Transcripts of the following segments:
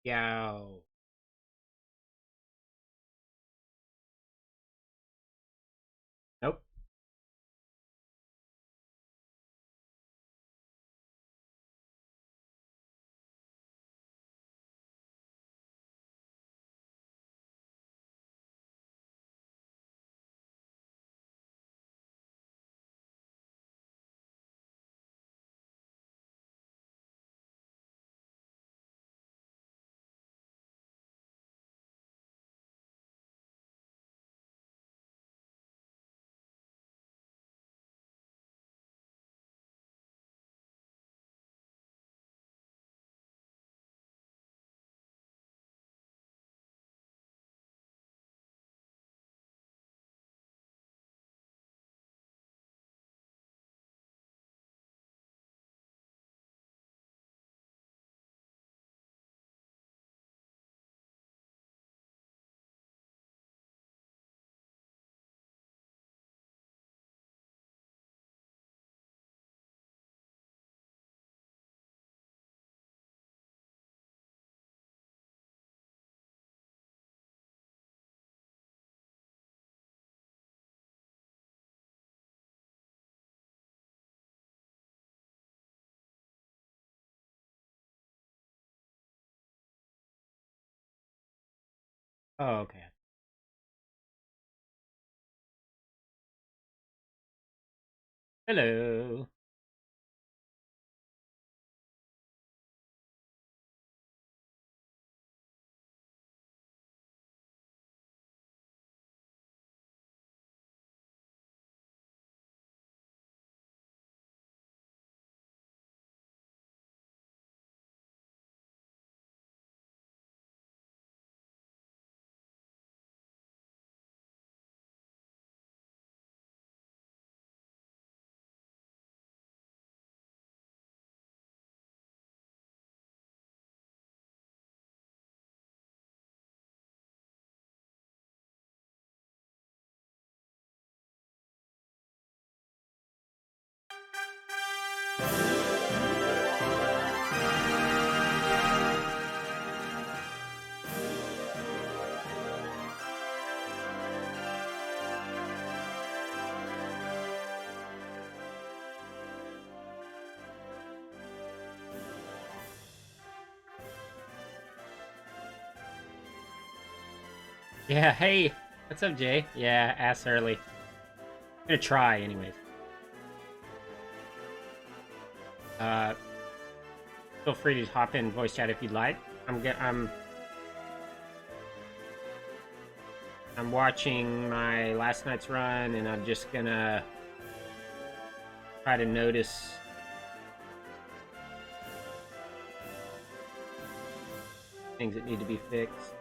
Yo. Nope. Oh, okay. Hello. Yeah, hey. What's up, Jay? Yeah, ass early. I'm gonna try anyways. Uh Feel free to hop in voice chat if you'd like. I'm watching my last night's run and I'm just gonna try to notice things that need to be fixed.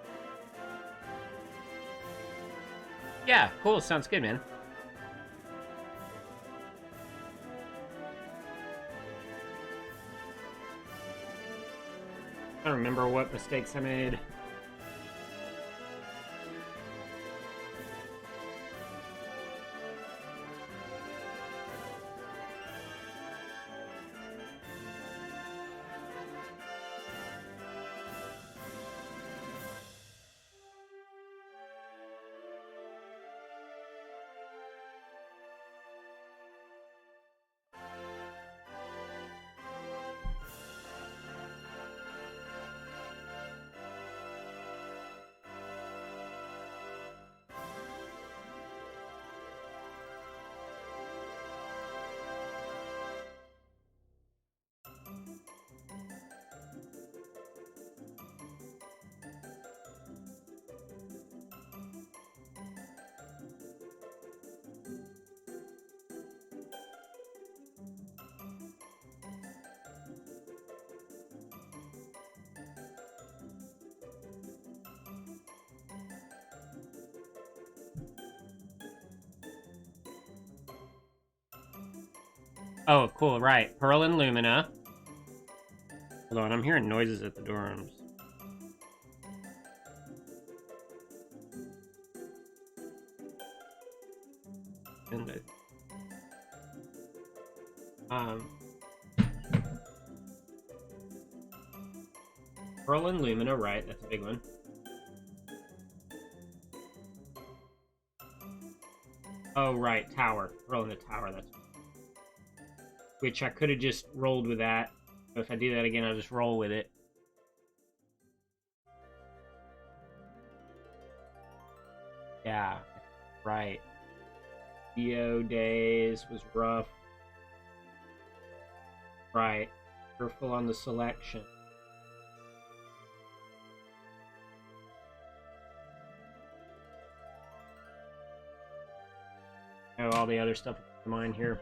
Yeah, cool, sounds good, man. I don't remember what mistakes I made. Oh, cool, right. Pearl and Lumina. Hold on, I'm hearing noises at the dorms. And um Pearl and Lumina, right? That's a big one. Oh, right, Tower. Pearl in the Tower, that's... Which I could have just rolled with that. But if I do that again, I'll just roll with it. Yeah, right. EO days was rough. Right. Careful on the selection. Oh, all the other stuff in mind here.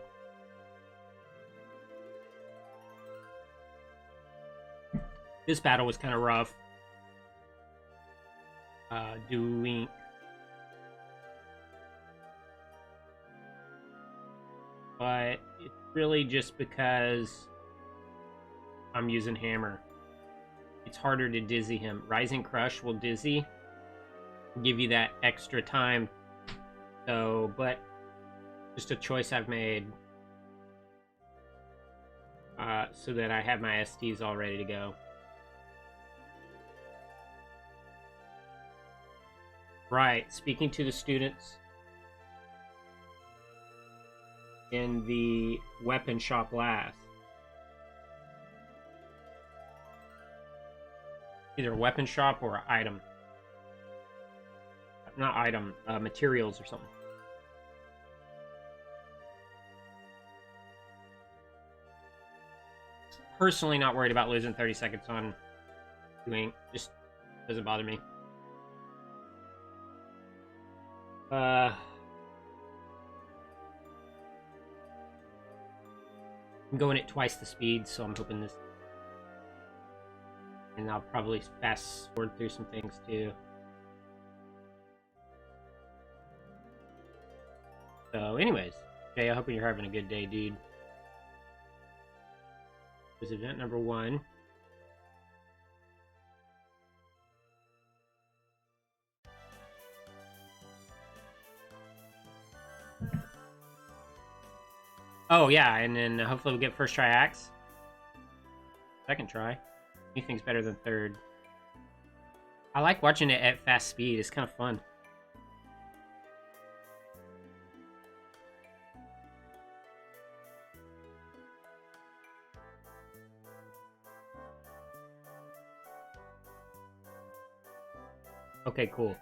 This battle was kind of rough. Doing... But it's really just because I'm using hammer. It's harder to dizzy him. Rising Crush will dizzy, give you that extra time. So, but just a choice I've made so that I have my STs all ready to go. Right, speaking to the students in the weapon shop last. Either a weapon shop or an item. Not item, materials or something. Personally not worried about losing 30 seconds on doing, just doesn't bother me. I'm going at twice the speed, so I'm hoping this... And I'll probably fast forward through some things too. So anyways, Jay, I hope you're having a good day, dude. This is event number 1. Oh yeah, and then hopefully we'll get first try axe. Second try. Anything's better than third. I like watching it at fast speed. It's kind of fun. Okay, cool.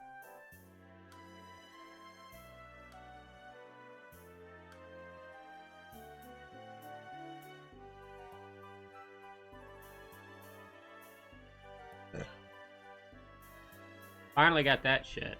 Finally got that shit.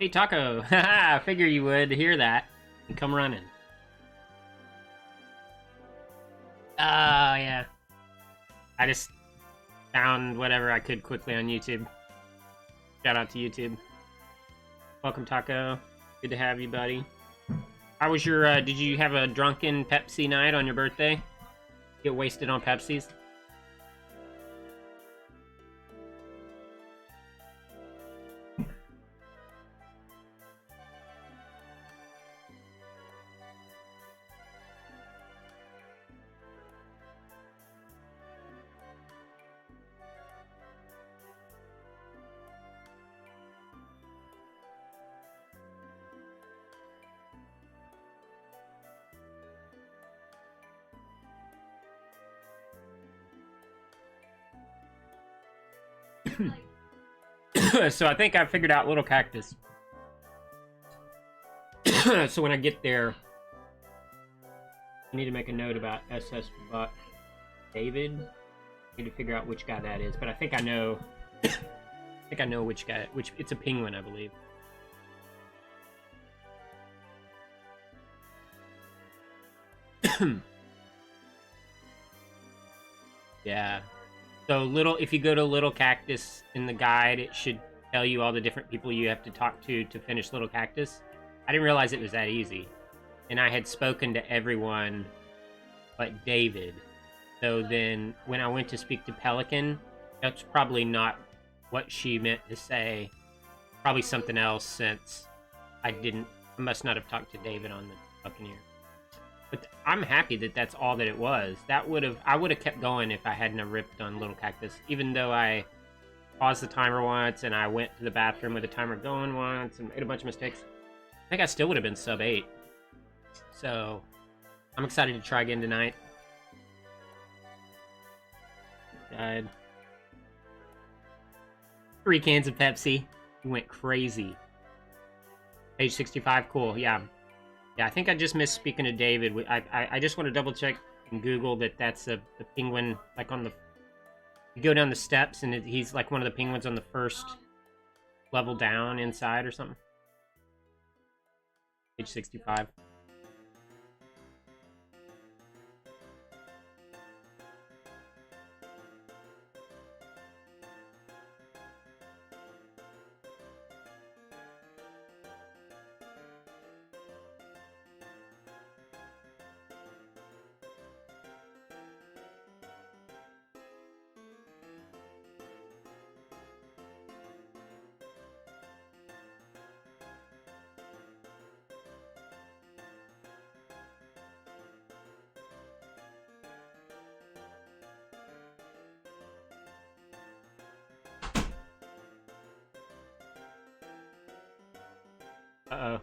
Hey, Taco. Haha, I figure you would hear that and come running. Oh, yeah. I just found whatever I could quickly on YouTube. Shout out to YouTube. Welcome, Taco. Good to have you, buddy. How was your, did you have a drunken Pepsi night on your birthday? Get wasted on Pepsis? So I think I figured out Little Cactus. So when I get there, I need to make a note about SS Buck David. I need to figure out which guy that is, but I think I know. I think I know which guy. Which it's a penguin, I believe. Yeah. So if you go to Little Cactus in the guide, it should tell you all the different people you have to talk to finish Little Cactus. I didn't realize it was that easy. And I had spoken to everyone but David. So then when I went to speak to Pelican, that's probably not what she meant to say. Probably something else, since I must not have talked to David on the Buccaneer. But I'm happy that that's all that it was. I would have kept going if I hadn't have ripped on Little Cactus. Even though I paused the timer once and I went to the bathroom with the timer going once and made a bunch of mistakes, I think I still would have been sub 8. So I'm excited to try again tonight. Died. 3 cans of Pepsi. We went crazy. Page 65, cool, yeah. Yeah, I think I just missed speaking to David. I just want to double check and Google that that's the penguin, like on the... You go down the steps and he's like one of the penguins on the first level down inside or something. Page 65. Uh-oh.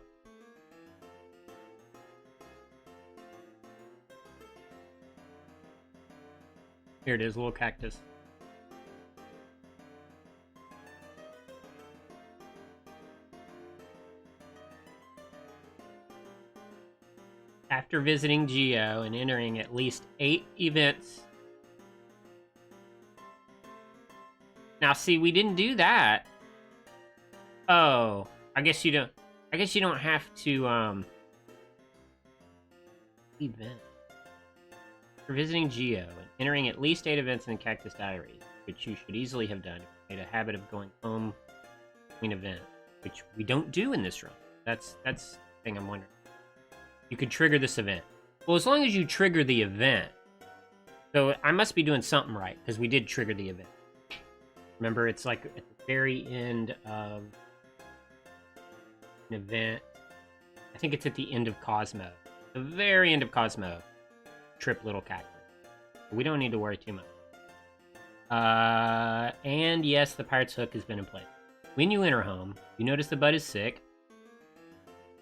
Here it is, Little Cactus. After visiting Geo and entering at least 8 events. Now, see, we didn't do that. Oh, I guess you don't have to, event. For visiting Geo and entering at least 8 events in the Cactus Diary, which you should easily have done if you made a habit of going home between events, which we don't do in this run. That's the thing I'm wondering. You could trigger this event. Well, as long as you trigger the event. So I must be doing something right, because we did trigger the event. Remember, it's like at the very end of an event. I think it's at the end of Cosmo. The very end of Cosmo. Trip Little Cactus. We don't need to worry too much. And yes, the Pirate's Hook has been in place. When you enter home, you notice the Bud is sick.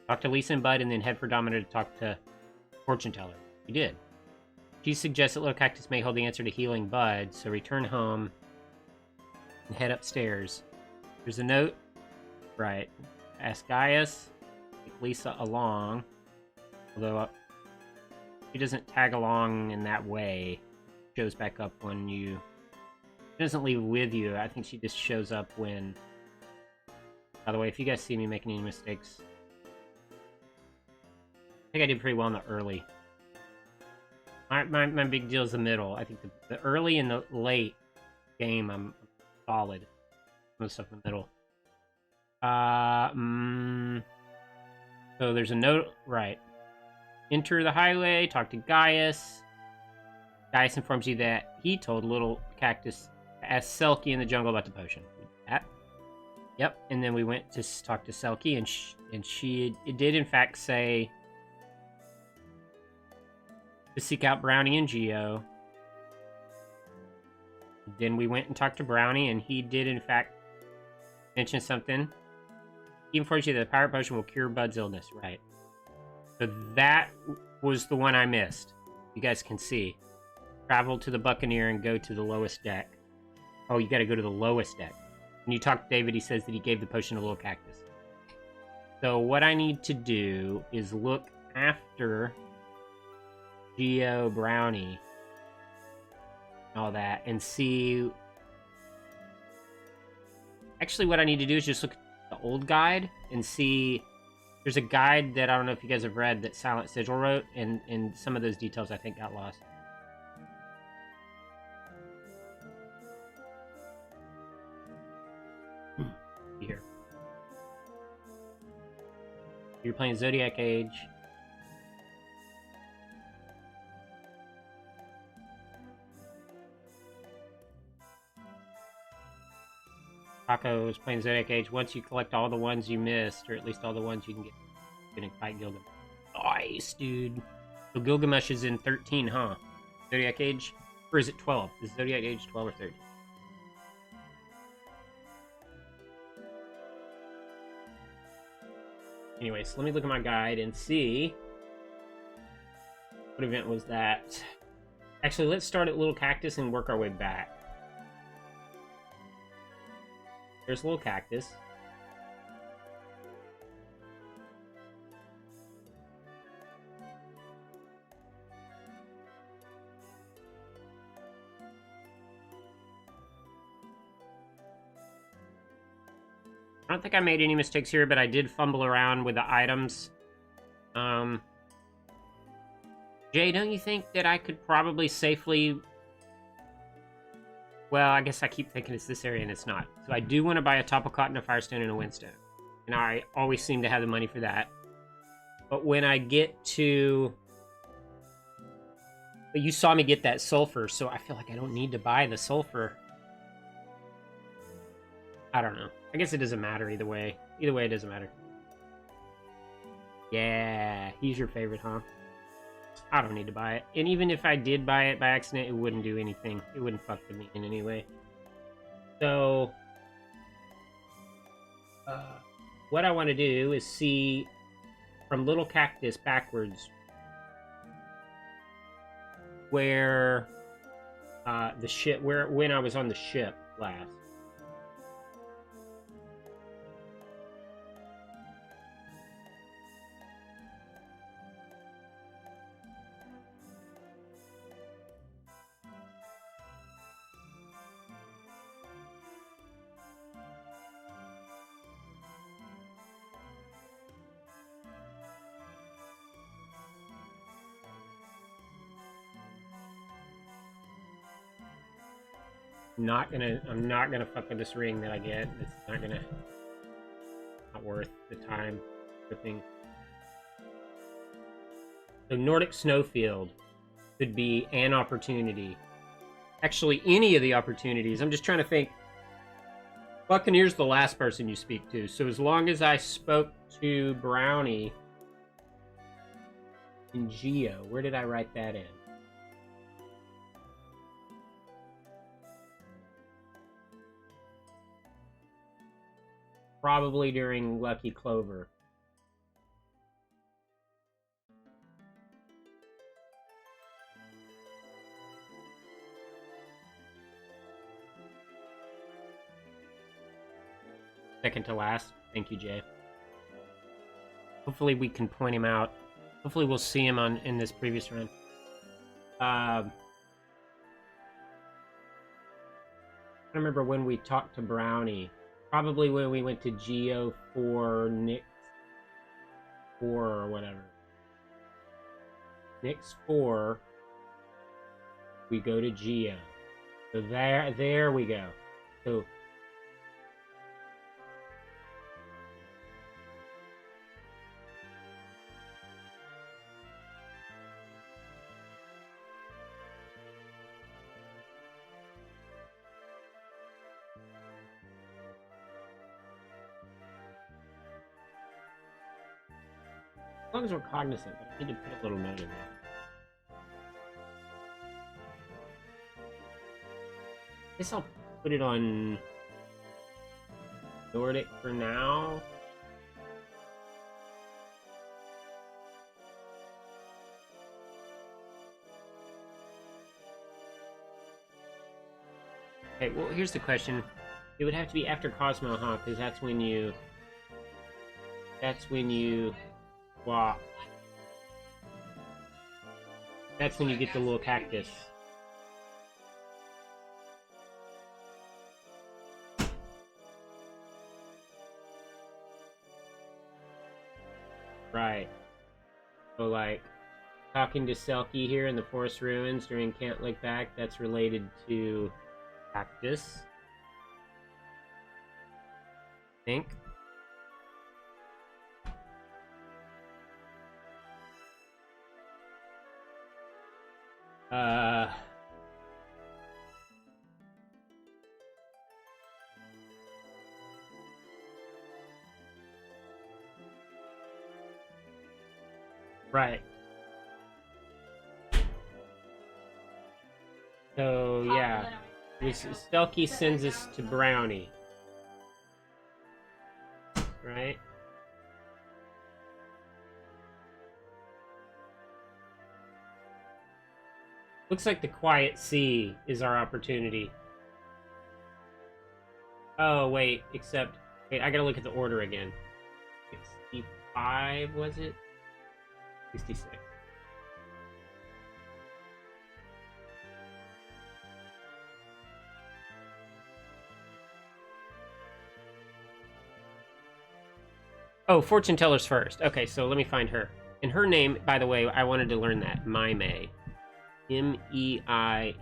Talk to Lisa and Bud, and then head for Domino to talk to Fortune Teller. You did. She suggests that Little Cactus may hold the answer to healing Bud, so return home and head upstairs. There's a note. Right. Ask Gaius. Take Lisa along. Although she doesn't tag along in that way. Shows back up when you... She doesn't leave with you. I think she just shows up when... By the way, if you guys see me making any mistakes... I think I did pretty well in the early. My big deal is the middle. I think the early and the late game, I'm solid. Most stuff in the middle. So there's a note, right. Enter the highway, talk to Gaius. Gaius informs you that he told Little Cactus to ask Selkie in the jungle about the potion. That. Yep, and then we went to talk to Selkie, and she did in fact say to seek out Brownie and Geo. Then we went and talked to Brownie, and he did in fact mention something. He informs you that the pirate potion will cure Bud's illness, right? So that was the one I missed. You guys can see. Travel to the Buccaneer and go to the lowest deck. Oh, you gotta go to the lowest deck. When you talk to David, he says that he gave the potion to Little Cactus. So what I need to do is look after Geo, Brownie, all that, and see... Actually, what I need to do is just look at the old guide and see... There's a guide that I don't know if you guys have read that Silent Sigil wrote, and some of those details I think got lost. Here. You're playing Zodiac Age. Taco was playing Zodiac Age. Once you collect all the ones you missed, or at least all the ones you can get, you can fight Gilgamesh. Nice, dude. So Gilgamesh is in 13, huh? Zodiac Age? Or is it 12? Is Zodiac Age 12 or 13? Anyway, so let me look at my guide and see what event was that. Actually, let's start at Little Cactus and work our way back. There's Little Cactus. I don't think I made any mistakes here, but I did fumble around with the items. Jay, don't you think that I could probably safely... Well, I guess I keep thinking it's this area and it's not. So I do want to buy a Topple Cotton, a Firestone, and a Windstone. And I always seem to have the money for that. But when I get to... But you saw me get that sulfur, so I feel like I don't need to buy the sulfur. I don't know. I guess it doesn't matter either way. Either way, it doesn't matter. Yeah, he's your favorite, huh? I don't need to buy it. And even if I did buy it by accident, it wouldn't do anything. It wouldn't fuck with me in any way. So, what I want to do is see from Little Cactus backwards where the ship, when I was on the ship last. I'm not gonna fuck with this ring that I get. It's not worth the time tripping. So Nordic Snowfield could be an opportunity. Actually, any of the opportunities. I'm just trying to think. Buccaneer's the last person you speak to. So as long as I spoke to Brownie in Geo, where did I write that in? Probably during Lucky Clover. Second to last. Thank you, Jay. Hopefully we can point him out. Hopefully we'll see him in this previous run. I remember when we talked to Brownie. Probably when we went to Geo for Nyx 4 or whatever. Nyx 4, we go to Geo. So there we go. So as long as we're cognizant, but I need to put a little note in there. I guess I'll put it on Nordic for now. Okay, well, here's the question. It would have to be after Cosmo, huh? Because that's when you swap. That's when you get the little cactus. Right. So, like, talking to Selkie here in the Forest Ruins during Can't Look Back, that's related to cactus. I think. Right. So, yeah. Stelky sends us to Brownie. Right? Looks like the Quiet Sea is our opportunity. Oh, wait, except... Wait, I gotta look at the order again. 65, was it? 66. Oh, fortune tellers first. Okay, so let me find her. And her name, by the way, I wanted to learn that. Maimei. M-E-I-M-E-I.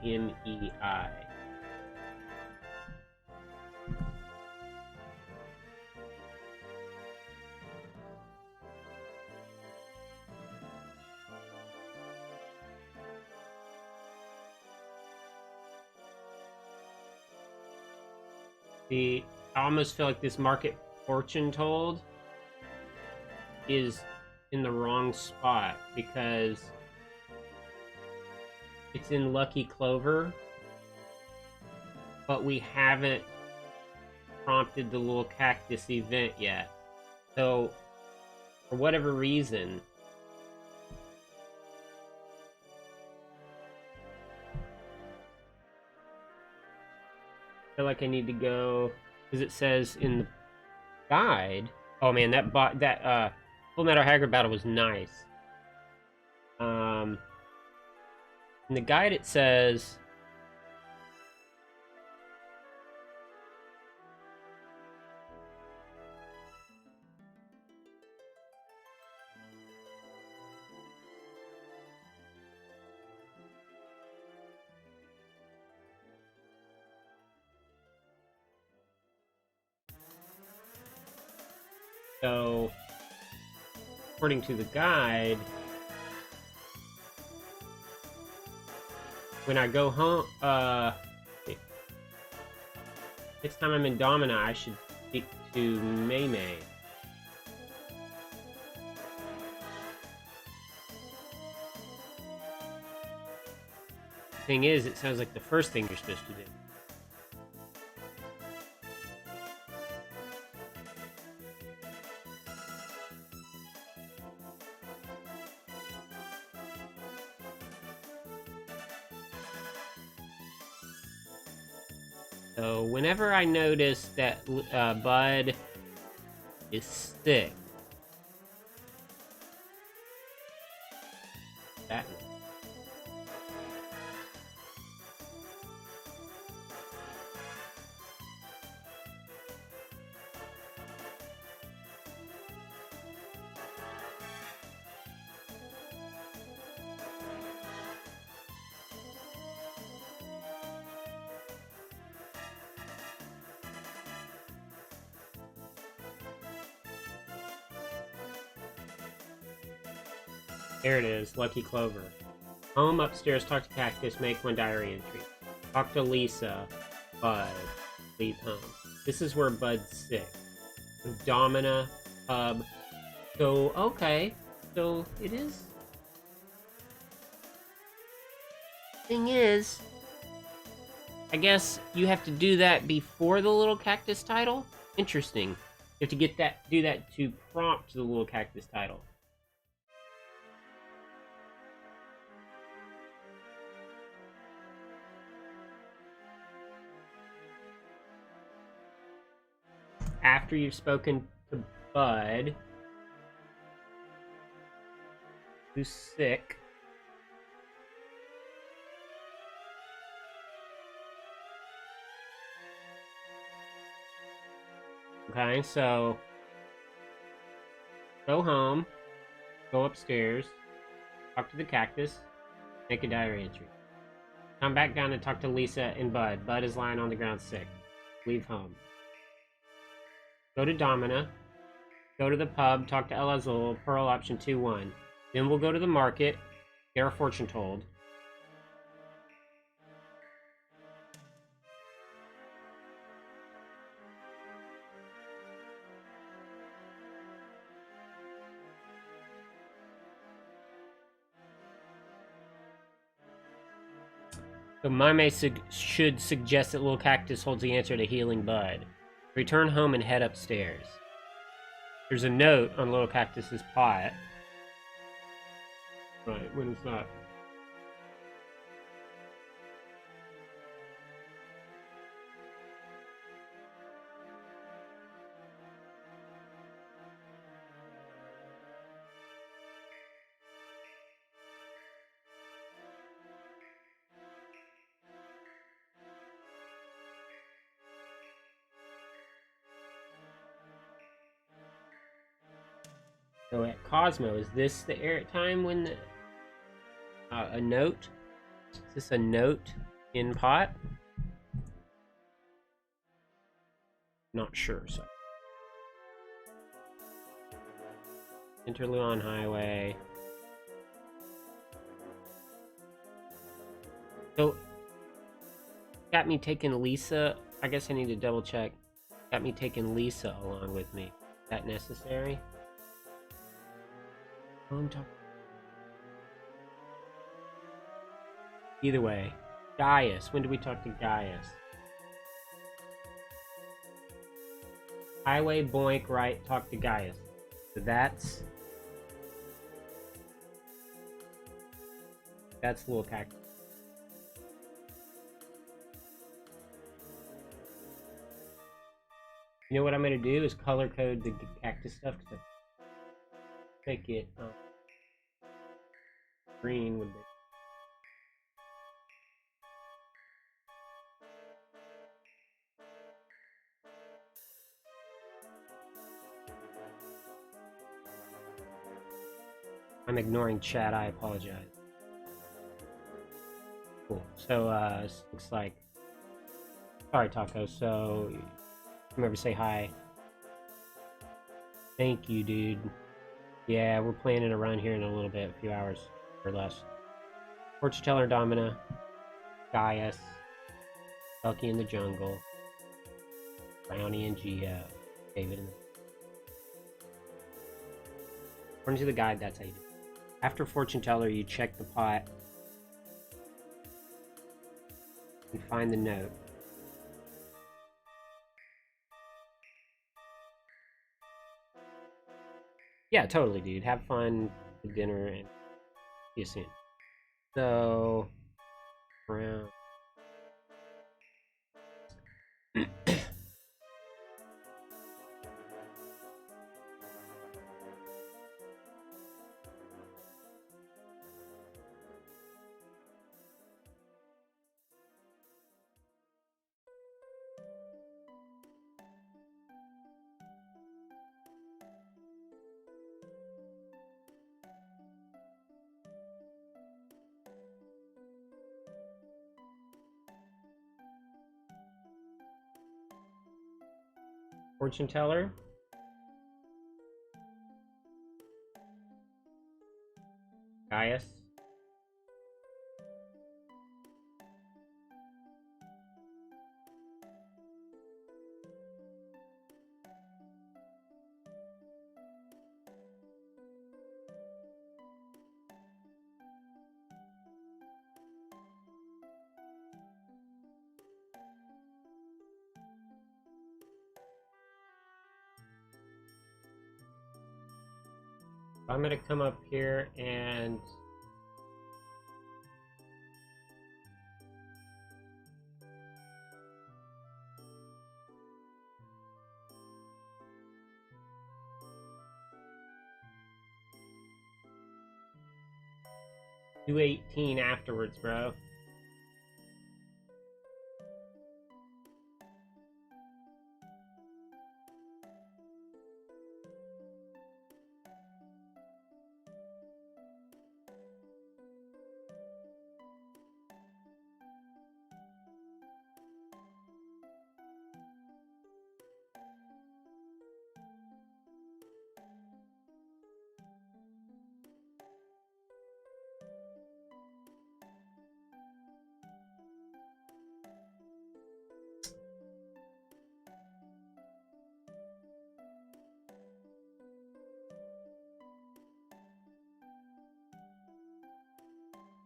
I almost feel like this market fortune told is in the wrong spot because it's in Lucky Clover, but we haven't prompted the little cactus event yet. So, for whatever reason, I feel like I need to go, because it says in the guide. Oh man, that Full Metal Haggard battle was nice. In the guide it says so according to the guide, when I go home, next time I'm in Domina, I should speak to Maymay. Thing is, it sounds like the first thing you're supposed to do. So whenever I notice that Bud is sick, that there it is, Lucky Clover. Home, upstairs, talk to Cactus, make one diary entry. Talk to Lisa, Bud, leave home. This is where Bud's sick. Domina, Pub. So, okay. So, it is... Thing is... I guess you have to do that before the little cactus title? Interesting. You have to get that, do that to prompt the little cactus title. After you've spoken to Bud, who's sick. Okay, so go home, go upstairs, talk to the cactus, make a diary entry. Come back down and talk to Lisa and Bud. Bud is lying on the ground sick. Leave home. Go to Domina. Go to the pub, talk to El Azul, Pearl option 2-1. Then we'll go to the market, get our fortune told. So Mame should suggest that Little Cactus holds the answer to Healing Bud. Return home and head upstairs. There's a note on Little Cactus's pot. Right, when is that? So at Cosmo, is this the air time when the a note? Is this a note in pot? Not sure. So Interluon Highway. So got me taking Lisa. I guess I need to double check. Got me taking Lisa along with me. Is that necessary? Either way, Gaius. When do we talk to Gaius? Highway, boink, right, talk to Gaius. So that's Little Cactus. You know what I'm gonna do is color code the cactus stuff because I make it green would be. I'm ignoring chat, I apologize. Cool. So, this looks like... Sorry, Taco. So, remember to say hi. Thank you, dude. Yeah, we're planning a run here in a little bit, a few hours or less. Fortune Teller Domina, Gaius, Bucky in the Jungle, Brownie and Geo, David and... According to the guide, that's how you do it. After Fortune Teller, you check the pot and find the note. Yeah, totally, dude. Have fun with dinner and see you soon. So, around. Fortune Teller. Gaius. I'm gonna come up here and do 18 afterwards, bro.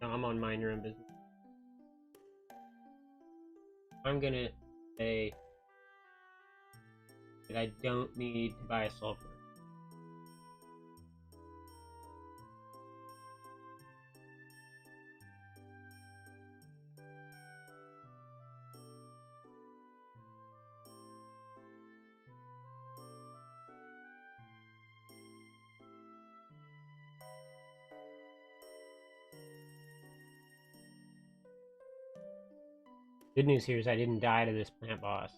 No, I'm on mind your own business. I'm gonna say that I don't need to buy a sulfur. Good news here is I didn't die to this plant boss.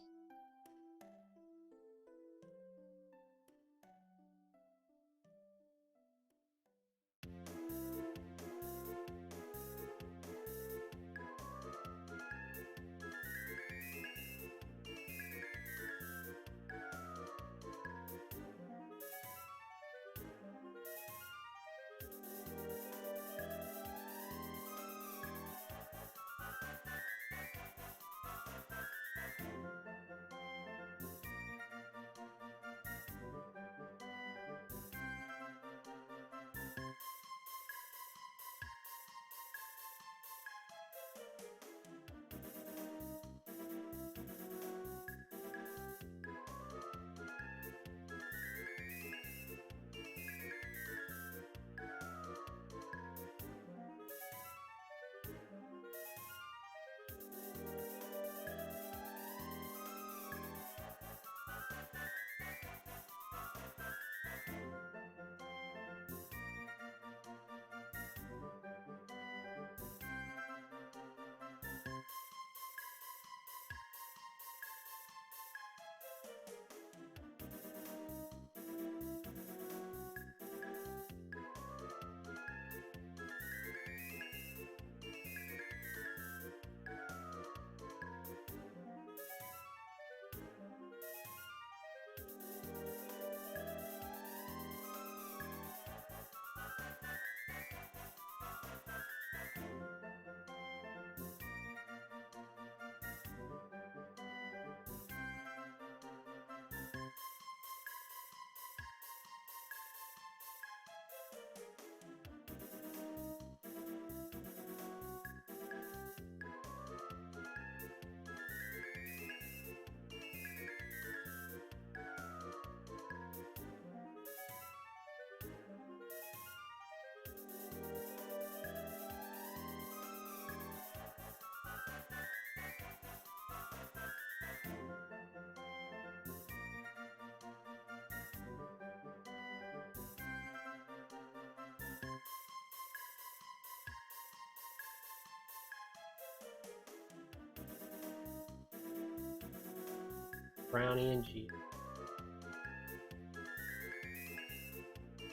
Brownie and cheese.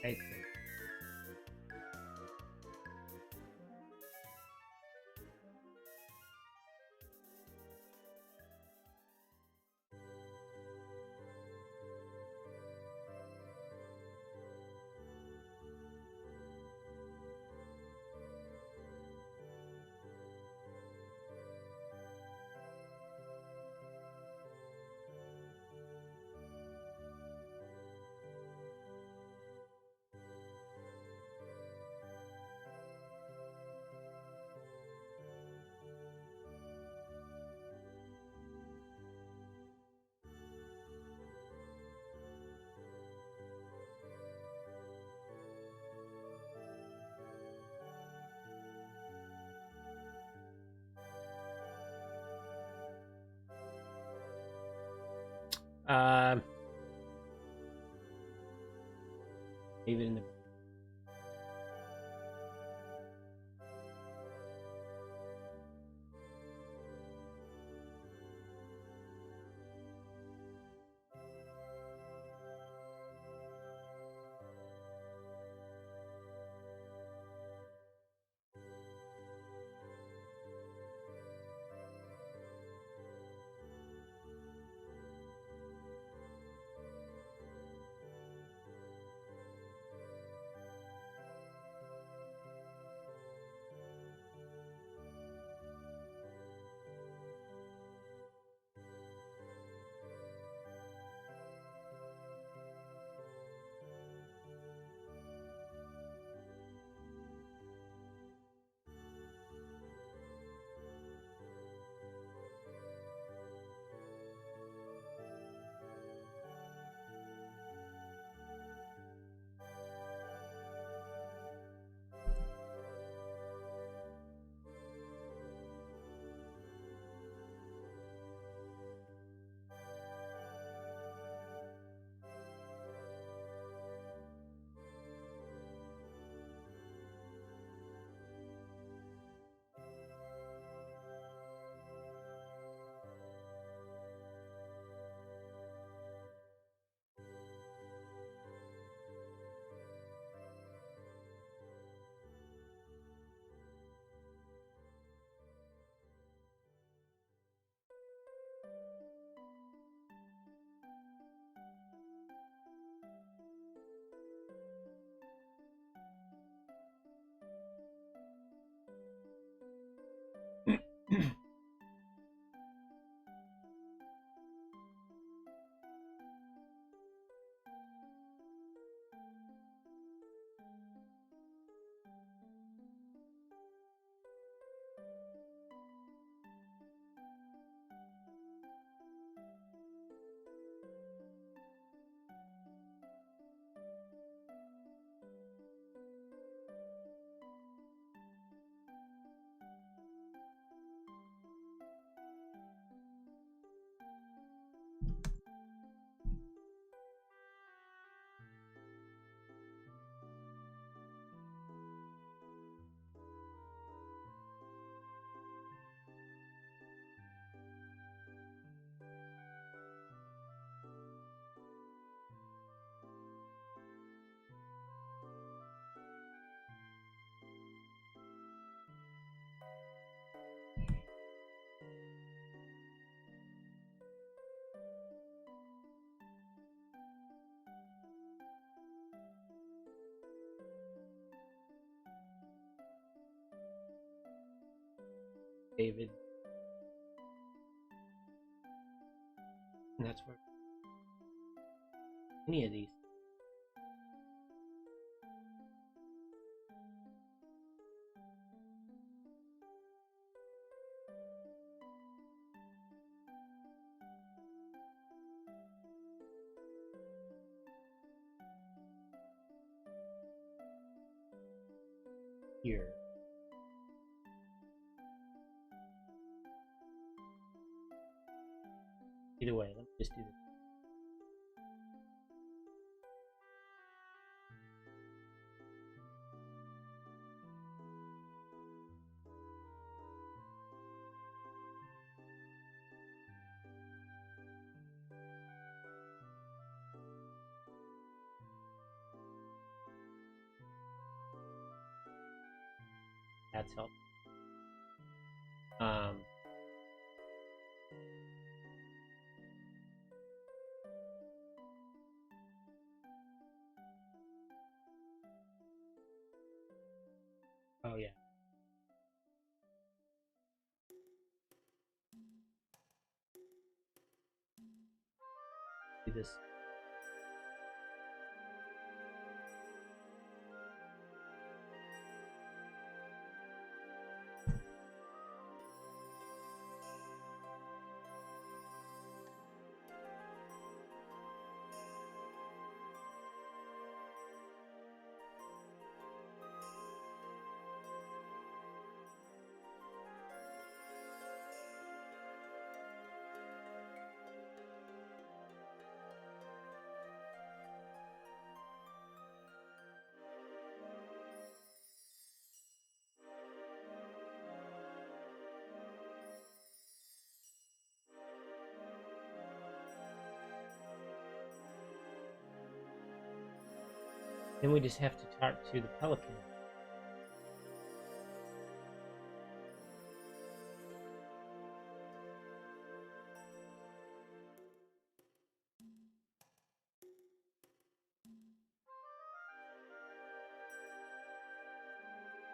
Right there. Leave it in the. David. And that's where any of these. Here. Either way, let's just do this. That's helpful. Oh yeah. Do this. Then we just have to talk to the pelican.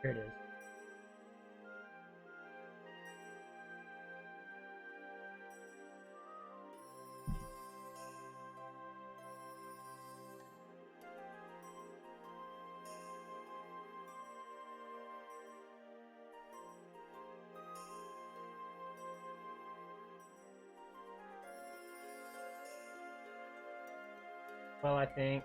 Here it is. Well, I think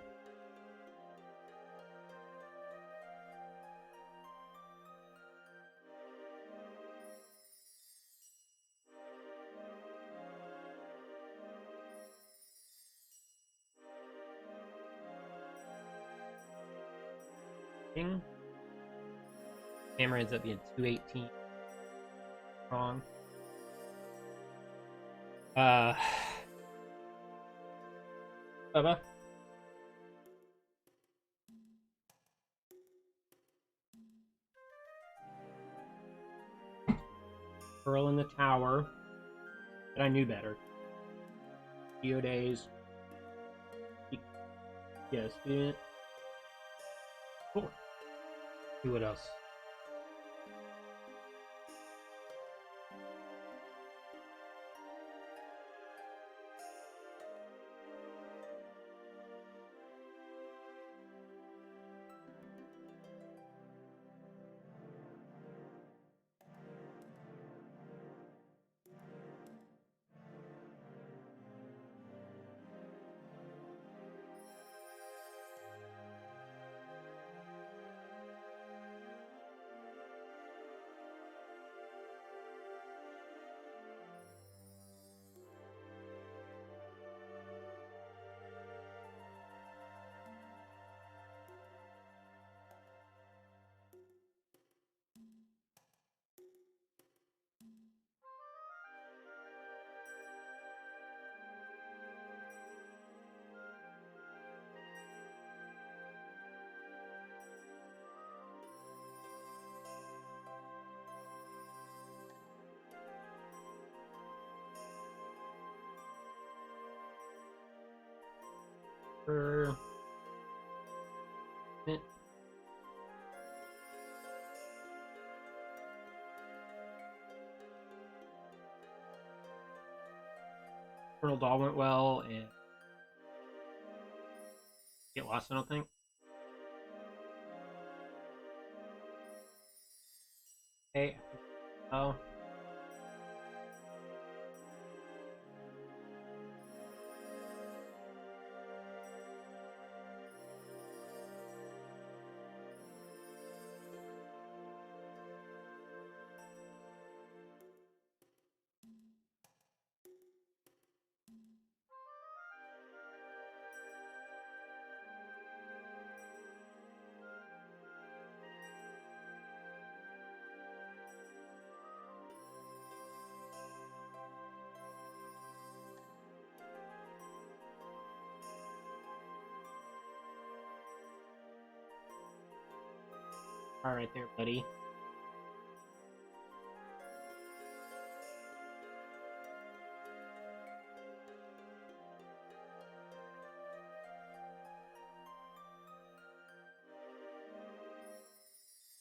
camera ends up being 218 wrong. Bubba. Pearl in the tower. But I knew better. Geodays. Yeah, student. Cool. See what else. For it. Colonel Doll went well, and get lost, I don't think. Hey, oh. All right there, buddy.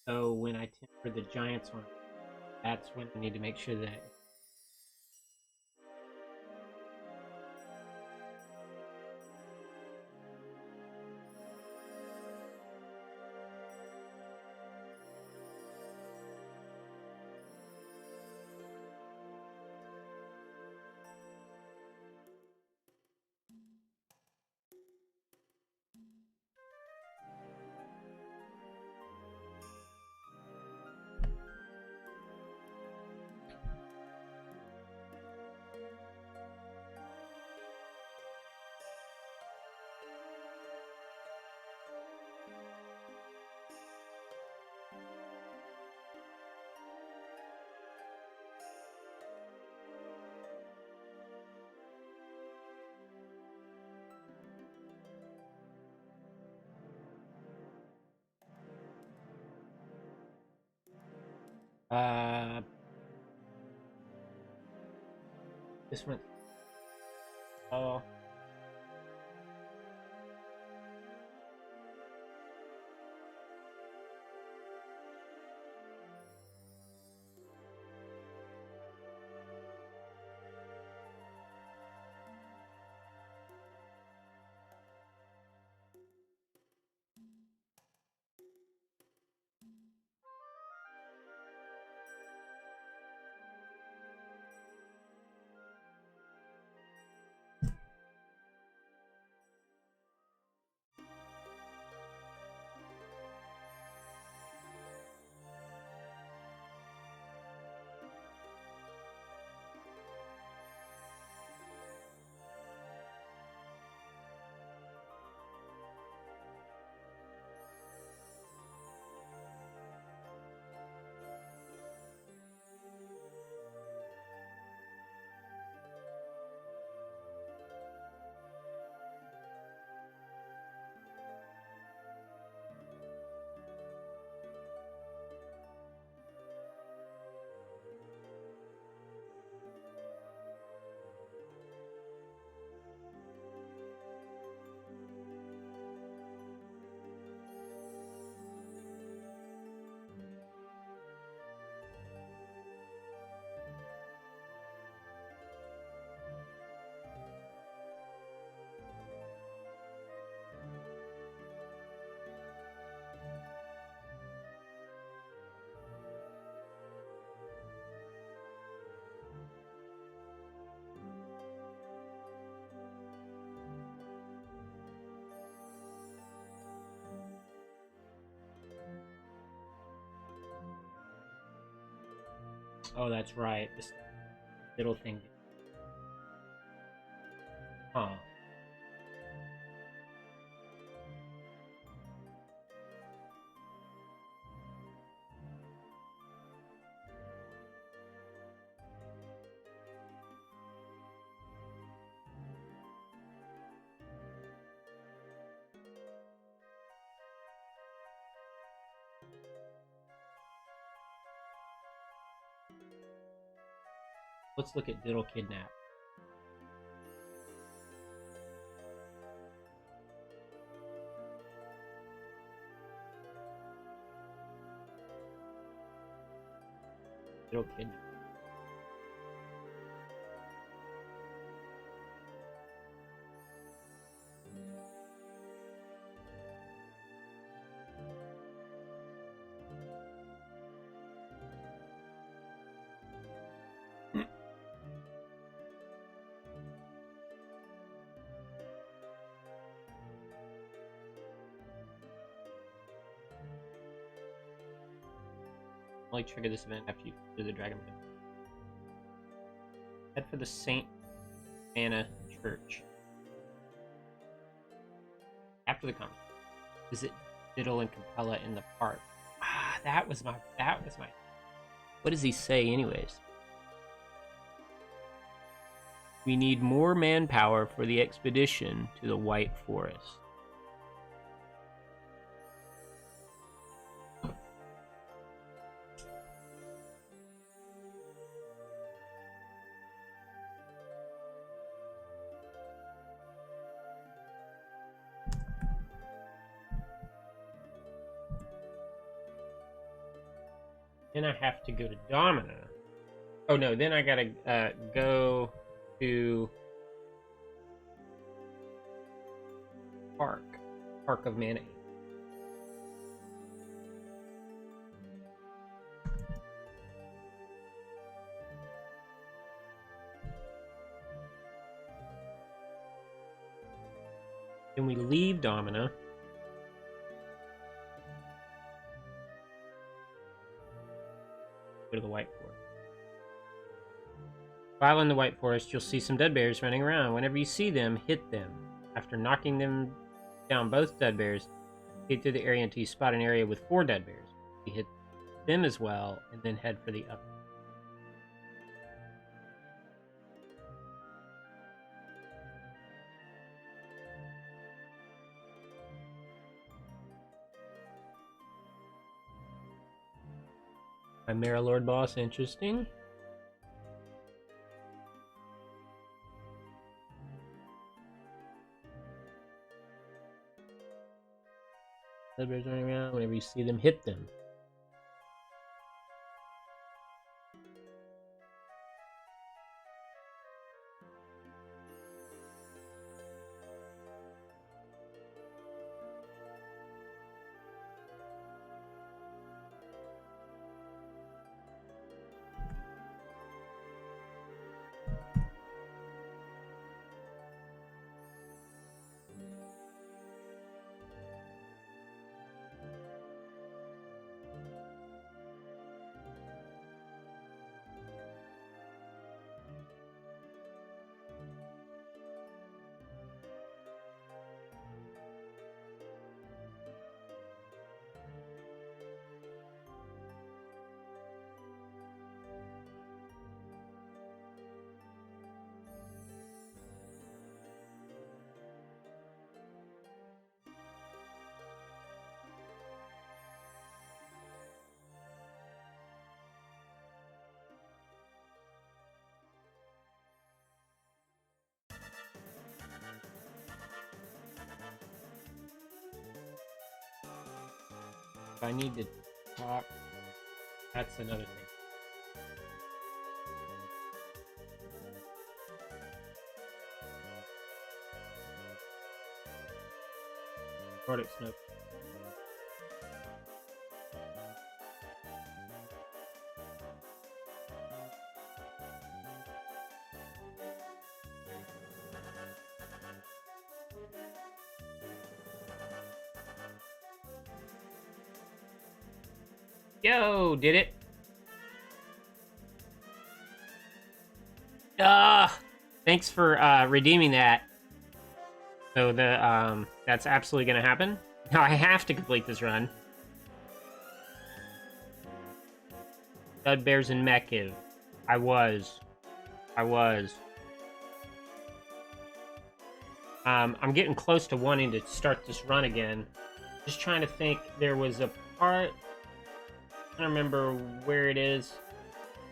So when I temper the giants one, that's when I need to make sure that this one. Oh. Oh, that's right. This little thing. Huh. Let's look at Diddle Kidnap. Diddle Kidnap. Only trigger this event after you do the dragon. Head for the Saint Anna Church. After the conference, visit Diddle and Capella in the park. Ah, that was my. What does he say, anyways? We need more manpower for the expedition to the White Forest. Then I have to go to Domina. Oh no, then I gotta go to Park of Mana. Then we leave Domina. Go to the White Forest. While in the White Forest, you'll see some dead bears running around. Whenever you see them, hit them. After knocking them down, both dead bears, hit through the area until you spot an area with 4 dead bears. You hit them as well, and then head for the upper. Chimera Lord boss, interesting. Dead bears running around. Whenever you see them, hit them. If I need to talk, that's another thing. Nordic Snow. Yo, did it? Thanks for redeeming that. So that's absolutely gonna happen. Now I have to complete this run. Dud Bears and Mekiv. I was. I'm getting close to wanting to start this run again. Just trying to think. There was a part. I don't remember where it is.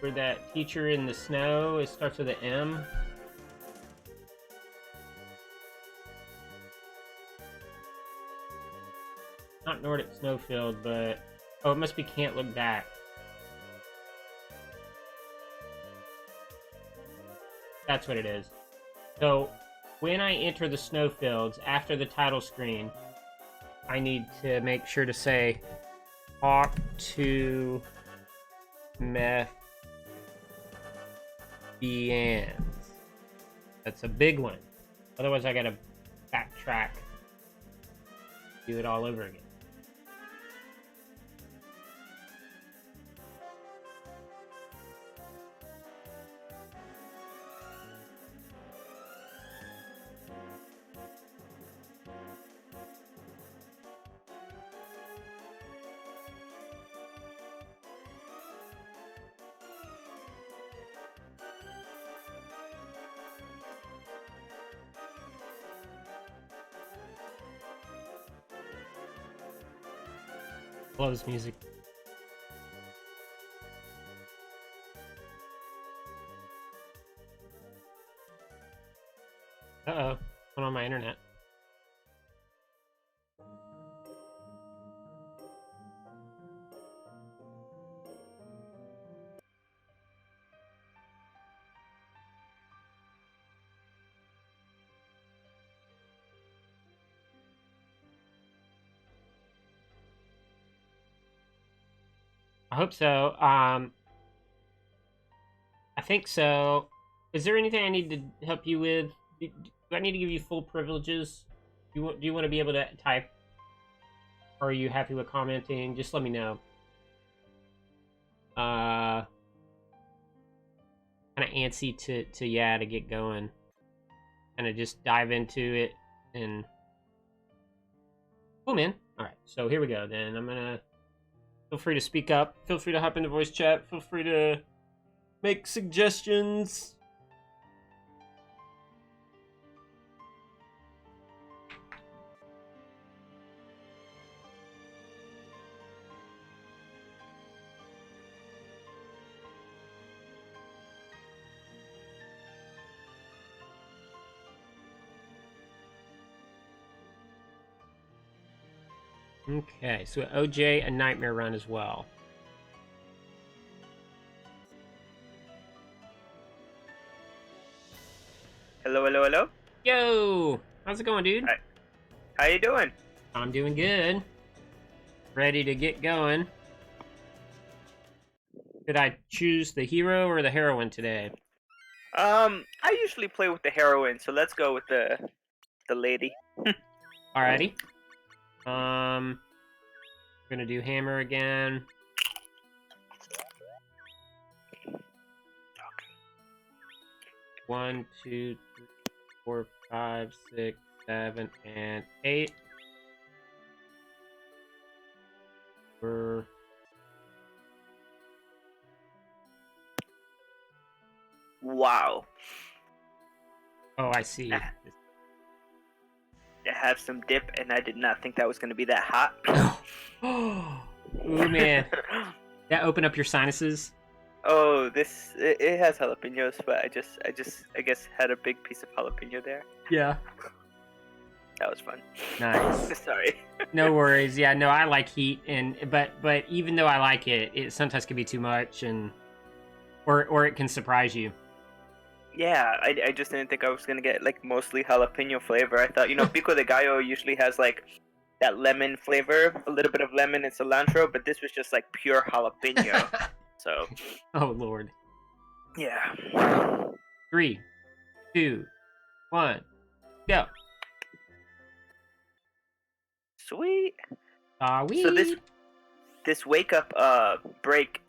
Where that teacher in the snow. It starts with an M. Not Nordic Snowfield, but oh, it must be Can't Look Back. That's what it is. So when I enter the snowfields after the title screen, I need to make sure to say talk to Meth Bians. That's a big one. Otherwise I gotta backtrack. Do it all over again. Blows music. Uh-oh. Went on my internet. I hope so. I think so. Is there anything I need to help you with? Do I need to give you full privileges? Do you want to be able to type? Or are you happy with commenting? Just let me know. Kind of antsy to get going. Kind of just dive into it and... Cool, man. Alright, so here we go then. I'm gonna... Feel free to speak up. Feel free to hop into voice chat. Feel free to make suggestions. Okay, so OJ, a nightmare run as well. Hello, hello, hello. Yo! How's it going, dude? Hi. How you doing? I'm doing good. Ready to get going. Did I choose the hero or the heroine today? I usually play with the heroine, so let's go with the lady. Alrighty. Gonna do hammer again. One, 2, 3, 4, 5, 6, 7, and 8. Wow. Oh, I see. I have some dip, and I did not think that was going to be that hot. Ooh, man. That opened up your sinuses? Oh, it has jalapenos, but I guess had a big piece of jalapeno there. Yeah. That was fun. Nice. Sorry. No worries. Yeah, no, I like heat, but even though I like it, it sometimes can be too much, or it can surprise you. Yeah, I just didn't think I was gonna get like mostly jalapeno flavor. I thought, pico de gallo usually has like that lemon flavor, a little bit of lemon and cilantro, but this was just like pure jalapeno. So. Oh Lord. Yeah. 3, 2, 1, go. Sweet. We. So this wake up break,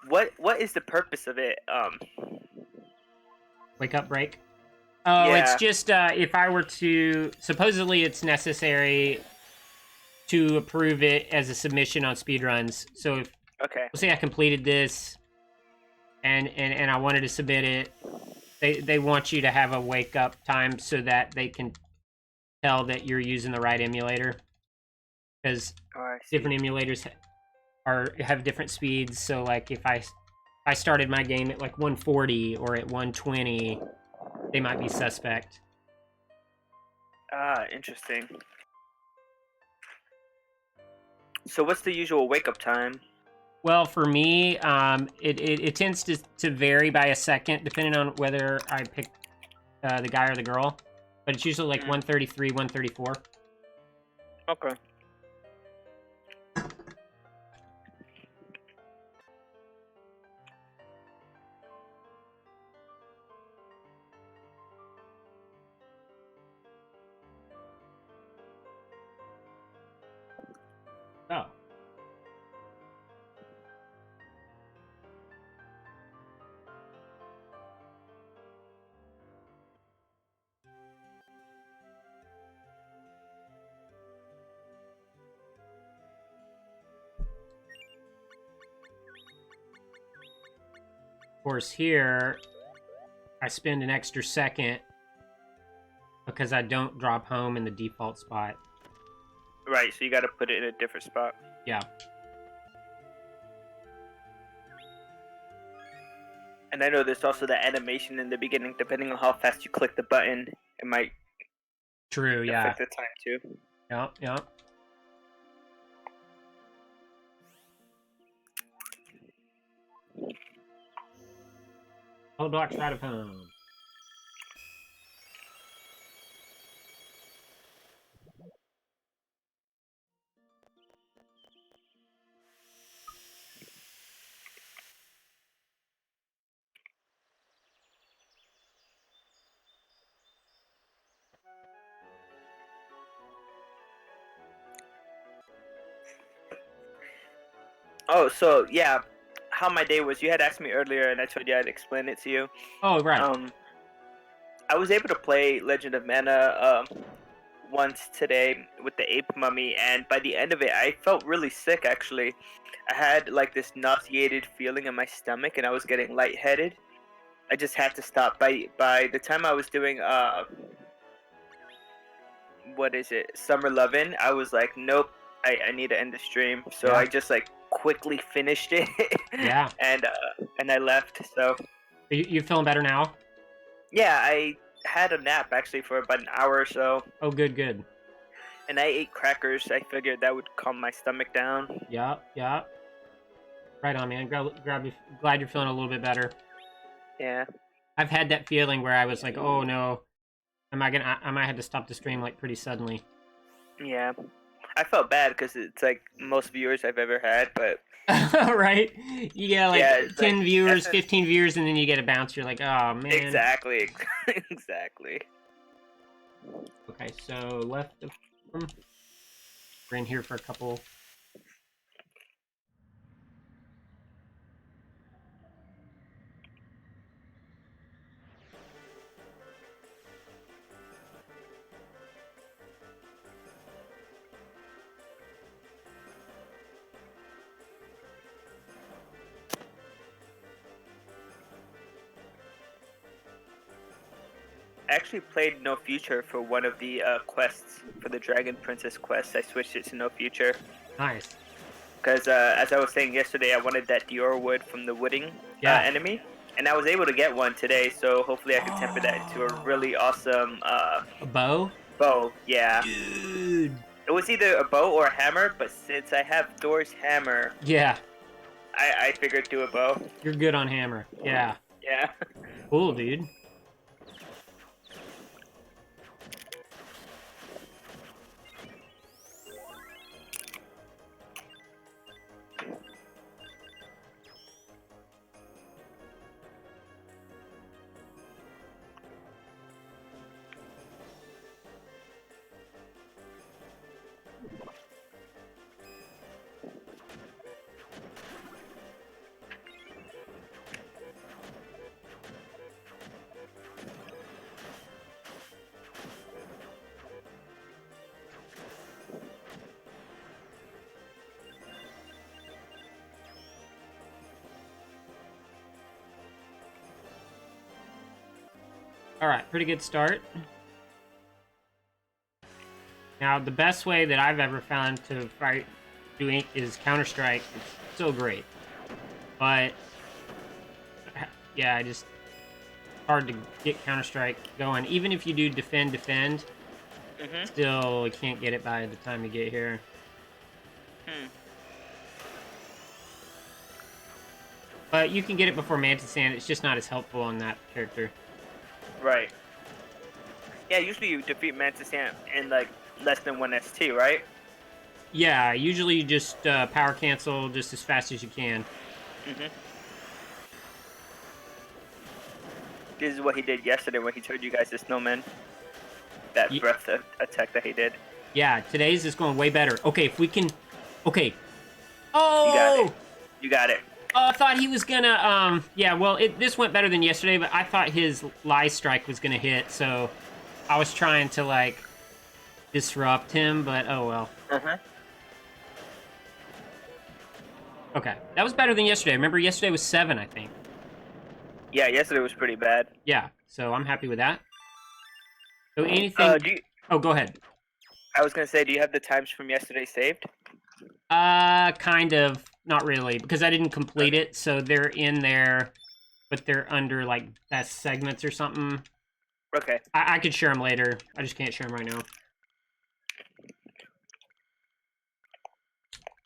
what is the purpose of it? Wake up break. Oh, Yeah. It's just if I were to, supposedly it's necessary to approve it as a submission on speedruns. So if Okay. let's say I completed this and I wanted to submit it, they want you to have a wake up time so that they can tell that you're using the right emulator, because different emulators have different speeds. So like if I started my game at like 140 or at 120, they might be suspect. Ah, interesting. So what's the usual wake up time? Well, for me, it tends to vary by a second, depending on whether I pick the guy or the girl. But it's usually like 133, 134. Okay. Oh. Of course, here, I spend an extra second because I don't drop home in the default spot. Right, so you got to put it in a different spot. Yeah. And I know there's also the animation in the beginning. Depending on how fast you click the button, it might True, yeah. affect the time too. Yep, yep. Oh, dark side of home. Oh, so yeah, how my day was. You had asked me earlier, and I told you I'd explain it to you. Oh, right. I was able to play Legend of Mana once today with the ape mummy, and by the end of it, I felt really sick. Actually, I had like this nauseated feeling in my stomach, and I was getting lightheaded. I just had to stop. By the time I was doing what is it, Summer Lovin', I was like, nope, I need to end the stream. So Yeah. I just like quickly finished it. Yeah. And I left. So You feeling better now? yeah, I had a nap actually for about an hour or so, Oh, good, good. and I ate crackers. I figured that would calm my stomach down. Yeah, yeah. Right on, man. Glad you're feeling a little bit better. Yeah. I've had that feeling where I was like, oh no, I might have to stop the stream like pretty suddenly. Yeah. I felt bad because it's like most viewers I've ever had, but right? You get like yeah, 10 like, viewers, 15 viewers, and then you get a bounce. You're like, oh man. exactly, exactly. Okay, so left of we're in here for a couple. I actually played No Future for one of the quests for the Dragon Princess quest. I switched it to No Future. Nice. Because as I was saying yesterday, I wanted that Dior wood from the wooding enemy, and I was able to get one today. So hopefully I can temper that into a really awesome a bow. Bow, yeah. Dude. It was either a bow or a hammer, but since I have Thor's hammer, yeah, I figured do a bow. You're good on hammer. Yeah. Yeah. Cool, dude. All right, pretty good start. Now, the best way that I've ever found to fight doing is Counter-Strike. It's so great. But, yeah, it's hard to get Counter-Strike going. Even if you do defend, still you can't get it by the time you get here. But you can get it before Mantis Sand. It's just not as helpful on that character. Right. Yeah, usually you defeat Mantis Ant in like less than 1 ST, right? Yeah, usually you just power cancel just as fast as you can. This is what he did yesterday when he showed you guys the snowman. That breath attack that he did. Yeah, today's is going way better. Okay, if we can... Okay. Oh! You got it. You got it. Oh, I thought he was gonna, yeah, well, this went better than yesterday, but I thought his Lie Strike was gonna hit, so I was trying to, like, disrupt him, but oh well. Okay, that was better than yesterday. Remember, yesterday was 7, I think. Yeah, yesterday was pretty bad. Yeah, so I'm happy with that. So anything... Oh, go ahead. I was gonna say, do you have the times from yesterday saved? Kind of. Not really, because I didn't complete it, so they're in there. but they're under like best segments or something. Okay. I could share them later. I just can't share them right now.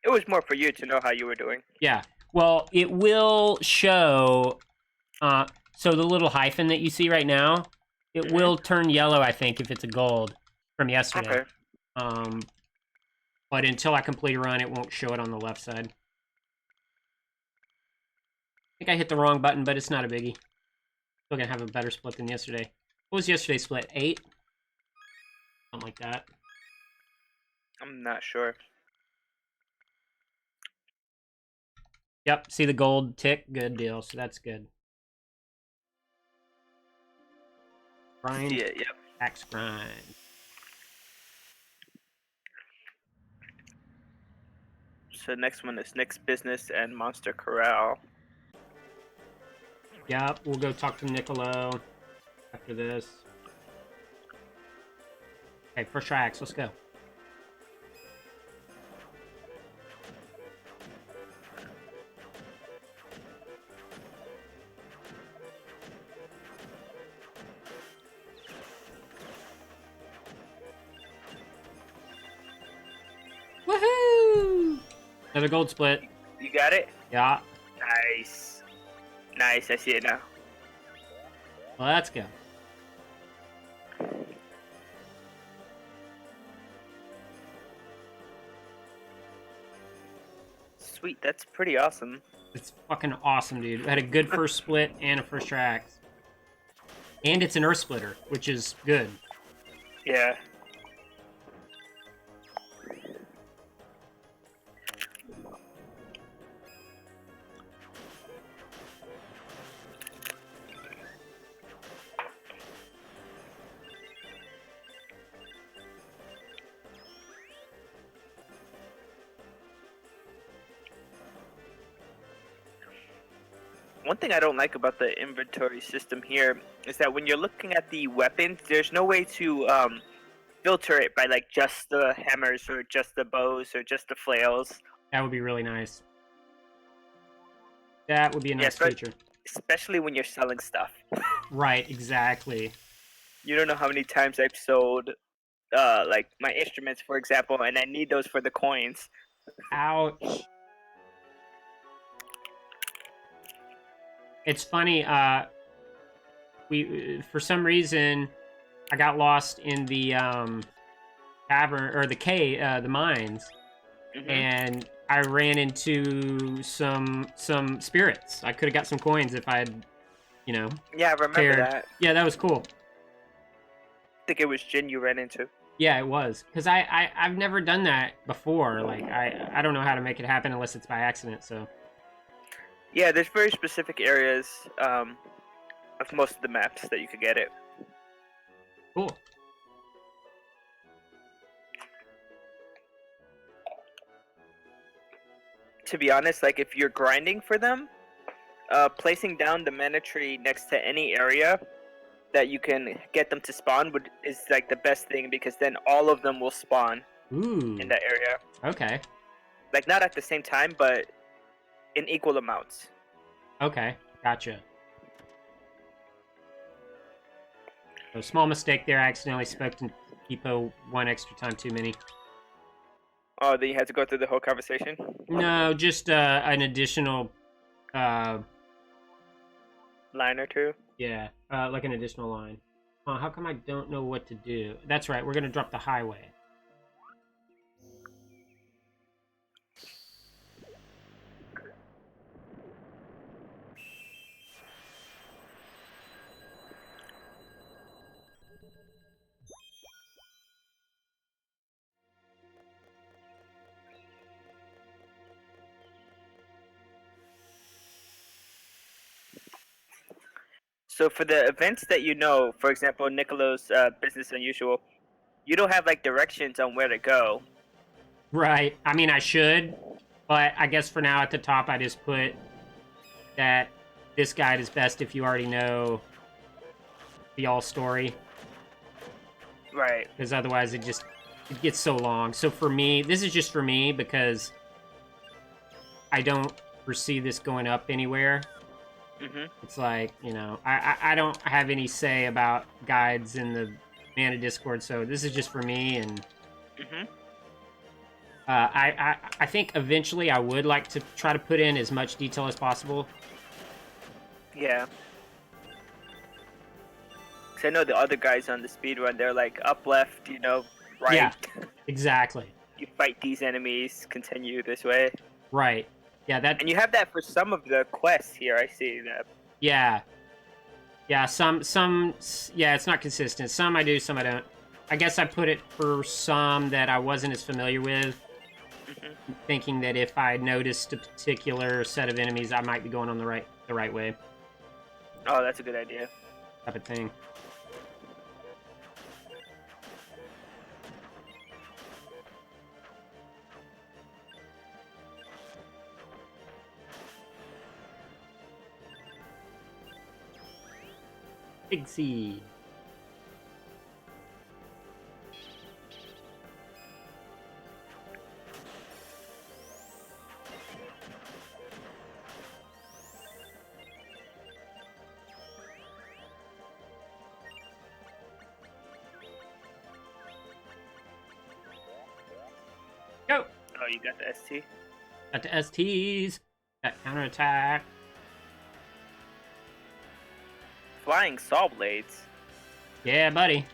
It was more for you to know how you were doing. Yeah. Well, it will show. So the little hyphen that you see right now, it will turn yellow, I think, if it's a gold from yesterday. Okay. But until I complete a run, it won't show it on the left side. I think I hit the wrong button, but it's not a biggie. Still gonna have a better split than yesterday. What was yesterday's split? 8? Something like that. I'm not sure. Yep, see the gold tick? Good deal, so that's good. Grind. See it, yep. Axe grind. So next one is Nick's Business and Monster Corral. Yep, we'll go talk to Niccolo after this. Okay, first try axe, let's go. Woohoo! Another gold split. You got it? Yeah. Nice. Nice, I see it now. Well, let's go. Sweet, that's pretty awesome. It's fucking awesome, dude. We had a good first split and a first try axe. And it's an earth splitter, which is good. Yeah. One thing I don't like about the inventory system here is that when you're looking at the weapons, there's no way to filter it by like just the hammers or just the bows or just the flails. That would be really nice. That would be a nice feature. Especially when you're selling stuff. Right, exactly. You don't know how many times I've sold like my instruments, for example, and I need those for the coins. Ouch. It's funny, for some reason, I got lost in the cavern, or the cave, the mines, and I ran into some spirits. I could have got some coins if I had, you know. Yeah, I remember that. Yeah, that was cool. I think it was Jin you ran into. Yeah, it was. Because I've never done that before. Like, I don't know how to make it happen unless it's by accident, so. Yeah, there's very specific areas of most of the maps that you could get it. Cool. To be honest, like if you're grinding for them, placing down the mana tree next to any area that you can get them to spawn is like the best thing, because then all of them will spawn in that area. Okay. Like not at the same time, but in equal amounts. Okay, gotcha. So small mistake there. I accidentally spoke to Kipo one extra time too many. Oh, then you had to go through the whole conversation? No, just an additional line or two? Yeah, like an additional line. How come I don't know what to do? That's right, we're gonna drop the highway. So for the events that you know, for example, Nicolo's Business Unusual, you don't have like directions on where to go. Right. I mean, I should, but I guess for now at the top, I just put that this guide is best if you already know the all story. Right. Because otherwise it gets so long. So for me, this is just for me because I don't foresee this going up anywhere. Mhm. It's like, you know, I don't have any say about guides in the Mana Discord, so this is just for me. And Mhm. I think eventually I would like to try to put in as much detail as possible. Yeah. 'Cause I know the other guys on the speed run, they're like up, left, Yeah, right. exactly. You fight these enemies, continue this way. Right. Yeah, And you have that for some of the quests here. I see that. yeah. Yeah, yeah, it's not consistent. Some I do, some I don't. I guess I put it for some that I wasn't as familiar with, Mhm. thinking that if I noticed a particular set of enemies, I might be going on the right way, Oh, that's a good idea. type of thing. Big C. Go. Oh, you got the ST. Got the STs. Got counterattack. Flying saw blades. Yeah, buddy.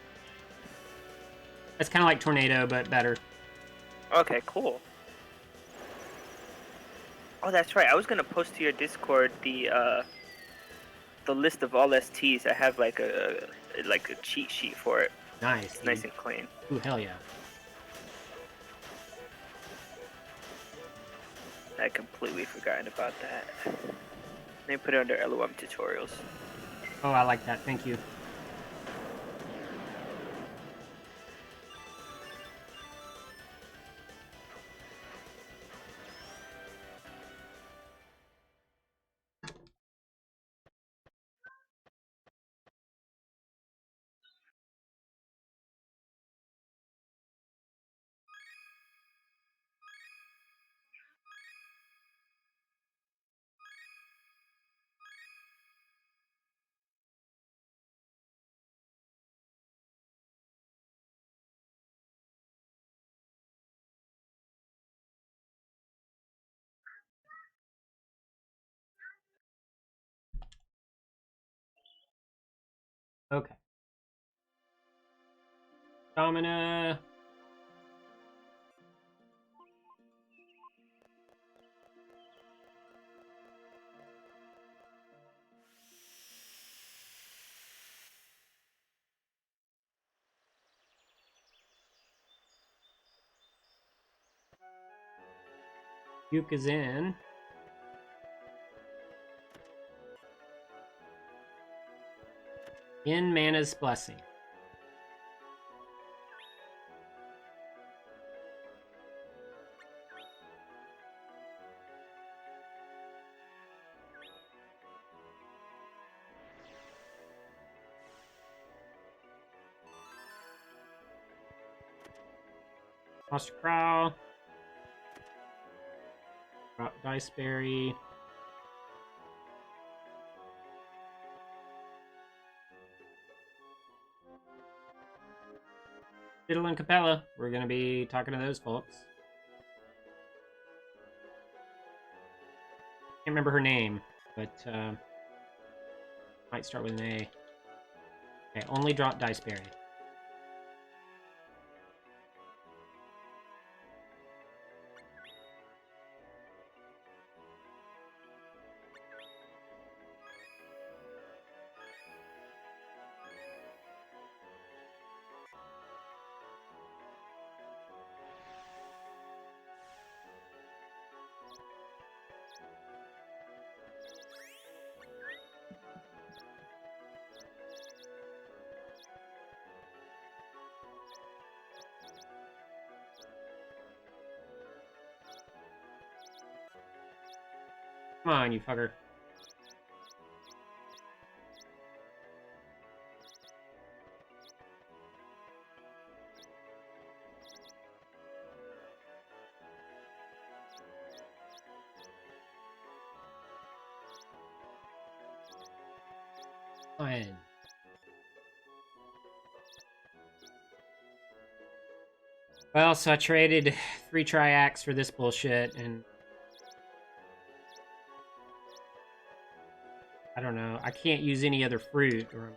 That's kind of like tornado, but better. Okay, cool. Oh, that's right. I was gonna post to your Discord the list of all STs. I have like a cheat sheet for it. Nice, It's nice dude. and clean. Ooh, hell yeah. I completely forgotten about that. They put it under LOM tutorials. Oh, I like that. Thank you. Okay. Domina. Yuke is in. In Mana's Blessing. Monster Crow. Drop Diceberry. Fiddle and Capella. We're going to be talking to those folks. Can't remember her name, but might start with an A. Okay, only drop Diceberry. Come on, you fucker. Fine. Well, so I traded 3 triacs for this bullshit, and I don't know. I can't use any other fruit. Or...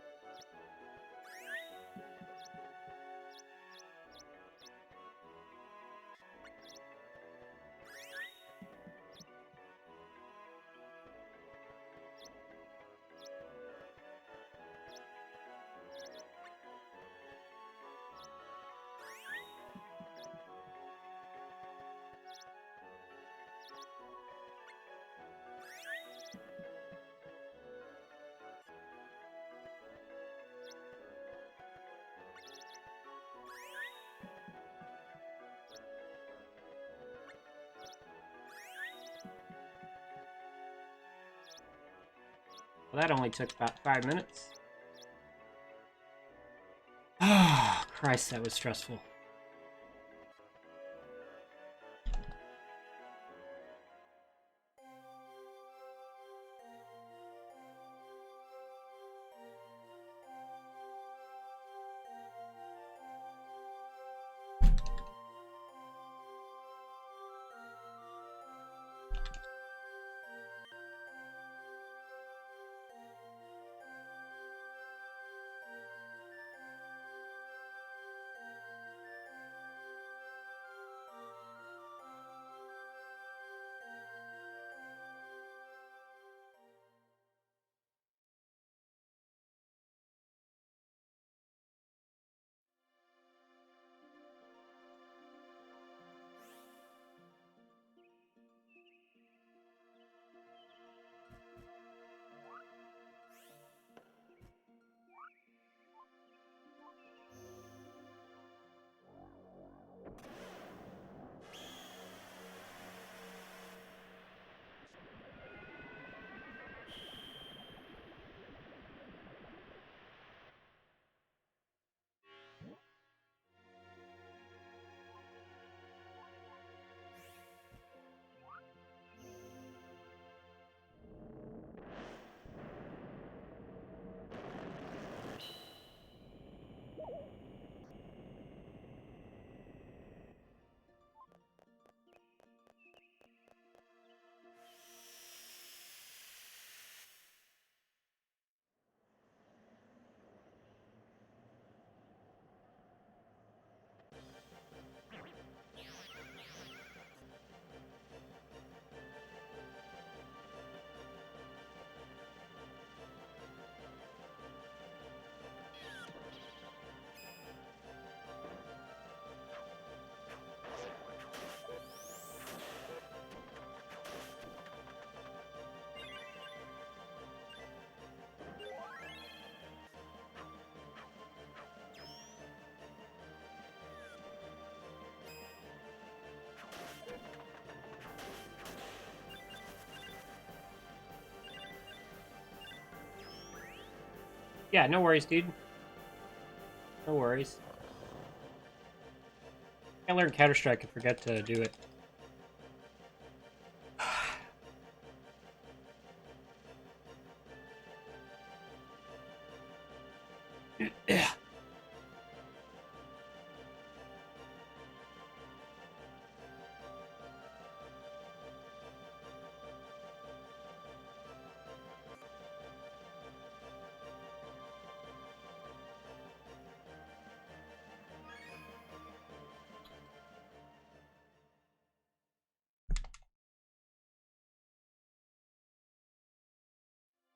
Well, that only took about 5 minutes. Oh, Christ, that was stressful. Yeah, no worries, dude. No worries. I learned Counter-Strike and forget to do it.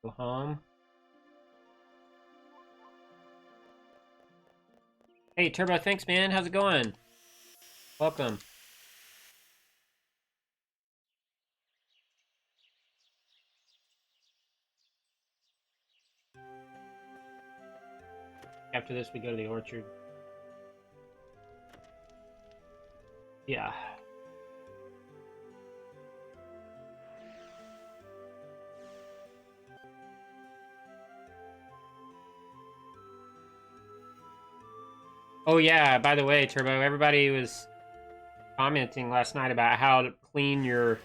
Go home. Hey, Turbo, thanks, man. How's it going? Welcome. After this, we go to the orchard. Yeah. Oh, yeah, by the way, Turbo, everybody was commenting last night about how clean your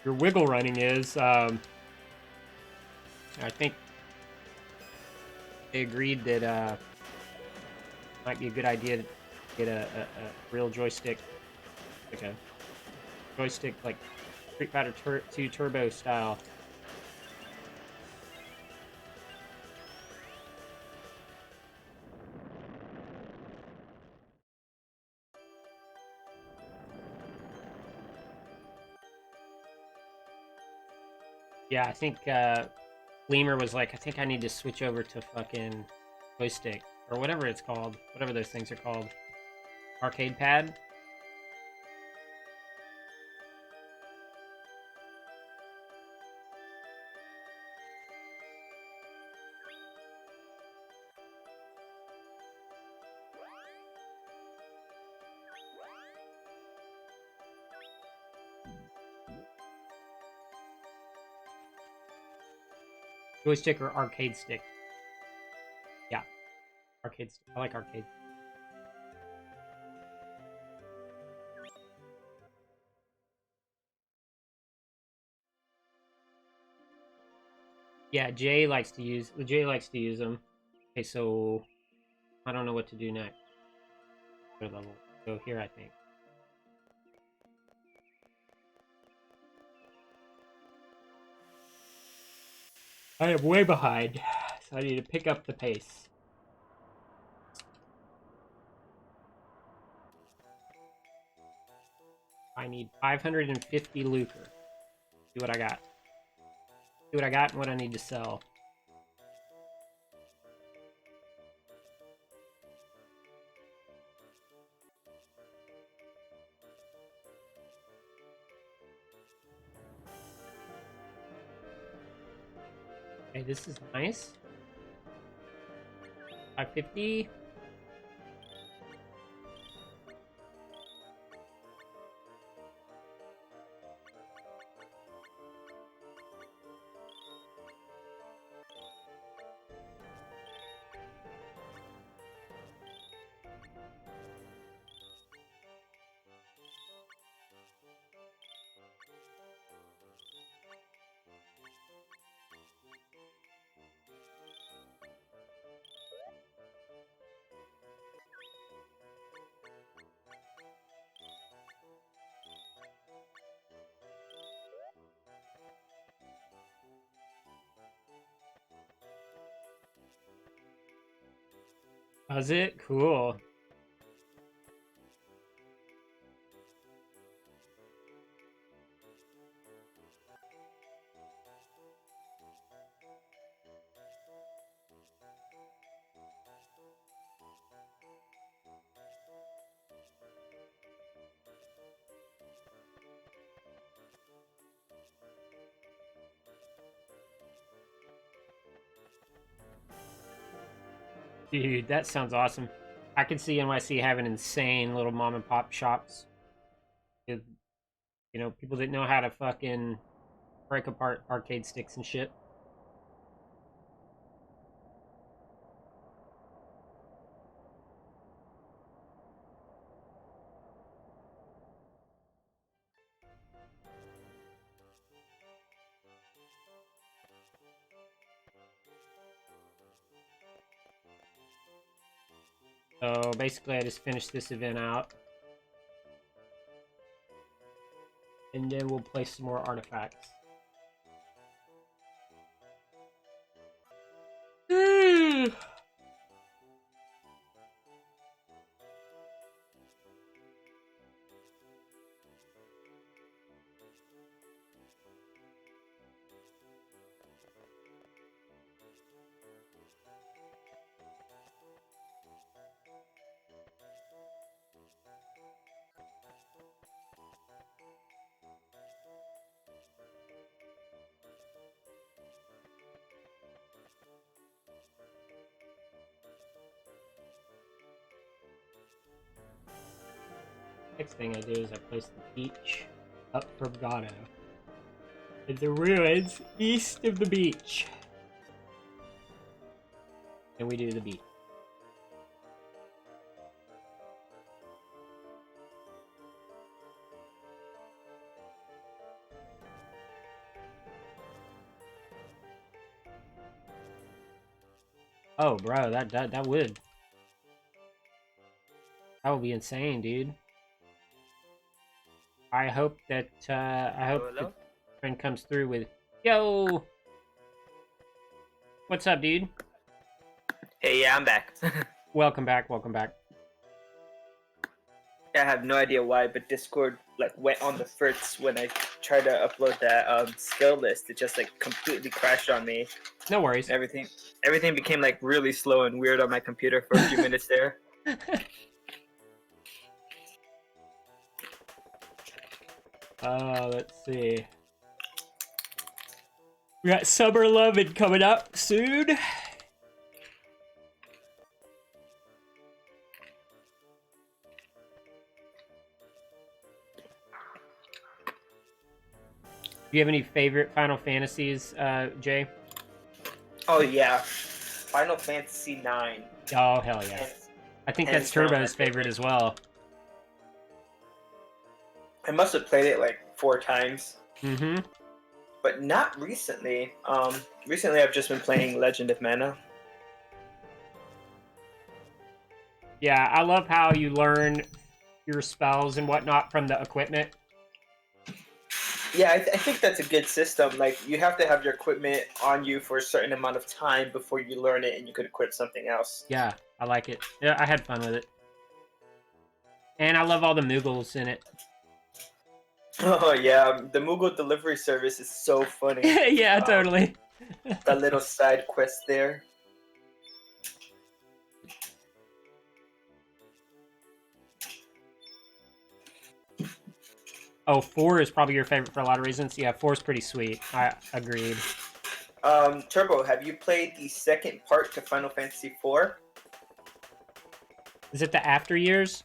wiggle running is. I think they agreed that might be a good idea to get a real joystick, like a joystick like Street Fighter 2 Turbo style. Yeah, I think Lemur was like, I think I need to switch over to fucking joystick or whatever it's called, whatever those things are called, arcade pad. Joystick or arcade stick. Yeah, arcade stick. I like arcade. Yeah, Jay likes to use them. Okay, so I don't know what to do next. Third level. Go here, I think. I am way behind, so I need to pick up the pace. I need 550 lucre. See what I got. See what I got and what I need to sell. Okay, this is nice. 550. Does it? Cool. Dude, that sounds awesome. I can see NYC having insane little mom and pop shops. With, people that know how to fucking break apart arcade sticks and shit. So basically, I just finished this event out. And then we'll place some more artifacts. Next thing I do is I place the beach up from Gatto. And the ruins east of the beach. And we do the beach. Oh, bro, that would be insane, dude. I hope that Hello? friend comes through with. Yo, what's up, dude? Hey, yeah, I'm back. Welcome back. Welcome back. I have no idea why, but Discord like went on the fritz when I tried to upload that skill list. It just like completely crashed on me. No worries. Everything became like really slow and weird on my computer for a few minutes there. Let's see. We got Summer Lovin' coming up soon. Do you have any favorite Final Fantasies, Jay? Oh yeah, Final Fantasy 9. Oh, hell yeah. I think that's Turbo's favorite as well. I must have played it like 4 times. Mm-hmm. But not recently. Recently I've just been playing Legend of Mana. Yeah, I love how you learn your spells and whatnot from the equipment. Yeah, I think that's a good system. Like, you have to have your equipment on you for a certain amount of time before you learn it and you could equip something else. Yeah, I like it. Yeah, I had fun with it. And I love all the Moogles in it. Oh, yeah. The Moogle delivery service is so funny. Yeah, totally. The little side quest there. Oh, 4 is probably your favorite for a lot of reasons. Yeah, 4 is pretty sweet. I agreed. Turbo, have you played the second part to Final Fantasy IV? Is it the After Years?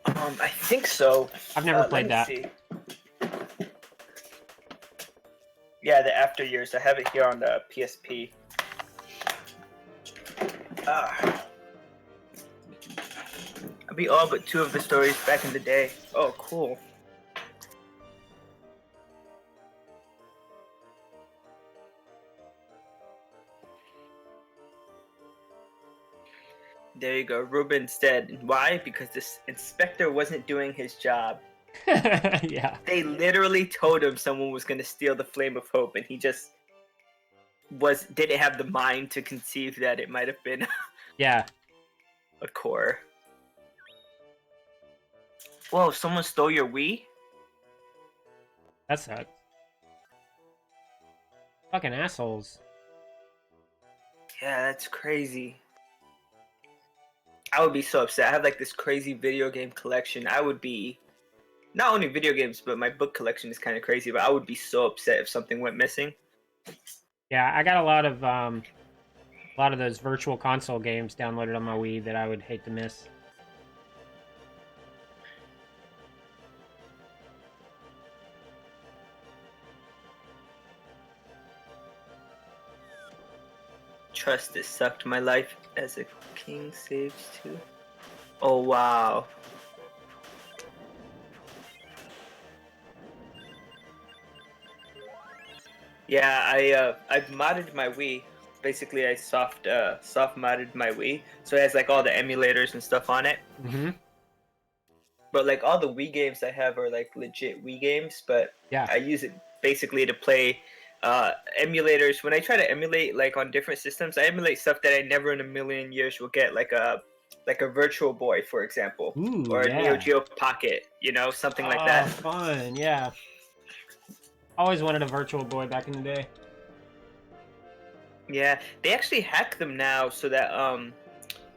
I think so. I've never played that. See. Yeah, the After Years. I have it here on the PSP. I beat all but 2 of the stories back in the day. Oh, cool. There you go, Ruben's dead. Why? Because this inspector wasn't doing his job. Yeah. They literally told him someone was going to steal the Flame of Hope, and he just didn't have the mind to conceive that it might have been Yeah. a core. Whoa, someone stole your Wii? That sucks. Fucking assholes. Yeah, that's crazy. I would be so upset. I have like this crazy video game collection. I would be not only video games, but my book collection is kind of crazy. But I would be so upset if something went missing. Yeah, I got a lot of those virtual console games downloaded on my Wii that I would hate to miss. Trust it sucked my life as a king saves too. Oh wow. Yeah, I've modded my Wii. Basically, I soft modded my Wii, so it has like all the emulators and stuff on it. Mm-hmm. But like all the Wii games I have are like legit Wii games, but Yeah. I use it basically to play emulators. When I try to emulate like on different systems, I emulate stuff that I never in a million years will get, like a Virtual Boy, for example. Ooh, Or a yeah. Neo Geo Pocket, something like that. Fun, yeah. Always wanted a Virtual Boy back in the day. Yeah, they actually hack them now so that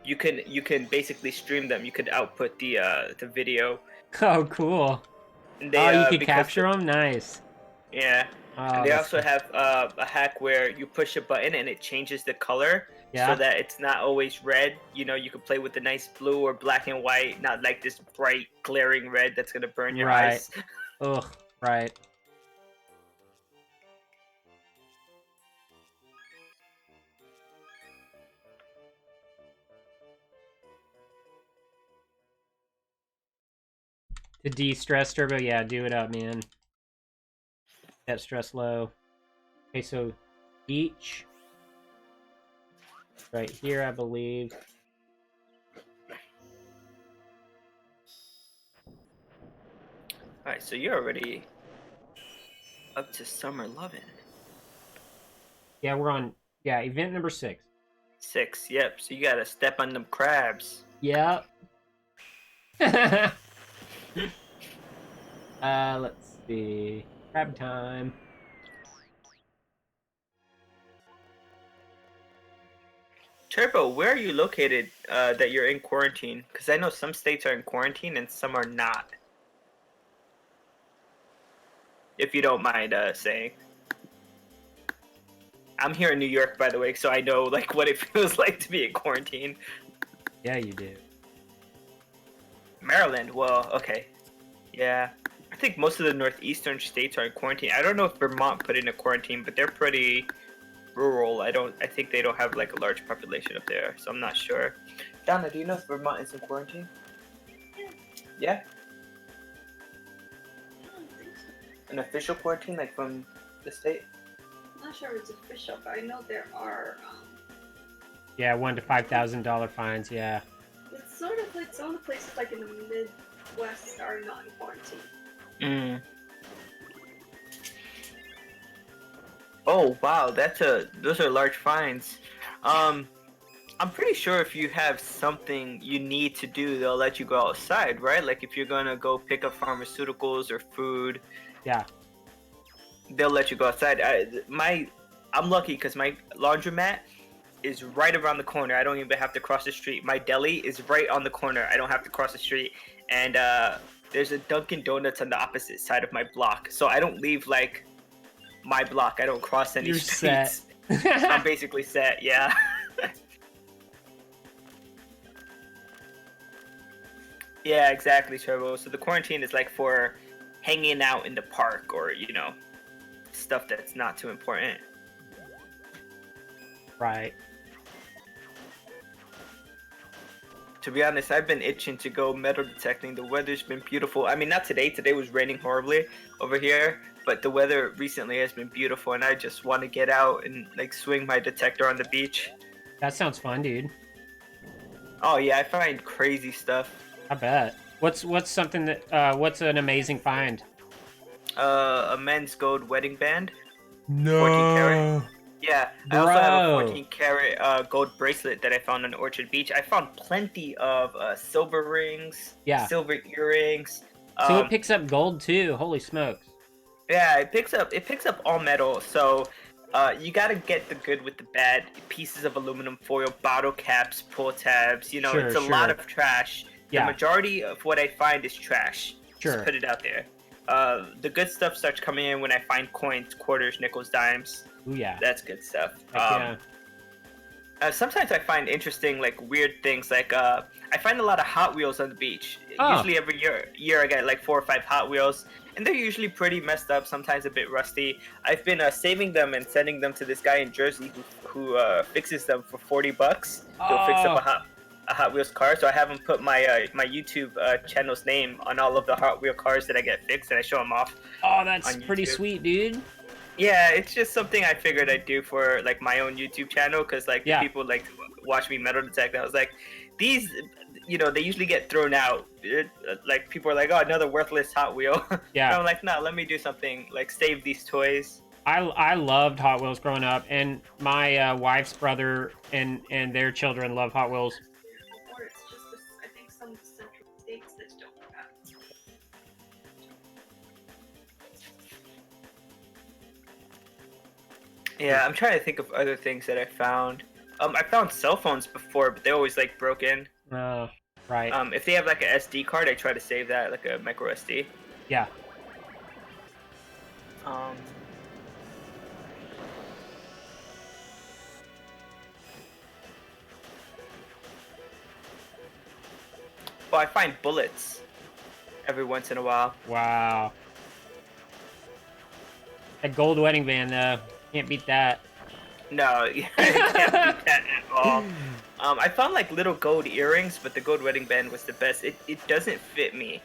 you can basically stream them. You could output the video. Oh, cool. They, you could capture them? Nice. Yeah. And they also have a hack where you push a button and it changes the color, so that it's not always red. You can play with the nice blue or black and white, not like this bright, glaring red that's gonna burn your eyes. Ugh, right. To de-stress, Turbo, yeah, do it up, man. That stress low. Okay, so each. right here, I believe. Alright, so you're already up to summer loving. Yeah, we're on. Yeah, event number 6. 6, yep. So you gotta step on them crabs. Yep. Let's see. Crab time. Turbo, where are you located that you're in quarantine? Because I know some states are in quarantine and some are not. If you don't mind saying. I'm here in New York, by the way, so I know like what it feels like to be in quarantine. Yeah, you do. Maryland, well, okay. Yeah. I think most of the northeastern states are in quarantine. I don't know if Vermont put in a quarantine, but they're pretty rural. I think they don't have like a large population up there, so I'm not sure. Donna, do you know if Vermont is in quarantine? Yeah? I don't think so. An official quarantine, like from the state? I'm not sure if it's official, but I know there are. Yeah, $1,000 to $5,000 fines. Yeah. It's sort of like some of the places, like in the Midwest, are not in quarantine. Mm. Oh wow, those are large fines. I'm pretty sure if you have something you need to do, they'll let you go outside, right? Like if you're gonna go pick up pharmaceuticals or food, Yeah. they'll let you go outside. I'm lucky because my laundromat is right around the corner. I don't even have to cross the street. My deli is right on the corner. I don't have to cross the street. And there's a Dunkin' Donuts on the opposite side of my block, so I don't leave like my block. I don't cross any You're streets. set. I'm basically set. Yeah. Yeah, exactly, Turbo. So the quarantine is like for hanging out in the park or, stuff that's not too important. Right. To be honest, I've been itching to go metal detecting. The weather's been beautiful. I mean, not today. Today was raining horribly over here, but the weather recently has been beautiful, and I just want to get out and like swing my detector on the beach. That sounds fun, dude. Oh yeah, I find crazy stuff. I bet. What's something that what's an amazing find? A men's gold wedding band. No. 14 karat. Yeah, I also have a Bro. 14 karat gold bracelet that I found on Orchard Beach. I found plenty of silver rings, Yeah. silver earrings. So it picks up gold too. Holy smokes. Yeah, it picks up all metal. So you gotta get the good with the bad. Pieces of aluminum foil, bottle caps, pull tabs. Sure, It's a lot of trash. Yeah. The majority of what I find is trash. Sure. Just put it out there. The good stuff starts coming in when I find coins, quarters, nickels, dimes. Ooh, yeah. That's good stuff. Heck yeah. Sometimes I find interesting, like weird things. Like I find a lot of Hot Wheels on the beach. Oh. Usually every year I get like 4 or 5 Hot Wheels, and they're usually pretty messed up. Sometimes a bit rusty. I've been saving them and sending them to this guy in Jersey who fixes them for $40. He'll fix up a Hot Wheels car. So I have him put my my YouTube channel's name on all of the Hot Wheel cars that I get fixed, and I show him off. Oh, that's on pretty YouTube. sweet, dude. Yeah, it's just something I figured I'd do for like my own YouTube channel, because like Yeah. people like watch me metal detect. I was like, these, they usually get thrown out. Like people are like, oh, another worthless Hot Wheel. Yeah. And I'm like, no, let me do something like save these toys. I loved Hot Wheels growing up, and my wife's brother and their children love Hot Wheels. Or it's just, I think, some central states that don't have. Yeah, I'm trying to think of other things that I found. I found cell phones before, but they always like broke in. Right. If they have like a SD card, I try to save that, like a micro SD. Yeah. Well, I find bullets every once in a while. Wow. That gold wedding band, though. Can't beat that. No, you can't beat that at all. I found like little gold earrings, but the gold wedding band was the best. It doesn't fit me.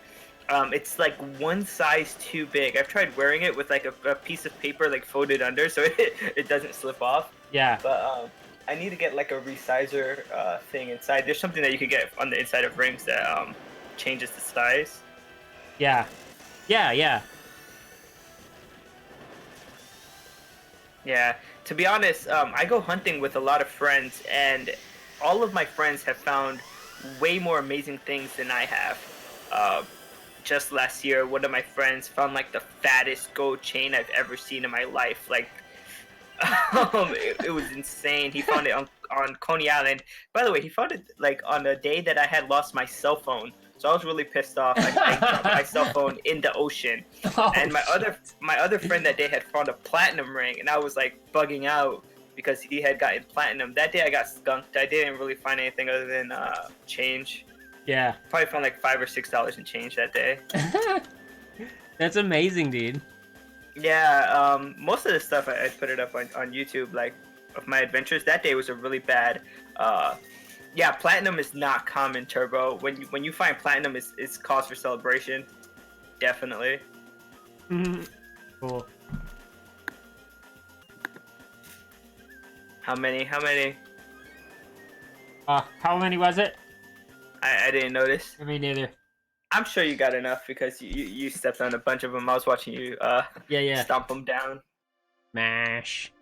It's like one size too big. I've tried wearing it with like a piece of paper like folded under so it doesn't slip off. Yeah. But I need to get like a resizer thing inside. There's something that you could get on the inside of rings that changes the size. Yeah. Yeah, yeah. Yeah. To be honest, I go hunting with a lot of friends, and all of my friends have found way more amazing things than I have. Just last year, one of my friends found like the fattest gold chain I've ever seen in my life. Like, it was insane. He found it on Coney Island. By the way, he found it like on a day that I had lost my cell phone. So I was really pissed off. I dropped my cell phone in the ocean. Oh, And my shit. other friend that day had found a platinum ring, and I was like bugging out because he had gotten platinum. That day I got skunked. I didn't really find anything other than change. Yeah. Probably found like $5 or $6 in change that day. That's amazing, dude. Yeah, most of the stuff I put it up on YouTube, like of my adventures. That day was a really bad. Yeah, platinum is not common, Turbo. When you find platinum, it's cause for celebration. Definitely. Cool. How many? How many? How many was it? I didn't notice. Me neither. I'm sure you got enough because you stepped on a bunch of them. I was watching you Yeah. stomp them down. Mash.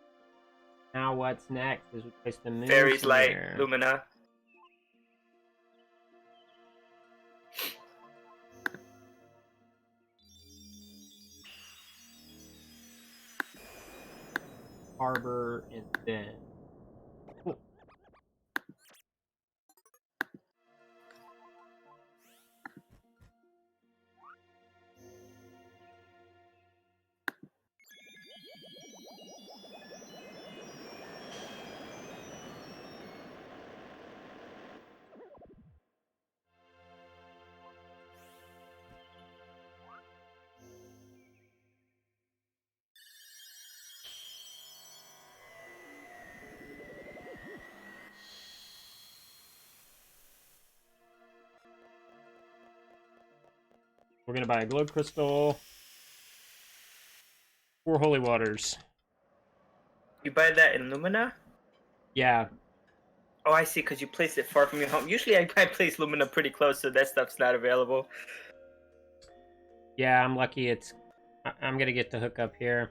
Now what's next? Is we place the moon Fairies Light, here. Lumina. Harbor, and then... Cool. We're gonna buy a glow crystal. 4 holy waters. You buy that in Lumina? Yeah. Oh, I see, because you placed it far from your home. Usually I place Lumina pretty close, so that stuff's not available. Yeah, I'm lucky it's... I'm gonna get the hook up here.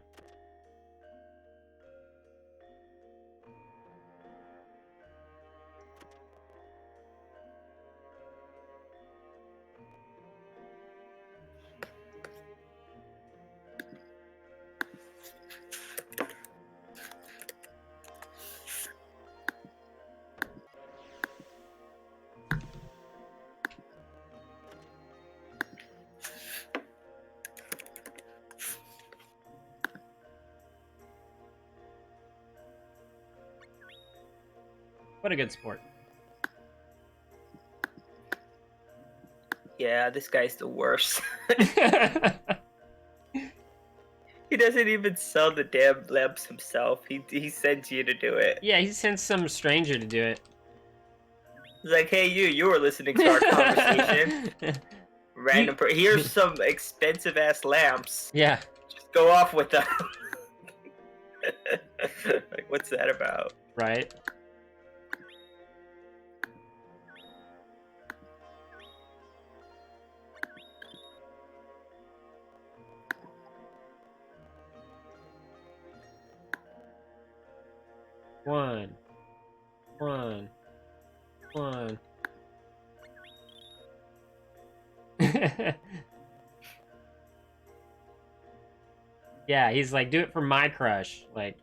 What a good sport. Yeah, this guy's the worst. He doesn't even sell the damn lamps himself. He sends you to do it. Yeah, he sent some stranger to do it. He's like, hey, you were listening to our conversation. Random here's some expensive ass lamps. Yeah. Just go off with them. Like, what's that about? Right. One. Yeah, he's like, do it for my crush. Like,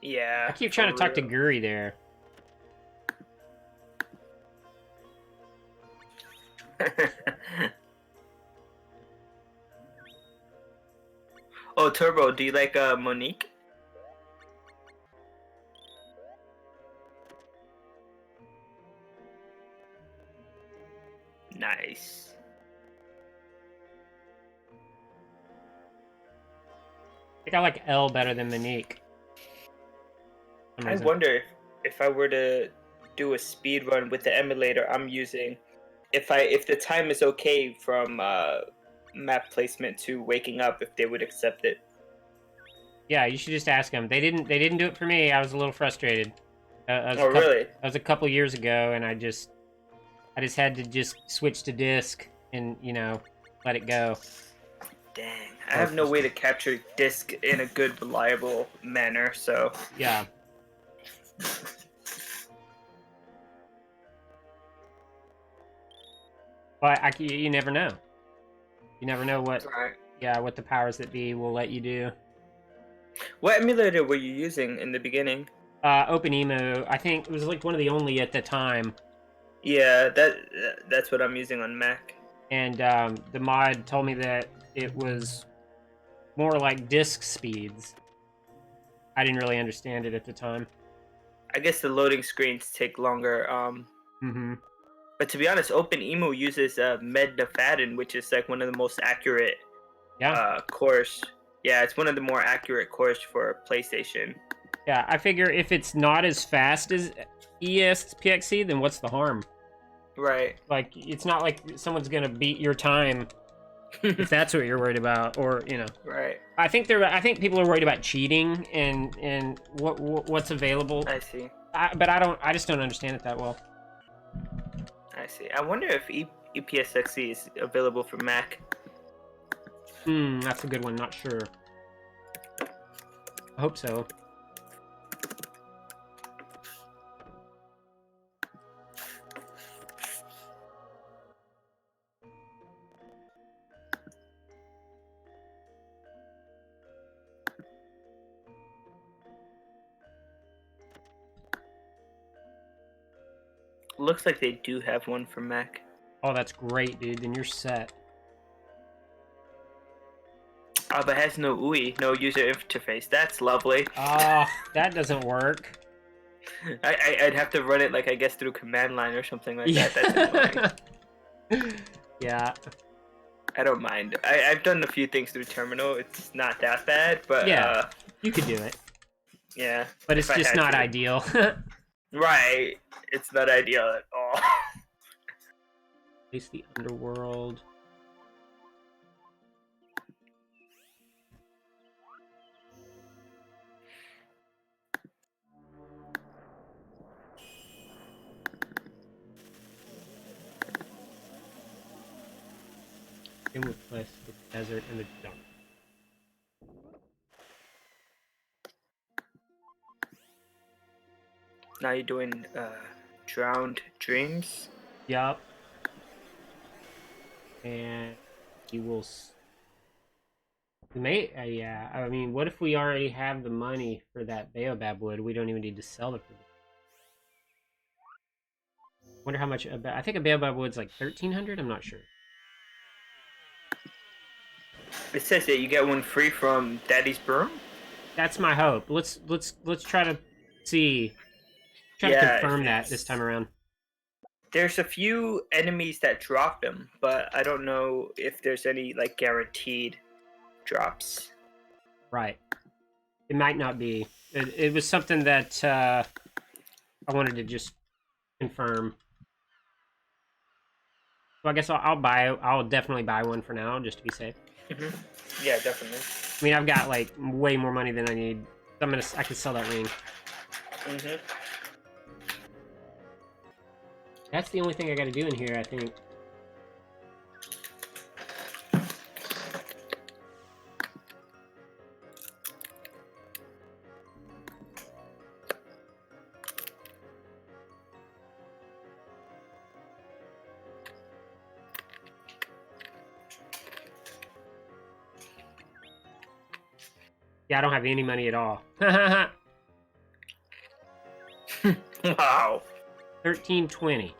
Yeah. I keep trying to talk to real. Guri there. Oh, Turbo, do you like Monique? Nice. I think I like Elle better than Monique. For some I reason. wonder if I were to do a speed run with the emulator I'm using, if the time is okay from map placement to waking up, if they would accept it. Yeah, you should just ask them. They didn't do it for me. I was a little frustrated. Oh, really? That was a couple years ago, and I just had to just switch to disc and let it go. Dang, I have no way to capture disc in a good, reliable manner, so... Yeah. But you never know. You never know what what the powers that be will let you do. What emulator were you using in the beginning? OpenEMU, I think it was like one of the only at the time. Yeah, that's what I'm using on Mac. And the mod told me that it was more like disk speeds. I didn't really understand it at the time. I guess the loading screens take longer. But to be honest, OpenEMU uses Mednafaden, which is like one of the most accurate cores. Yeah, it's one of the more accurate cores for PlayStation. Yeah, I figure if it's not as fast as ESPXC, then what's the harm? Right. Like, it's not like someone's gonna beat your time if that's what you're worried about, or Right. I think people are worried about cheating and what's available. I see. But I just don't understand it that well. I see. I wonder if EPSXC is available for Mac. That's a good one. Not sure. I hope so. Looks like they do have one for Mac. Oh, that's great, dude. Then you're set. Oh, but it has no UI, no user interface. That's lovely. Oh, that doesn't work. I'd have to run it, like, I guess, through command line or something like that. That's annoying. Yeah. I don't mind. I've done a few things through terminal. It's not that bad, but... Yeah, you could do it. Yeah. But it's just not ideal. Right. It's not ideal at all. Face the underworld. In with place the desert and the junk. Now you're doing Drowned Dreams? Yup. And you will... We may... yeah, I mean, what if we already have the money for that baobab wood? We don't even need to sell it for them. Wonder how much... I think a baobab wood's like 1,300? I'm not sure. It says that you get one free from Daddy's Broom? That's my hope. Let's try to see... Try to confirm that this time around. There's a few enemies that drop them, but I don't know if there's any, like, guaranteed drops. Right. It might not be. It was something that I wanted to just confirm. So I guess I'll definitely buy one for now, just to be safe. Mm-hmm. Yeah, definitely. I mean, I've got, like, way more money than I need. So I can sell that ring. Mm-hmm. That's the only thing I gotta do in here, I think. Yeah, I don't have any money at all. Wow. 1320.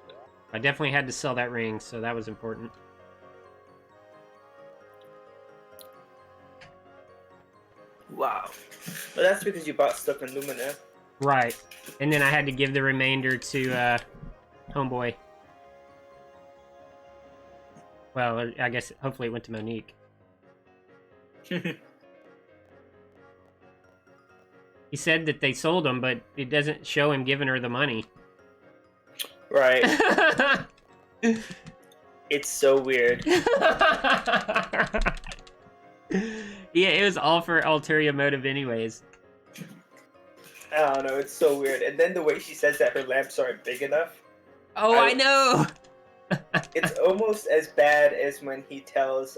I definitely had to sell that ring, so that was important. Wow. Well, that's because you bought stuff in Lumina. Right. And then I had to give the remainder to Homeboy. Well, I guess hopefully it went to Monique. He said that they sold them, but it doesn't show him giving her the money. Right. It's so weird. Yeah, it was all for ulterior motive anyways. I don't know, it's so weird. And then the way she says that her lamps aren't big enough. Oh, I know! It's almost as bad as when he tells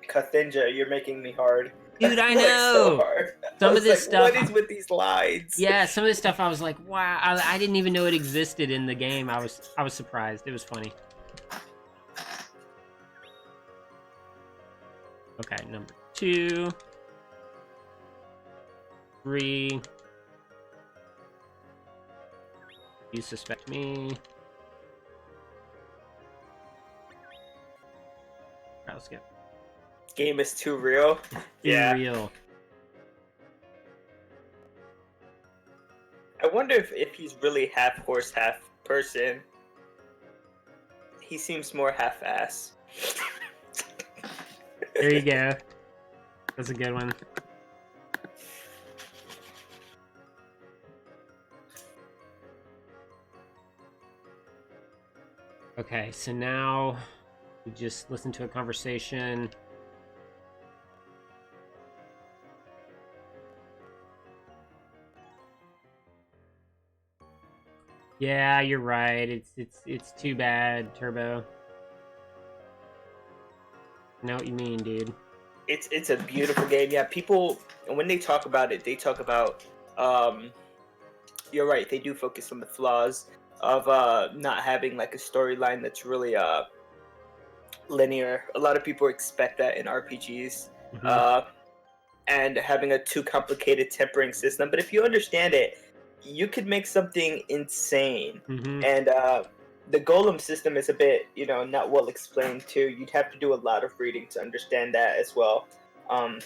Kathinja, "You're making me hard." Dude, I Like, so know! hard. Some I of was this like, what stuff... is with these lines? Yeah, some of this stuff I was like, wow, I didn't even know it existed in the game. I was surprised. It was funny. Okay, number 2. 3. You suspect me. Alright, let's go. Game is too real. Too real. I wonder if he's really half horse, half person. He seems more half-ass. There you go. That's a good one. Okay, so now we just listen to a conversation. Yeah, you're right. It's too bad, Turbo. I know what you mean, dude. It's a beautiful game. Yeah, people when they talk about it, they talk about you're right, they do focus on the flaws of not having like a storyline that's really linear. A lot of people expect that in RPGs. Mhm. And having a too complicated tempering system. But if you understand it, you could make something insane. Mhm. And the golem system is a bit, not well explained too. You'd have to do a lot of reading to understand that as well. And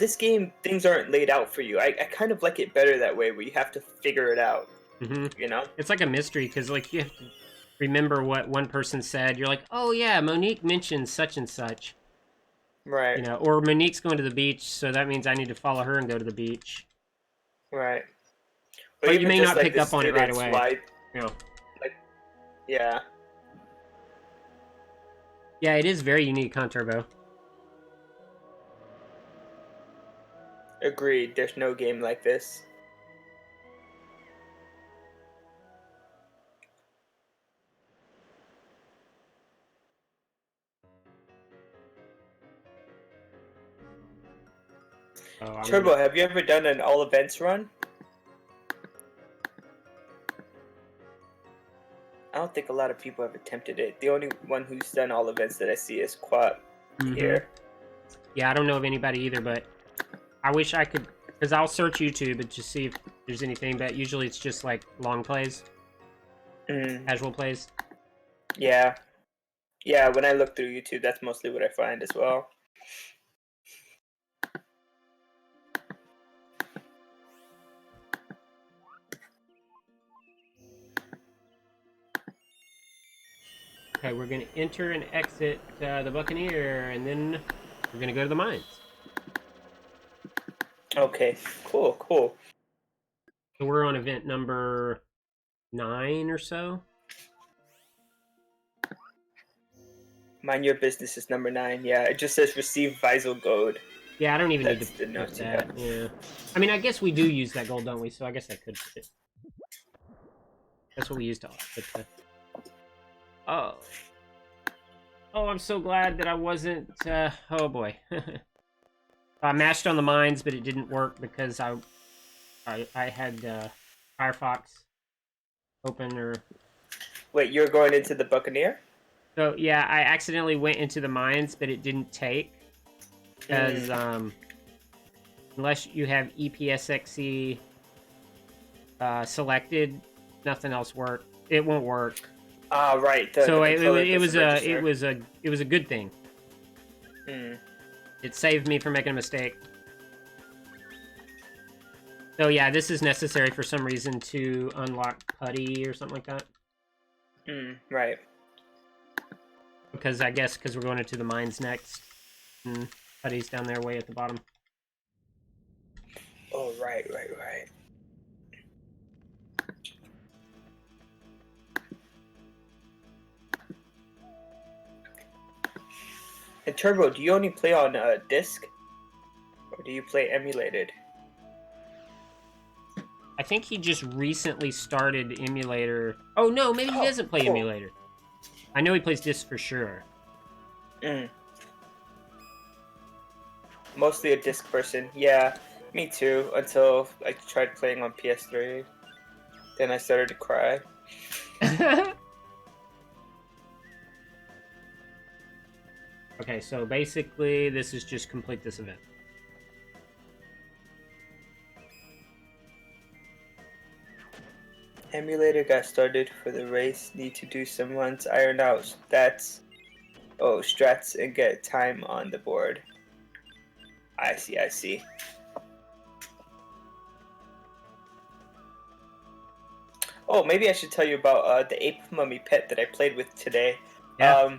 this game, things aren't laid out for you. I kind of like it better that way, where you have to figure it out. Mhm. You know? It's like a mystery because like you have to remember what one person said. You're like, oh yeah, Monique mentioned such and such. Right. Or Monique's going to the beach, so that means I need to follow her and go to the beach. Right. Or But you even may just not like pick the up on it right students, away. why? Yeah. Like, yeah. Yeah, it is very unique, huh, Turbo? Agreed. There's no game like this. Oh, Turbo, have you ever done an all events run? I don't think a lot of people have attempted it. The only one who's done all events that I see is Quat here. Yeah, I don't know of anybody either, but I wish I could, because I'll search YouTube and just see if there's anything, but usually it's just like long plays, casual plays. Yeah. Yeah, when I look through YouTube, that's mostly what I find as well. Okay, we're going to enter and exit the Buccaneer, and then we're going to go to the mines. Okay, cool, cool. So we're on event number 9 or so. Mind Your Business is number 9. Yeah, it just says receive Visal Gold. Yeah, I don't even need That's to the put notes you that. have. Yeah. I mean, I guess we do use that gold, don't we? So I guess I could put it. That's what we used to put the... Oh. Oh, I'm so glad that I wasn't... Oh, boy. I mashed on the mines, but it didn't work because I had Firefox open or... Wait, you're going into the Buccaneer? So, yeah, I accidentally went into the mines, but it didn't take. Because, unless you have EPSXE selected, nothing else work. It won't work. Ah, right. So it was a good thing. It saved me from making a mistake. So yeah, this is necessary for some reason to unlock Putty or something like that. Right. Because I guess because we're going into the mines next. And Putty's down there way at the bottom. Oh, right. And Turbo, do you only play on disc? Or do you play emulated? I think he just recently started emulator. Oh no, maybe he doesn't play cool. emulator. I know he plays disc for sure. Mostly a disc person. Yeah, me too. Until I tried playing on PS3, then I started to cry. Okay, so basically, this is just complete this event. Emulator got started for the race. Need to do some runs, iron out stats. Oh, strats and get time on the board. I see, I see. Oh, maybe I should tell you about the ape mummy pet that I played with today. Yeah.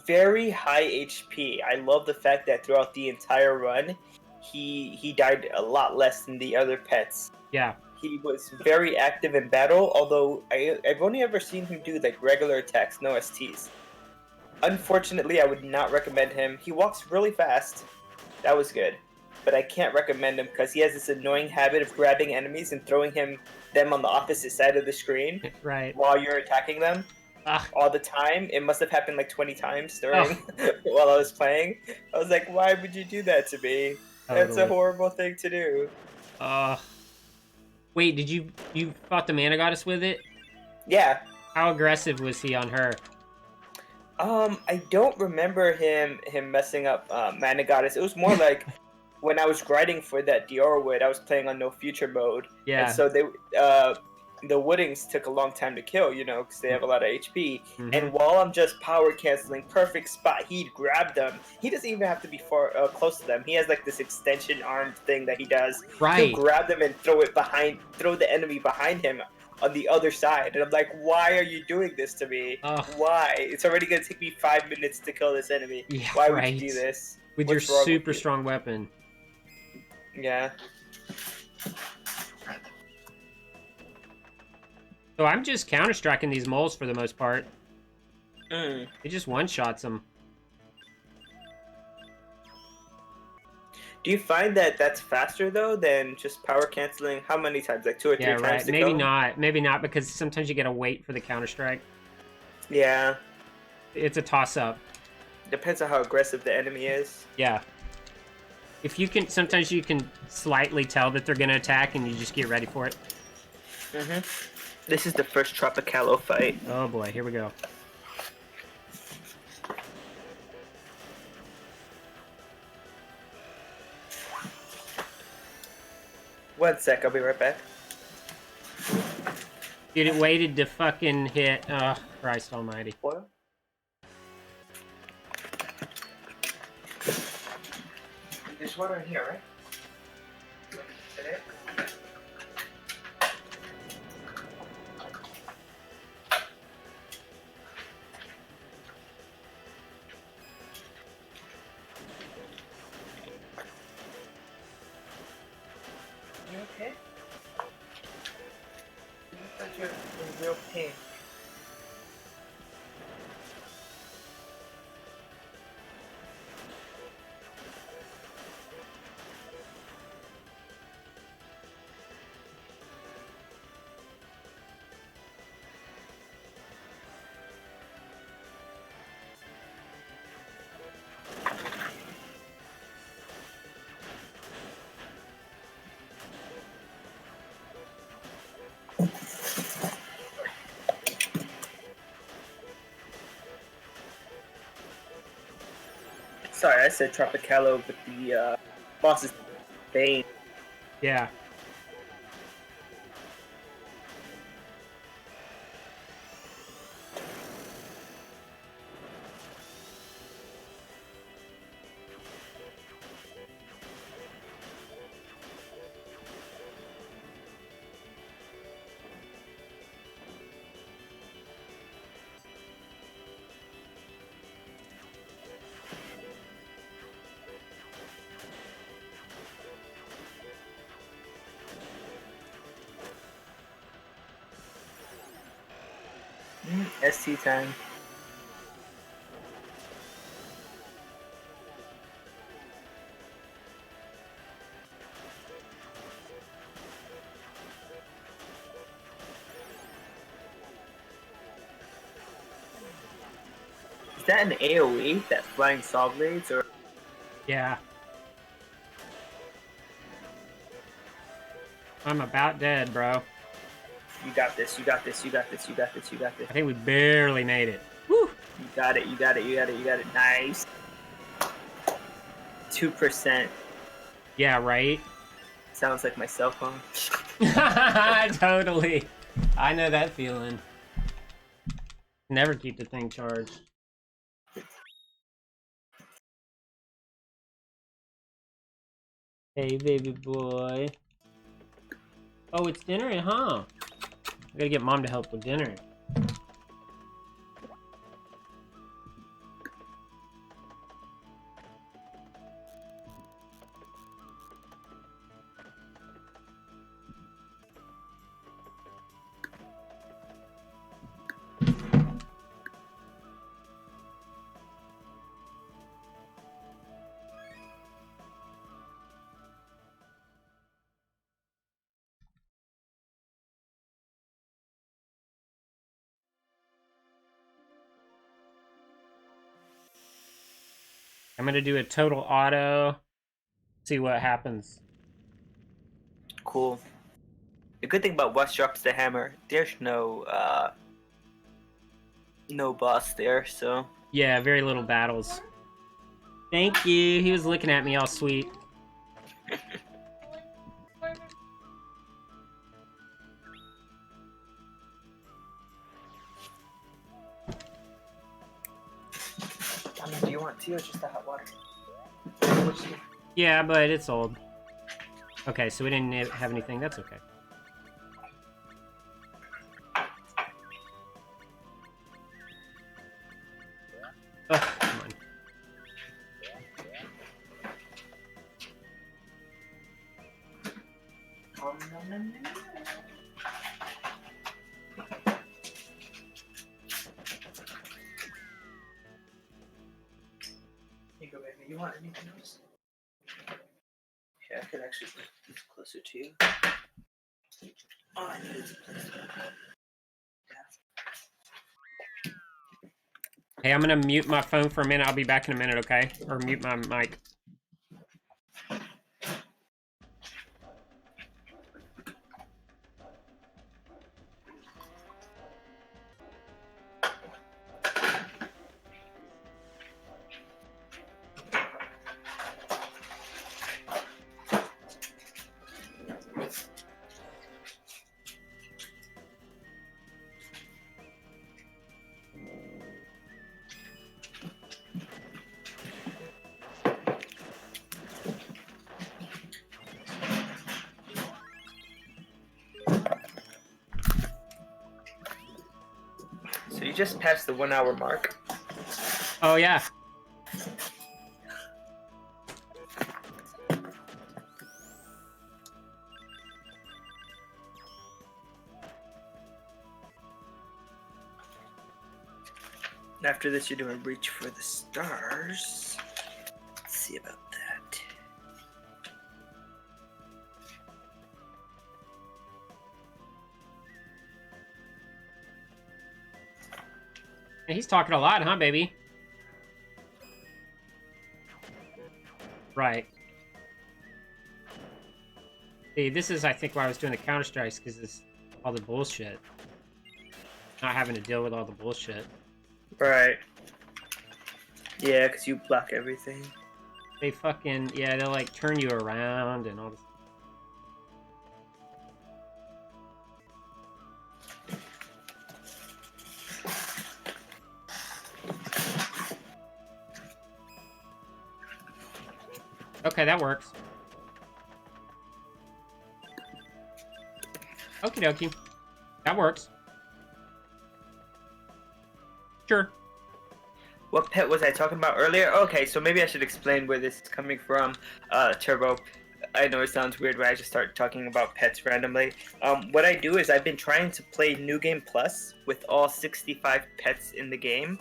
Very high HP. I love the fact that throughout the entire run, he died a lot less than the other pets. Yeah. He was very active in battle, although I've only ever seen him do like regular attacks, no STs. Unfortunately, I would not recommend him. He walks really fast. That was good. But I can't recommend him because he has this annoying habit of grabbing enemies and throwing them on the opposite side of the screen Right. while you're attacking them Ugh. all the time. It must have happened like 20 times during Ugh. while I was playing. I was like, why would you do that to me? That's a Totally. horrible thing to do. Wait, did you fought the Mana Goddess with it? Yeah. How aggressive was he on her? I don't remember him messing up Mana Goddess. It was more like when I was grinding for that Dior wood, I was playing on no future mode. Yeah. And so the Woodings took a long time to kill, you know, because they have a lot of HP. Mhm. And while I'm just power canceling, perfect spot, he'd grab them. He doesn't even have to be far close to them. He has like this extension arm thing that he does. Right. He'll grab them and throw the enemy behind him on the other side. And I'm like, why are you doing this to me? Ugh. Why? It's already gonna take me 5 minutes to kill this enemy. Yeah, Why right. would you do this? With What's your wrong with super you? strong weapon. Yeah. So I'm just counter-striking these moles for the most part. Mm. It just one-shots them. Do you find that that's faster though than just power canceling? How many times? Like 2 or 3 Yeah, times right. to Maybe kill? not. Maybe not, because sometimes you gotta wait for the counter-strike. Yeah. It's a toss-up. Depends on how aggressive the enemy is. Yeah. If you can, sometimes you can slightly tell that they're gonna attack, and you just get ready for it. Mm-hmm. This is the first Tropicalo fight. Oh boy, here we go. One sec, I'll be right back. Dude, it waited to fucking hit. Oh, Christ almighty. What? There's water in here, right? Today? You okay? You look like you're in real pain. Sorry, I said Tropicalo, but the boss is Bane. Yeah. ST time. that an AoE, that flying saw blades, or? Yeah. I'm about dead, bro. You got this, you got this, you got this, you got this, you got this. I think we barely made it. Woo! You got it, you got it, you got it, you got it. Nice. 2%. Yeah, right? Sounds like my cell phone. Totally. I know that feeling. Never keep the thing charged. Hey, baby boy. Oh, it's dinner, huh? I gotta get mom to help with dinner. I'm gonna do a total auto. See what happens. Cool. The good thing about West drops the hammer, there's no boss there, so. Yeah, very little battles. Thank you. He was looking at me all sweet. Do you want tea or just the hot water? Yeah, but it's old. Okay, so we didn't have anything. That's okay. Oh, come on. Here you go, baby. You want anything else? Yeah, I could actually put this closer to you. All I need is a place. Hey, I'm gonna mute my phone for a minute. I'll be back in a minute, okay? Or mute my mic. So you just passed the 1 hour mark. Oh, yeah. After this, you're doing Reach for the Stars. Let's see about that. Hey, he's talking a lot, huh, baby? Right. See, this is, I think, why I was doing the counter strikes, because it's all the bullshit. Not having to deal with all the bullshit. Right. Yeah, because you block everything. They fucking, yeah, they'll like turn you around and all this. Okay, that works. Okie dokie. That works. Sure. What pet was I talking about earlier? Okay, so maybe I should explain where this is coming from. Turbo, I know it sounds weird when I just start talking about pets randomly. What I do is I've been trying to play New Game Plus with all 65 pets in the game.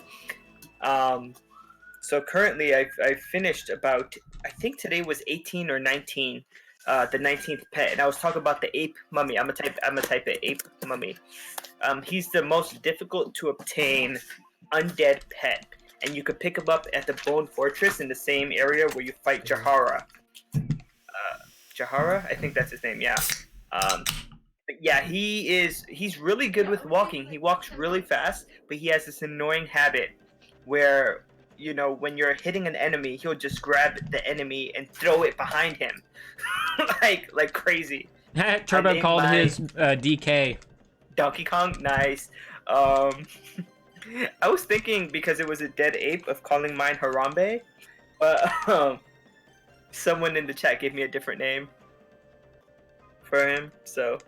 So currently I've finished about, I think today was 18 or 19, the 19th pet, and I was talking about the ape mummy. I'm gonna type it, ape mummy. He's the most difficult to obtain undead pet. and you could pick him up at the Bone Fortress in the same area where you fight Jahara. Jahara, I think that's his name. Yeah. But yeah, he's really good with walking. He walks really fast, but he has this annoying habit where, you know, when you're hitting an enemy, he'll just grab the enemy and throw it behind him, like crazy. Turbo called his DK. Donkey Kong, nice. I was thinking because it was a dead ape of calling mine Harambe, but someone in the chat gave me a different name for him. So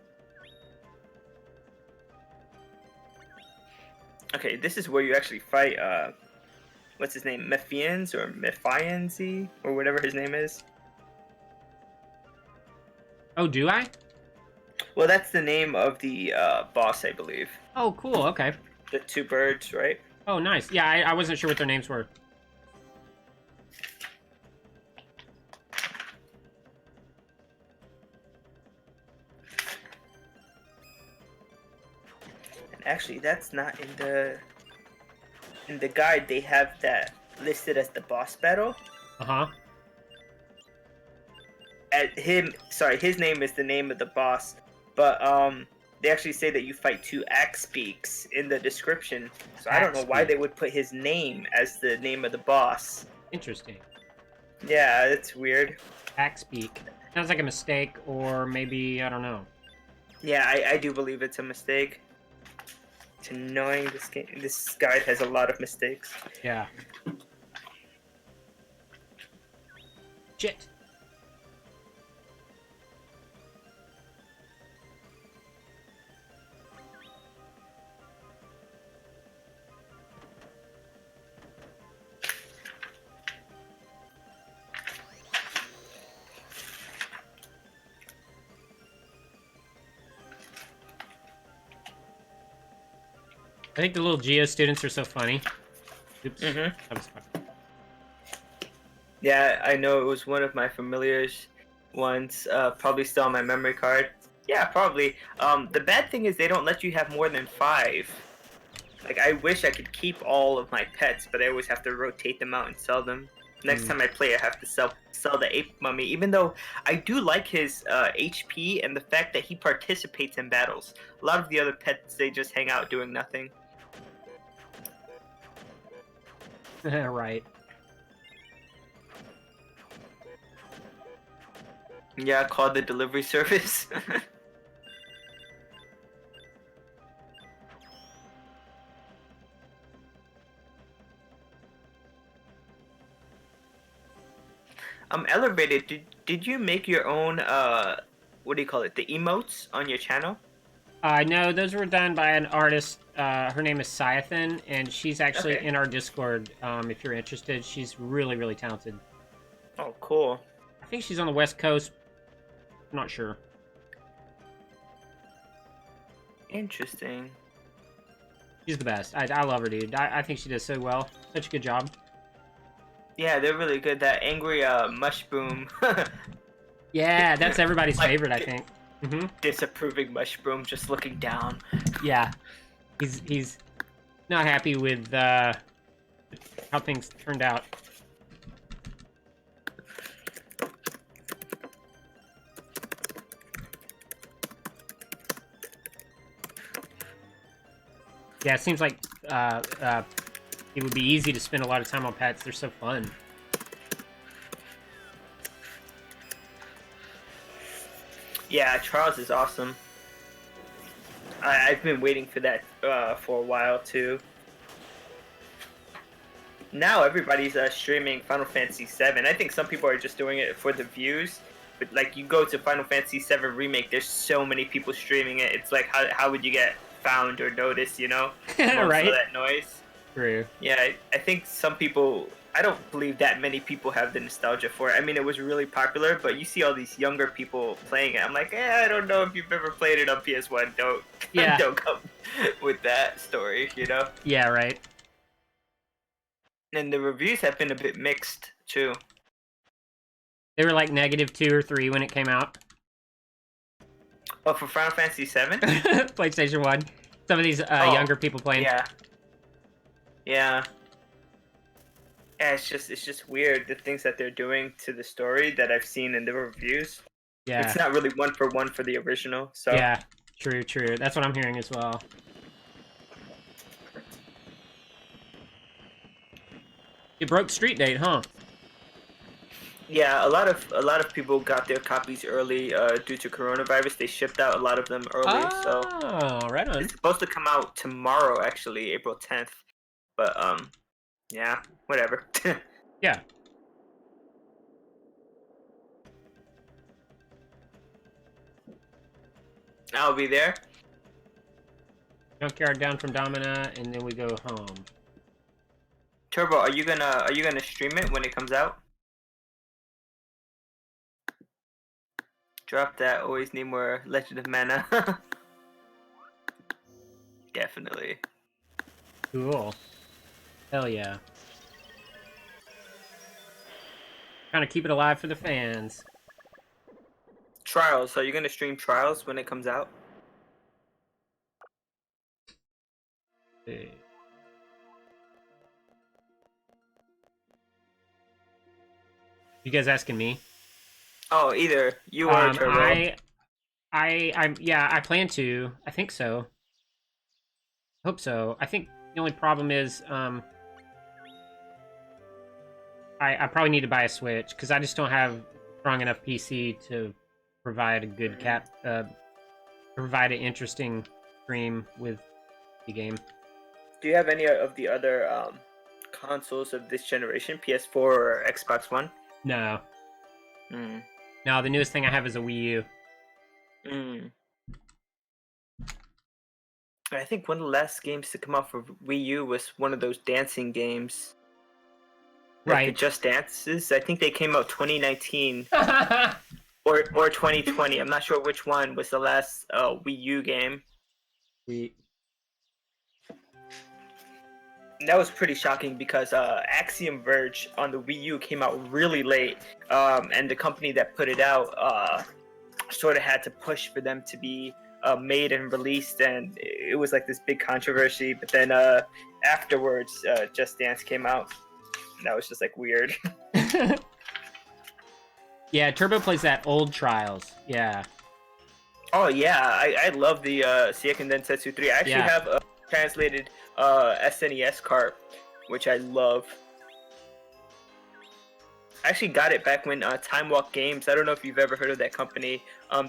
okay, this is where you actually fight. What's his name? Mephians or Mephianzi or whatever his name is. Oh, do I? Well, that's the name of the boss, I believe. Oh, cool. Okay. The two birds, right? Oh, nice. Yeah, I wasn't sure what their names were. And actually, that's not in the guide. They have that listed as the boss battle. Uh-huh. His name is the name of the boss, but they actually say that you fight two axe beaks in the description. So I don't know why they would put his name as the name of the boss. Interesting. Yeah, it's weird. Axebeak. Sounds like a mistake, or maybe, I don't know. Yeah, I do believe it's a mistake. It's annoying. This guide has a lot of mistakes. Yeah. Shit. I think the little Geo students are so funny. Oops. Mhm. That was fun. Yeah, I know it was one of my familiars once. Probably still on my memory card. Yeah, probably. The bad thing is they don't let you have more than 5. Like, I wish I could keep all of my pets, but I always have to rotate them out and sell them. Next time I play, I have to sell the ape mummy, even though I do like his HP and the fact that he participates in battles. A lot of the other pets, they just hang out doing nothing. Right. Yeah, call the delivery service. Ellervated, did you make your own, what do you call it, the emotes on your channel? No, those were done by an artist. Her name is Cyathan, and she's actually in our Discord. If you're interested, she's really, really talented. Oh, cool. I think she's on the West Coast. I'm not sure. Interesting. She's the best. I love her, dude. I think she does so well. Such a good job. Yeah, they're really good. That angry mushroom. Yeah, that's everybody's favorite, I think. Mm-hmm. Disapproving mushroom, just looking down. Yeah, he's not happy with how things turned out. Yeah, it seems like it would be easy to spend a lot of time on pets. They're so fun. Yeah, Charles is awesome. I've been waiting for that for a while too. Now everybody's streaming Final Fantasy VII. I think some people are just doing it for the views. But like, you go to Final Fantasy VII Remake, there's so many people streaming it. It's like, how would you get found or noticed, you know? Right. Of that noise. True. Yeah, I think some people, I don't believe that many people have the nostalgia for it. I mean, it was really popular, but you see all these younger people playing it. I'm like, I don't know if you've ever played it on PS1. Don't come with that story, you know? Yeah, right. And the reviews have been a bit mixed, too. They were like -2 or 3 when it came out. Oh, for Final Fantasy VII? PlayStation 1. Some of these younger people playing. Yeah. Yeah. Yeah, it's just weird the things that they're doing to the story that I've seen in the reviews. Yeah. It's not really one for one for the original. So Yeah. True. True. That's what I'm hearing as well. It broke Street Date, huh? yeah, a lot of people got their copies early due to coronavirus. They shipped out a lot of them early, so Oh, right on. it's supposed to come out tomorrow, actually, April 10th. But yeah, whatever. Yeah. I'll be there. Junkyard down from Domina, and then we go home. Turbo, are you gonna stream it when it comes out? Drop that. Always need more Legend of Mana. Definitely. Cool. Hell yeah. Trying to keep it alive for the fans. Trials. Are you gonna stream Trials when it comes out? See. You guys asking me? Oh, either you or Turbo. Yeah, I plan to. I think so. Hope so. I think the only problem is, I probably need to buy a Switch because I just don't have strong enough PC to provide a good provide an interesting stream with the game. Do you have any of the other consoles of this generation, PS4 or Xbox One? No, Mm. no. The newest thing I have is a Wii U. Mm. I think one of the last games to come out for Wii U was one of those dancing games. Like the Right. Just Dances. I think they came out 2019 or 2020. I'm not sure which one was the last Wii U game. Sweet. That was pretty shocking because Axiom Verge on the Wii U came out really late, and the company that put it out sort of had to push for them to be made and released, and it was like this big controversy. But then afterwards, Just Dance came out, and that was just like weird. Yeah, Turbo plays that old Trials. Yeah. Oh yeah, I love the Seiken Densetsu 3. I actually Yeah. have a translated SNES cart, which I love. I actually got it back when Time Walk Games. I don't know if you've ever heard of that company.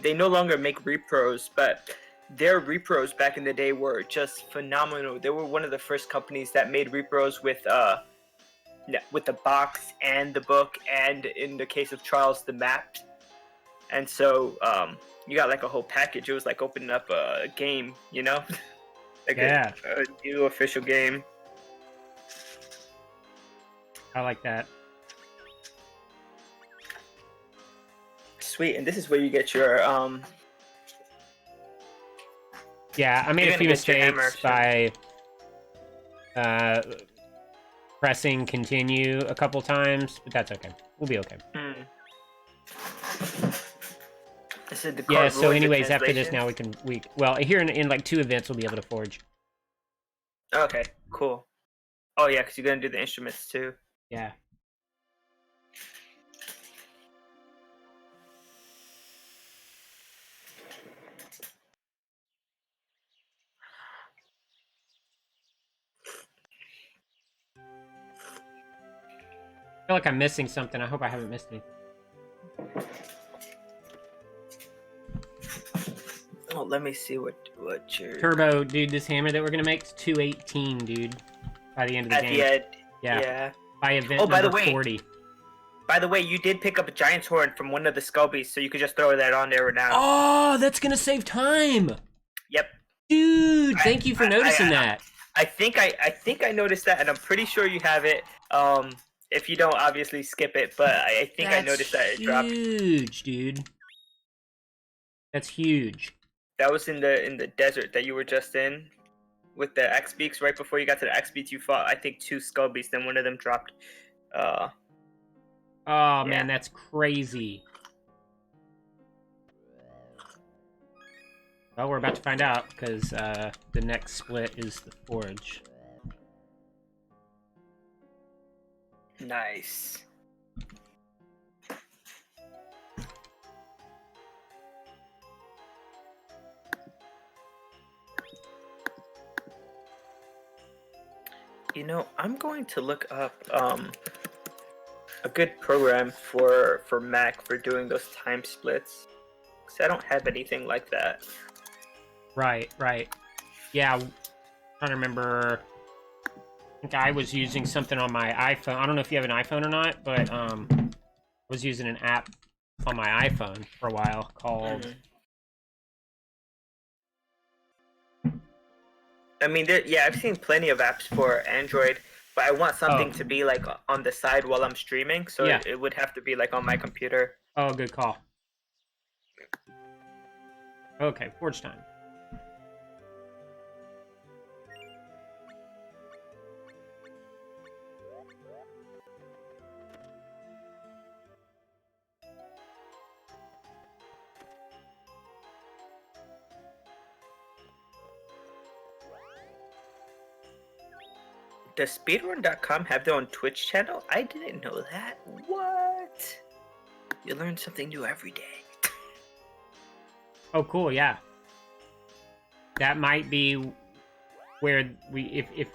They no longer make repros, but their repros back in the day were just phenomenal. They were one of the first companies that made repros with the box and the book, and in the case of Trials, the map. And so you got like a whole package. It was like opening up a game, you know, like Yeah. a new official game. I like that. Sweet, and this is where you get your Yeah, I made You're a few gonna get your hammer mistakes by pressing continue a couple times, but that's okay. We'll be okay. This is the Yeah, card so rules, the anyways, after this translation. now well, here in like 2 events we'll be able to forge. Okay, cool. Oh yeah, because you're gonna do the instruments too. Yeah. I feel like I'm missing something. I hope I haven't missed anything. Oh, let me see what your Turbo, dude, this hammer that we're gonna make is 218, dude. By the end of the at game. the end. Yeah. Yeah. By event Oh, by the number way. 40. By the way, you did pick up a giant's horn from one of the Sculbies, so you could just throw that on there now. Oh, that's gonna save time. Yep. Dude, thank you for noticing that. I think I noticed that, and I'm pretty sure you have it. If you don't, obviously skip it. But I think I noticed that it dropped. Huge, dude. That's huge. That was in the desert that you were just in, with the X beaks. Right before you got to the X beaks, you fought I think 2 Sculbies. Then one of them dropped. Oh man, that's crazy. Well, we're about to find out because the next split is the forge. Nice. You know, I'm going to look up a good program for Mac for doing those time splits, because I don't have anything like that. Right. Yeah, I'm trying to remember. I think I was using something on my iPhone. I don't know if you have an iPhone or not, but I was using an app on my iPhone for a while called. I mean, yeah, I've seen plenty of apps for Android, but I want something to be like on the side while I'm streaming, so Yeah. it would have to be like on my computer. Oh, good call. Okay, Forge time. Does speedrun.com have their own Twitch channel? I didn't know that. What? You learn something new every day. Oh, cool. Yeah, that might be where we, if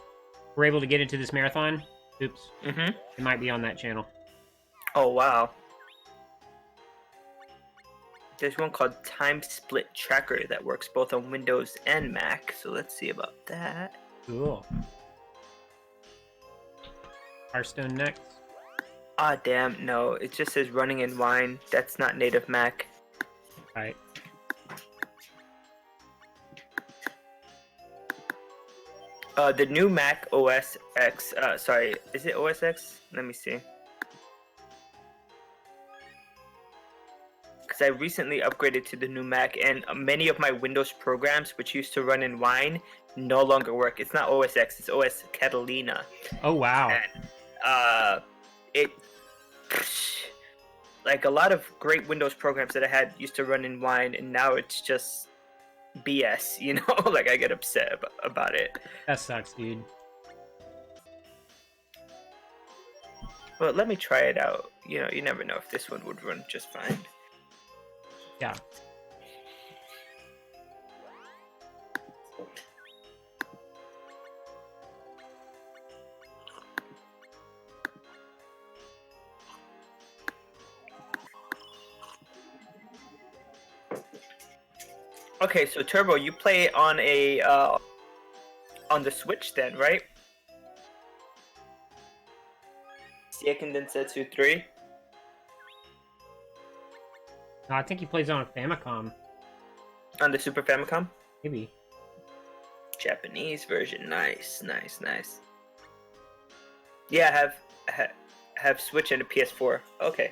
we're able to get into this marathon. Oops. Mm-hmm. It might be on that channel. Oh wow. There's one called Time Split Tracker that works both on Windows and Mac. So let's see about that. Cool. Hearthstone next. Ah, damn, no. It just says running in wine. That's not native Mac. Right. The new Mac OS X, sorry, is it OS X? Let me see. Because I recently upgraded to the new Mac, and many of my Windows programs, which used to run in Wine, no longer work. It's not OS X, it's OS Catalina. Oh, wow. And, it... Like, a lot of great Windows programs that I had used to run in Wine, and now it's just BS, you know? Like, I get upset about it. That sucks, dude. Well, let me try it out. You know, you never know if this one would run just fine. Yeah. Okay, so Turbo, you play on a on the Switch then, right? Seiken Densetsu 3? No, I think he plays on a Famicom. On the Super Famicom? Maybe. Japanese version. Nice. Yeah, have Switch and a PS4. Okay.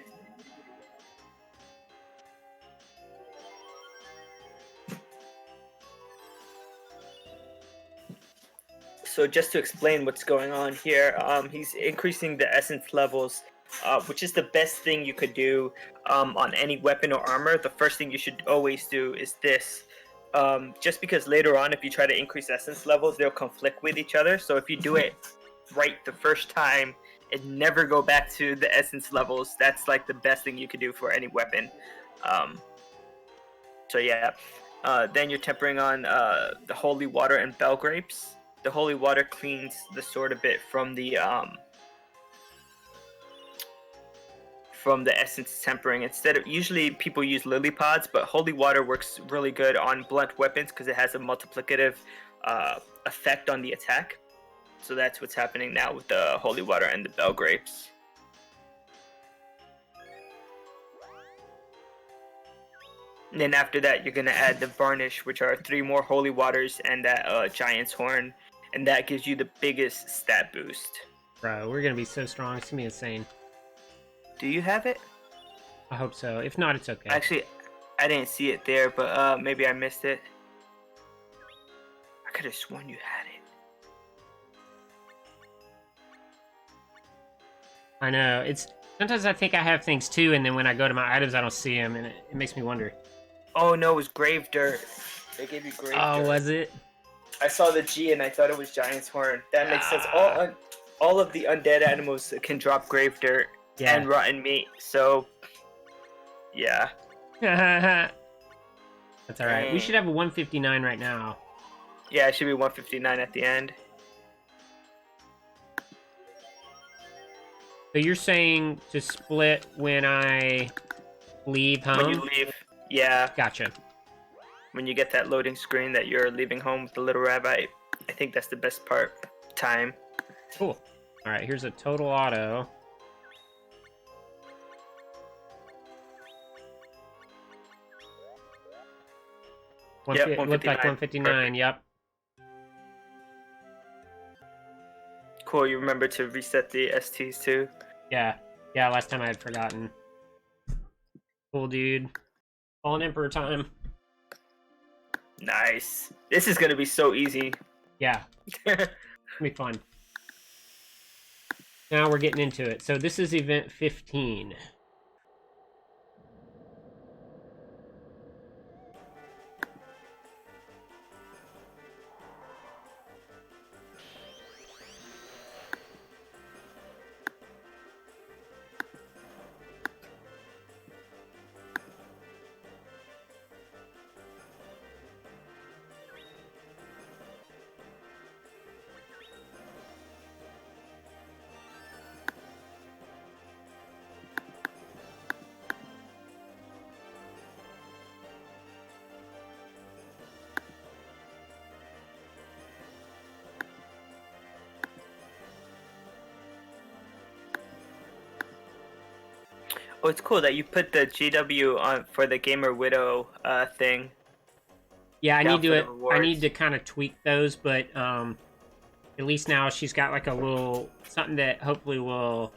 So just to explain what's going on here, he's increasing the essence levels, which is the best thing you could do on any weapon or armor. The first thing you should always do is this. Just because later on, if you try to increase essence levels, they'll conflict with each other. So if you do it right the first time and never go back to the essence levels, that's like the best thing you could do for any weapon. So yeah, then you're tempering on the holy water and bell grapes. The holy water cleans the sword a bit from the essence tempering. Usually people use lily pods, but holy water works really good on blunt weapons because it has a multiplicative effect on the attack. So that's what's happening now with the holy water and the bell grapes. And then after that, you're gonna add the varnish, which are 3 more holy waters and that giant's horn, and that gives you the biggest stat boost. Bro, we're gonna be so strong. It's gonna be insane. Do you have it? I hope so. If not, it's okay. Actually, I didn't see it there, but maybe I missed it. I could have sworn you had it. I know. It's sometimes I think I have things too, and then when I go to my items, I don't see them, and it makes me wonder. Oh no, it was grave dirt. They gave you grave dirt. Oh, was it? I saw the G and I thought it was giant's horn. That makes sense. all of the undead animals can drop grave dirt and rotten meat. So, yeah. That's all right. We should have a 159 right now. Yeah, it should be 159 at the end. So you're saying to split when I leave home? When you leave, yeah. Gotcha. When you get that loading screen that you're leaving home with the little rabbit, I think that's the best time. Cool. All right, here's a total auto. Yep, looked like 159, perfect. Yep. Cool, you remember to reset the STs too? Yeah, last time I had forgotten. Cool, dude. All in Emperor time. Nice. This is gonna be so easy. Yeah. It'll be fun. Now we're getting into it. So this is event 15. Oh, it's cool that you put the GW on for the Gamer Widow thing. Yeah, I need to kind of tweak those, but at least now she's got like a little something that hopefully will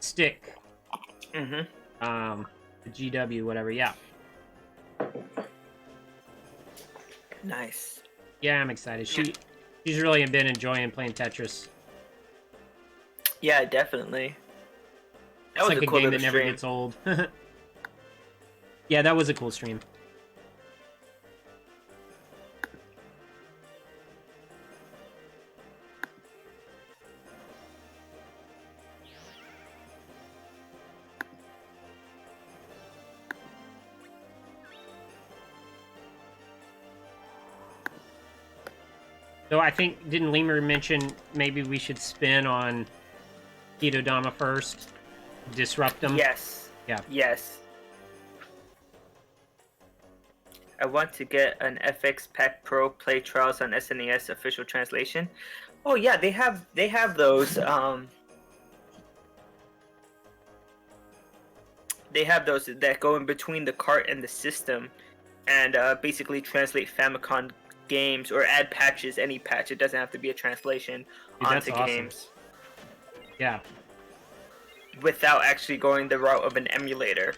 stick. Mm-hmm. The GW, whatever. Yeah. Nice. Yeah, I'm excited. She's really been enjoying playing Tetris. Yeah, definitely. It's like a game that never gets old. Yeah, that was a cool stream. So I think, didn't Lemur mention maybe we should spin on Kitodama first? Disrupt them? Yes. Yeah. Yes. I want to get an FX Pack Pro Play Trials on SNES official translation. Oh yeah, they have those. They have those that go in between the cart and the system, and basically translate Famicom games or add patches, any patch. It doesn't have to be a translation. Dude, onto awesome. Games. Yeah. Without actually going the route of an emulator.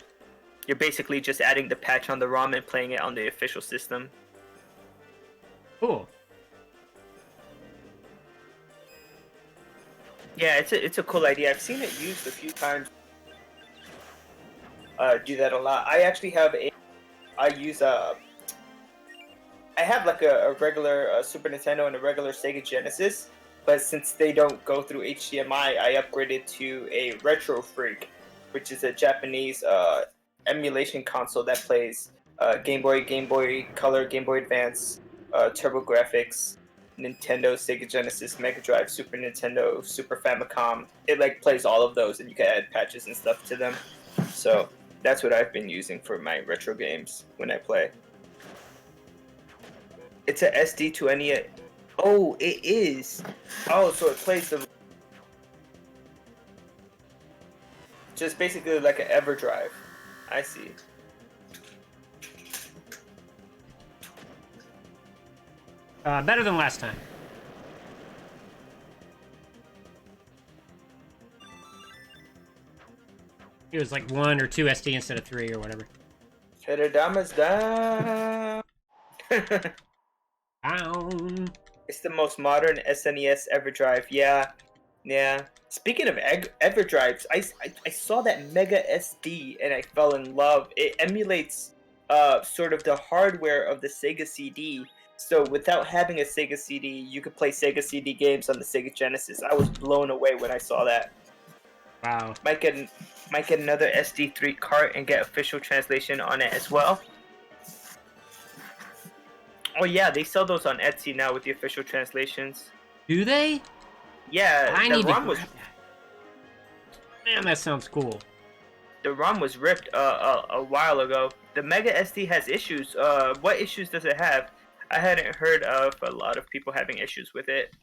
You're basically just adding the patch on the ROM and playing it on the official system. Cool. Yeah, it's a cool idea. I've seen it used a few times. Do that a lot. I actually have I have like a regular Super Nintendo and a regular Sega Genesis, but since they don't go through HDMI, I upgraded to a Retro Freak, which is a Japanese emulation console that plays Game Boy Color, Game Boy Advance, TurboGrafx, Nintendo, Sega Genesis, Mega Drive, Super Nintendo, Super Famicom. It like plays all of those, and you can add patches and stuff to them. So that's what I've been using for my retro games when I play. It's a SD to any. Oh, it is. Oh, so it plays the. Just basically like an EverDrive. I see. Better than last time. It was like 1 or 2 SD instead of 3 or whatever. Kitodama's down. Down. It's the most modern SNES EverDrive. Yeah. Speaking of EverDrives, I saw that Mega SD and I fell in love. It emulates sort of the hardware of the Sega CD, So without having a Sega CD, you could play Sega CD games on the Sega Genesis. I was blown away when I saw that. Wow. Might get another SD3 cart and get official translation on it as well. Oh yeah, they sell those on Etsy now with the official translations. Do they? Yeah, I the need to ROM grab was that. Man, that sounds cool. the ROM was ripped a while ago. The Mega SD has issues. What issues does it have? I hadn't heard of a lot of people having issues with it.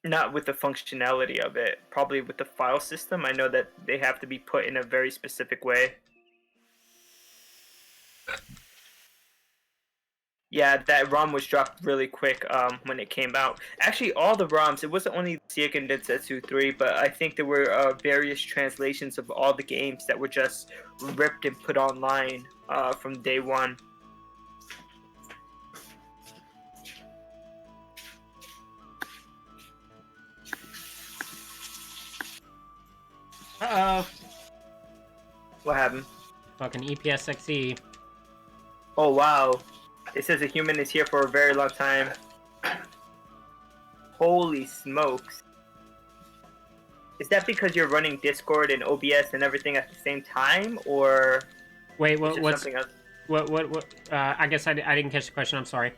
Not with the functionality of it. Probably with the file system. I know that they have to be put in a very specific way. Yeah, that ROM was dropped really quick when it came out. Actually, all the ROMs, it wasn't only Seiken Densetsu 3, but I think there were various translations of all the games that were just ripped and put online from day one. Uh-oh. What happened? Fucking EPSXE. Oh, wow. It says a human is here for a very long time. Holy smokes. Is that because you're running Discord and OBS and everything at the same time, or Wait, is there what's... something else? What, I guess I didn't catch the question, I'm sorry.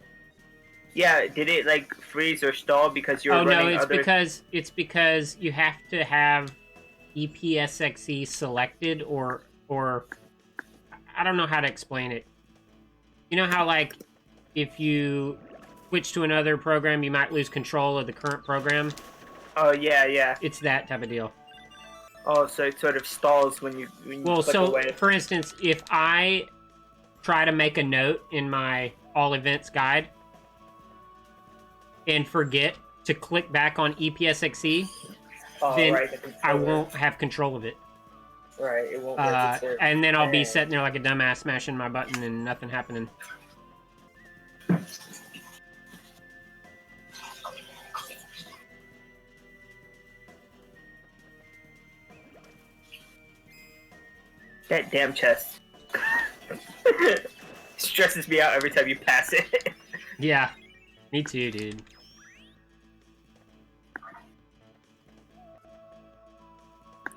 Yeah, did it like freeze or stall because you're running no, other... it's because you have to have EPSXE selected or I don't know how to explain it. You know how, like, if you switch to another program, you might lose control of the current program? Oh, yeah. It's that type of deal. Oh, so it sort of stalls when you click away. For instance, if I try to make a note in my all events guide and forget to click back on EPSXE, then right, I won't have control of it. Right, it won't register. And then I'll be sitting there like a dumbass smashing my button and nothing happening. That damn chest. Stresses me out every time you pass it. Yeah, me too, dude.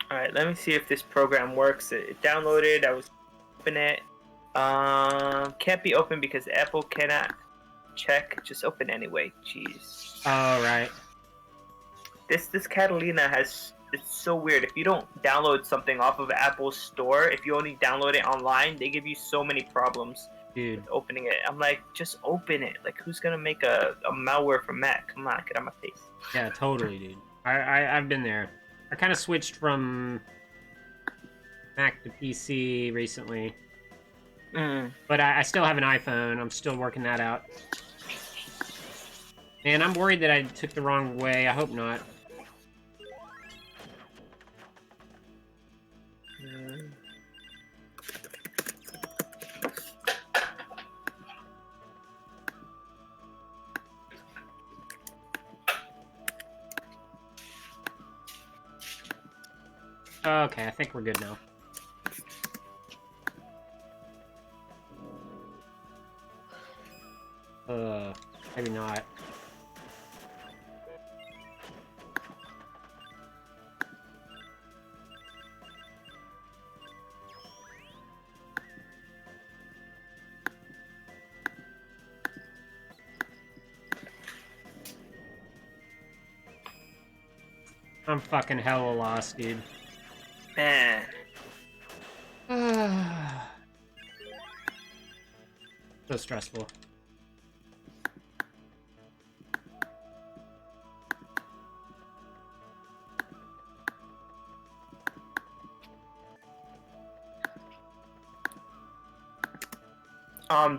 Alright, let me see if this program works. It downloaded, I was open it. Can't be open because Apple cannot check. Just open anyway. Jeez. Oh, right. This Catalina has... It's so weird. If you don't download something off of Apple's store, if you only download it online, they give you so many problems. Dude. Opening it. I'm like, just open it. Like, who's gonna make a malware for Mac? Come on, get out of my face. Yeah, totally, dude. I've been there. I kind of switched from Mac to PC recently. But I still have an iPhone. I'm still working that out. Man, I'm worried that I took the wrong way. I hope not. Okay, I think we're good now. Maybe not. I'm fucking hella lost, dude. Man. So stressful.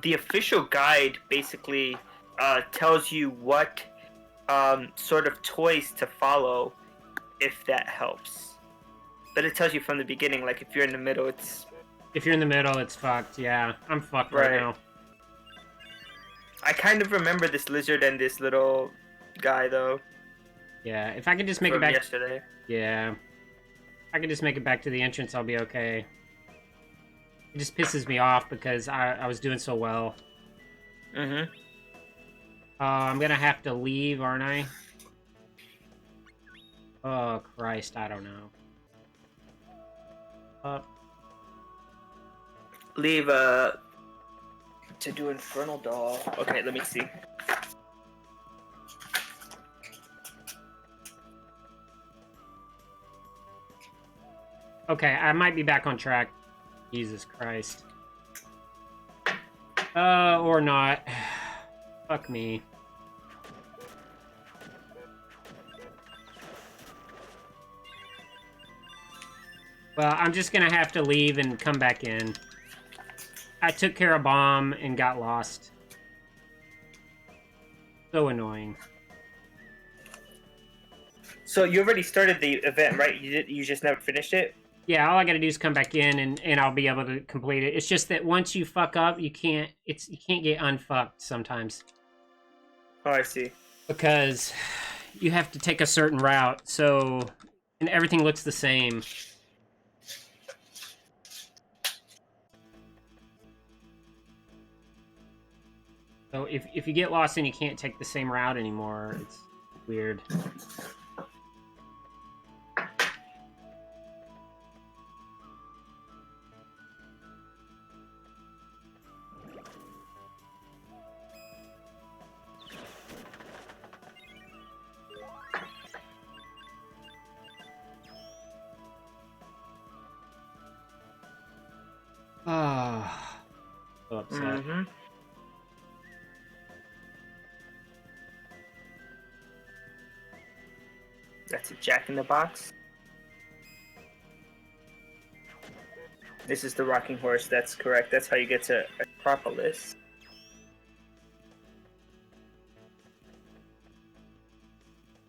The official guide basically tells you what sort of toys to follow, if that helps. But it tells you from the beginning, like if you're in the middle, it's... If you're in the middle, it's fucked, yeah. I'm fucked right now. I kind of remember this lizard and this little guy, though. Yeah, if I could just make it from back... yesterday. Yeah. If I could just make it back to the entrance, I'll be okay. It just pisses me off because I was doing so well. Mm-hmm. I'm gonna have to leave, aren't I? Oh, Christ, I don't know. Leave, to do Infernal Doll. Okay, let me see. Okay, I might be back on track. Jesus Christ. Or not. Fuck me. Well, I'm just gonna have to leave and come back in. I took care of bomb and got lost. So annoying. So you already started the event, right? You just never finished it? Yeah, all I gotta do is come back in and I'll be able to complete it. It's just that once you fuck up, you can't get unfucked sometimes. Oh, I see. Because you have to take a certain route, so and everything looks the same. So if you get lost and you can't take the same route anymore, it's weird. Ah, so upset. Mm-hmm. That's a Jack in the Box. This is the rocking horse. That's correct. That's how you get to Acropolis.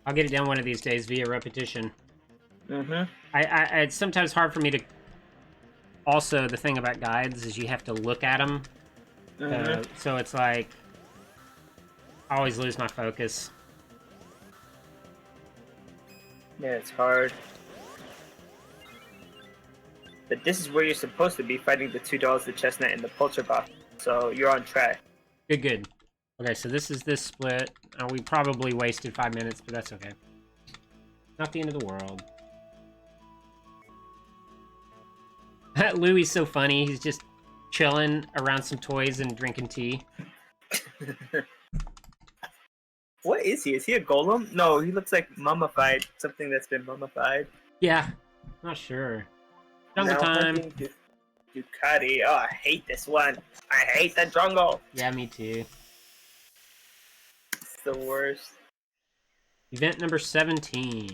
I'll get it done one of these days via repetition. Mm-hmm. It's sometimes hard for me to. Also, the thing about guides is you have to look at them. Mm-hmm. So it's like I always lose my focus. Yeah, it's hard. But this is where you're supposed to be fighting the two dolls, the chestnut, and the polterbox. So you're on track. Good. Okay, so this is this split. We probably wasted 5 minutes, but that's okay. Not the end of the world. Louie's so funny. He's just chilling around some toys and drinking tea. What is he? Is he a golem? No, he looks like mummified. Something that's been mummified. Yeah, not sure. Jungle Now time. hunting Ducati. Oh, I hate this one. I hate the jungle. Yeah, me too. It's the worst. Event number 17.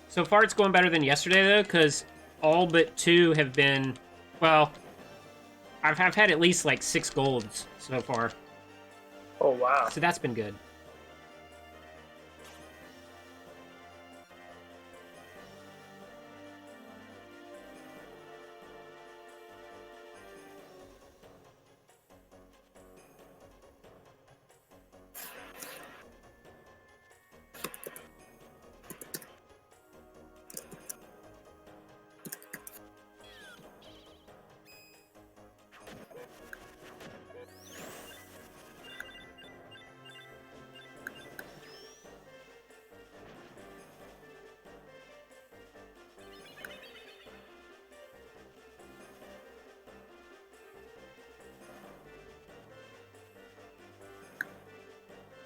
So far, it's going better than yesterday, though, because all but 2 have been... Well, I've had at least, like, 6 golds so far. Oh, wow. So that's been good.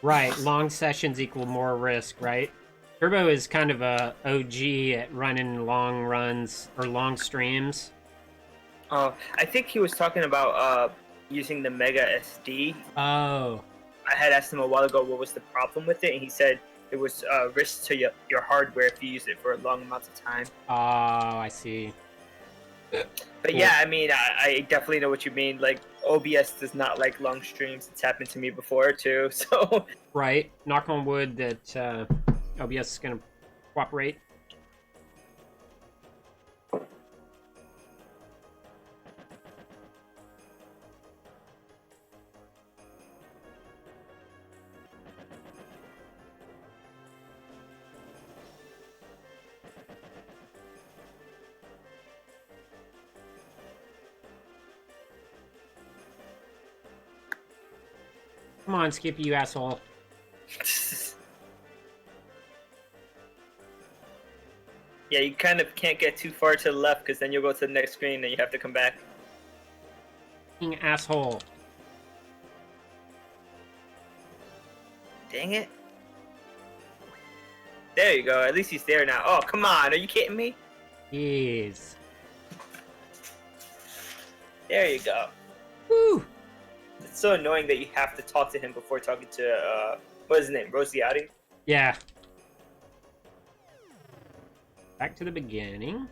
Right, long sessions equal more risk, right? Turbo is kind of a OG at running long runs or long streams. Oh, I think he was talking about using the Mega SD. Oh. I had asked him a while ago what was the problem with it, and he said it was risk to your hardware if you use it for long amounts of time. Oh, I see. But yeah, I mean, I definitely know what you mean. Like OBS does not like long streams. It's happened to me before too. So Right. Knock on wood that OBS is gonna cooperate. Come on, Skippy, you asshole. yeah, you kind of can't get too far to the left because then you'll go to the next screen and you have to come back. Fucking asshole. Dang it. There you go. At least he's there now. Oh, come on. Are you kidding me? Yes. There you go. Woo! It's so annoying that you have to talk to him before talking to, what is his name? Rosciati? Yeah. Back to the beginning.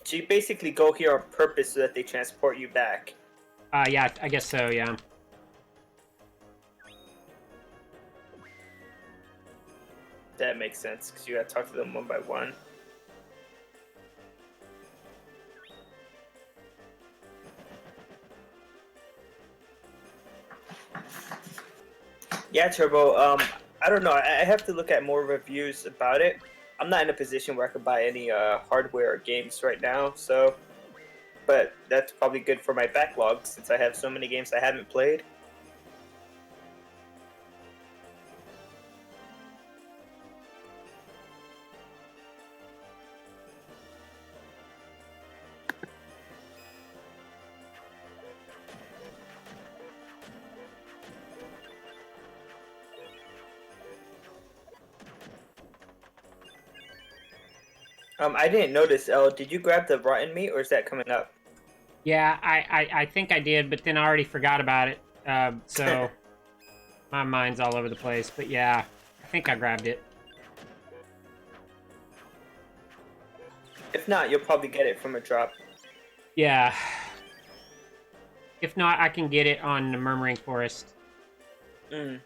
So you basically go here on purpose so that they transport you back. Yeah, I guess so, yeah. That makes sense, because you gotta talk to them one by one. Yeah, Turbo, I don't know. I have to look at more reviews about it. I'm not in a position where I could buy any hardware or games right now, so... But that's probably good for my backlog, since I have so many games I haven't played. I didn't notice, El. Did you grab the rotten meat, or is that coming up? Yeah, I think I did, but then I already forgot about it. So my mind's all over the place. But yeah, I think I grabbed it. If not, you'll probably get it from a drop. Yeah. If not, I can get it on the Murmuring Forest. Mm.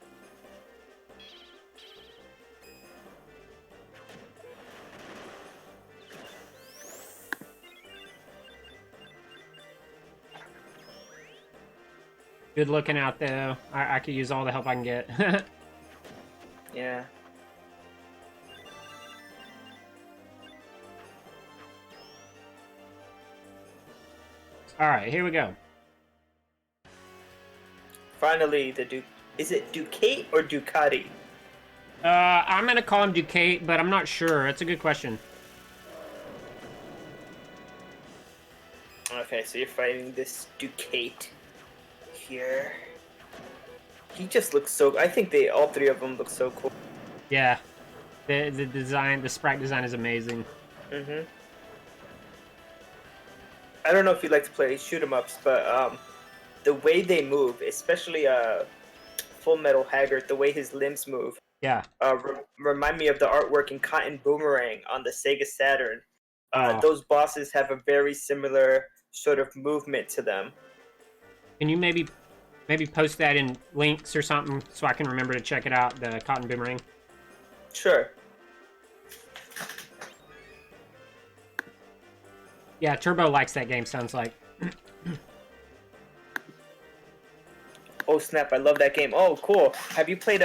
Good looking out, though. I could use all the help I can get. Yeah. Alright, here we go. Finally, the Duke. Is it Ducate or Ducati? I'm gonna call him Ducate, but I'm not sure. That's a good question. Okay, so you're fighting this Ducate here. He just looks so. I think all three of them look so cool. Yeah. The design, the sprite design is amazing. Mhm. I don't know if you like to play shoot 'em ups, but the way they move, especially Full Metal Haggard, the way his limbs move, Yeah. remind me of the artwork in Cotton Boomerang on the Sega Saturn. Oh. Those bosses have a very similar sort of movement to them. Can you maybe post that in links or something so I can remember to check it out, the Cotton Boomerang? Sure. Yeah, Turbo likes that game, sounds like. Oh snap! I love that game. Oh cool. Have you played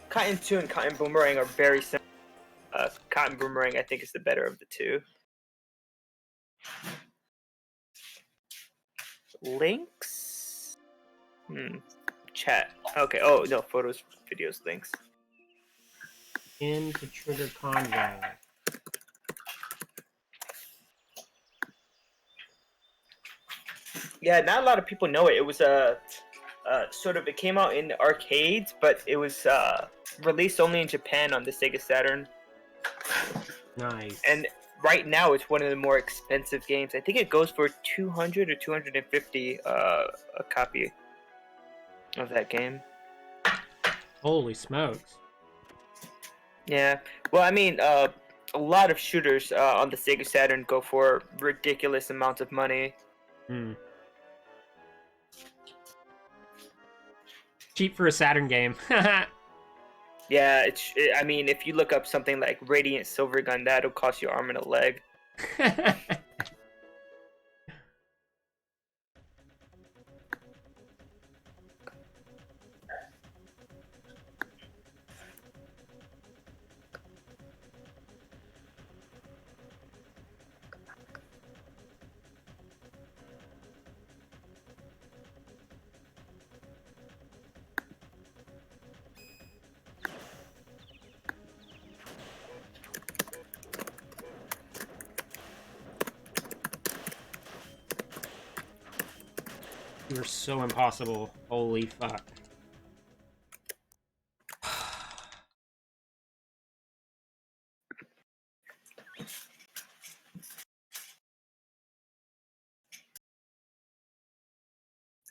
Cotton 2 and Cotton Boomerang are very similar. Cotton Boomerang, I think, is the better of the two. Links? Chat. Okay. Oh no, photos, videos, links. Into Trigger Convoy. Yeah, not a lot of people know it. It was a sort of, it came out in arcades, but it was released only in Japan on the Sega Saturn. Nice. And right now, it's one of the more expensive games. I think it goes for 200 or 250 a copy of that game. Holy smokes. Yeah. Well, I mean, a lot of shooters on the Sega Saturn go for ridiculous amounts of money. Hmm. Cheap for a Saturn game. Yeah, I mean, if you look up something like Radiant Silvergun, that'll cost you an arm and a leg. You are so impossible. Holy fuck.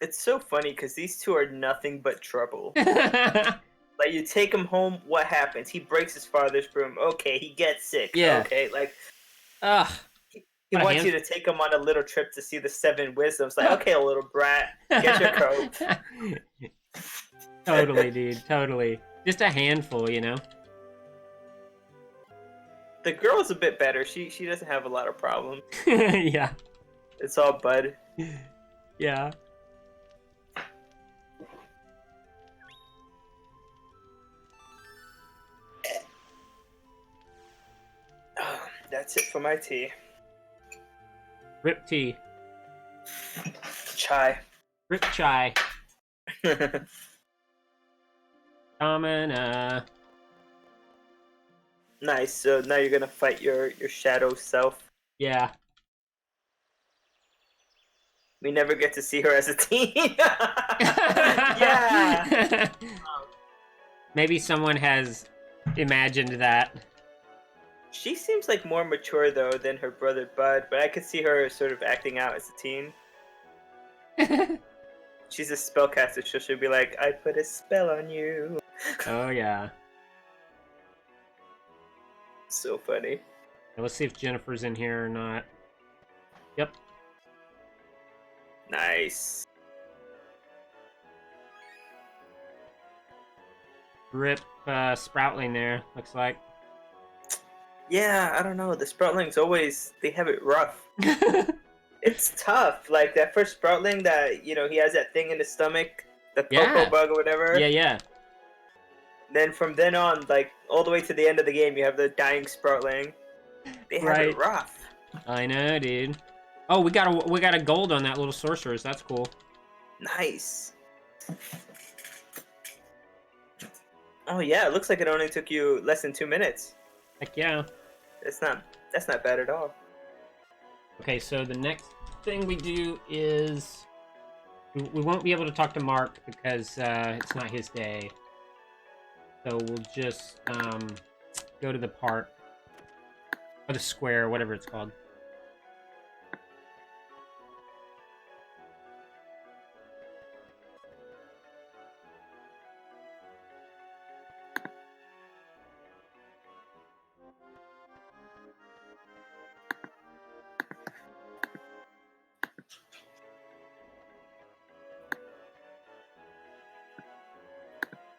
It's so funny because these two are nothing but trouble. Like, you take him home, what happens? He breaks his father's broom. Okay, he gets sick. Yeah. Okay, like, Ugh. he wants you to take him on a little trip to see the 7 wisdoms. Like, okay, little brat, get your coat. Totally, dude. Totally. Just a handful, you know? The girl's a bit better. She doesn't have a lot of problems. Yeah. It's all bud. Yeah. That's it for my tea. Rip tea. Chai. Rip chai. Common, Nice. So now you're gonna fight your shadow self. yeah. We never get to see her as a teen. Yeah. Maybe someone has imagined that. She seems like more mature though than her brother Bud, but I could see her sort of acting out as a teen. She's a spellcaster, so she'll be like, "I put a spell on you." Oh, yeah. So funny. Now, let's see if Jennifer's in here or not. Yep. Nice. Rip Sproutling there, looks like. Yeah, I don't know. The Sproutlings they have it rough. It's tough. Like that first Sproutling that, he has that thing in his stomach, the Poco bug or whatever. Yeah, yeah. Then from then on, like all the way to the end of the game, you have the dying Sproutling. They have it rough. I know, dude. Oh, we got a gold on that little sorceress. That's cool. Nice. Oh yeah, it looks like it only took you less than 2 minutes. Heck yeah. That's not bad at all. Okay, so the next thing we do is we won't be able to talk to Mark because it's not his day. So we'll just go to the park or the square, whatever it's called.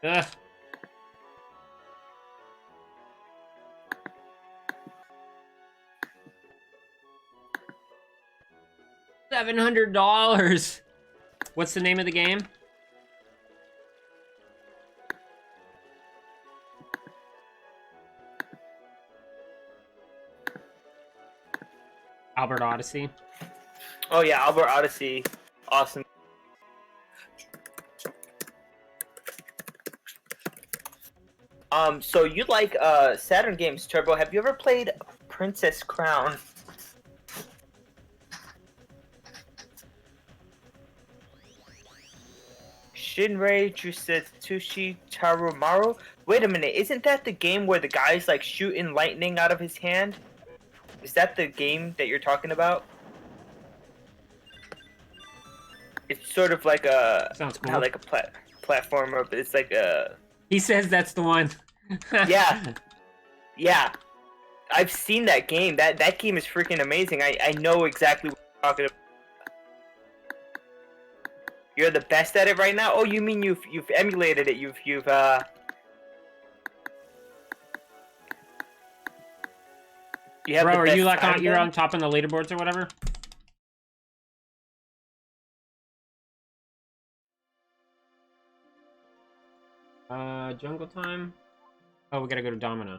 Ugh. $700. What's the name of the game? Albert Odyssey. Oh yeah, Albert Odyssey. Awesome. So you like Saturn games, Turbo. Have you ever played Princess Crown? Shinrei Jusetsushi Tarumaru? Wait a minute, isn't that the game where the guy's like shooting lightning out of his hand? Is that the game that you're talking about? It's sort of like a... Sounds cool. Not like a platformer, but it's like a... He says that's the one. Yeah. Yeah. I've seen that game. That game is freaking amazing. I know exactly what you're talking about. You're the best at it right now? Oh, you mean you've emulated it? You have Bro, the are best you like time you're then? on top in the leaderboards or whatever? Jungle time. Oh, we gotta go to Domino.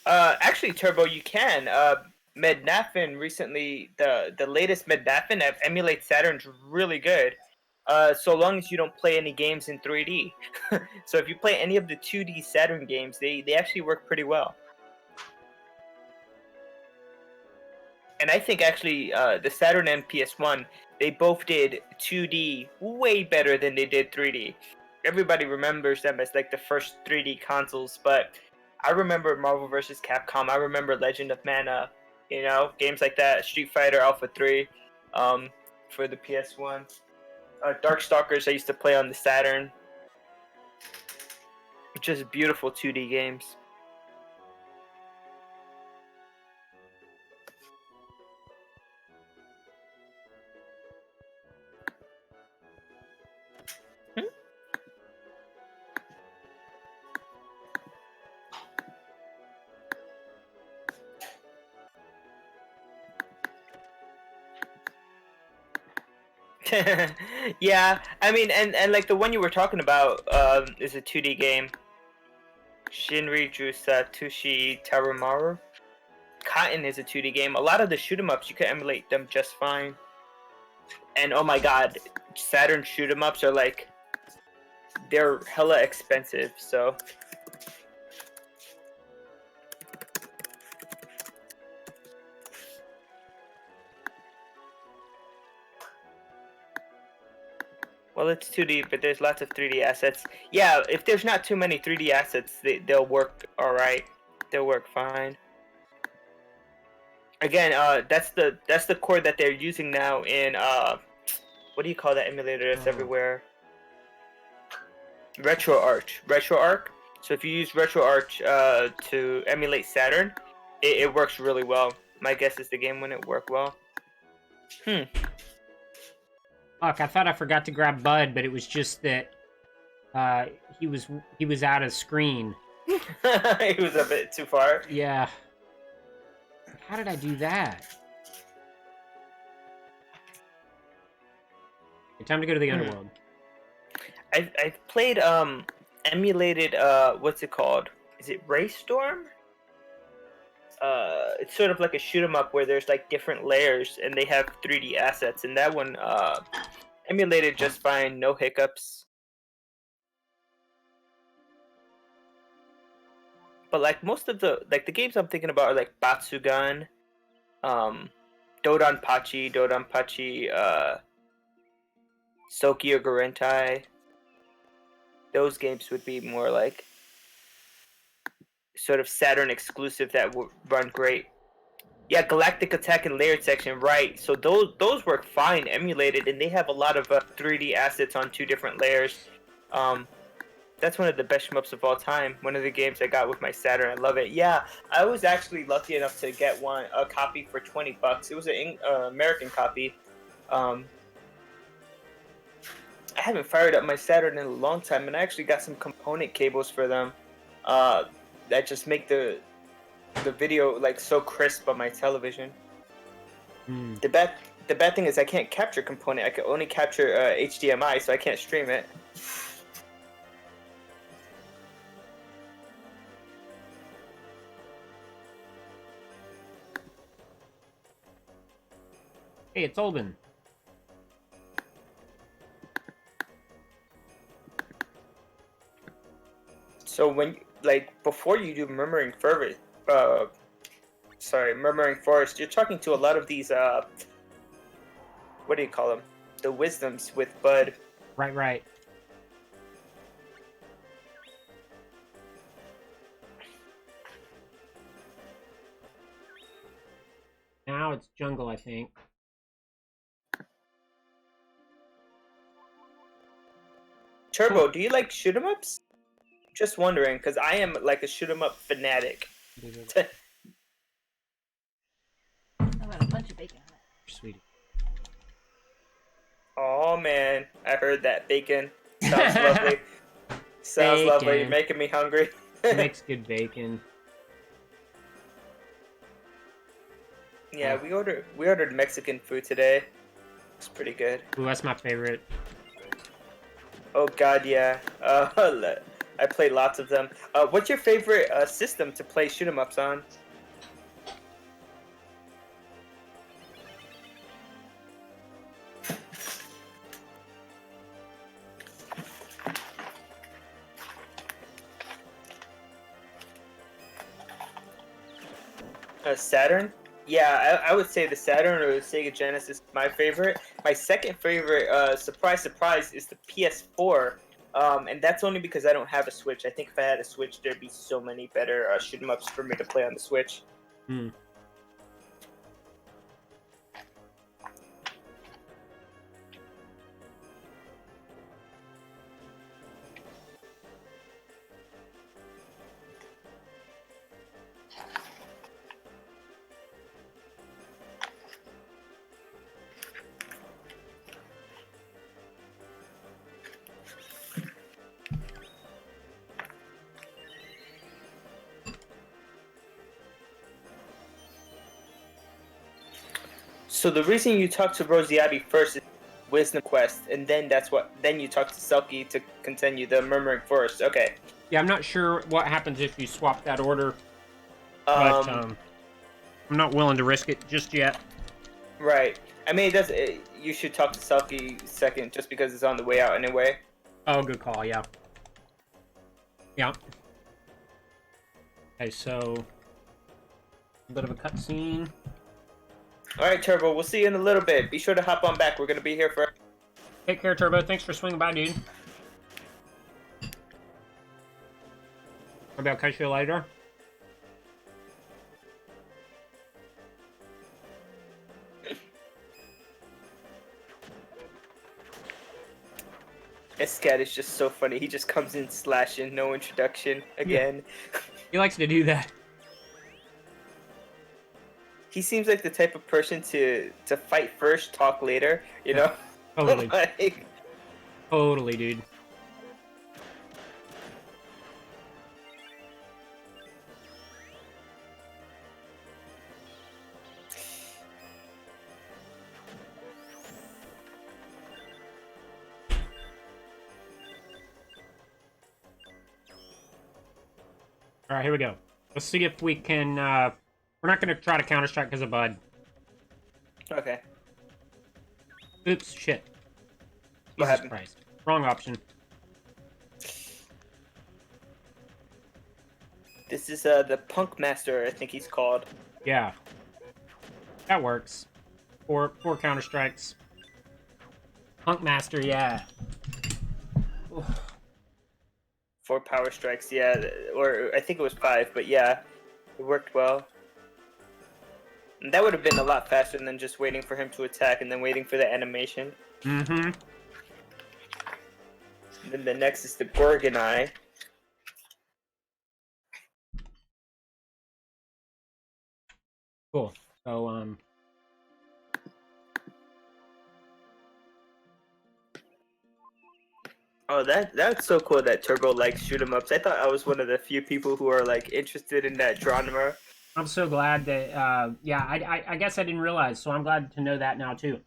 Actually, Turbo, you can. Mednafen recently, the latest Mednafen emulates Saturn's really good. So long as you don't play any games in 3D. So if you play any of the 2D Saturn games, they actually work pretty well. And I think actually the Saturn and PS1, they both did 2D way better than they did 3D. Everybody remembers them as like the first 3D consoles, but I remember Marvel vs. Capcom. I remember Legend of Mana. You know, games like that. Street Fighter Alpha 3 for the PS1. Darkstalkers I used to play on the Saturn. Just beautiful 2D games. Yeah, I mean, and like the one you were talking about is a 2D game. Shinryu Satoshi Tarumaru. Cotton is a 2D game. A lot of the shoot 'em ups you can emulate them just fine. And oh my god, Saturn shoot 'em ups are like they're hella expensive, so well, it's 2D, but there's lots of 3D assets. Yeah, if there's not too many 3D assets, they'll work alright. They'll work fine. Again, that's the core that they're using now in what do you call that emulator that's everywhere? RetroArch. So if you use RetroArch to emulate Saturn, it works really well. My guess is the game wouldn't work well. Fuck, I thought I forgot to grab Bud, but it was just that he was out of screen. It was a bit too far. Yeah. How did I do that? Okay, time to go to the underworld. I've played emulated what's it called? Is it Race Storm? It's sort of like a shoot 'em up where there's like different layers and they have 3D assets, and that one emulated just fine, no hiccups. But like most of the games I'm thinking about are like Batsugan, Dodonpachi, Soki or Gorentai. Those games would be more like sort of Saturn exclusive that would run great. Yeah, Galactic Attack and Layered Section, right? So those work fine emulated, and they have a lot of 3D assets on 2 different layers. That's one of the best shmups of all time. One of the games I got with my Saturn. I love it. Yeah, I was actually lucky enough to get a copy for $20. It was an American copy. I haven't fired up my Saturn in a long time, and I actually got some component cables for them that just make the video like so crisp on my television. The bad thing is I can't capture component. I can only capture HDMI, so I can't stream it. Hey, it's Olden. So when before you do Murmuring Forest, you're talking to a lot of these what do you call them? The wisdoms with Bud. Right. Now it's jungle, I think. Turbo, do you like shoot 'em ups? Just wondering, because I am like a shoot 'em up fanatic. sweetie. Oh man, I heard that bacon. Sounds lovely. Sounds lovely. You're Bacon. making me hungry. Makes good bacon. Yeah, we ordered Mexican food today. It's pretty good. Ooh, that's my favorite. Oh god, yeah. I played lots of them. What's your favorite system to play shoot 'em ups on? Saturn? Yeah, I would say the Saturn or the Sega Genesis is my favorite. My second favorite, surprise, surprise, is the PS4. And that's only because I don't have a Switch. I think if I had a Switch, there'd be so many better shoot 'em ups for me to play on the Switch. Hmm. So the reason you talk to Rosiati first is Wisdom Quest, and then then you talk to Selkie to continue the Murmuring Forest. Okay. Yeah, I'm not sure what happens if you swap that order, but I'm not willing to risk it just yet. Right. I mean, you should talk to Selkie second, just because it's on the way out anyway. Oh, good call. Yeah. Yeah. Okay, so a bit of a cutscene. All right, Turbo. We'll see you in a little bit. Be sure to hop on back. We're gonna be here for. Take care, Turbo. Thanks for swinging by, dude. Maybe I'll catch you later. Escat is just so funny. He just comes in slashing, no introduction again. Yeah. He likes to do that. He seems like the type of person to fight first, talk later. You know. Totally. Like... Totally, dude. All right, here we go. Let's see if we can. We're not going to try to Counter-Strike because of Bud. Okay. Oops, shit. What Jesus happened? Christ. Wrong option. This is the Punk Master, I think he's called. Yeah. That works. Four Counter-Strikes. Punk Master, yeah. 4 power strikes, yeah, or I think it was 5, but yeah, it worked well. And that would have been a lot faster than just waiting for him to attack and then waiting for the animation. Mm-hmm. Then the next is the Gorgon Eye. Cool. So, Oh, that's so cool that Turbo likes shoot 'em ups. I thought I was one of the few people who are like interested in that genre. I'm so glad that, yeah, I guess I didn't realize, so I'm glad to know that now, too.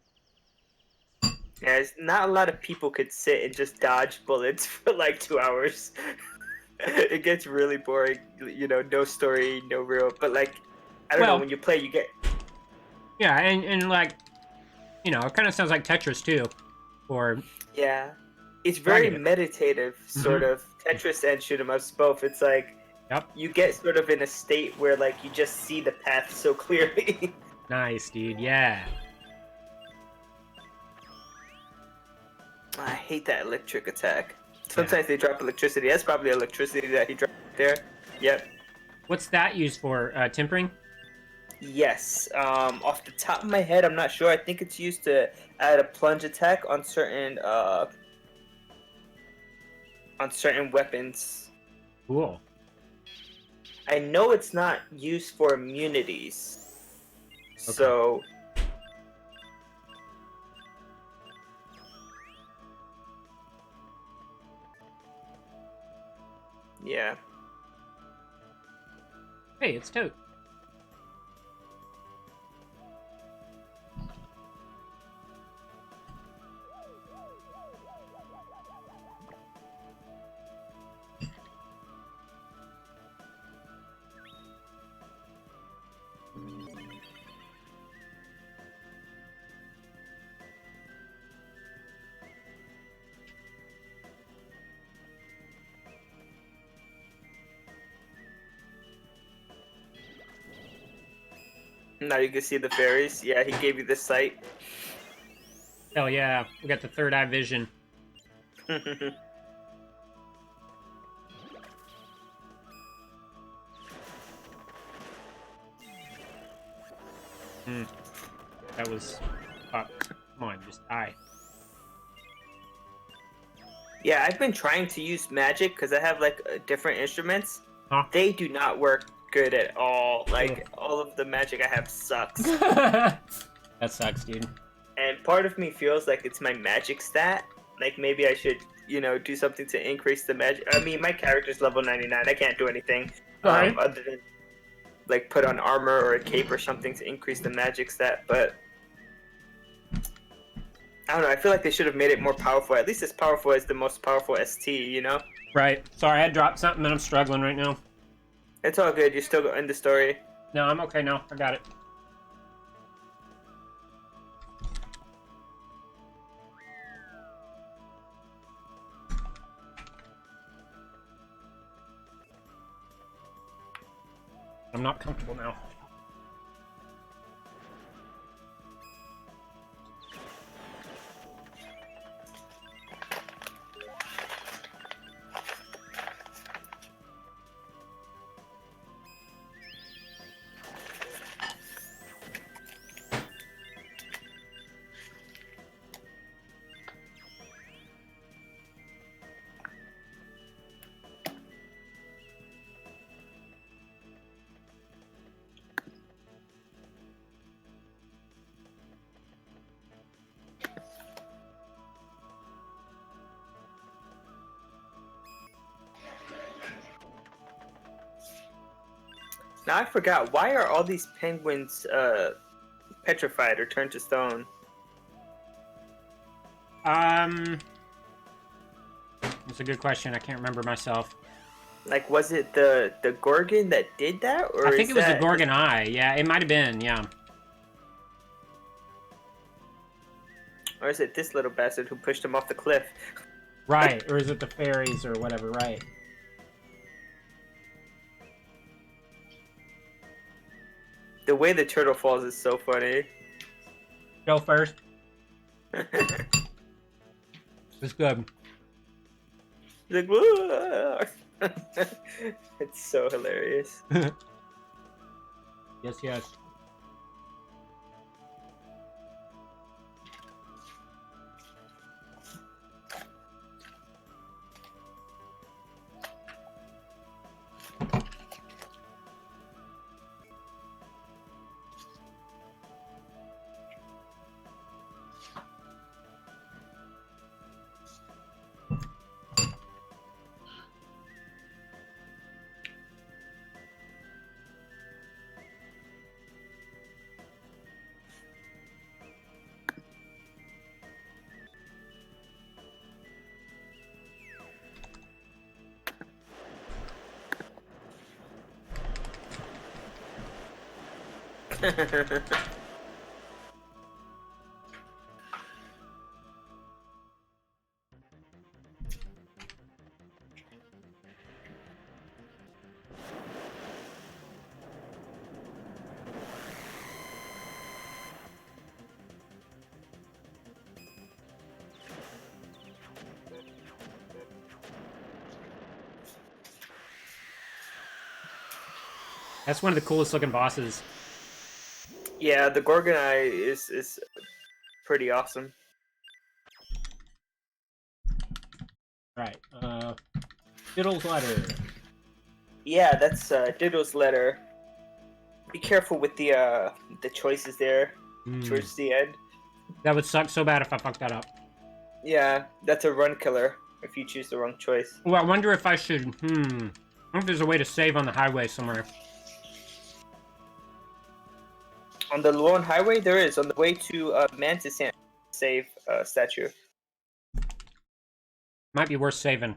Yeah, not a lot of people could sit and just dodge bullets for like 2 hours. It gets really boring, you know, no story, no real, but like, I don't know, when you play, you get... Yeah, and like, you know, it kind of sounds like Tetris, too. Or... Yeah. It's very meditative, sort of. Tetris and shoot 'em ups both. It's like you get sort of in a state where like you just see the path so clearly. Nice, dude. Yeah. I hate that electric attack. Sometimes they drop electricity. That's probably electricity that he dropped there. Yep. What's that used for? Tempering? Yes. Off the top of my head, I'm not sure. I think it's used to add a plunge attack on certain weapons. Cool. I know it's not used for immunities. Okay. So Yeah. Hey, it's Toad. Now you can see the fairies. Yeah, he gave you the sight. Hell yeah, we got the third eye vision. That was... come on, just die. Yeah, I've been trying to use magic because I have like different instruments. Huh? They do not work good at all. Like all of the magic I have sucks. That sucks, dude. And part of me feels like it's my magic stat. Like maybe I should, you know, do something to increase the magic. I mean, my character's level 99. I can't do anything Right. other than like put on armor or a cape or something to increase the magic stat. But I don't know. I feel like they should have made it more powerful. At least as powerful as the most powerful ST, you know? Right. Sorry, I dropped something and I'm struggling right now. It's all good. You're still in the story. No, I'm okay now. I got it. I'm not comfortable now. Now I forgot. Why are all these penguins petrified or turned to stone? That's a good question. I can't remember myself. Like, was it the Gorgon that did that, or I think is it was the that... Gorgon Eye. Yeah, it might have been. Yeah. Or is it this little bastard who pushed him off the cliff? Right. Or is it the fairies or whatever? Right. The way the turtle falls is so funny. Go first. It's good. He's like, whoa! It's so hilarious. Yes, yes. That's one of the coolest looking bosses. Yeah, the Gorgon Eye is pretty awesome. Right. Diddle's letter. Yeah, that's Diddle's letter. Be careful with the choices there towards the end. That would suck so bad if I fucked that up. Yeah, that's a run killer. if you choose the wrong choice. Well, I wonder if I should. I wonder if there's a way to save on the highway somewhere. On the lone highway, there is. On the way to Mantis save statue. Might be worth saving.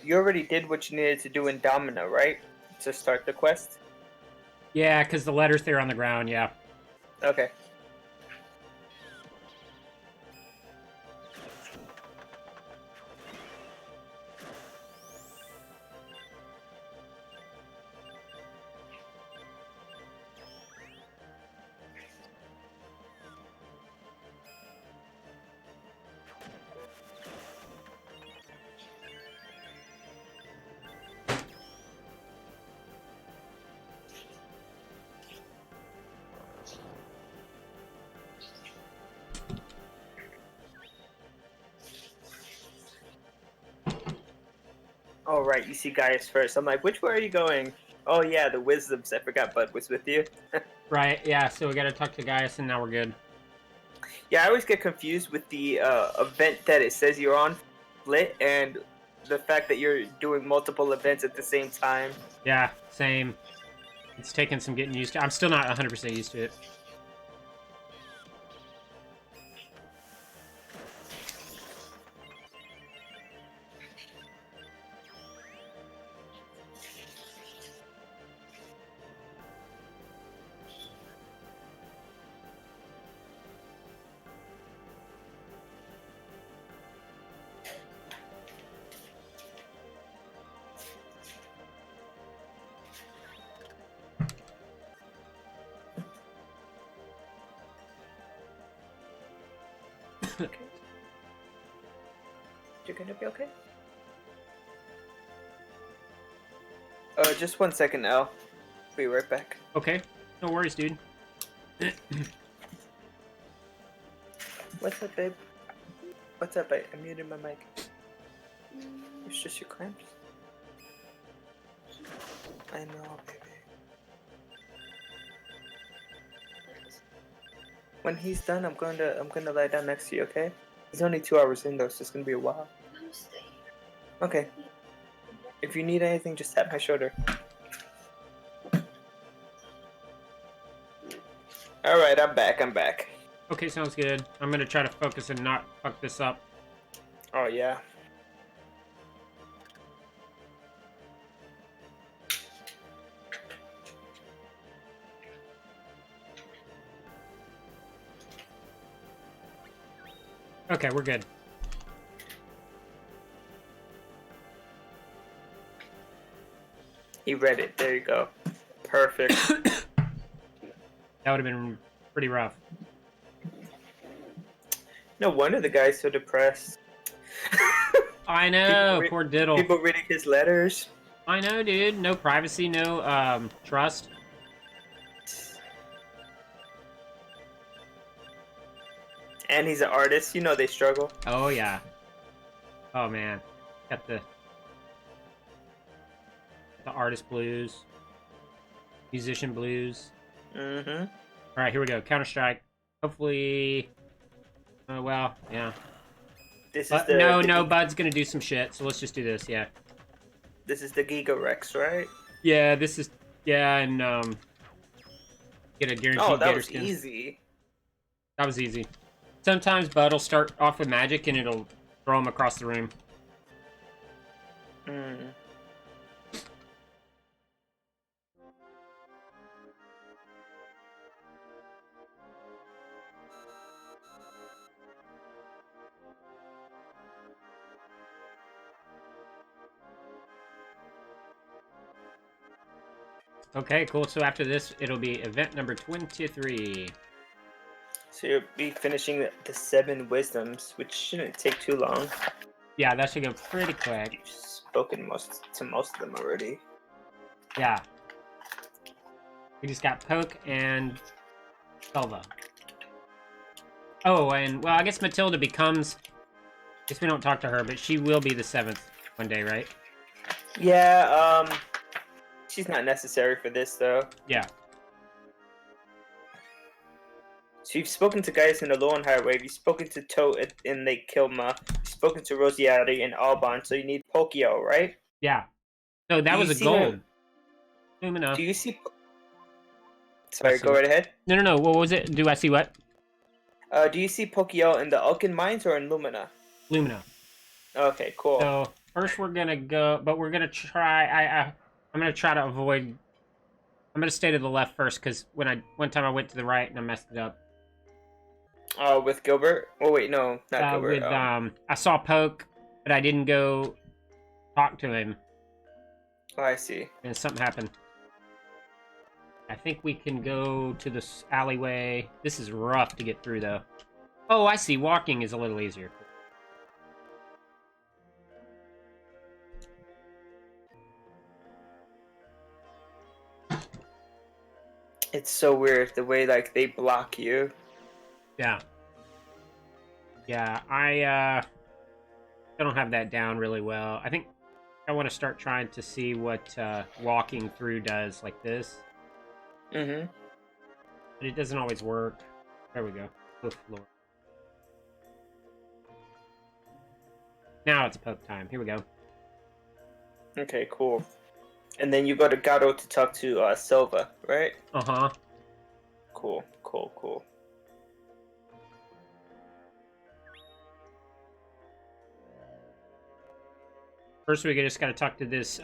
You already did what you needed to do in Domino, right? To start the quest? Yeah, because the letter's there on the ground, yeah. Okay. Oh, right, you see Gaius first. I'm like, which way are you going? Oh, yeah, the Wisdoms. I forgot Bud was with you. Right, yeah, so we gotta talk to Gaius and now we're good. Yeah, I always get confused with the event that it says you're on, Lit, and the fact that you're doing multiple events at the same time. Yeah, same. It's taken some getting used to. I'm still not 100% used to it. You're gonna be okay? Just 1 second, Al. Be right back. Okay, no worries, dude. What's up, babe? What's up? I muted my mic. It's just your cramps. I know, baby. When he's done, I'm gonna lie down next to you, okay? He's only 2 hours in though, so it's gonna be a while. I'm staying. Okay. If you need anything, just tap my shoulder. Alright, I'm back. Okay, sounds good. I'm gonna try to focus and not fuck this up. Oh, yeah. Okay, we're good. He read it. There you go. Perfect. That would have been pretty rough. No wonder the guy's so depressed. I know, People poor Diddle. People reading his letters. I know, dude. No privacy, no trust. And he's an artist. You know they struggle. Oh yeah. Oh man, got the artist blues, musician blues. Mm-hmm. All right, here we go. Counter Strike. Hopefully. Oh well, yeah. This is no. Bud's gonna do some shit, so let's just do this. Yeah. This is the Giga Rex, right? Yeah, this is and get a guaranteed Oh, that gator was skin. easy. That was easy. Sometimes Bud will start off with magic and it'll throw him across the room. Mm. Okay, cool. So after this, it'll be event number 23. So you'll be finishing the 7 wisdoms, which shouldn't take too long. Yeah, that should go pretty quick. You've spoken to most of them already. Yeah. We just got Poke and Selva. Oh, and well, I guess Matilda becomes. I guess we don't talk to her, but she will be the 7th one day, right? Yeah, she's not necessary for this though. Yeah. So you've spoken to guys in the Low and High Wave, you've spoken to Toad in Lake Kilma, you've spoken to Rosiati in Albon, so you need Pokio, right? Yeah. No, that Do was you a see gold. him? Lumina. Do you see? I Sorry, see go it. right ahead. No. What was it? Do I see what? Do you see Pokio in the Ulcan Mines or in Lumina? Lumina. Okay, cool. So first we're gonna go, but we're gonna try. I'm gonna try to avoid. I'm gonna stay to the left first because one time I went to the right and I messed it up. With Gilbert? Oh wait, no, not Gilbert. With I saw Poke, but I didn't go talk to him, Oh, I see. and something happened. I think we can go to this alleyway. This is rough to get through, though. Oh, I see. Walking is a little easier. It's so weird the way like they block you. Yeah. Yeah, I don't have that down really well. I think I want to start trying to see what walking through does like this. Mm-hmm. But it doesn't always work. There we go. Cliff floor. Now it's Poke time. Here we go. Okay, cool. And then you go to Gato to talk to Silva, right? Uh-huh. Cool. First, we just got to talk to this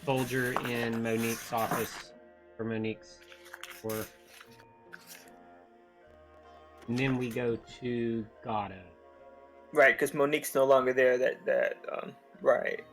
soldier in Monique's office, or Monique's floor. And then we go to Gato. Right, because Monique's no longer there. Right.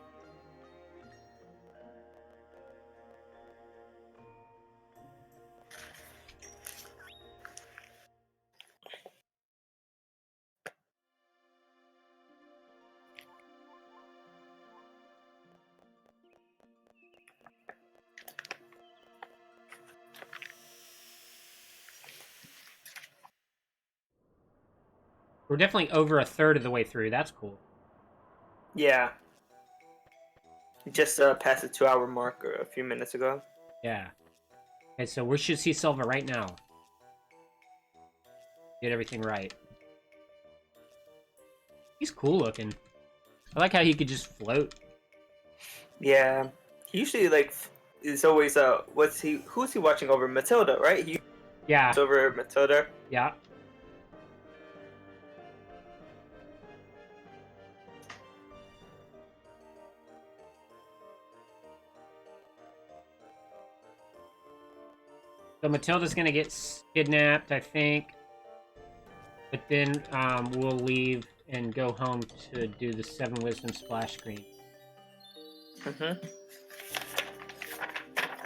We're definitely over a third of the way through. That's cool. Yeah. Just past the 2-hour mark a few minutes ago. Yeah. Okay, so we should see Silva right now. Get everything right. He's cool looking. I like how he could just float. Yeah. He usually is always who's he watching over? Matilda, right? He's Yeah. over Matilda. Yeah. So Matilda's gonna get kidnapped, I think. But then we'll leave and go home to do the 7 Wisdom splash screen. Mm-hmm.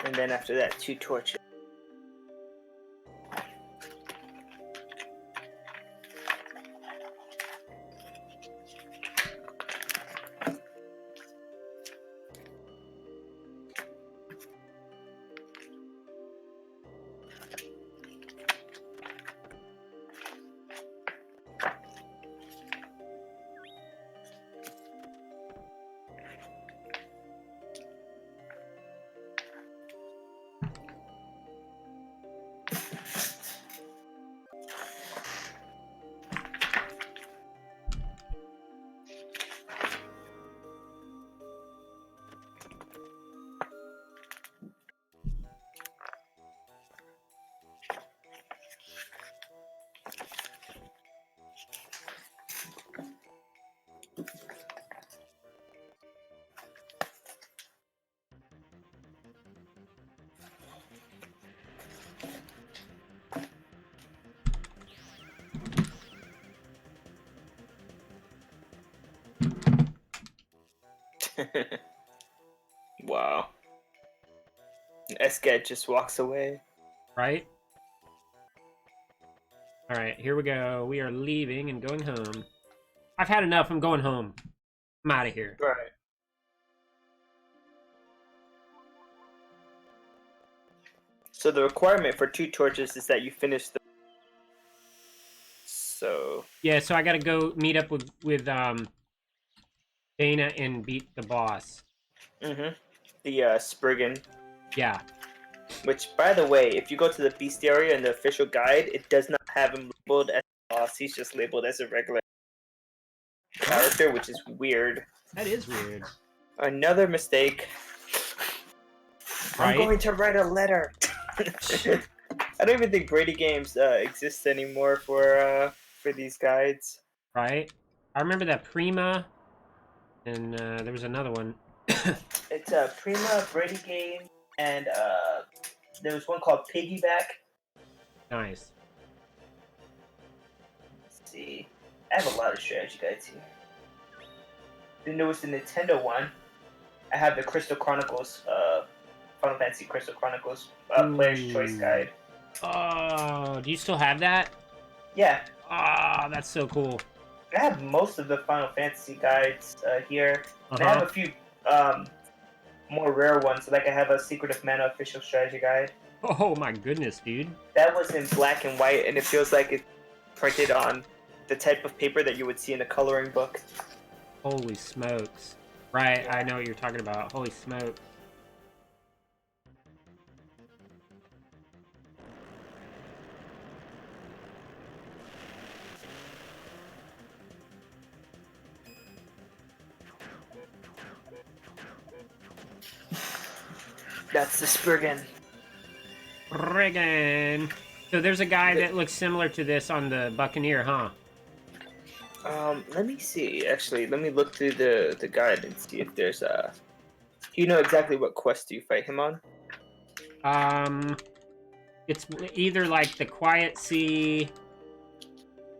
And then after that, 2 torches. Wow. Esket just walks away. Right? Alright, here we go. We are leaving and going home. I've had enough. I'm going home. I'm out of here. Right. So the requirement for 2 torches is that you finish the So Yeah, so I gotta go meet up with Dana and beat the boss. the Spriggan. Yeah. Which, by the way, if you go to the bestiary in the official guide, it does not have him labeled as a boss. He's just labeled as a regular character, which is weird. That is weird. Another mistake. Right? I'm going to write a letter. I don't even think Brady Games exists anymore for these guides. Right? I remember that Prima, and there was another one. It's Prima, Brady Games, and there was one called Piggyback. Nice. Let's see. I have a lot of strategy guides here. Then there was the Nintendo one. I have the Crystal Chronicles, Final Fantasy Crystal Chronicles Player's Choice Guide. Oh, do you still have that? Yeah, Ah, that's so cool. I have most of the Final Fantasy guides here. And I have a few more rare ones. Like I have a Secret of Mana official strategy guide. Oh my goodness, dude. That was in black and white, and it feels like it's printed on the type of paper that you would see in a coloring book. Holy smokes. Right, I know what you're talking about. Holy smokes. That's the Spriggan. Friggin'. So there's a guy that looks similar to this on the Buccaneer, huh? Let me see. Actually, let me look through the guide and see if there's a. Do you know exactly what quest you fight him on? It's either like the Quiet Sea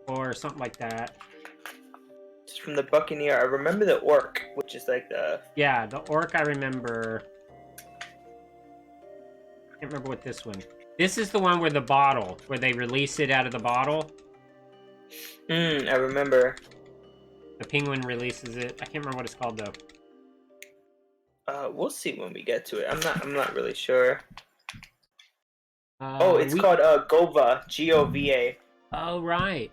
or something like that. It's from the Buccaneer. I remember the orc, which is like the. Yeah, the orc I remember. I can't remember what this one. This is the one where the bottle, where they release it out of the bottle. I remember. The penguin releases it. I can't remember what it's called though. We'll see when we get to it. I'm not really sure. It's called Gova, Gova. Oh right.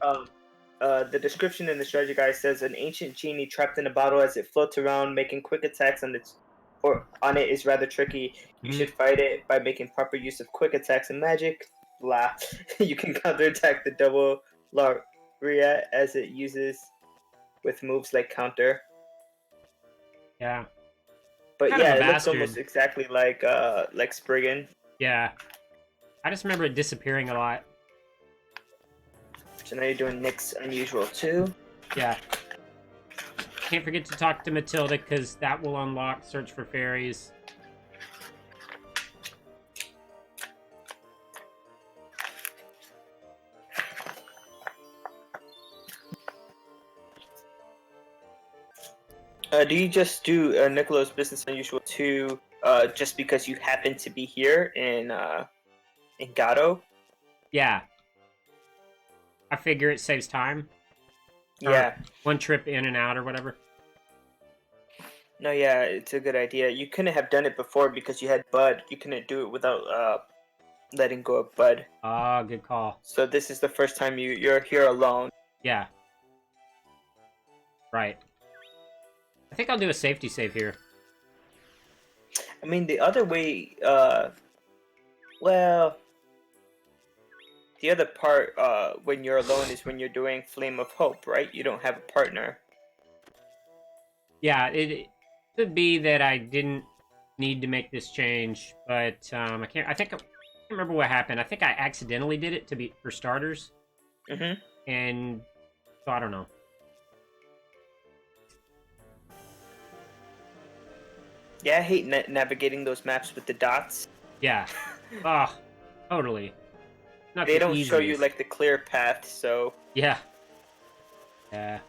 The description in the strategy guide says an ancient genie trapped in a bottle as it floats around, making quick attacks on it is rather tricky. You should fight it by making proper use of quick attacks and magic. Blah. You can counterattack the double Laria as it uses with moves like counter. Yeah. But Kind of yeah, a it looks bastard. almost exactly like Spriggan. Yeah. I just remember it disappearing a lot. So now you're doing Nick's Unusual 2. Yeah. Can't forget to talk to Matilda, because that will unlock Search for Fairies. Do you just do Nicolo's Business Unusual 2 just because you happen to be here in Gato? Yeah. I figure it saves time. Yeah. One trip in and out or whatever. No, yeah, it's a good idea. You couldn't have done it before because you had Bud. You couldn't do it without letting go of Bud. Ah, good call. So this is the first time you're here alone. Yeah. Right. I think I'll do a safety save here. I mean, the other way, well, the other part when you're alone is when you're doing Flame of Hope, right? You don't have a partner. Yeah, it could be that I didn't need to make this change, but I can't remember what happened. I think I accidentally did it for starters. And so I don't know. Yeah, I hate navigating those maps with the dots. Yeah. Oh, totally. Not They the don't show you easiest. like the clear path, so Yeah. Yeah.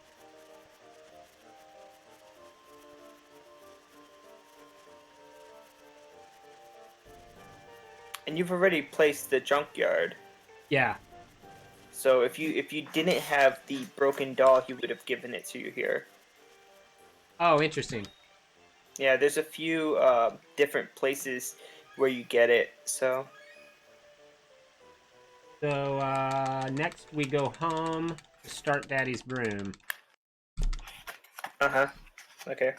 and you've already placed the junkyard. Yeah. So if you didn't have the broken doll, he would have given it to you here. Oh, interesting. Yeah, there's a few different places where you get it. So So next we go home. start Daddy's broom. Uh-huh. Okay.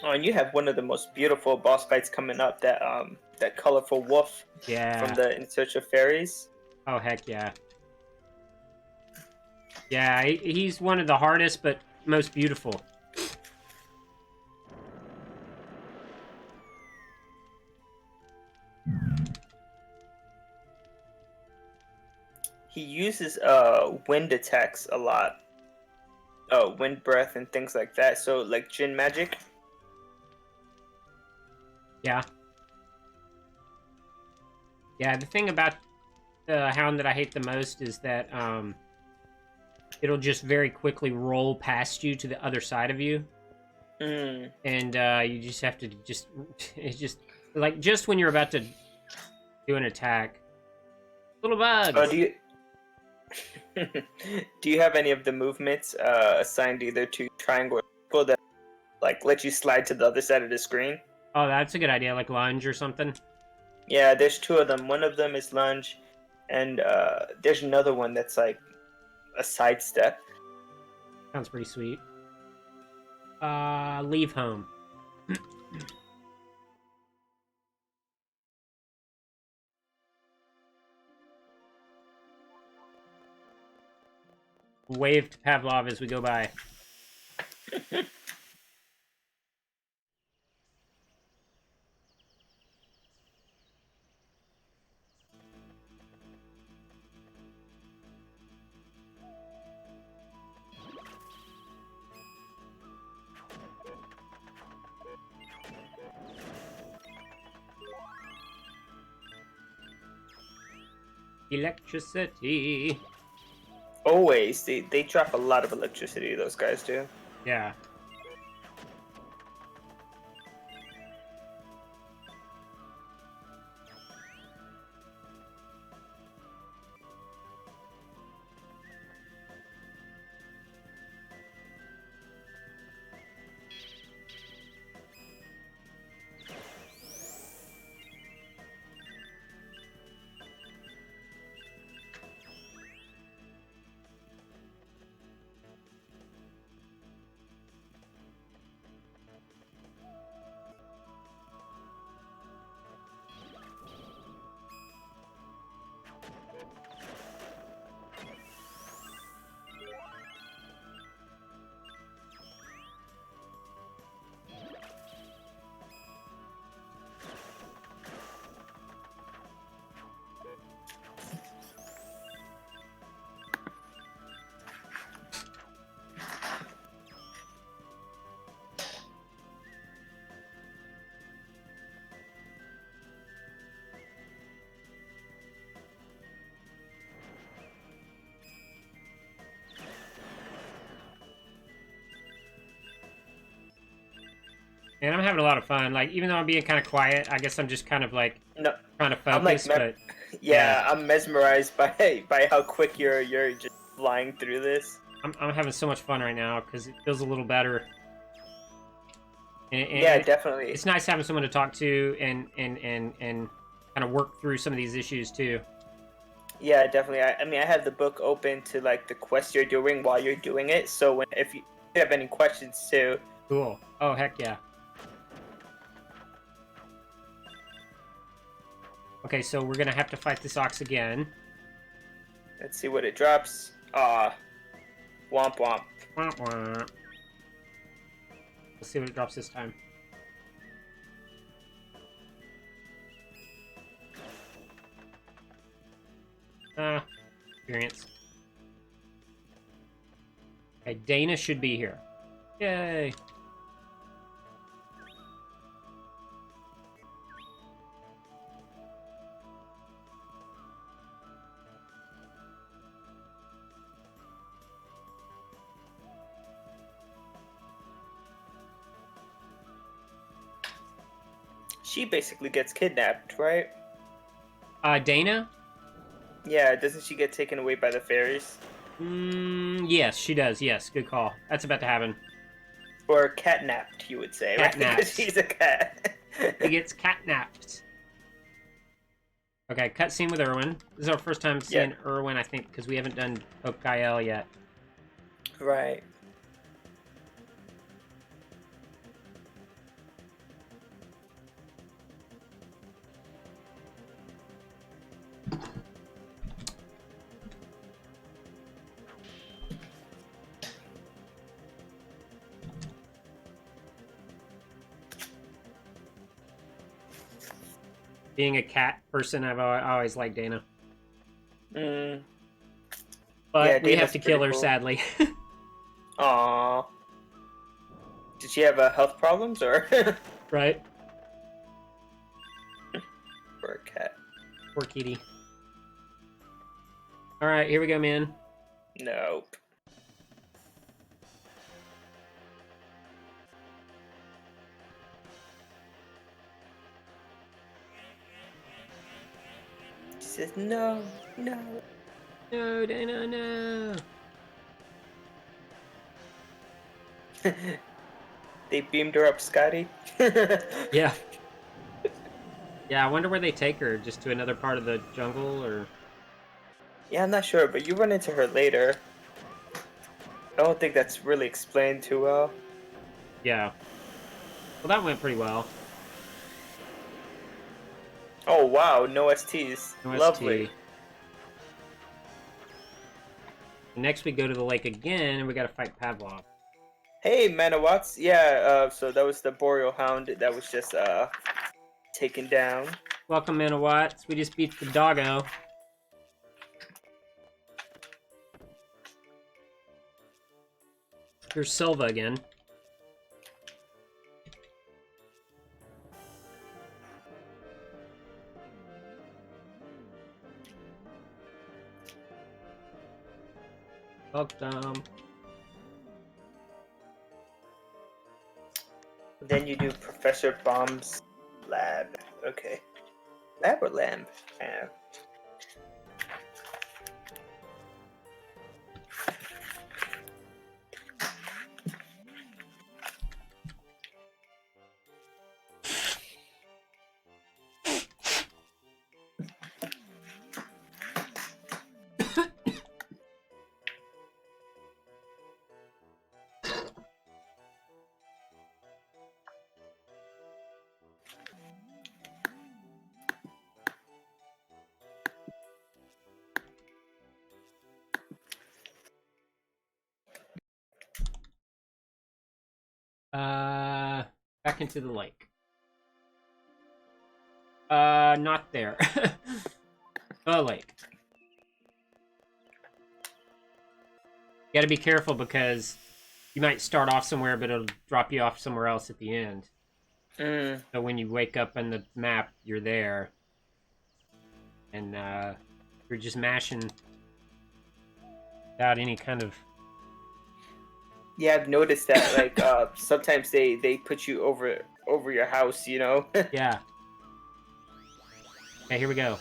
Oh, and you have one of the most beautiful boss fights coming up. That colorful wolf Yeah. from the In Search of Fairies. Oh, heck yeah. Yeah, he's one of the hardest, but most beautiful. He uses wind attacks a lot. Wind breath and things like that. So like Jin magic. Yeah. Yeah, the thing about the Hound that I hate the most is that it'll just very quickly roll past you to the other side of you. Mm. And you just have to it's just like just when you're about to do an attack. Little bugs. Oh, do you do you have any of the movements assigned either to triangle or circle that like let you slide to the other side of the screen? Oh, that's a good idea, like lunge or something. Yeah, there's two of them. One of them is lunge, and there's another one that's like a sidestep. Sounds pretty sweet. Leave home. Wave to Pavlov as we go by. Electricity. Always, they drop a lot of electricity. Those guys do. Yeah. And I'm having a lot of fun. Like, even though I'm being kind of quiet, I guess I'm just kind of like No, trying to I'm like, focus. But yeah, I'm mesmerized by how quick you're just flying through this. I'm having so much fun right now because it feels a little better. And Yeah, definitely. it's nice having someone to talk to and kind of work through some of these issues too. Yeah, definitely. I mean, I have the book open to like the quest you're doing while you're doing it. So if you have any questions too. Cool. Oh, heck yeah. Okay, so we're gonna have to fight this ox again. Let's see what it drops. Womp womp. Wah, wah. Let's see what it drops this time. Experience. Okay, Dana should be here. Yay! she basically gets kidnapped, right? Dana? Yeah, doesn't she get taken away by the fairies? Yes, she does. Yes, good call. That's about to happen. Or catnapped, you would say, right? Catnapped. Because she's a cat. He gets catnapped. Okay, cutscene with Erwin. This is our first time seeing Erwin, I think, because we haven't done Okael yet. Right. Being a cat person, I always liked Dana. Mm. But Yeah, we have Dana's to kill her, pretty cool. sadly. Aww. Did she have health problems or? Right? For a cat. Poor kitty. Alright, here we go, man. Nope. She says no, no. No, Dana, no. They beamed her up, Scotty. Yeah. Yeah, I wonder where they take her. Just to another part of the jungle, or... Yeah, I'm not sure, but you run into her later. I don't think that's really explained too well. Yeah. Well, that went pretty well. Oh wow, no STs. No Lovely. ST. Next we go to the lake again, and we gotta fight Pavlov. Hey, Manawats. Yeah, so that was the Boreal Hound that was just taken down. Welcome, Manawats. We just beat the doggo. Here's Silva again. Welcome. Then you do Professor Bomb's lab. Okay. Lab or lamb? Yeah. Back into the lake. Not there. The lake. You gotta be careful because you might start off somewhere, but it'll drop you off somewhere else at the end. Mm. So when you wake up on the map, you're there. And, you're just mashing without any kind of... Yeah, I've noticed that. Like, sometimes they put you over your house. You know. Yeah. Okay, here we go.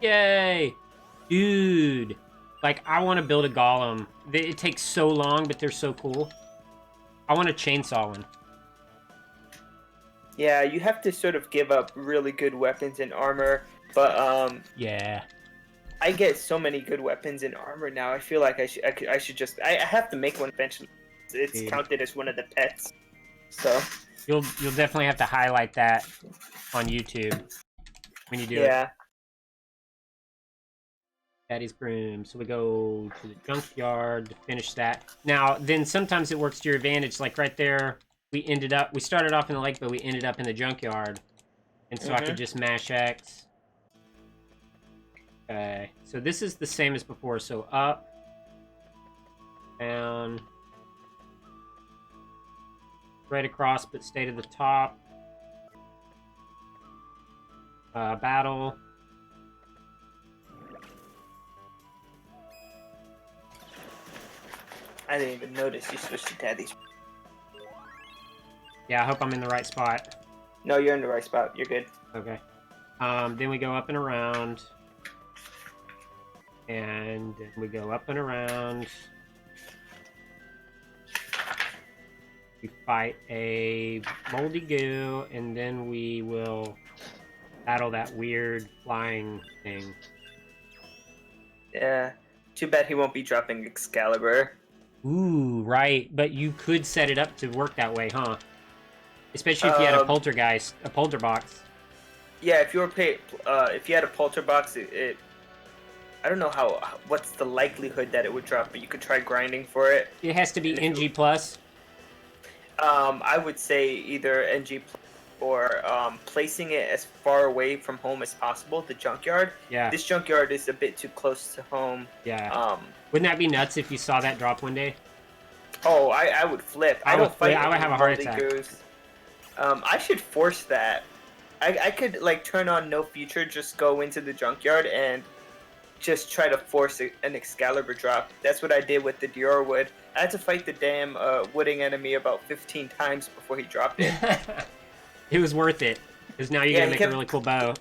Yay! Dude! Like, I want to build a golem. It takes so long, but they're so cool. I want a chainsaw one. Yeah, you have to sort of give up really good weapons and armor, but Yeah. I get so many good weapons and armor now. I feel like I should just I have to make one eventually. It's Dude. counted as one of the pets. So You'll definitely have to highlight that on YouTube when you do it. yeah. Daddy's broom. So we go to the junkyard to finish that. Now, then sometimes it works to your advantage. Like right there, we started off in the lake, but we ended up in the junkyard. And so I could just mash X. Okay, so this is the same as before. So up, down, right across, but stay to the top. Battle. I didn't even notice you switched to Daddy's. Yeah, I hope I'm in the right spot. No, you're in the right spot. You're good. Okay. Then we go up and around. And then we go up and around. We fight a moldy goo, and then we will battle that weird flying thing. Yeah. Too bad he won't be dropping Excalibur. Ooh, right. But you could set it up to work that way, huh? Especially if you had a poltergeist, a polterbox. Yeah, if you were if you had a polterbox, I don't know what's the likelihood that it would drop, but you could try grinding for it. It has to be NG plus. I would say either NG or placing it as far away from home as possible, the junkyard. Yeah. This junkyard is a bit too close to home. Yeah. Wouldn't that be nuts if you saw that drop one day? Oh, I would flip. I would have a heart attack. I should force that. I could like turn on no feature, just go into the junkyard and just try to force an Excalibur drop. That's what I did with the Dior wood. I had to fight the damn wooding enemy about 15 times before he dropped it. It was worth it, because now you're gonna make a really cool bow.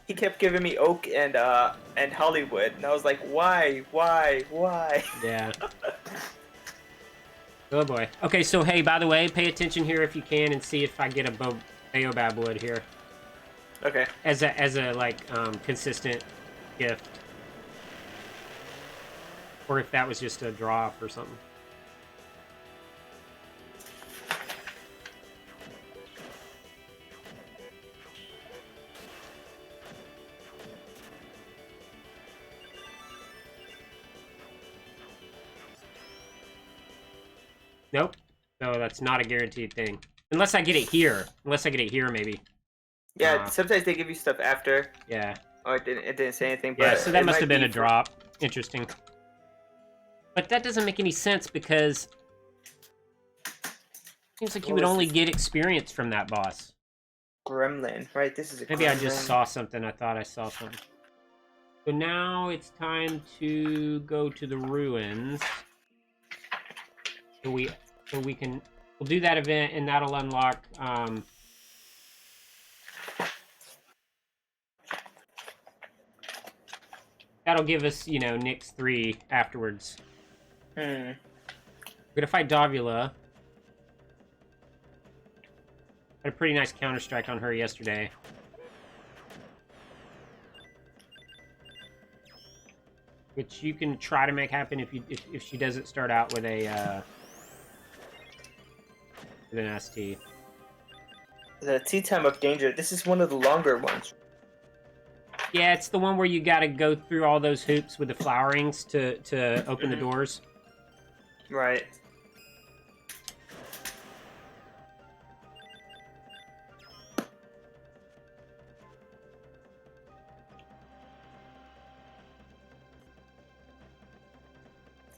He kept giving me oak and Hollywood, and I was like, why? Yeah. Oh boy. Okay, so hey, by the way, pay attention here if you can, and see if I get a Baobab wood here. Okay. As a like consistent gift, or if that was just a drop or something. Nope. So that's not a guaranteed thing. Unless I get it here. Unless I get it here, maybe. Yeah, sometimes they give you stuff after. Yeah. Oh, it didn't say anything. Yeah, but so that must have been a drop. Interesting. But that doesn't make any sense because it seems like you would only get experience from that boss. Gremlin, right? This is a Maybe gremlin. I just saw something. I thought I saw something. So now it's time to go to the ruins. So we'll do that event, and that'll unlock that'll give us, you know, Nyx 3 afterwards. We're gonna fight Davula. Had a pretty nice counter-strike on her yesterday. Which you can try to make happen if she doesn't start out with a with an ST. The Tea Time of Danger. This is one of the longer ones. Yeah, it's the one where you gotta go through all those hoops with the flowerings to open the doors. Right.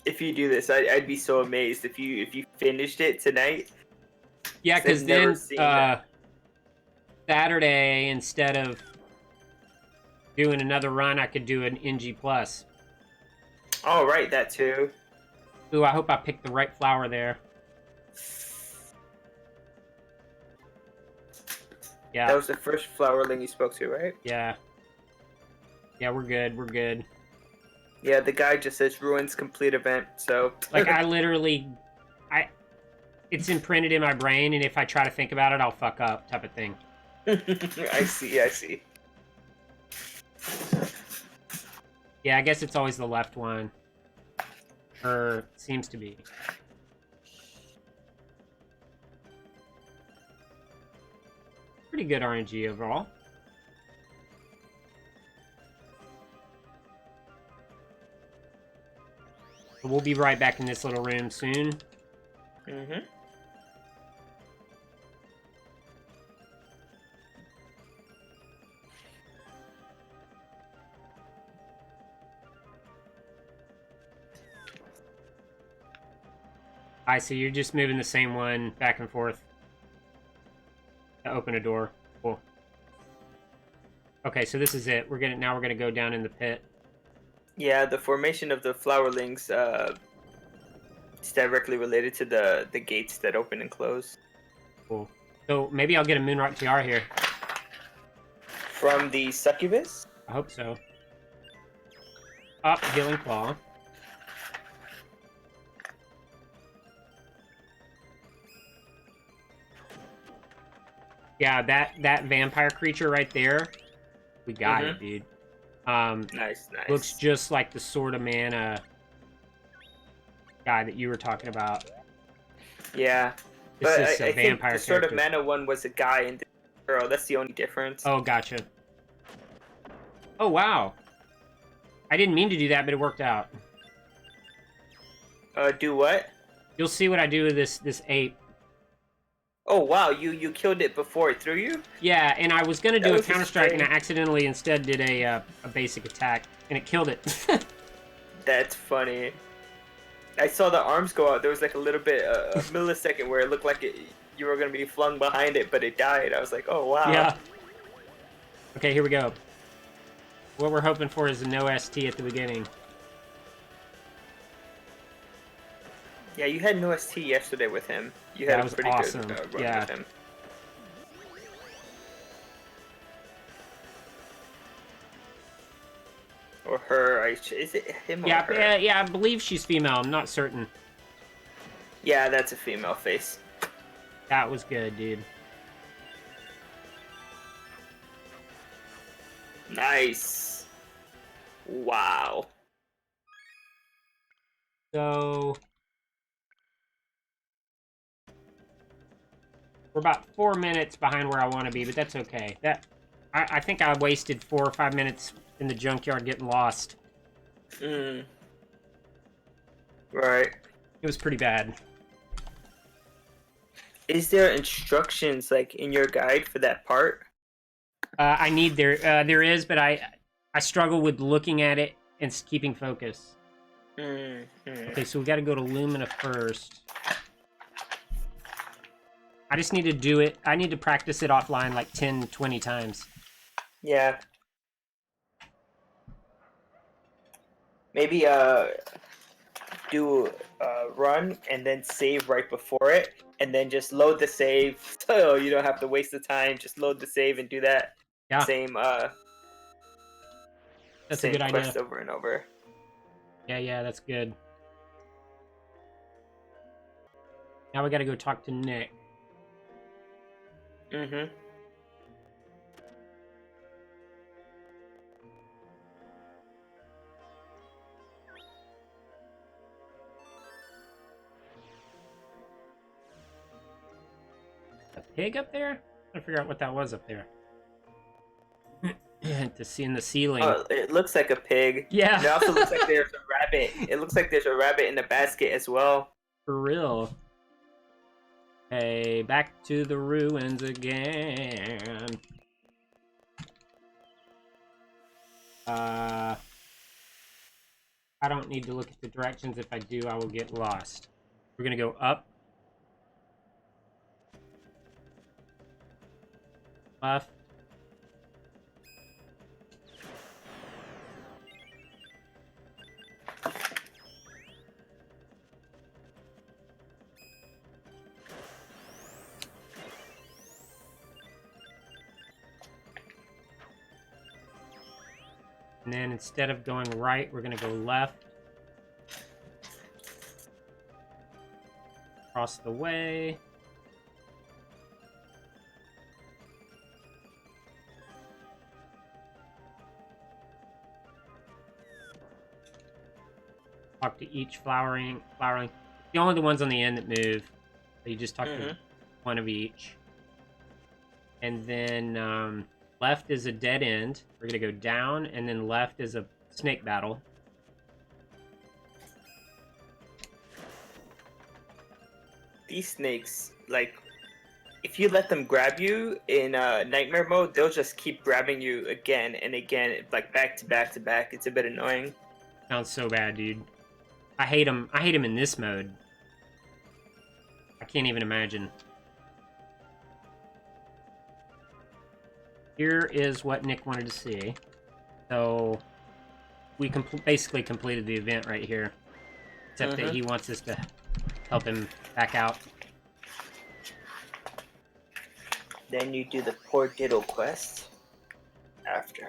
If you do this, I'd be so amazed if you finished it tonight. Yeah, because then Saturday, instead of doing another run, I could do an NG plus. Oh, right, that too. Ooh, I hope I picked the right flower there. Yeah. That was the first flowerling you spoke to, right? Yeah. Yeah, we're good. We're good. Yeah, the guy just says ruins complete event, so... Like, I literally... It's imprinted in my brain, and if I try to think about it, I'll fuck up, type of thing. I see. Yeah, I guess it's always the left one. Or seems to be. Pretty good RNG overall. So we'll be right back in this little room soon. I see, you're just moving the same one back and forth to open a door. Cool. Okay, so this is it. We're gonna go down in the pit. Yeah, the formation of the flowerlings is directly related to the gates that open and close. Cool. So maybe I'll get a Moonrock TR here. From the succubus? I hope so. Up, Healing Claw. Yeah, that vampire creature right there. We got it, dude. Nice. Looks just like the sort of mana guy that you were talking about. Yeah. It's But just a I think vampire the sort of character. mana one was a guy and the girl. That's the only difference. Oh, gotcha. Oh, wow. I didn't mean to do that, but it worked out. Do what? You'll see what I do with this ape. Oh wow, you killed it before it threw you? Yeah, and I was gonna That do a was a counter-strike, and I strange- accidentally instead did a basic attack, and it killed it. That's funny. I saw the arms go out. There was like a little bit, a millisecond where it looked like you were gonna be flung behind it, but it died. I was like, oh wow. Yeah. Okay, here we go. What we're hoping for is a no ST at the beginning. Yeah, you had no ST yesterday with him. You That had was a pretty awesome. good run Yeah. with him. Or her. Is it him or Yeah, her? yeah, I believe she's female. I'm not certain. Yeah, that's a female face. That was good, dude. Nice. Wow. So we're about 4 minutes behind where I want to be, but that's okay. I think I wasted 4 or 5 minutes in the junkyard getting lost. Right. It was pretty bad. Is there instructions like in your guide for that part? I need there is, but I struggle with looking at it and keeping focus. Okay, so we got to go to Lumina first. I just need to do it. I need to practice it offline like 10, 20 times. Yeah. Maybe do a run and then save right before it, and then just load the save so you don't have to waste the time. Just load the save and do that same That's same a good quest idea. over and over. Yeah, that's good. Now we got to go talk to Nick. A pig up there? I'm trying to figure out what that was up there. To see in the ceiling. Oh, it looks like a pig. Yeah. And it also looks like there's a rabbit. It looks like there's a rabbit in the basket as well. For real. Hey, back to the ruins again. I don't need to look at the directions. If I do, I will get lost. We're gonna go up. Left. And then instead of going right, we're going to go left. Across the way. Talk to each flowering. The only the ones on the end that move. So you just talk to one of each. And then left is a dead end. We're going to go down, and then left is a snake battle. These snakes, like, if you let them grab you in nightmare mode, they'll just keep grabbing you again and again, like back to back to back. It's a bit annoying. Sounds so bad, dude. I hate them. I hate them in this mode. I can't even imagine. Here is what Nick wanted to see. So we basically completed the event right here. Except that he wants us to help him back out. Then you do the poor Diddle quest after.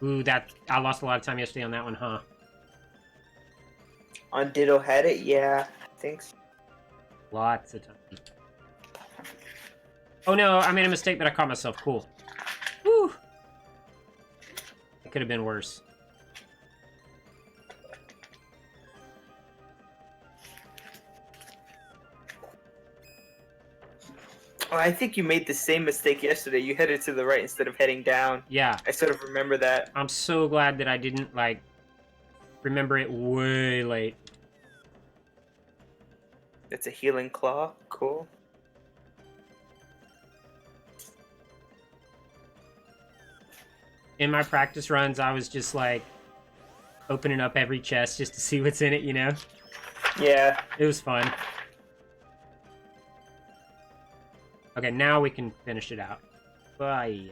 Ooh, I lost a lot of time yesterday on that one, huh? On Diddle had it, yeah, I think so. Lots of time. Oh no, I made a mistake, but I caught myself. Cool. Woo! It could have been worse. Oh, I think you made the same mistake yesterday. You headed to the right instead of heading down. Yeah. I sort of remember that. I'm so glad that I didn't, like, remember it way late. It's a healing claw. Cool. In my practice runs, I was just, like, opening up every chest just to see what's in it, you know? Yeah. It was fun. Okay, now we can finish it out. Bye.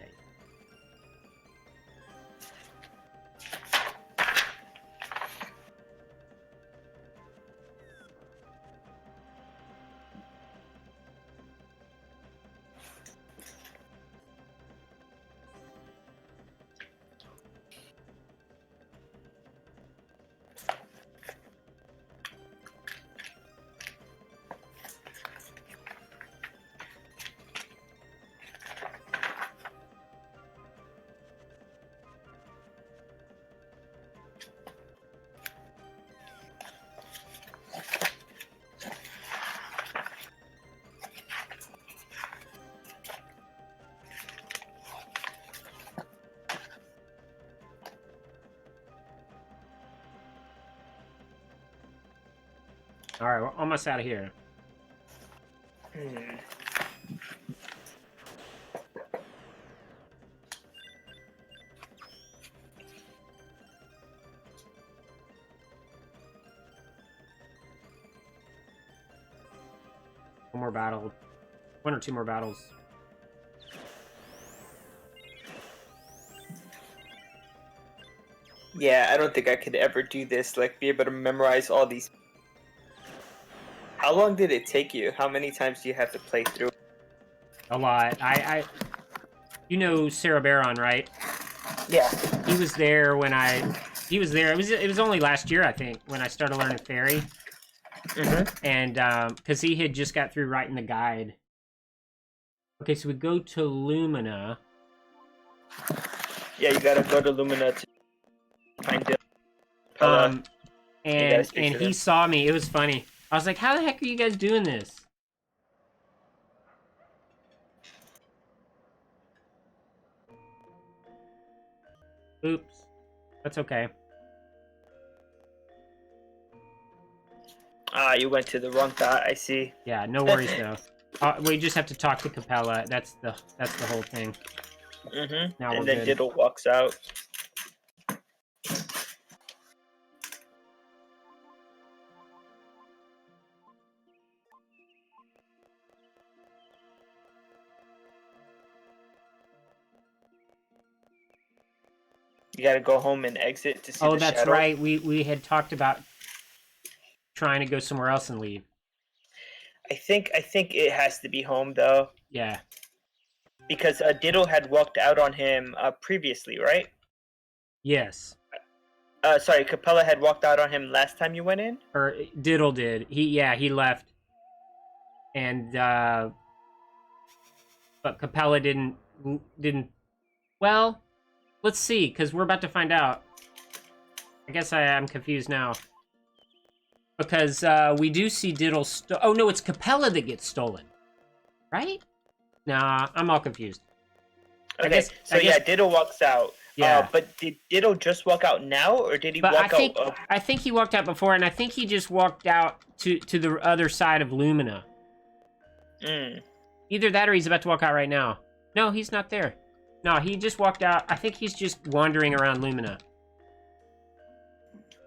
Alright, we're almost out of here. One more battle. One or two more battles. Yeah, I don't think I could ever do this, like, be able to memorize all these. How long did it take you? How many times do you have to play through? A lot. You know Sarah Baron, right? Yeah. He was there when he was there. It was only last year, I think, when I started learning Fairy. And, because he had just got through writing the guide. Okay, so we go to Lumina. Yeah, you gotta go to Lumina to find Dill. And he saw me. It was funny. I was like, how the heck are you guys doing this? Oops. That's okay. Ah, you went to the wrong dot, I see. Yeah, no worries though. We just have to talk to Capella. That's the whole thing. Now and we're then good. Diddle walks out. You gotta go home and exit to see the Oh, that's shadow. right. We had talked about trying to go somewhere else and leave. I think it has to be home though. Yeah. Because Diddle had walked out on him previously, right? Yes. Sorry, Capella had walked out on him last time you went in? Or Diddle did. He left. And but Capella didn't. Well, let's see, because we're about to find out. I guess I'm confused now. Because we do see Diddle. Oh no, it's Capella that gets stolen, right? Nah, I'm all confused. Okay, I guess Diddle walks out. Yeah. But did Diddle just walk out now, or did he walk out? I think he walked out before, and I think he just walked out to the other side of Lumina. Either that or he's about to walk out right now. No, he's not there. No, he just walked out. I think he's just wandering around Lumina.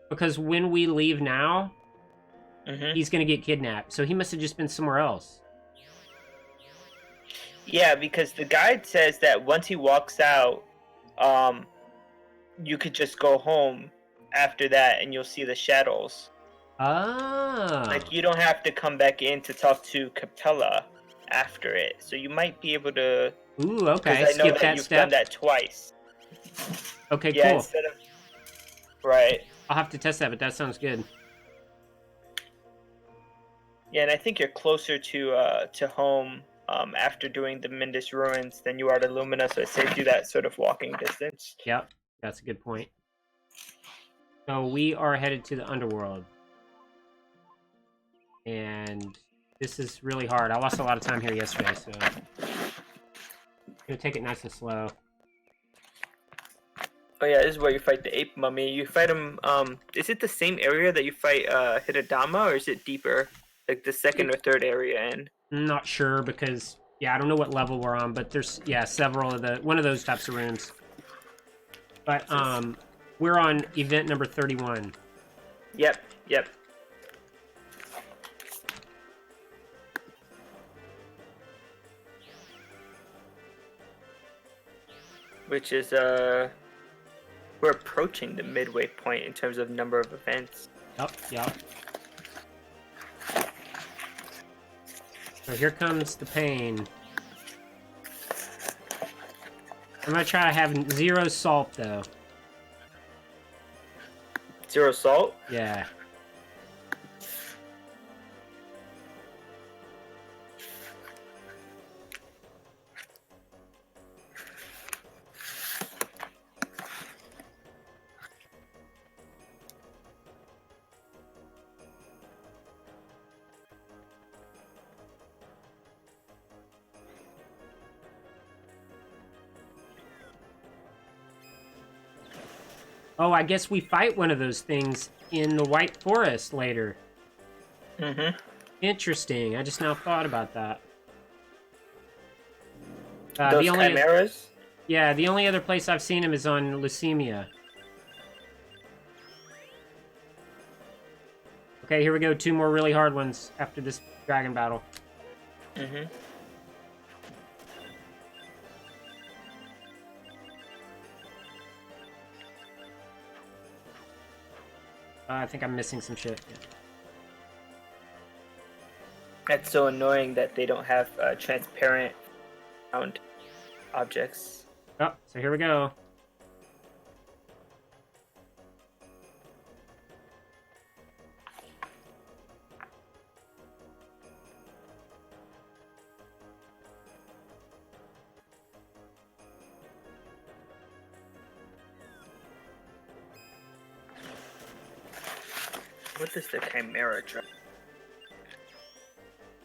Because when we leave now, he's going to get kidnapped. So he must have just been somewhere else. Yeah, because the guide says that once he walks out, you could just go home after that and you'll see the shadows. Ah. Like, you don't have to come back in to talk to Capella after it. So you might be able to. Ooh, Because okay. I know Skip that that you've step. done that twice. Okay, Yeah, cool. instead of. Right. I'll have to test that, but that sounds good. Yeah, and I think you're closer to home after doing the Mindus Ruins than you are to Lumina, so it saves you that sort of walking distance. Yep, that's a good point. So we are headed to the underworld. And this is really hard. I lost a lot of time here yesterday, so I'm gonna take it nice and slow. Oh yeah, this is where you fight the ape mummy. You fight him. Is it the same area that you fight Hidadama, or is it deeper, like the second or third area in? I'm not sure because I don't know what level we're on, but there's several of one of those types of rooms. But we're on event number 31. Yep. Which is we're approaching the midway point in terms of number of events. Yep. So here comes the pain. I'm gonna try to have 0 salt though. 0 salt? Yeah. Oh, I guess we fight one of those things in the White Forest later. Mm-hmm. Interesting. I just now thought about that. Those chimeras? Yeah, the only other place I've seen him is on Leucemia. Okay, here we go. 2 more really hard ones after this dragon battle. Mm-hmm. I think I'm missing some shit. That's so annoying that they don't have transparent sound objects. Oh, so here we go. What does the chimera try?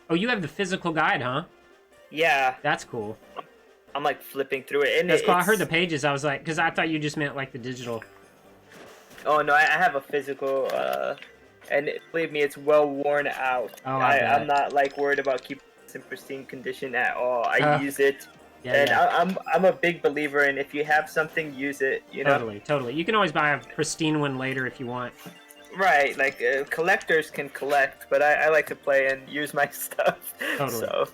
Oh, you have the physical guide, huh? Yeah, That's cool. I'm like flipping through it, and That's cool. I heard the pages. I was like, because I thought you just meant like the digital. Oh no, I have a physical, and believe me, it's well worn out. Oh, I bet. I'm not like worried about keeping this in pristine condition at all. I use it, and I'm a big believer in if you have something, use it. You know. Totally. You can always buy a pristine one later if you want. Right, like collectors can collect, but I like to play and use my stuff. Totally. So.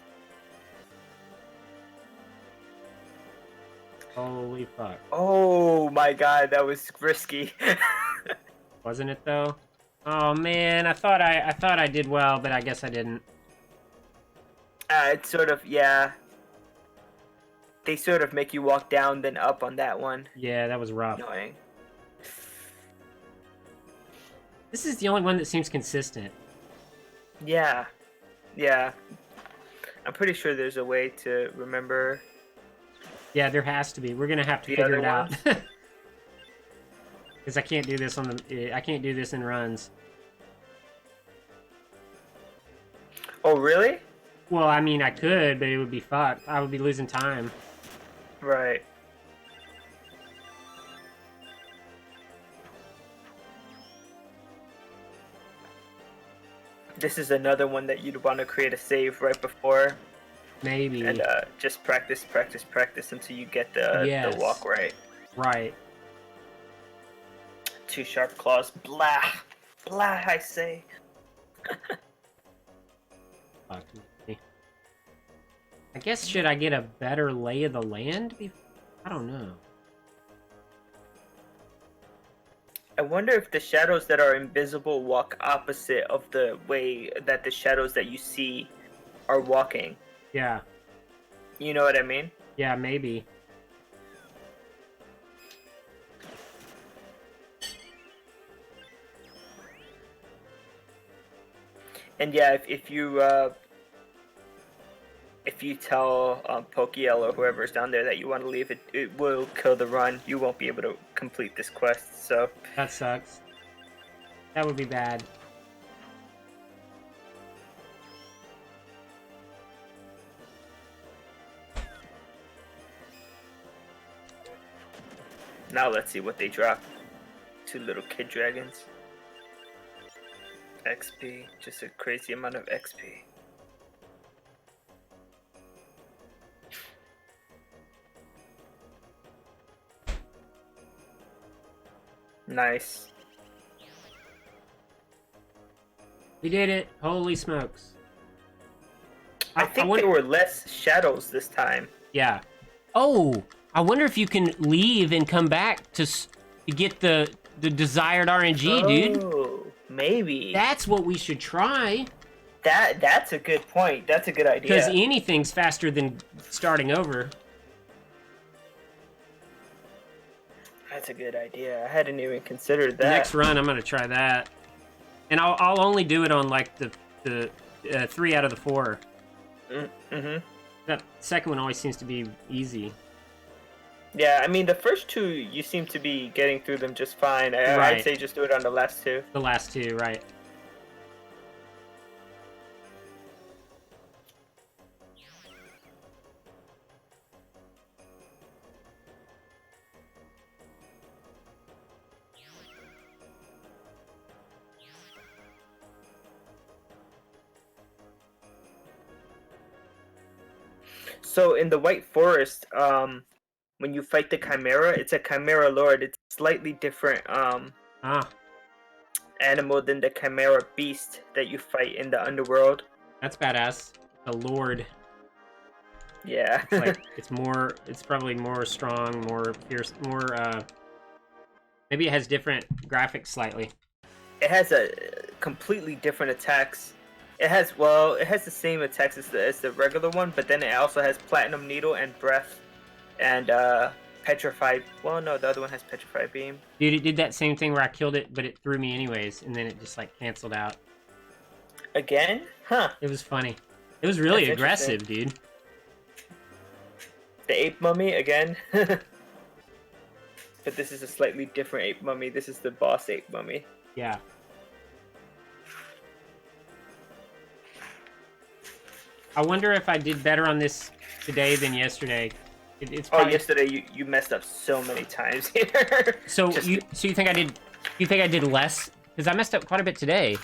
Holy fuck. Oh my god, that was risky. Wasn't it though? Oh man, I thought I did well, but I guess I didn't. It's sort of, yeah. They sort of make you walk down then up on that one. Yeah, that was rough. Annoying. This is the only one that seems consistent. Yeah. I'm pretty sure there's a way to remember. Yeah, there has to be. We're gonna have to The figure other it out. ones? Because I can't do this I can't do this in runs. Oh, really? Well, I mean, I could, but it would be fucked. I would be losing time. Right. This is another one that you'd want to create a save right before. Maybe. And just practice until you get the walk right. Right. 2 sharp claws. Blah! Blah, I say. Fuck me. I guess, should I get a better lay of the land? I don't know. I wonder if the shadows that are invisible walk opposite of the way that the shadows that you see are walking. Yeah. You know what I mean? Yeah, maybe. And yeah, if you tell Pokeel or whoever's down there that you want to leave, it will kill the run. You won't be able to complete this quest. So That sucks. That would be bad. now let's see what they drop. 2 little kid dragons. XP, just a crazy amount of XP. Nice. We did it! Holy smokes! I think there were less shadows this time. Yeah. Oh, I wonder if you can leave and come back to get the desired RNG, dude. Oh, maybe. That's what we should try. That's a good point. That's a good idea. Because anything's faster than starting over. That's a good idea. I hadn't even considered that. Next run, I'm gonna try that, and I'll only do it on like the 3 out of the 4. Mm-hmm. That second one always seems to be easy. Yeah, I mean the first 2 you seem to be getting through them just fine. Right. I'd say just do it on the last 2. The last 2, right? So in the White Forest, when you fight the Chimera, it's a Chimera Lord. It's slightly different animal than the Chimera Beast that you fight in the Underworld. That's badass. The Lord. Yeah. It's like it's probably more strong, more fierce, more maybe it has different graphics slightly. It has a completely different attacks. It has the same attacks as the regular one, but then it also has Platinum Needle and Breath and Petrified. Well, no, the other one has Petrified Beam. Dude, it did that same thing where I killed it, but it threw me anyways, and then it just like canceled out. Again? Huh. It was funny. It was really aggressive, dude. The Ape Mummy again. But this is a slightly different Ape Mummy. This is the boss Ape Mummy. Yeah. I wonder if I did better on this today than yesterday. It's probably... Oh, yesterday you messed up so many times here. So you think I did? You think I did less? Because I messed up quite a bit today,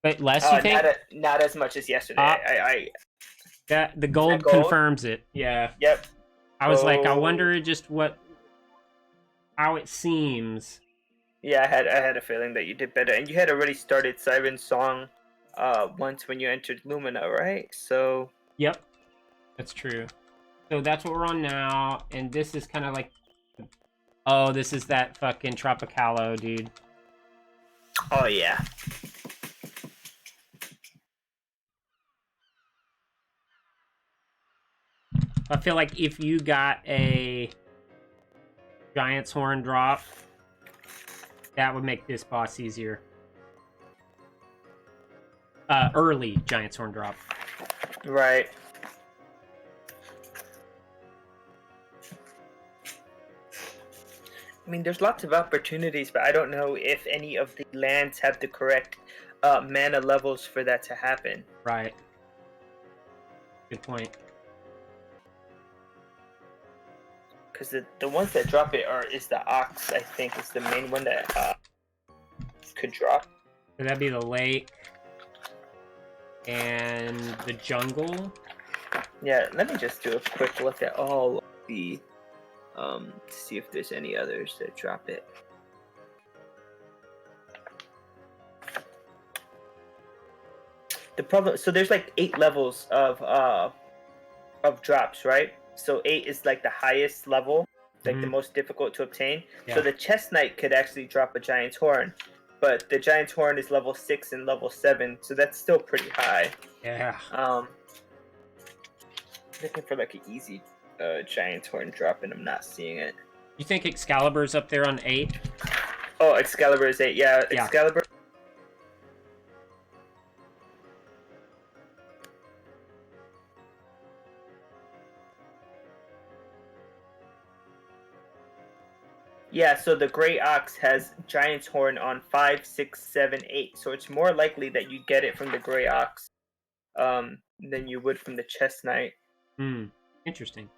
but less. You think? Not as much as yesterday. The gold confirms it. Yeah. Yep. I was like, I wonder just how it seems. Yeah, I had a feeling that you did better, and you had already started Siren's Song once when you entered Lumina, right? So. Yep, that's true. So that's what we're on now, and this is kind of like, oh, this is that fucking Tropicalo, dude. Oh yeah. I feel like if you got a Giant's Horn drop, that would make this boss easier. Early Giant's Horn drop. Right. I mean, there's lots of opportunities, but I don't know if any of the lands have the correct mana levels for that to happen. Right. Good point. Because the ones that drop it is the Ox, I think, is the main one that could drop. So that'd be the lake and the jungle. Yeah, let me just do a quick look at all of the to see if there's any others that drop it. The problem, so there's like 8 levels of drops, right? So 8 is like the highest level, like the most difficult to obtain. Yeah. So the Chest Knight could actually drop a Giant's Horn, but the Giant's Horn is level 6 and level 7, so that's still pretty high. Yeah. Looking for like an easy giant horn drop, and I'm not seeing it. You think Excalibur's up there on 8? Oh, Excalibur is 8. Yeah, Yeah. Excalibur. Yeah, so the Grey Ox has Giant's Horn on 5, 6, 7, 8. So it's more likely that you get it from the Grey Ox than you would from the Chest Knight. Interesting.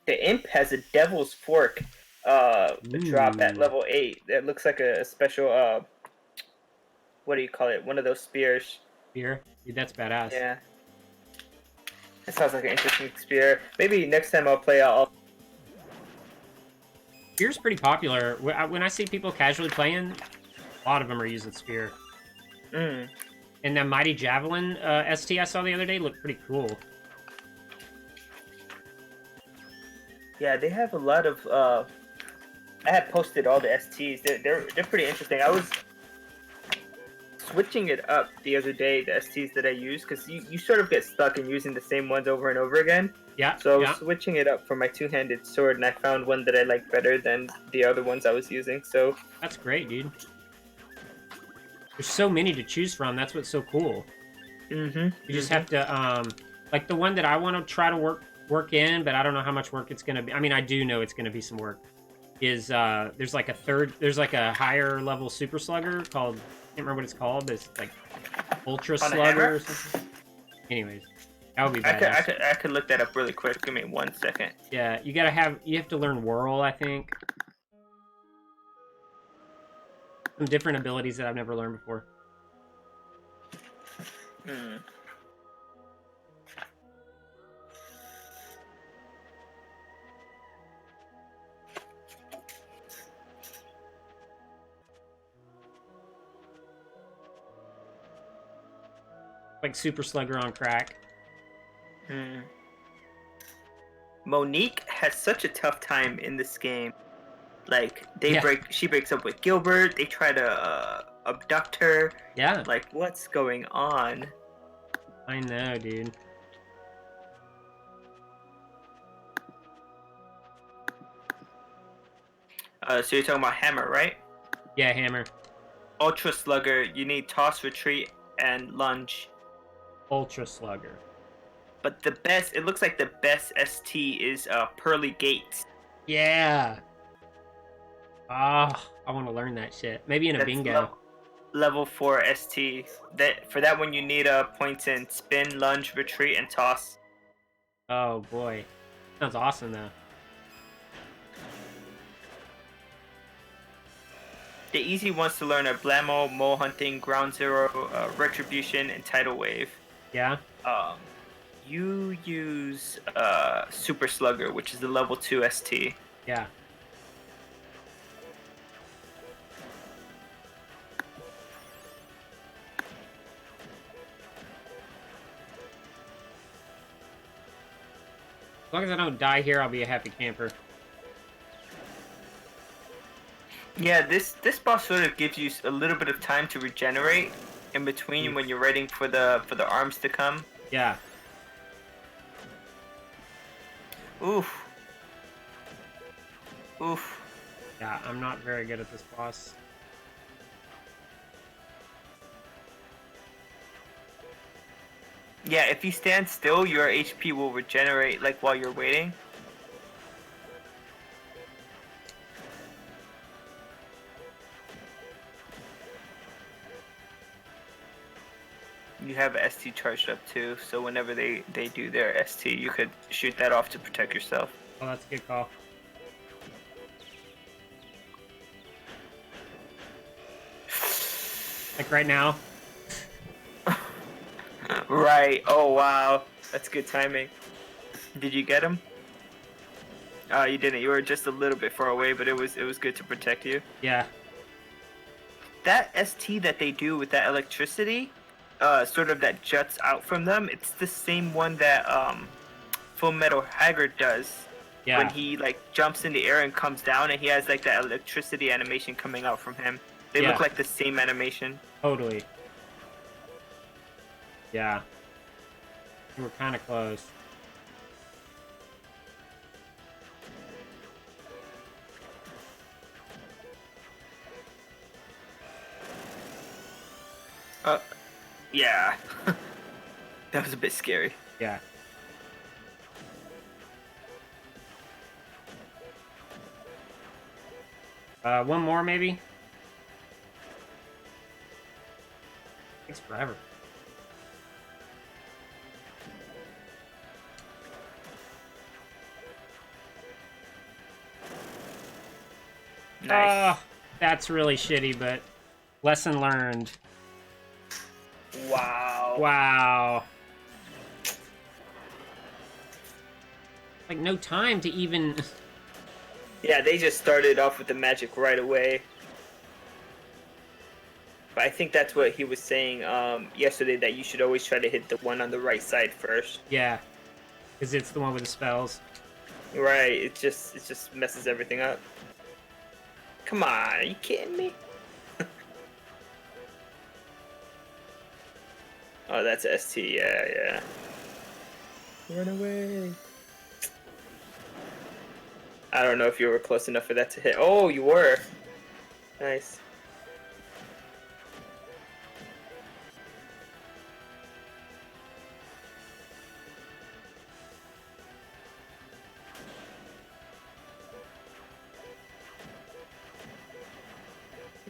The Imp has a Devil's Fork drop at Ooh. level 8. That looks like a special, what do you call it? One of those spears. Spear? Dude, that's badass. Yeah. That sounds like an interesting spear. Maybe next time I'll play, I'll... Spear's pretty popular. When I see people casually playing, a lot of them are using Spear. Mm. And that Mighty Javelin ST I saw the other day looked pretty cool. Yeah, they have a lot of. I had posted all the STs. They're pretty interesting. I was switching it up the other day, the STs that I use, because you sort of get stuck in using the same ones over and over again. Yeah. So I was switching it up for my two-handed sword, and I found one that I like better than the other ones I was using. So that's great, dude. There's so many to choose from. That's what's so cool. You just have to, like the one that I want to try to work in, but I don't know how much work it's gonna be. I mean, I do know it's gonna be some work. Is there's like a higher level super slugger called, I can't remember what it's called, but it's like ultra slugger or something. Anyways, that would be badass. I could look that up really quick. Give me 1 second. Yeah, you have to learn whirl, I think. Some different abilities that I've never learned before. Like Super Slugger on crack. Monique has such a tough time in this game. Like she breaks up with Gilbert. They try to abduct her. Yeah. Like, what's going on? I know, dude. So you're talking about Hammer, right? Yeah, Hammer. Ultra Slugger, you need Toss, Retreat, and Lunge. Ultra Slugger. But the best, it looks like the best ST is Pearly Gates. Yeah. I want to learn that shit. Maybe in a bingo. Level 4 ST. For that one, you need points in Spin, Lunge, Retreat, and Toss. Oh boy, sounds awesome though. The easy ones to learn are Blammo, Mole Hunting, Ground Zero, Retribution, and Tidal Wave. Yeah. You use Super Slugger, which is the level 2 ST. Yeah. As long as I don't die here, I'll be a happy camper. Yeah, this boss sort of gives you a little bit of time to regenerate in between when you're waiting for the arms to come. Yeah. Oof. Oof. Yeah, I'm not very good at this boss. Yeah, if you stand still, your HP will regenerate like while you're waiting. You have ST charged up too, so whenever they do their ST, you could shoot that off to protect yourself. Oh, that's a good call. Like right now. Right. Oh wow, that's good timing. Did you get him? You didn't. You were just a little bit far away, but it was good to protect you. Yeah. That ST that they do with that electricity, sort of that juts out from them. It's the same one that Full Metal Haggard does. Yeah. When he like jumps in the air and comes down, and he has like that electricity animation coming out from him. They look like the same animation. Totally. Yeah. We were kind of close. Yeah. That was a bit scary. Yeah. One more, maybe? Takes forever. Nice. That's really shitty, but lesson learned. Wow. Wow. Like, no time to even... Yeah, they just started off with the magic right away. But I think that's what he was saying yesterday, that you should always try to hit the one on the right side first. Yeah. Because it's the one with the spells. Right, it just messes everything up. Come on, are you kidding me? Oh, that's ST, yeah. Run away. I don't know if you were close enough for that to hit. Oh, you were. Nice.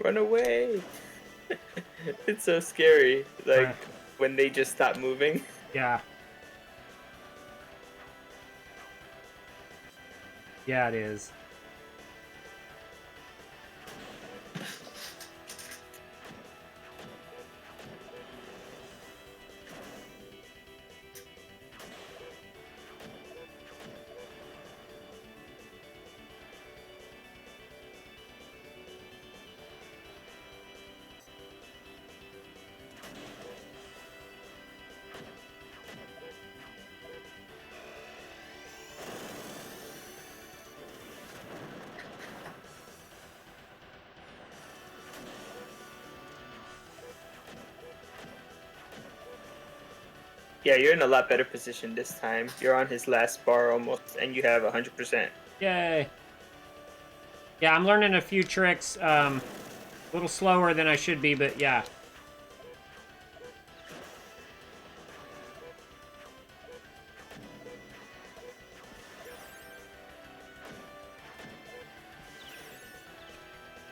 Run away. It's so scary. Like, when they just stop moving. Yeah. Yeah, it is. Yeah, you're in a lot better position this time. You're on his last bar almost, and you have 100%. Yay. Yeah, I'm learning a few tricks. A little slower than I should be, but yeah.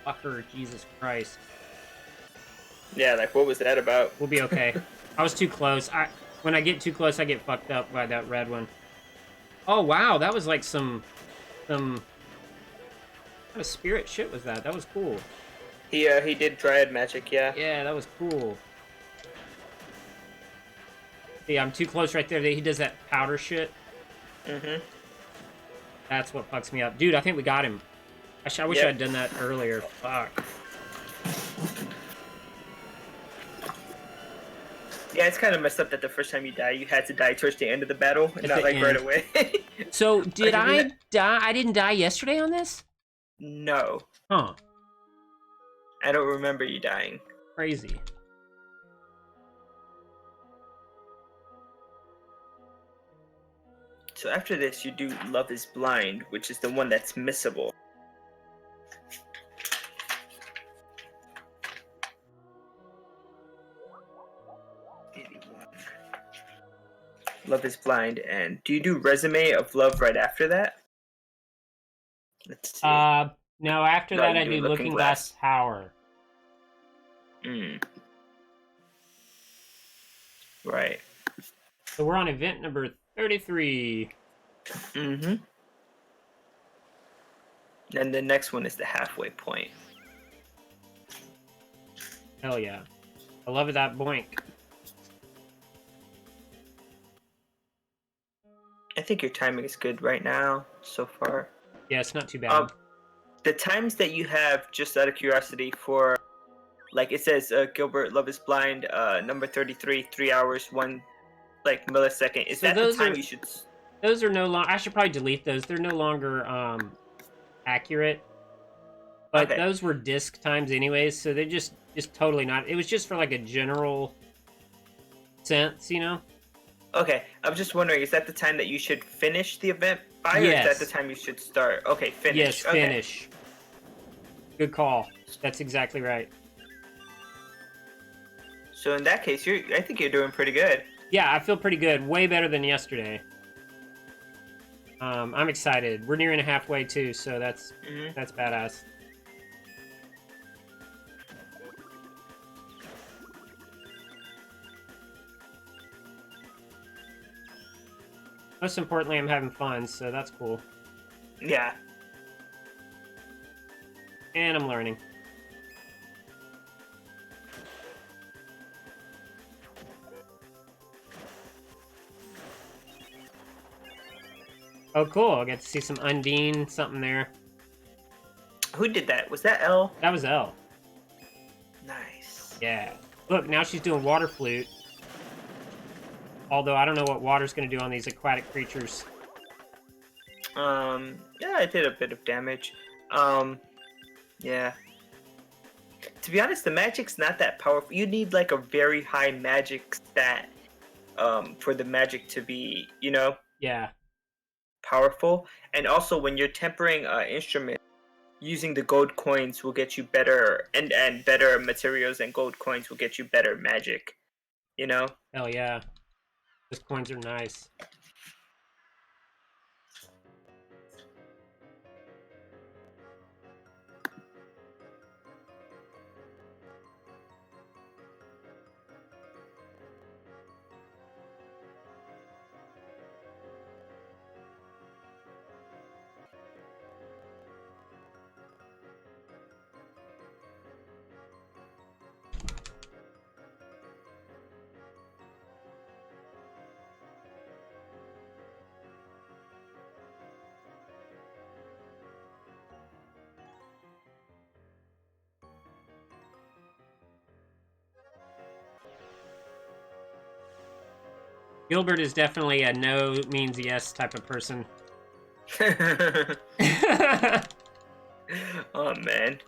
Fucker, Jesus Christ. Yeah, like, what was that about? We'll be okay. I was too close. When I get too close, I get fucked up by that red one. Oh, wow, that was like some... What kind of spirit shit was that? That was cool. He did Dryad magic, yeah. Yeah, that was cool. Yeah, I'm too close right there. He does that powder shit. Mm-hmm. That's what fucks me up. Dude, I think we got him. I wish I had done that earlier. Fuck. Yeah, it's kind of messed up that the first time you die, you had to die towards the end of the battle, and not like right away. So, did I die? I didn't die yesterday on this? No. Huh. I don't remember you dying. Crazy. So after this, you do Love is Blind, which is the one that's missable. Love is Blind, and do you do Resume of Love right after that? Let's see. No, after No, that you I do do Looking Glass Tower. Right. So we're on event number 33. Mm-hmm. And the next one is the halfway point. Hell yeah. I love it, that boink. I think your timing is good right now, so far. Yeah, it's not too bad. The times that you have, just out of curiosity, for, like it says, Gilbert Love is Blind, number 33, 3 hours, 1 millisecond. Is that the time you should? Those are no longer. I should probably delete those. They're no longer accurate. But those were disc times anyways, so they're just totally not. It was just for like a general sense, you know. Okay, I'm just wondering, is that the time that you should finish the event by, or is that the Yes. time you should start? Okay, finish. Yes, Okay. finish. Good call. That's exactly right. So in that case, I think you're doing pretty good. Yeah, I feel pretty good. Way better than yesterday. I'm excited. We're nearing halfway too, so that's badass. Most importantly, I'm having fun, so that's cool. Yeah. And I'm learning. Oh, cool. I get to see some Undine, something there. Who did that? Was that Elle? That was Elle. Nice. Yeah. Look, now she's doing water flute. Although I don't know what water's going to do on these aquatic creatures. Yeah, I did a bit of damage. Yeah. To be honest, the magic's not that powerful. You need like a very high magic stat, for the magic to be, Yeah. powerful. And also, when you're tempering instrument, using the gold coins will get you better, and better materials and gold coins will get you better magic. Hell yeah. Those coins are nice. Gilbert is definitely a no means yes type of person. Oh man.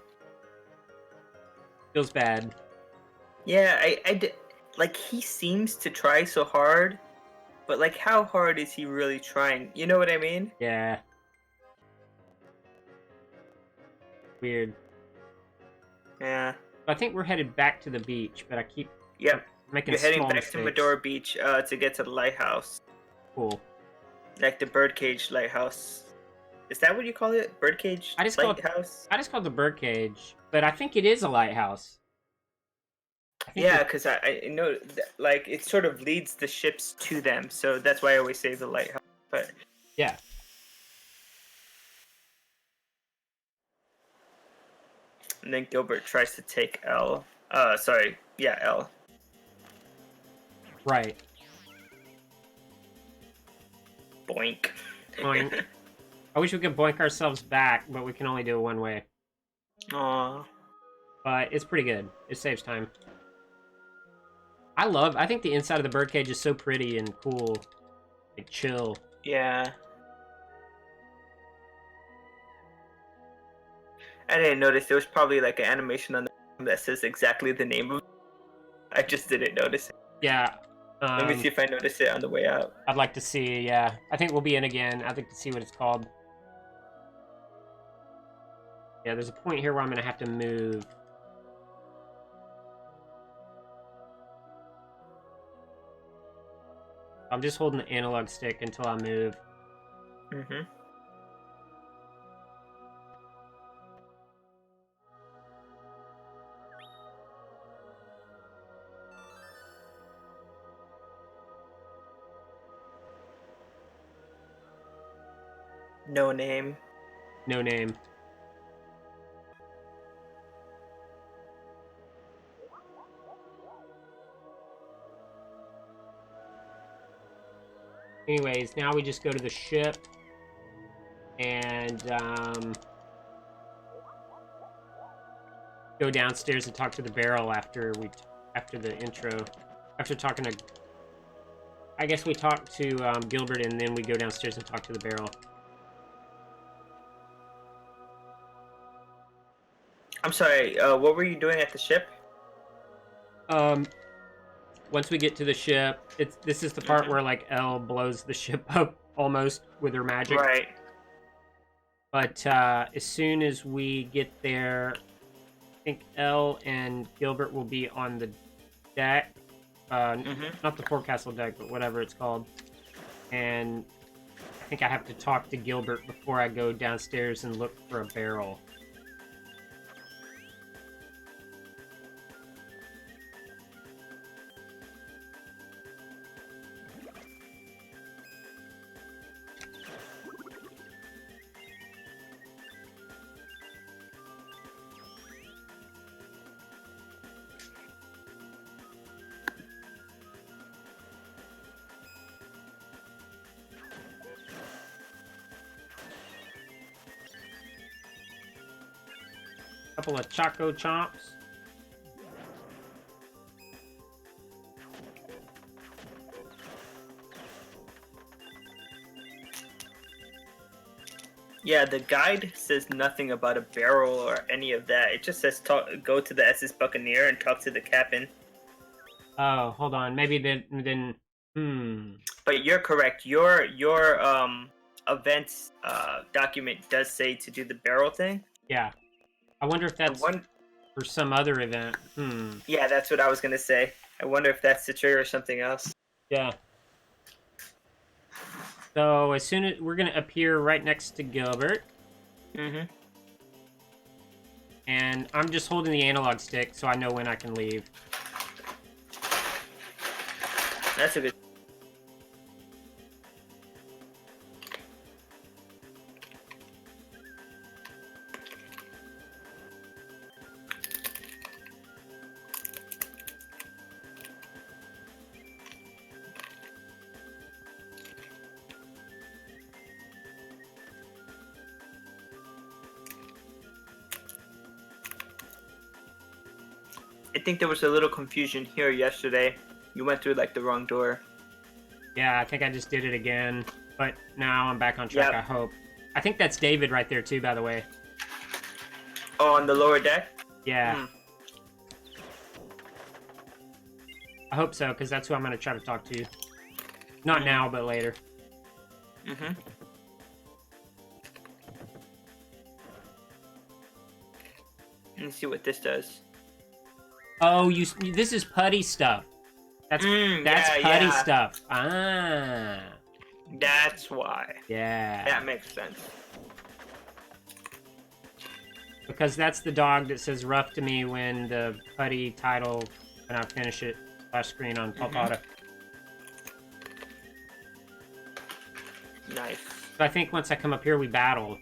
Feels bad. Yeah, like he seems to try so hard, but like how hard is he really trying? You know what I mean? Yeah. Weird. Yeah. I think we're headed back to the beach, but I keep Yep. making You're heading small back mistakes. to Medora Beach to get to the lighthouse. Cool. Like the birdcage lighthouse. Is that what you call it? Birdcage I just call it- lighthouse? I just called the birdcage, but I think it is a lighthouse. I think Yeah, because I know, like, it sort of leads the ships to them, so that's why I always say the lighthouse. But yeah. and then Gilbert tries to take L. Sorry, yeah, L. Right. Boink. Boink. I wish we could boink ourselves back, but we can only do it one way. Aww. But it's pretty good. It saves time. I think the inside of the birdcage is so pretty and cool. Like, chill. Yeah. I didn't notice there was probably like an animation on the that says exactly the name of it. I just didn't notice it. Yeah. Let me see if I notice it on the way out. I'd like to see, yeah. I think we'll be in again. I'd like to see what it's called. Yeah, there's a point here where I'm going to have to move. I'm just holding the analog stick until I move. Mm-hmm. No name. No name. Anyways, now we just go to the ship and go downstairs and talk to the barrel after the intro. After talking to, I guess we talk to Gilbert and then we go downstairs and talk to the barrel. I'm sorry. What were you doing at the ship? Well, once we get to the ship, this is the part where like Elle blows the ship up almost with her magic. Right. But as soon as we get there, I think Elle and Gilbert will be on the deck. Not the forecastle deck, but whatever it's called. And I think I have to talk to Gilbert before I go downstairs and look for a barrel. Couple of Choco Chomps. Yeah, the guide says nothing about a barrel or any of that. It just says go to the SS Buccaneer and talk to the captain. Oh, hold on. Maybe then. But you're correct. Your events document does say to do the barrel thing. Yeah. I wonder if that's for some other event. Yeah, that's what I was gonna say. I wonder if that's to trigger something else. Yeah. So as soon as we're gonna appear right next to Gilbert. And I'm just holding the analog stick so I know when I can leave. That's a good. I think there was a little confusion here yesterday. You went through like the wrong door. Yeah, I think I just did it again. But now I'm back on track, I hope. I think that's David right there too, by the way. Oh, on the lower deck? Yeah. I hope so, because that's who I'm going to try to talk to. Not now, but later. Let me see what this does. Oh, this is putty stuff. That's putty stuff. Ah. That's why. Yeah. That makes sense. Because that's the dog that says rough to me when the putty title, when I finish it, splash screen on Palpata. Nice. So I think once I come up here, we battle.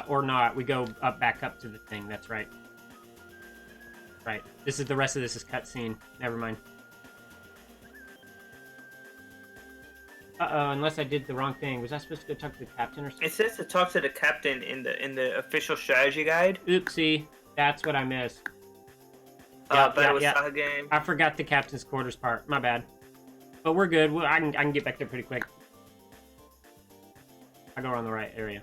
Or not. We go back up to the thing. That's right. Right. The rest of this is cutscene. Never mind. Uh-oh, unless I did the wrong thing. Was I supposed to go talk to the captain or something? It says to talk to the captain in the official strategy guide. Oopsie. That's what I missed. Saga game. I forgot the captain's quarters part. My bad. But we're good. I can get back there pretty quick. I go around the right area.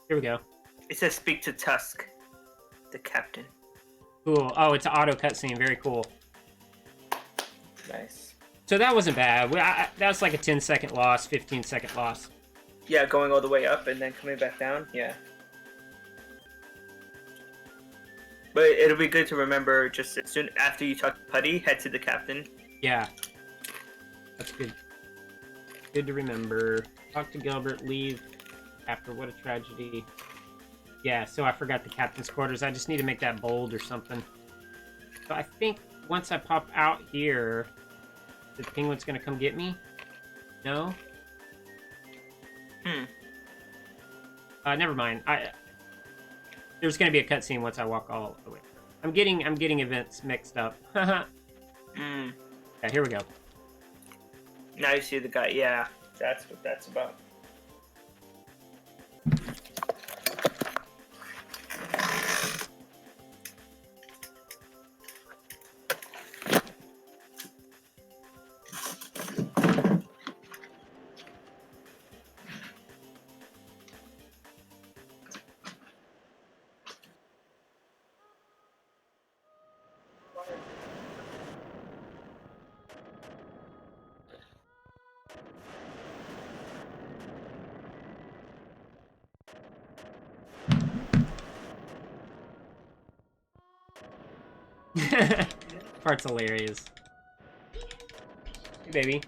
Here we go. It says speak to Tusk, the captain. Cool. Oh, it's an auto cutscene. Very cool. Nice. So that wasn't bad. That's like a 10-second loss, 15-second loss. Yeah, going all the way up and then coming back down. Yeah. But it'll be good to remember just as soon after you talk to Putty, head to the captain. Yeah. That's good. Good to remember. Talk to Gilbert, leave after what a tragedy. Yeah, so I forgot the captain's quarters. I just need to make that bold or something. So I think once I pop out here, the penguin's gonna come get me? No? Never mind. There's gonna be a cutscene once I walk all the way. I'm getting events mixed up. Yeah, here we go. Now you see the guy. Yeah, that's what that's about. Part's hilarious. Hey, baby.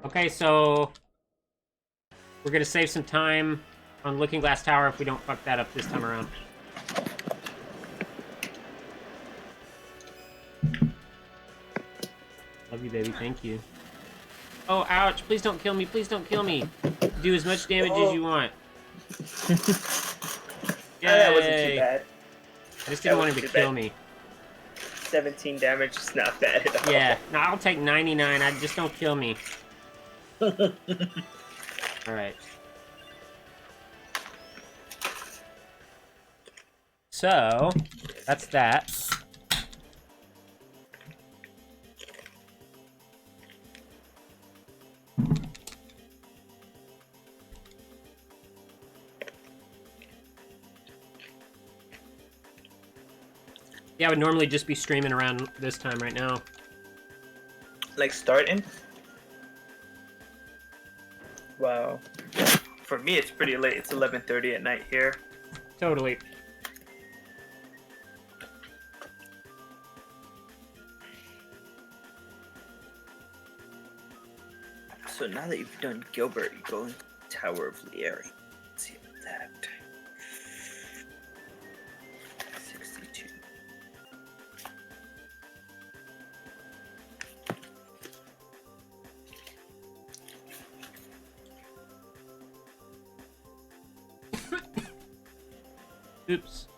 Okay, so we're gonna save some time on Looking Glass Tower if we don't fuck that up this time around. Love you, baby. Thank you. Oh, ouch. Please don't kill me. Please don't kill me. Do as much damage as you want. That wasn't too bad. I just didn't want him to kill me. 17 damage is not bad at all. Yeah. No, I'll take 99. I just don't kill me. Alright. So, that's that. Yeah, I would normally just be streaming around this time right now. Like starting? Wow. For me, it's pretty late. It's 11:30 at night here. Totally. So now that you've done Gilbert, you go into Tower of Lieri. Let's see that. 62. Oops.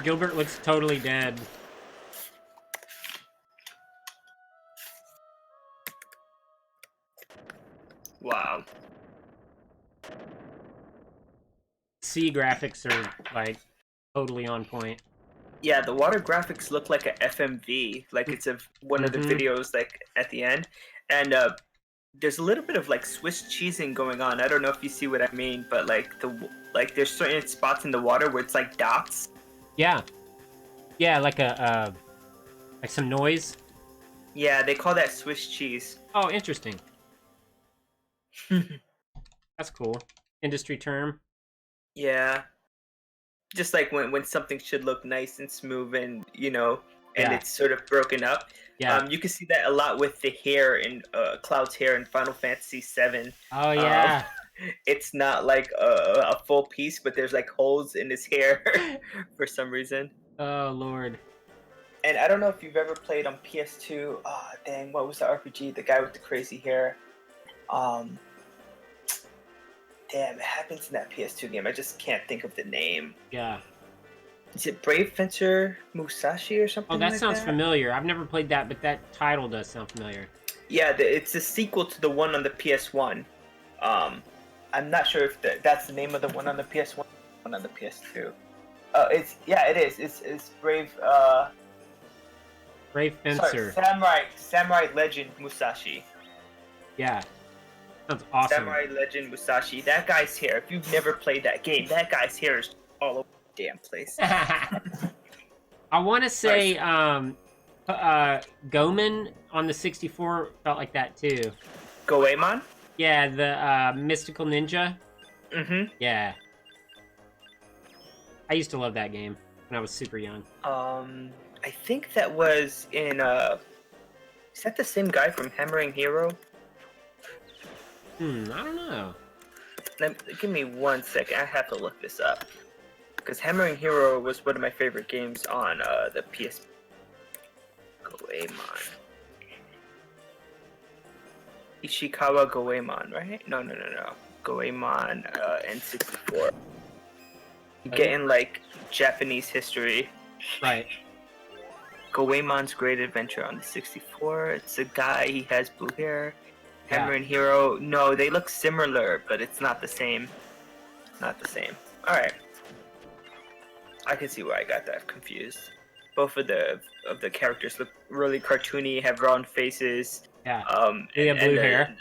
Gilbert looks totally dead. Wow. C graphics are, like, totally on point. Yeah, the water graphics look like a FMV, like it's one of the videos like at the end, and there's a little bit of like Swiss cheesing going on. I don't know if you see what I mean, but like there's certain spots in the water where it's like dots. Yeah. Yeah, like like some noise. Yeah, they call that Swiss cheese. Oh, interesting. That's cool. Industry term. Yeah. Just like when something should look nice and smooth and, and it's sort of broken up. Yeah. You can see that a lot with the hair in Cloud's hair in Final Fantasy VII. Oh, yeah. It's not like a full piece, but there's like holes in his hair for some reason. Oh, Lord. And I don't know if you've ever played on PS2. Oh, dang, what was the RPG? The guy with the crazy hair. Damn, it happens in that PS2 game. I just can't think of the name. Yeah. Is it Brave Fencer Musashi or something? Oh, that like sounds familiar. I've never played that, but that title does sound familiar. Yeah, it's a sequel to the one on the PS1. I'm not sure if that's the name of the one on the PS1, one on the PS2. It is. It's Brave. Brave Fencer. Sorry, Samurai Legend Musashi. Yeah. Sounds awesome. Samurai Legend Musashi. That guy's hair. If you've never played that game, that guy's hair is all over the damn place. I want to say Goemon on the 64 felt like that too. Goemon? Yeah, the mystical ninja. Mm-hmm. Yeah. I used to love that game when I was super young. I think that was in is that the same guy from Hammering Hero? I don't know. Give me 1 second. I have to look this up. Because Hammering Hero was one of my favorite games on the PS. Goemon. Ishikawa Goemon, right? No. Goemon N64. Getting like Japanese history. Right. Goemon's Great Adventure on the 64. It's a guy, he has blue hair. Yeah. Hammer and Hero, no, they look similar, but it's not the same. Not the same. Alright. I can see why I got that confused. Both of the characters look really cartoony, have round faces. Yeah. Do they have blue hair?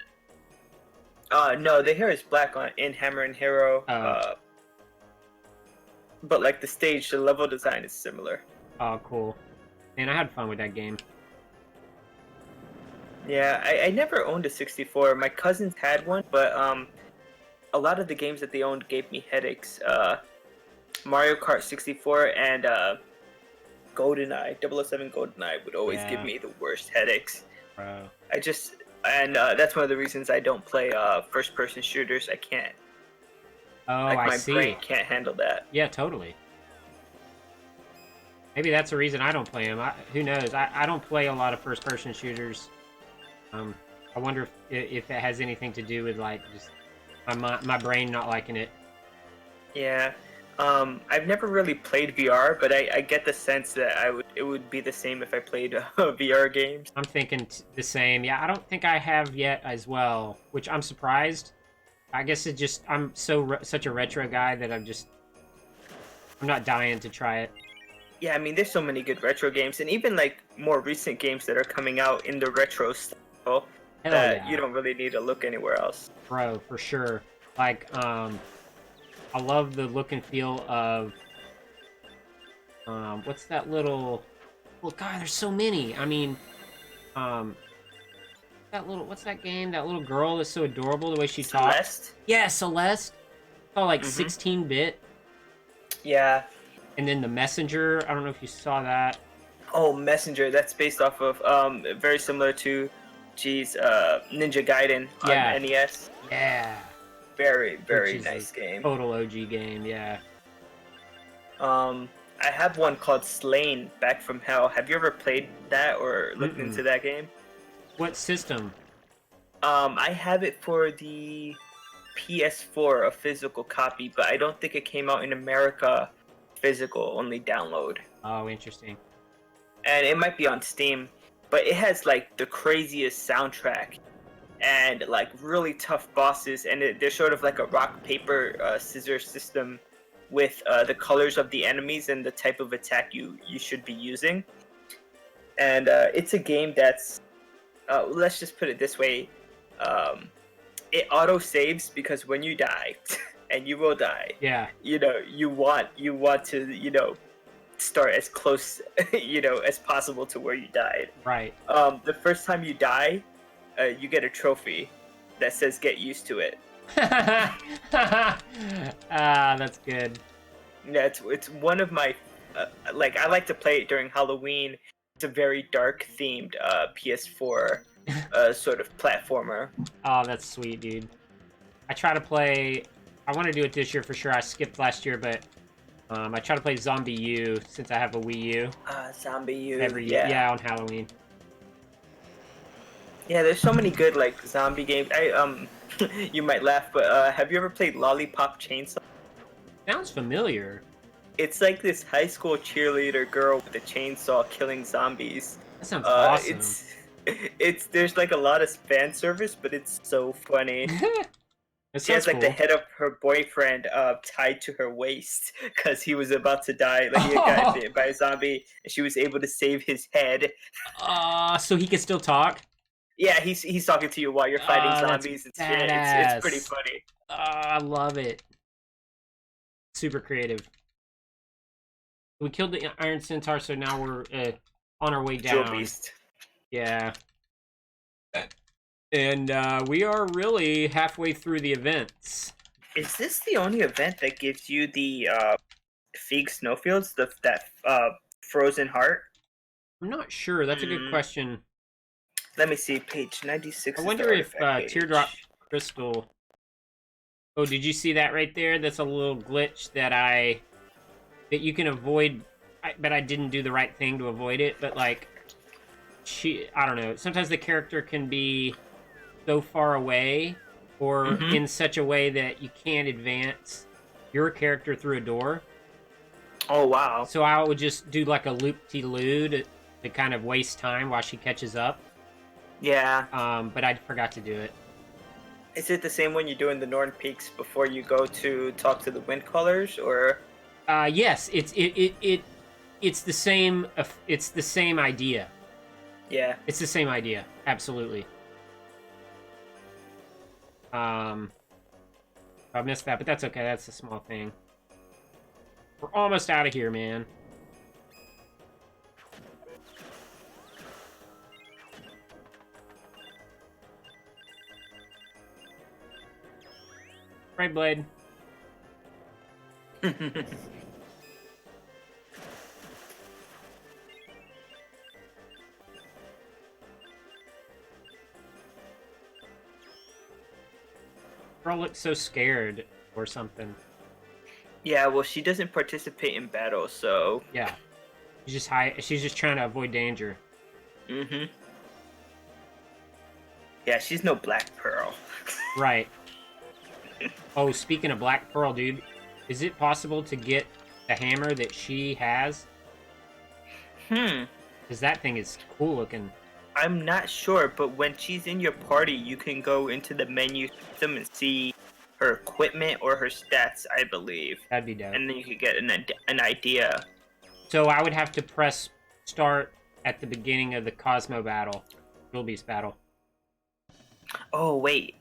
No, the hair is black in Hammer and Hero. Oh. But like the stage, the level design is similar. Oh, cool. Man, I had fun with that game. Yeah, I never owned a 64. My cousins had one, but a lot of the games that they owned gave me headaches. Mario Kart 64 and GoldenEye, 007 GoldenEye would always give me the worst headaches. Bro. That's one of the reasons I don't play first-person shooters. I can't. Oh, like, I see. My brain can't handle that. Yeah, totally. Maybe that's the reason I don't play them. Who knows? I don't play a lot of first-person shooters. I wonder if it has anything to do with like just my brain not liking it. Yeah. I've never really played VR, but I get the sense that it would be the same if I played VR games. I'm thinking the same. Yeah, I don't think I have yet as well, which I'm surprised. I guess it just I'm such a retro guy that I'm not dying to try it. Yeah, I mean, there's so many good retro games, and even like more recent games that are coming out in the retro style that you don't really need to look anywhere else. Bro, for sure. Like, I love the look and feel of what's that little? Well, God, there's so many. I mean, what's that game? That little girl is so adorable the way she talks. Celeste? Yeah, Celeste. Oh, like 16-bit. Yeah. And then the Messenger. I don't know if you saw that. Oh, Messenger. That's based off of very similar to, Ninja Gaiden on NES. Yeah. Very, very nice game. Total OG game. Yeah. I have one called Slain Back from Hell. Have you ever played that or looked into that game? What system? I have it for the PS4, a physical copy, but I don't think it came out in America physical, only download. Oh, interesting. And it might be on Steam, but it has like the craziest soundtrack and like really tough bosses, and they're sort of like a rock, paper, scissors system with the colors of the enemies and the type of attack you should be using. And it's a game that's let's just put it this way, it auto saves because when you die, and you will die, you want to start as close as possible to where you died. Right. The first time you die, you get a trophy that says "Get used to it." That's good. Yeah, it's one of my I like to play it during Halloween. It's a very dark themed PS4 sort of platformer. Oh, that's sweet, dude. I try to play. I want to do it this year for sure. I skipped last year, but I try to play Zombie U since I have a Wii U. Zombie U. Every year, yeah, on Halloween. Yeah, there's so many good like zombie games. You might laugh, but have you ever played Lollipop Chainsaw? Sounds familiar. It's like this high school cheerleader girl with a chainsaw killing zombies. That sounds awesome. There's like a lot of fan service, but it's so funny. She has like the head of her boyfriend tied to her waist because he was about to die. Like he got bit by a zombie, and she was able to save his head. So he can still talk? Yeah, he's talking to you while you're fighting zombies and shit. It's pretty funny. I love it. Super creative. We killed the Iron Centaur, so now we're on our way down. Jewel Beast. Yeah. And we are really halfway through the events. Is this the only event that gives you the Feig Snowfields, that frozen heart? I'm not sure. That's a good question. Let me see, page 96. I wonder if Teardrop Crystal... Oh, did you see that right there? That's a little glitch that you can avoid, but I didn't do the right thing to avoid it. But like, I don't know. Sometimes the character can be so far away, or in such a way that you can't advance your character through a door. Oh wow! So I would just do like a loop-de-loo to kind of waste time while she catches up. Yeah. But I forgot to do it. Is it the same when you're doing the Northern Peaks before you go to talk to the Wind Callers, or? Yes, it's the same. It's the same idea. Yeah. It's the same idea. Absolutely. I missed that, but that's okay. That's a small thing. We're almost out of here, man. Right, Blade. Girl looks so scared or something. Yeah, well, she doesn't participate in battle, so. Yeah. She's just trying to avoid danger. Mm-hmm. Yeah, she's no Black Pearl. Right. Oh, speaking of Black Pearl, dude, is it possible to get the hammer that she has? Because that thing is cool looking. I'm not sure, but when she's in your party, you can go into the menu system and see her equipment or her stats, I believe. That'd be dope. And then you could get an idea. So I would have to press start at the beginning of the Cosmo battle, Jewel Beast battle. Oh wait,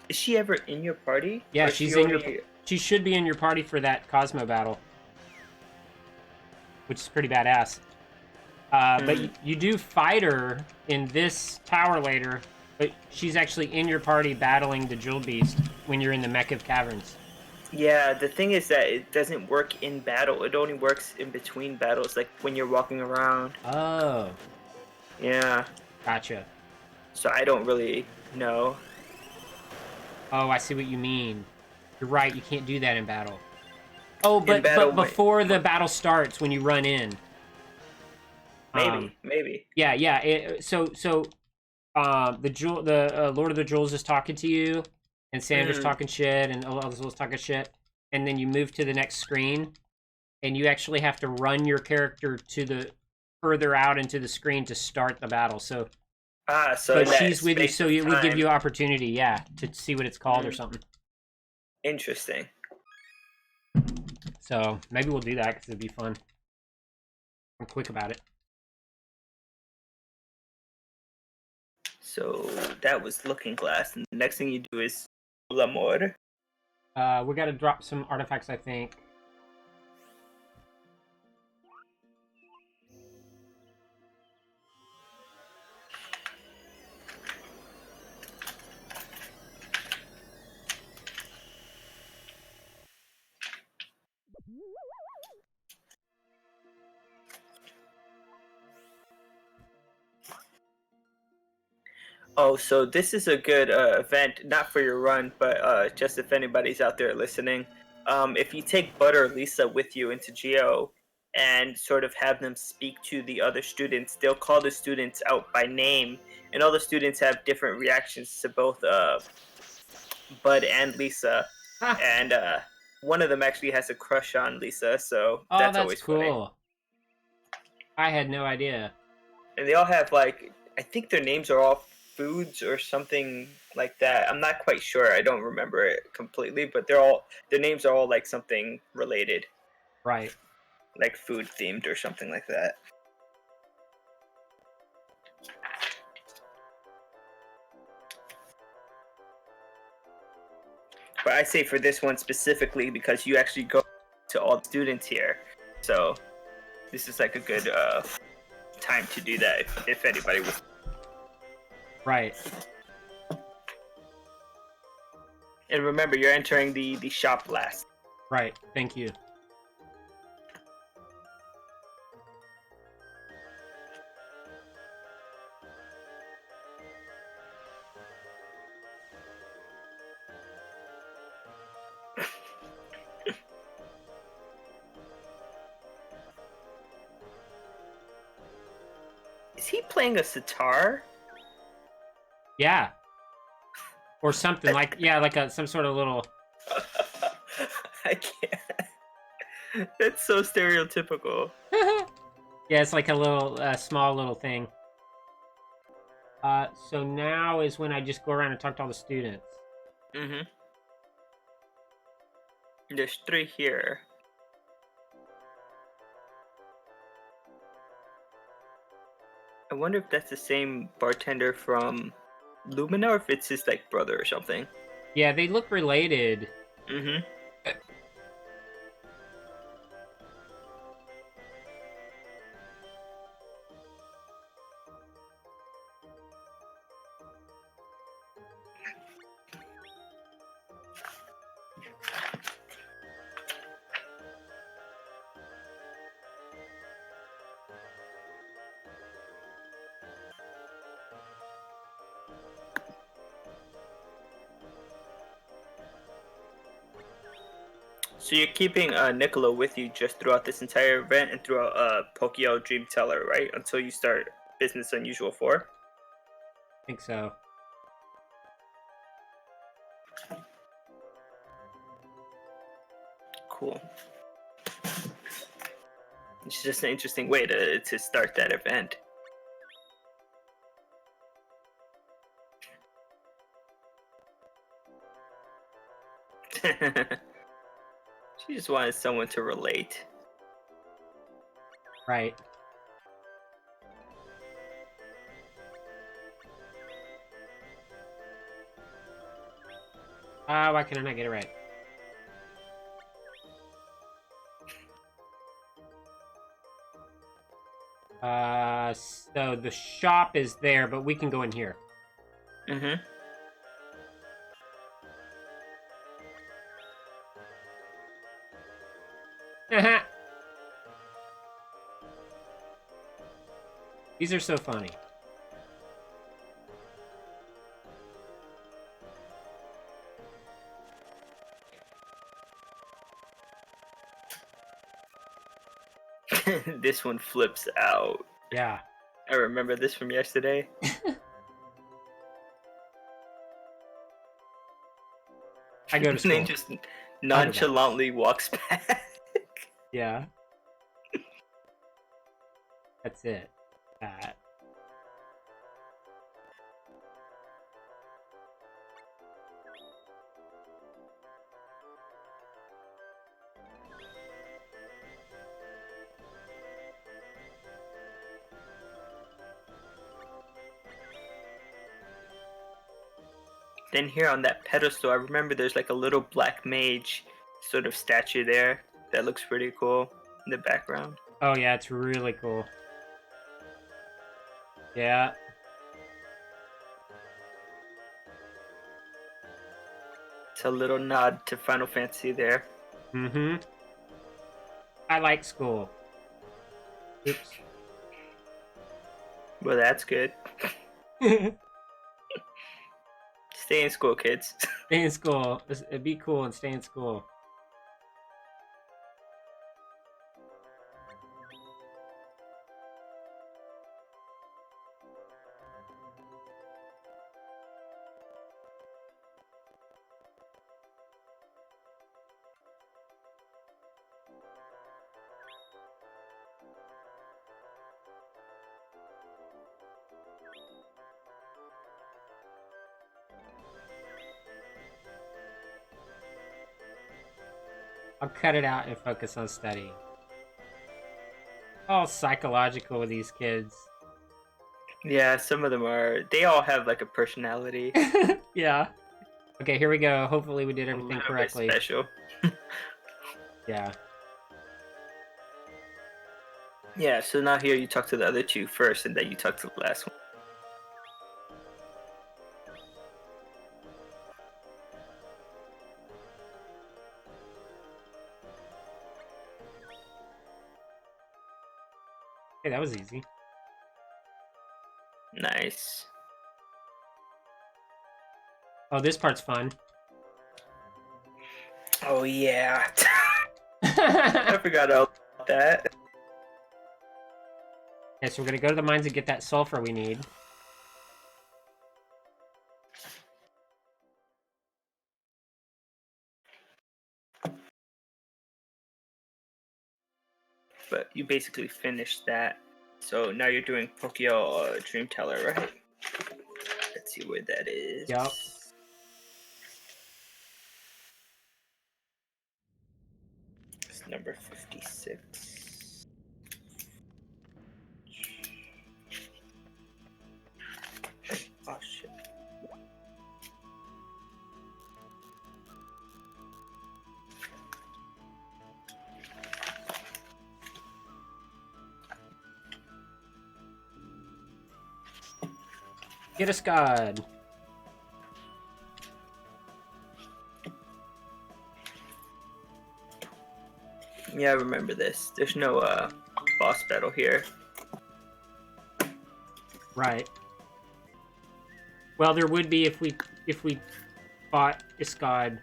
is she ever in your party? Yeah, Or she's she in your. already- She should be in your party for that Cosmo battle, which is pretty badass. But you do fight her in this tower later, but she's actually in your party battling the Jewel Beast when you're in the Mech of Caverns. Yeah, the thing is that it doesn't work in battle. It only works in between battles, like when you're walking around. Oh, Yeah, gotcha. so I don't really know. Oh, I see what you mean. You're right, you can't do that in battle. Oh, but battle, before the battle starts, when you run in. Maybe. Yeah. The Lord of the Jewels is talking to you, and Sandra's talking shit, and Elizabeth's talking shit, and then you move to the next screen, and you actually have to run your character to the further out into the screen to start the battle. So, So but she's with you, so it would give you opportunity, yeah, to see what it's called or something. Interesting. So maybe we'll do that because it'd be fun. I'm quick about it. So that was Looking Glass, and the next thing you do is L'Amour. We got to drop some artifacts, I think. Oh, so this is a good event, not for your run, but just if anybody's out there listening. If you take Bud or Lisa with you into Geo and sort of have them speak to the other students, they'll call the students out by name, and all the students have different reactions to both Bud and Lisa. And one of them actually has a crush on Lisa, so that's always cool. funny. I had no idea. And they all have, like, I think their names are all foods or something like that. I'm not quite sure. I don't remember it completely, but their names are all like something related. Right. Like food themed or something like that. But I say for this one specifically because you actually go to all the students here. So this is like a good time to do that if anybody was. Right. And remember, you're entering the shop last. Right. Thank you. Is he playing a sitar? Yeah. Or something like some sort of little. I can't. That's so stereotypical. Yeah, it's like a little small little thing. So now is when I just go around and talk to all the students. Mm-hmm. There's 3 here. I wonder if that's the same bartender from Lumina or if it's his like brother or something. Yeah, they look related. Mm-hmm. So you're keeping Nicola with you just throughout this entire event and throughout Pokio Dream Teller, right? Until you start Business Unusual 4? I think so. Cool. It's just an interesting way to start that event. She just wanted someone to relate. Right. Why can I not get it right? So the shop is there, but we can go in here. Mm-hmm. These are so funny. This one flips out. Yeah. I remember this from yesterday. I go to And school. then just nonchalantly walks back. Yeah. That's it. That. Then here on that pedestal, I remember there's like a little black mage sort of statue there that looks pretty cool in the background. Oh yeah, it's really cool. Yeah. It's a little nod to Final Fantasy there. Mm-hmm. I like school. Oops. Well, that's good. Stay Stay in school, kids. in school. Be cool and stay in school. I'll cut it out and focus on studying. All psychological with these kids. Yeah, some of them are. They all have like a personality. Yeah. Okay, here we go. Hopefully we did A everything little bit correctly. special. Yeah. Yeah, so now here you talk to the other two first, and then you talk to the last one. Hey, that was easy. Nice. Oh, this part's fun. Oh yeah. I forgot all about that. Okay, so we're gonna go to the mines and get that sulfur we need. But you basically finished that. So now you're doing Pokio Dream Teller, right? Let's see where that is. Yup. Number 56. Oh shit. Get a Scud. Yeah, I remember this. There's no boss battle here. Right. Well, there would be if we fought Iskad.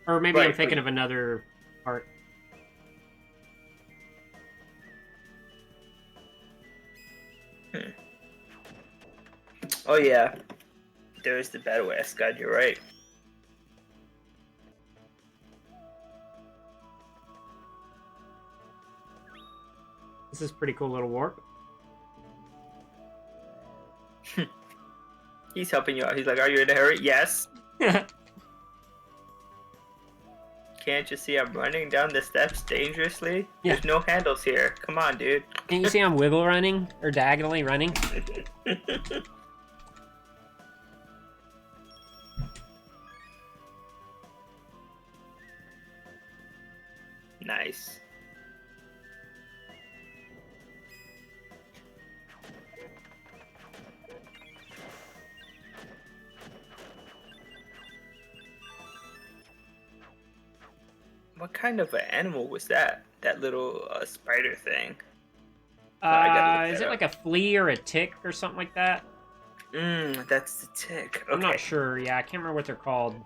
Or maybe I'm Right, thinking but- of another part. Oh yeah, there is the battle with Escad. You're right. This is pretty cool little warp. He's helping you out. He's like, "Are you in a hurry?" Yes. Can't you see I'm running down the steps dangerously? Yeah. There's no handles here. Come on, dude. Can't you see I'm wiggle running or diagonally running? Nice. What kind of an animal was that? That little spider thing. I gotta look Is that it up. like a flea or a tick or something like that? That's the tick. Okay. I'm not sure. Yeah, I can't remember what they're called.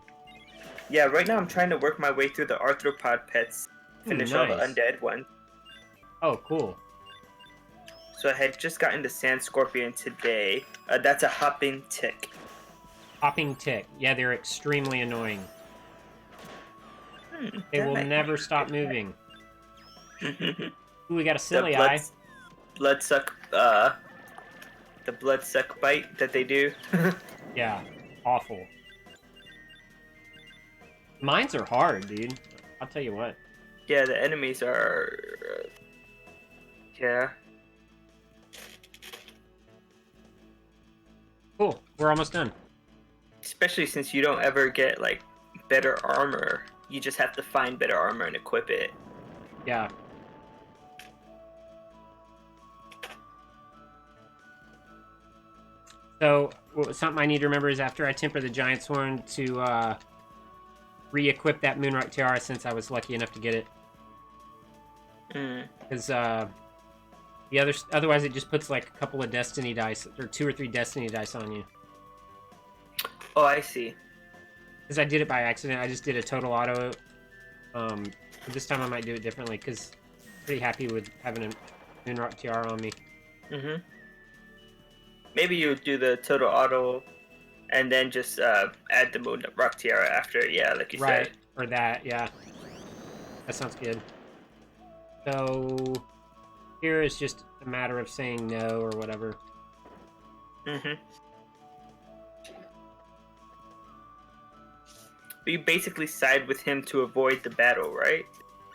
Yeah, right now I'm trying to work my way through the arthropod pets. Finish all the nice. undead ones. Oh, cool. So I had just gotten the sand scorpion today. That's a hopping tick. Hopping tick. Yeah, they're extremely annoying. They that will might- never stop moving. Ooh, we got a the silly eye. bloodsuck the bloodsuck bite that they do. Yeah, awful. Mines are hard, dude. I'll tell you what. Yeah, the enemies are yeah. Cool. We're almost done. Especially since you don't ever get like better armor. You just have to find better armor and equip it. Yeah. So, something I need to remember is after I temper the giant sworn to re-equip that Moonrock Tiara since I was lucky enough to get it. Because otherwise it just puts like a couple of Destiny dice, or 2 or 3 Destiny dice on you. Oh, I see. Because I did it by accident. I just did a total auto. But this time I might do it differently because I'm pretty happy with having a Moonrock Tiara on me. Maybe you do the total auto and then just add the moon rock tiara after, yeah, like you Right, said. or that, yeah. That sounds good. So, here is just a matter of saying no or whatever. But you basically side with him to avoid the battle, right?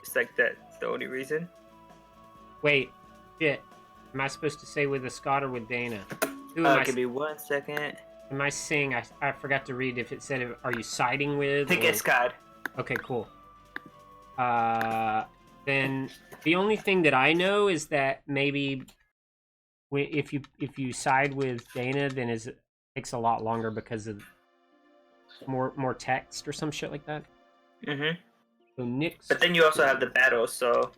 It's like that's the only reason. Wait, shit. Am I supposed to say with a Scott or with Dana? Who am I? Give me 1 second. Am I saying? I forgot to read if it said, are you siding with? Pick or... Escad. Okay, cool. Then the only thing that I know is that maybe if you side with Dana, then it takes a lot longer because of more text or some shit like that. So Nick's. But then you also have the battle, so.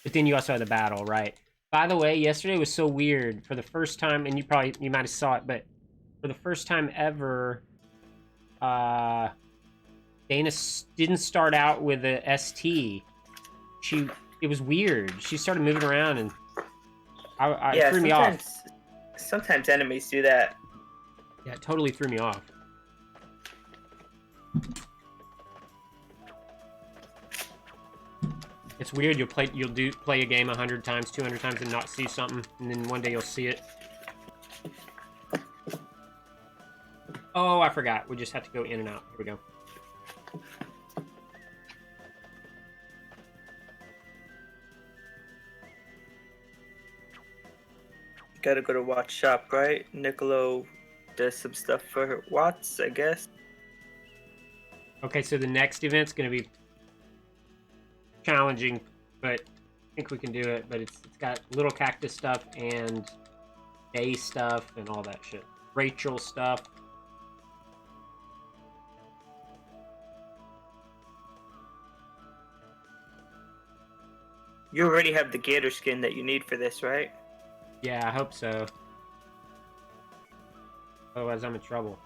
But then you also have the battle, right? By the way, yesterday was so weird. For the first time, and you might have saw it, but for the first time ever, Dana didn't start out with a ST. It was weird. She started moving around, and it threw me off. Sometimes enemies do that. Yeah, it totally threw me off. It's weird. You'll play a game 100 times, 200 times, and not see something, and then one day you'll see it. Oh, I forgot. We just have to go in and out. Here we go. Gotta go to Watts shop, right? Niccolo does some stuff for Watts, I guess. Okay, so the next event's gonna be challenging, but I think we can do it. But it's got little cactus stuff and day stuff and all that shit. Rachel stuff. You already have the gator skin that you need for this, right? Yeah, I hope so. Otherwise, I'm in trouble.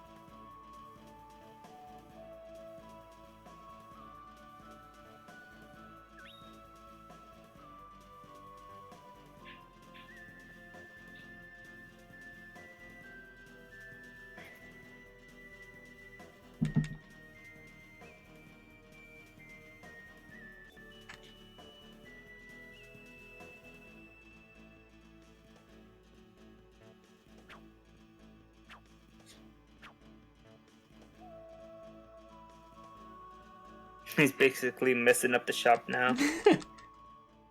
He's basically messing up the shop now. Can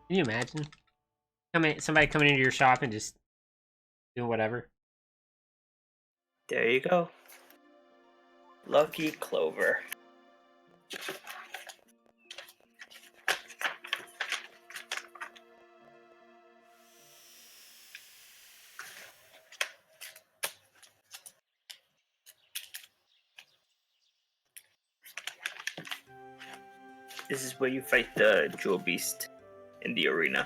you imagine? Somebody coming into your shop and just doing whatever. There you go. Lucky Clover. This is where you fight the Jewel Beast in the arena.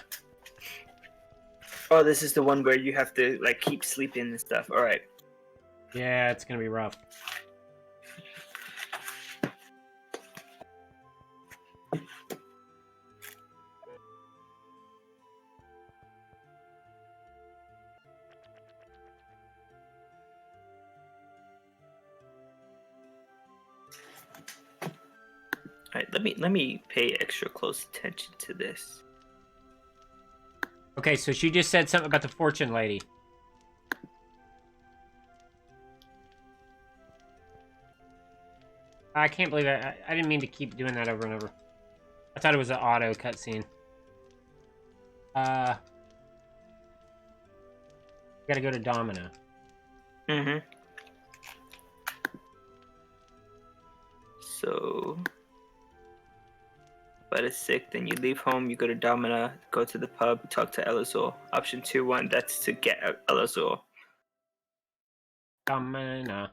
Oh, this is the one where you have to like keep sleeping and stuff. All right. Yeah, it's gonna be rough. All right. Let me pay extra close attention to this. Okay, so she just said something about the fortune lady. I can't believe it. I didn't mean to keep doing that over and over. I thought it was an auto cutscene. Gotta go to Domina. Mm-hmm. So, but it's sick. Then you leave home. You go to Domina. Go to the pub. Talk to Elazor. Option 2-1. That's to get Elazor. Domina.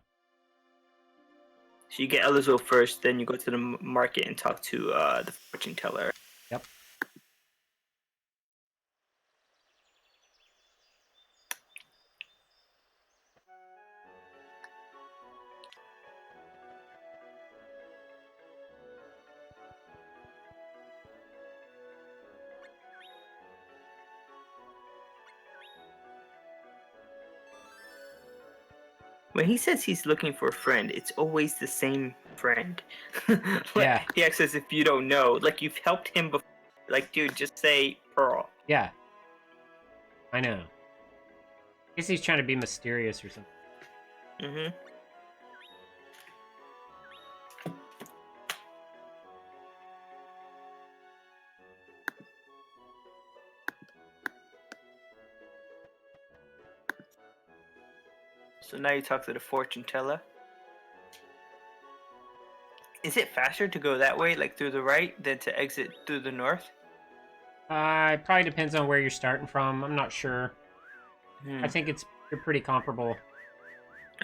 So you get Elazor first. Then you go to the market and talk to the fortune teller. Yep. When he says he's looking for a friend, it's always the same friend. Like, Yeah. He acts as if you don't know. Like you've helped him before. Like, dude, just say Pearl. Yeah. I know. I guess he's trying to be mysterious or something. Mm-hmm. So now you talk to the fortune teller. Is it faster to go that way, like through the right, than to exit through the north? It probably depends on where you're starting from. I'm not sure. Hmm. I think they're pretty comparable.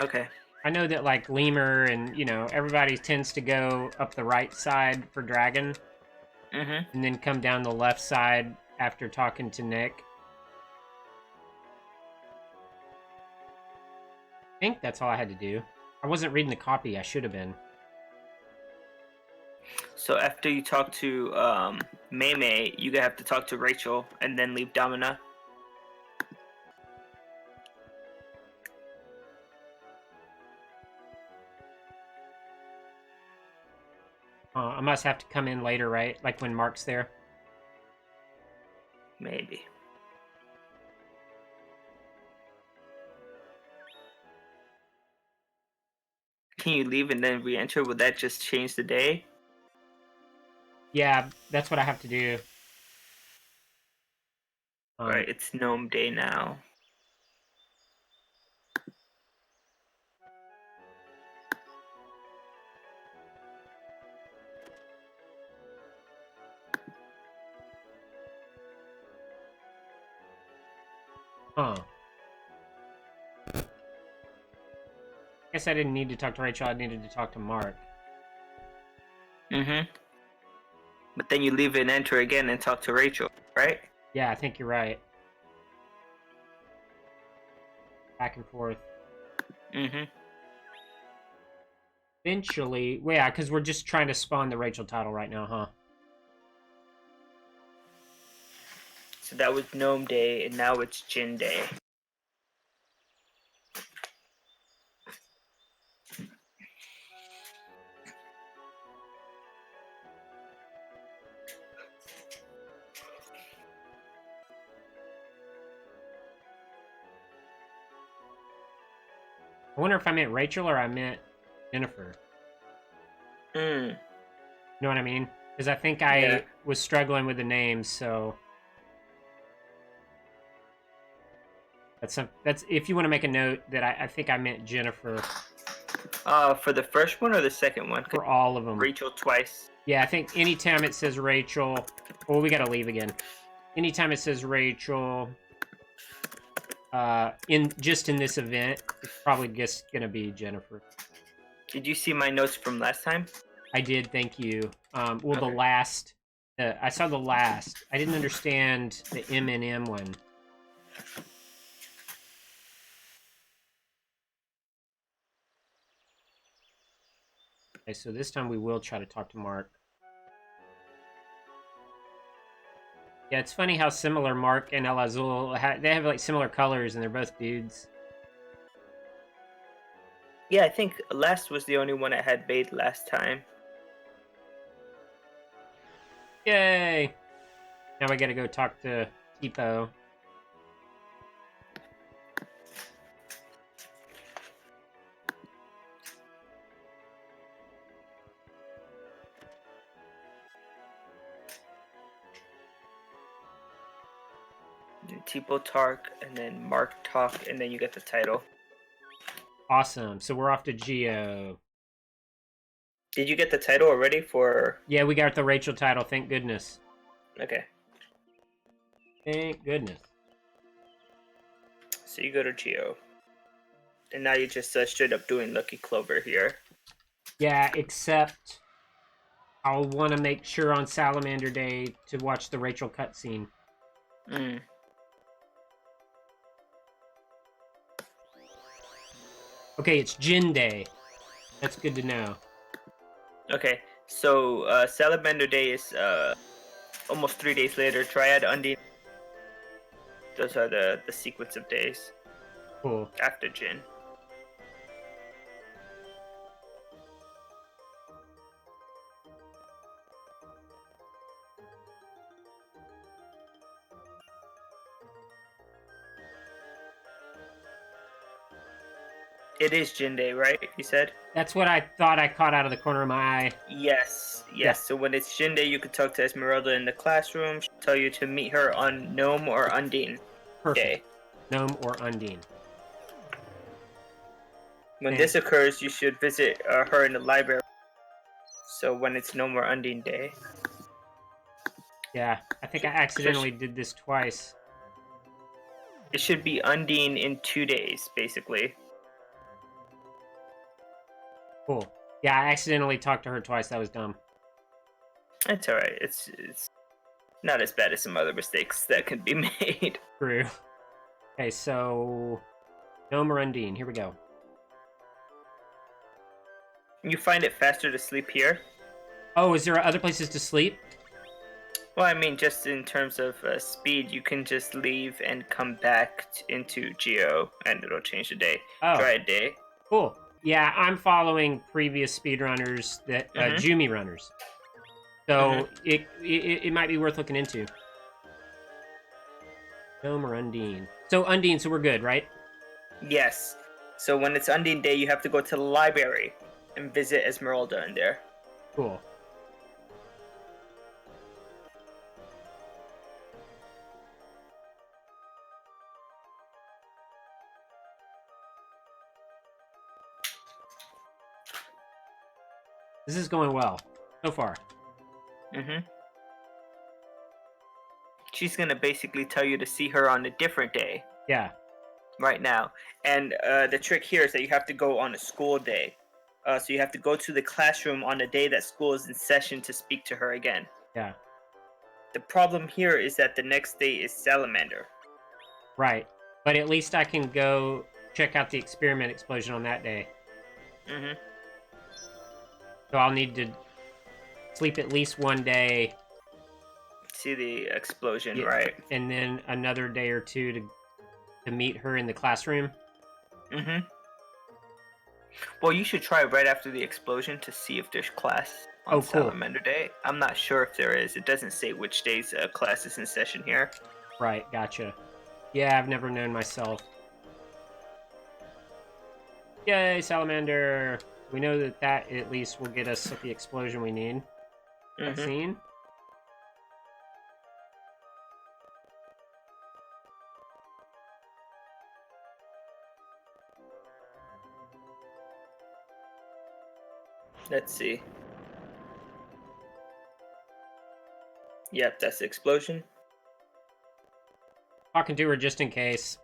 Okay. I know that like Lemur and everybody tends to go up the right side for Dragon, Mm-hmm. and then come down the left side after talking to Nick. I think that's all I had to do. I wasn't reading the copy. I should have been. So after you talk to May, you have to talk to Rachel and then leave Domina. I must have to come in later, right? Like when Mark's there. Maybe. Can you leave and then re-enter? Would that just change the day? Yeah, that's what I have to do. Right, it's Gnome Day now. Huh. Guess I didn't need to talk to Rachel, I needed to talk to Mark. Mm-hmm. But then you leave it and enter again and talk to Rachel, right? Yeah, I think you're right. Back and forth. Mm-hmm. Eventually, well, yeah, because we're just trying to spawn the Rachel title right now, huh? So that was Gnome Day, and now it's Jin Day. I wonder if I meant Rachel or I meant Jennifer. Mm. You know what I mean? Because I think I was struggling with the names, so that's if you want to make a note that I think I meant Jennifer For the first one or the second one? for all of them. Rachel twice. Yeah, I think anytime it says Rachel, well, we gotta leave again. Anytime it says Rachel, in this event, it's probably just gonna be Jennifer. Did you see my notes from last time? I did, thank you. Well, Okay. the last, I saw the last. I didn't understand the M&M one. Okay, so this time we will try to talk to Mark. Yeah, it's funny how similar Mark and El Azul, they have like similar colors and they're both dudes. Yeah, I think Last was the only one I had bait last time. Yay! Now we gotta go talk to Tipo. Tipo Tark, and then Mark Talk, and then you get the title. Awesome. So we're off to Geo. Did you get the title already for... Yeah, we got the Rachel title, thank goodness. Okay. Thank goodness. So you go to Geo. And now you're just straight up doing Lucky Clover here. Yeah, except I'll want to make sure on Salamander Day to watch the Rachel cutscene. Mm. Okay, it's Jin Day. That's good to know. Okay, so Salamander Day is almost 3 days later. Triad Undine. Those are the sequence of days Cool. after Jin. It is Jin Day, right? You said? That's what I thought I caught out of the corner of my eye. Yes. Yeah. So when it's Jin Day, you could talk to Esmeralda in the classroom. She'll tell you to meet her on Gnome or Undine Perfect. Day. Gnome or Undine. When this occurs, you should visit her in the library. So when it's Gnome or Undine Day. Yeah, I think I accidentally did this twice. It should be Undine in 2 days, basically. Cool. Yeah, I accidentally talked to her twice. That was dumb. It's alright. It's not as bad as some other mistakes that can be made. True. Okay, so Gnome or Undine. Here we go. You find it faster to sleep here? Oh, is there other places to sleep? Well, I mean, just in terms of speed, you can just leave and come back into Geo, and it'll change the day. Oh. Try a day. Cool. Yeah, I'm following previous speedrunners that Jumi runners. So it might be worth looking into. Gnome or Undine. So Undine, so we're good, right? Yes. So when it's Undine Day, you have to go to the library and visit Esmeralda in there. Cool. This is going well so far. She's gonna basically tell you to see her on a different day. Yeah. right now. And the trick here is that you have to go on a school day. So you have to go to the classroom on the day that school is in session to speak to her again. Yeah. The problem here is that the next day is Salamander. Right. But at least I can go check out the experiment explosion on that day. Mm-hmm. So I'll need to sleep at least one day. See the explosion, Yeah, right? and then another day or two to meet her in the classroom. Mm-hmm. Well, you should try right after the explosion to see if there's class on Oh, cool. Salamander Day. I'm not sure if there is. It doesn't say which days class is in session here. Right, gotcha. Yeah, I've never known myself. Yay, Salamander! We know that at least will get us the explosion we need. Mm-hmm. Scene. Let's see. Yep, that's the explosion. Talking to her just in case.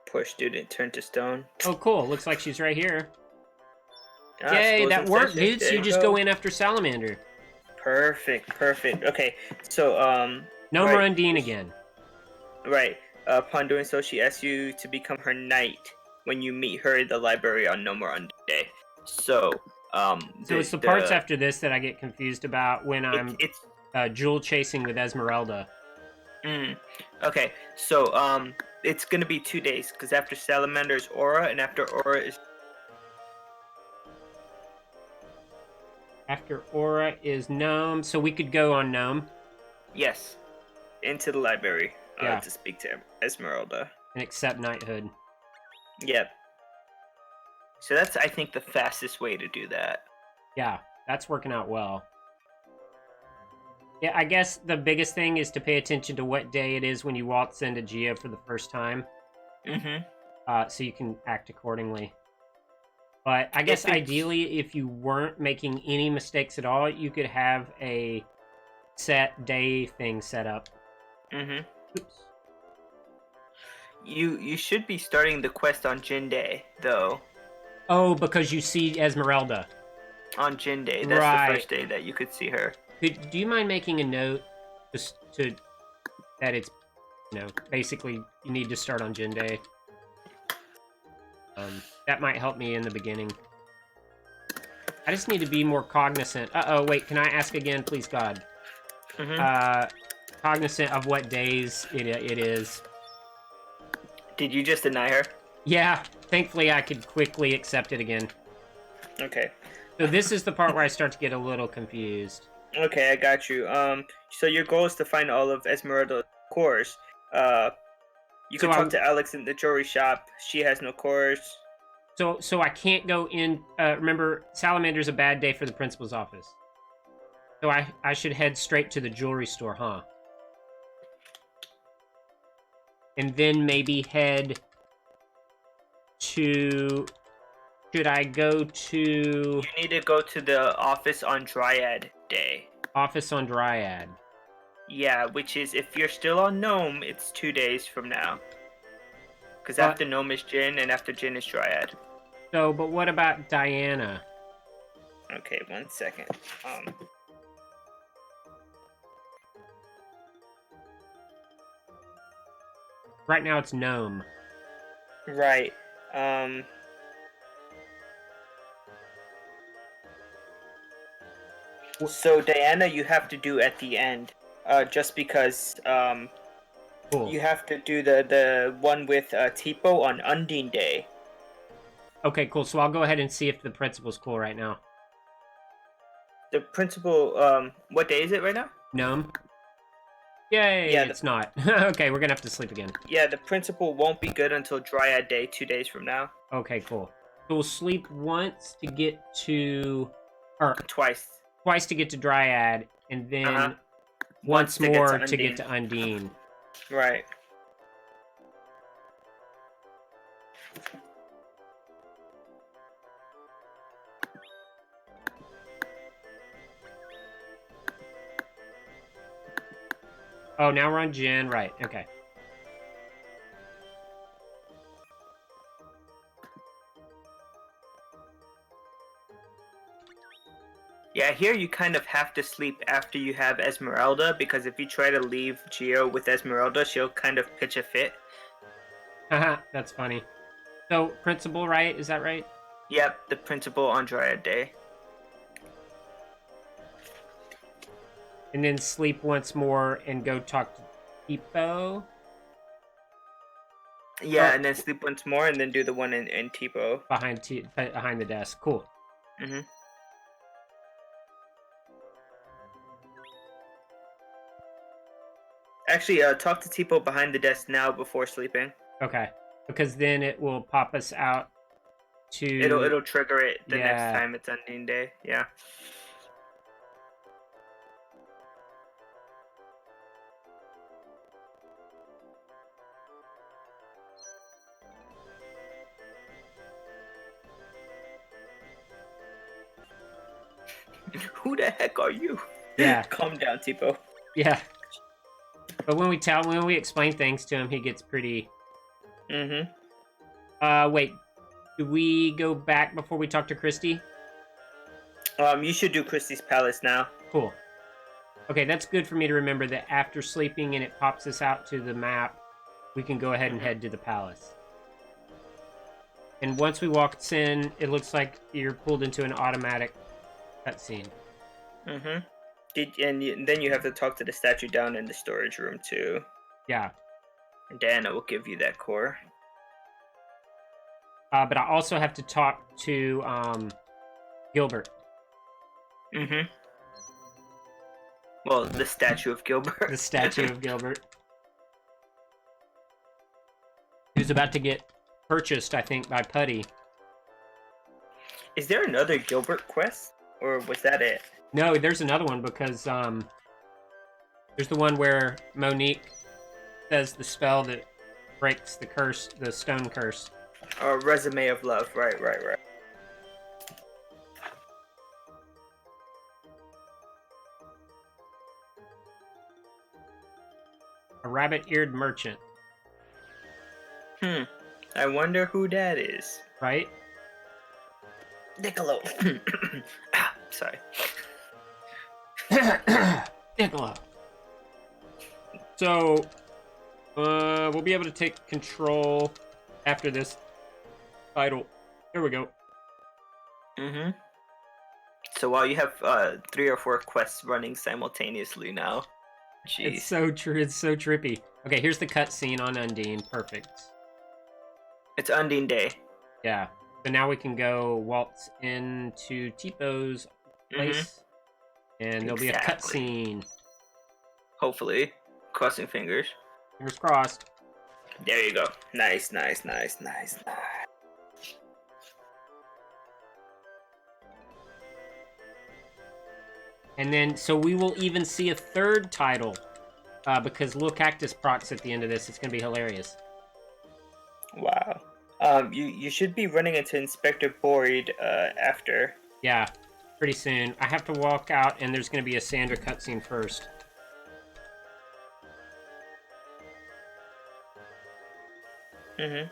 Poor student turned to stone. Oh, cool. Looks like she's right here. Ah, Yay, school's that in worked, session. dude. So There you just go in after Salamander. Perfect, perfect. Okay, so No right, more Undine again. Right. Upon doing so, she asks you to become her knight when you meet her in the library on No More Undine Day. So, So it's the parts after this that I get confused about when I'm it's jewel chasing with Esmeralda. okay. So, it's gonna be 2 days because after Salamander is Aura, and after Aura is After Aura is Gnome, so we could go on Gnome. yes, into the library Yeah. to speak to Esmeralda. And accept knighthood. Yep. So that's, I think, the fastest way to do that. Yeah, that's working out well. Yeah, I guess the biggest thing is to pay attention to what day it is when you waltz into Geo for the first time. Mm-hmm. So you can act accordingly. But I guess ideally, if you weren't making any mistakes at all, you could have a set day thing set up. Mm-hmm. Oops. You should be starting the quest on Jin Day, though. Oh, because you see Esmeralda. On Jin Day, that's Right. the first day that you could see her. Do you mind making a note just to that it's, basically you need to start on Jin Day? That might help me in the beginning. I just need to be more cognizant. Uh-oh, wait, can I ask again, please, God? Mm-hmm. Cognizant of what days it is. Did you just deny her? Yeah, thankfully I could quickly accept it again. Okay. So this is the part where I start to get a little confused. Okay, I got you. So your goal is to find all of Esmeralda's cores. You can talk to Alex in the jewelry shop. She has no cores. So I can't go in. Remember, Salamander's a bad day for the principal's office. So I should head straight to the jewelry store, huh? And then maybe head to... Should I go to... You need to go to the office on Dryad Day. Office on Dryad. Yeah, which is, if you're still on Gnome, it's 2 days from now. Because after Gnome is Jin, and after Jin is Dryad. So, but what about Diana? Okay, 1 second. Right now it's Gnome. Right. So Diana, you have to do at the end, just because Cool. you have to do the one with Tipo on Undine Day. Okay, cool. So I'll go ahead and see if the principal's cool right now. The principal, what day is it right now? Gnome? Yay, Yeah, it's not. Okay, we're gonna have to sleep again. Yeah, the principal won't be good until Dryad Day, 2 days from now. Okay, cool. So we'll sleep once to get to... Or Twice to get to Dryad, and then once more to get to Undine. Right. Oh, now we're on Jen. Right. Okay. Yeah, here you kind of have to sleep after you have Esmeralda, because if you try to leave Geo with Esmeralda, she'll kind of pitch a fit. Haha, that's funny. So, principal, right? Is that right? Yep, the principal on Dryad Day. And then sleep once more and go talk to Tipo. Yeah, Oh. and then sleep once more, and then do the one in Tipo. Behind the desk. Cool. Mm-hmm. Actually, talk to Tipo behind the desk now before sleeping. Okay. Because then it will pop us out to... It'll trigger it the next Yeah. time it's Undine Day. Yeah. Who the heck are you? Yeah. Calm down, Tipo. Yeah. But when we explain things to him, he gets pretty... Mm-hmm. Wait. Do we go back before we talk to Christy? You should do Christie's Palace now. Cool. Okay, that's good for me to remember that after sleeping and it pops us out to the map, we can go ahead and head to the palace. And once we walk in, it looks like you're pulled into an automatic cutscene. Mm-hmm. Then you have to talk to the statue down in the storage room too. Yeah. And Diana will give you that core. But I also have to talk to Gilbert. Mm-hmm. Well, the statue of Gilbert. The statue of Gilbert. Who's about to get purchased, I think, by Putty. Is there another Gilbert quest? Or was that it? No, there's another one because there's the one where Monique says the spell that breaks the curse, the stone curse. Resume of Love. Right. A rabbit-eared merchant. I wonder who that is. Right? Niccolo. Sorry. Niccolo. So, we'll be able to take control after this title. Here we go. Mm-hmm. So while you have 3 or 4 quests running simultaneously now. Jeez. It's so true. It's so trippy. Okay, here's the cutscene on Undine. Perfect. It's Undine Day. Yeah. So now we can go waltz into Tipo's place, and there'll be a cutscene. Hopefully. Crossing fingers. Fingers crossed. There you go. Nice. And then, so we will even see a third title, because Lil Cactus procs at the end of this. It's going to be hilarious. Wow. You should be running into Inspector Boyd after. Yeah, pretty soon. I have to walk out, and there's going to be a Sandra cutscene first. Mm-hmm.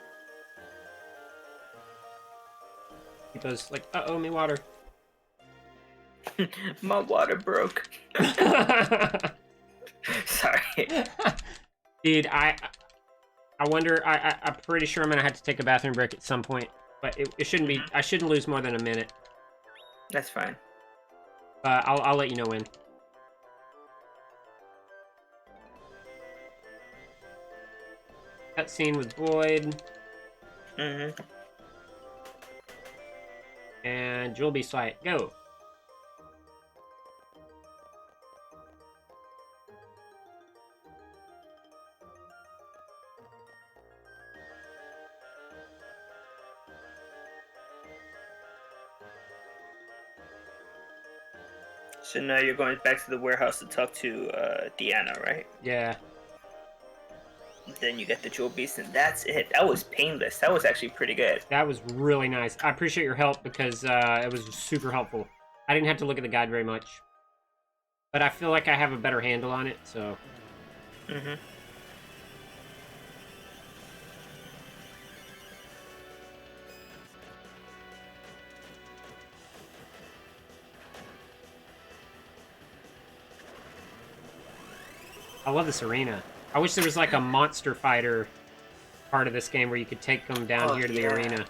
He goes like, "Uh-oh, me water." My water broke. Sorry. Dude, I wonder, I'm pretty sure I'm gonna have to take a bathroom break at some point, but it shouldn't be, I shouldn't lose more than a minute. That's fine. I'll let you know when. Cutscene with Boyd. Mm-hmm. And Jewel Be Slight, go. So now you're going back to the warehouse to talk to Deanna, right? Yeah. Then you get the jewel beast, and that's it. That was painless. That was actually pretty good. That was really nice. I appreciate your help because it was super helpful. I didn't have to look at the guide very much. But I feel like I have a better handle on it, so... Mhm. I love this arena. I wish there was like a monster fighter part of this game where you could take them down Oh, here to the yeah. arena.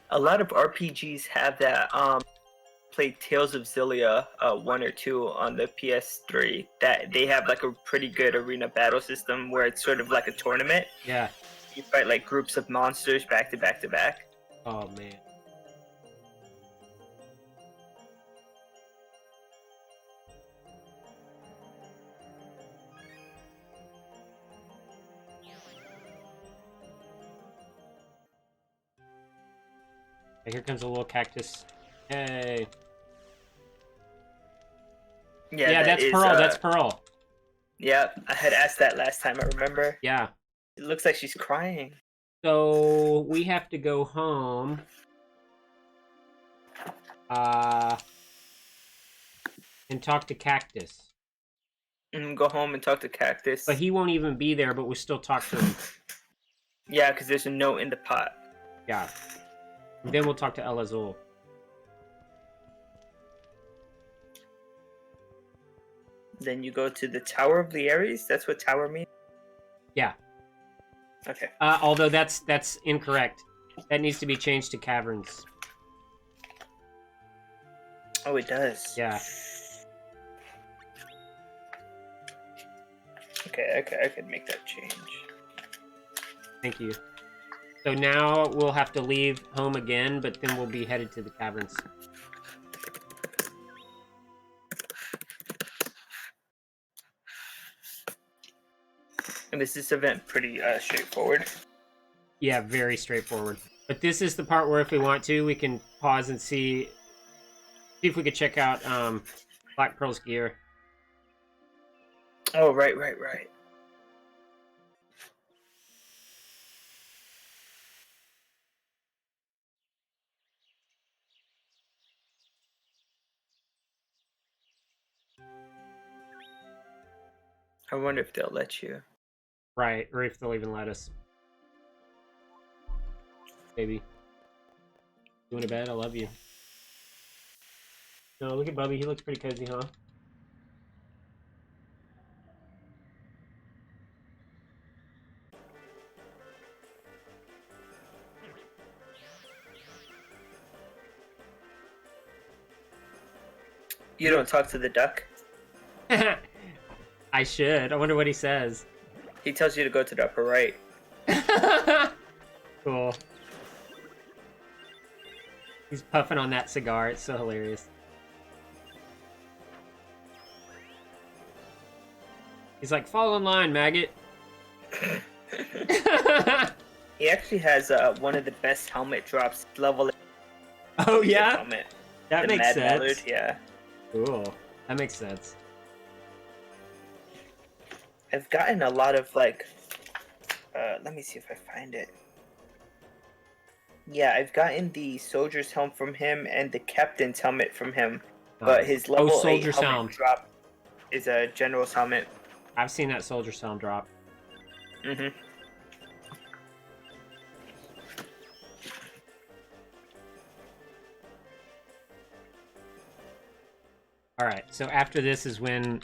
A lot of RPGs have that. Played Tales of Xillia 1 or 2 on the PS3. That they have like a pretty good arena battle system where it's sort of like a tournament. Yeah. You fight like groups of monsters back to back to back. Oh man. Here comes a little cactus. Hey. Yeah, that's is, Pearl. That's Pearl. Yeah, I had asked that last time. I remember. Yeah. It looks like she's crying. So we have to go home. And talk to Cactus. Go home and talk to Cactus. But he won't even be there, but we'll still talk to him. Yeah, because there's a note in the pot. Yeah. And then we'll talk to El Azul. Then you go to the Tower of the Ares. That's what tower means? Yeah. Okay. Although that's incorrect. That needs to be changed to caverns. Oh, it does. Yeah. Okay, I could make that change. Thank you. So now we'll have to leave home again, but then we'll be headed to the caverns. And is this event pretty straightforward? Yeah, very straightforward. But this is the part where if we want to, we can pause and see if we could check out Black Pearl's gear. Oh, right. I wonder if they'll let you. Right, or if they'll even let us. Baby. Going to bed? I love you. No, look at Bubby. He looks pretty cozy, huh? You don't talk to the duck? I should. I wonder what he says. He tells you to go to the upper right. Cool. He's puffing on that cigar. It's so hilarious. He's like, fall in line, maggot. He actually has one of the best helmet drops level. Oh, yeah? Helmet. That The makes Mad sense. Mallard, yeah. Cool. That makes sense. I've gotten a lot of like. Let me see if I find it. Yeah, I've gotten the soldier's helm from him and the captain's helmet from him, but his level 8 soldier's helmet helm. drop is a general's helmet. I've seen that soldier's helm drop. Mm-hmm. Alright, so after this is when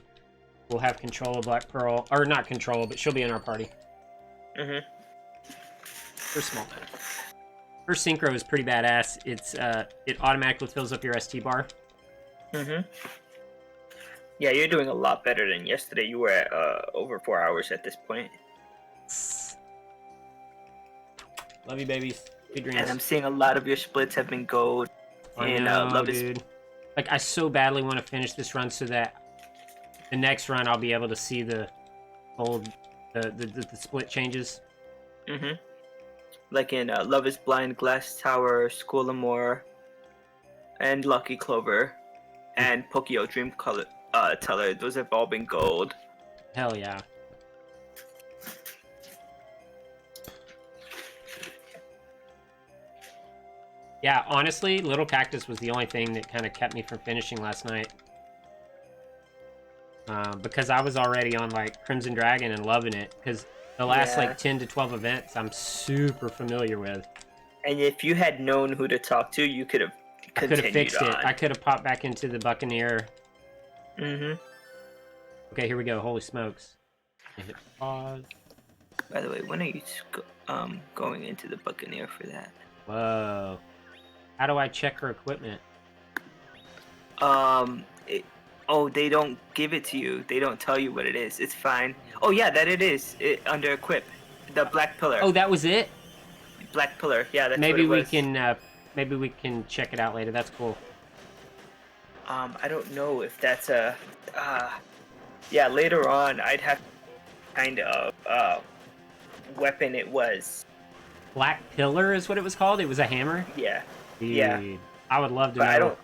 we'll have control of Black Pearl. Or not control, but she'll be in our party. Mm-hmm. Her small man. Her synchro is pretty badass. It's it automatically fills up your ST bar. Mm-hmm. Yeah, you're doing a lot better than yesterday. You were at over 4 hours at this point. Love you, babies. Good dreams. And I'm seeing a lot of your splits have been gold. I know, dude. Like, I so badly want to finish this run so that the next run I'll be able to see the old, the split changes. Mm-hmm. Like in Love is Blind, Glass Tower, School of More, and Lucky Clover, and Pokio Dream Color, Teller. Those have all been gold. Hell yeah. Yeah, honestly, Little Cactus was the only thing that kind of kept me from finishing last night. because I was already on like Crimson Dragon and loving it. Because the last Yeah. like 10 to 12 events, I'm super familiar with. And if you had known who to talk to, you could have I could have continued fixed it. on. I could have popped back into the Buccaneer. Mm-hmm. Okay, here we go. Holy smokes! Hit pause. By the way, when are you going into the Buccaneer for that? Whoa! How do I check her equipment? They don't give it to you. They don't tell you what it is. It's fine. Oh yeah, that it is. Under equip, the black pillar. Oh, that was it. Black pillar. Yeah, that's Maybe what we it was. maybe we can check it out later. That's cool. I don't know if that's a. Yeah, later on, I'd have kind of weapon it was. Black Pillar is what it was called. It was a hammer. Yeah. Dude, Yeah. I would love to But know. I don't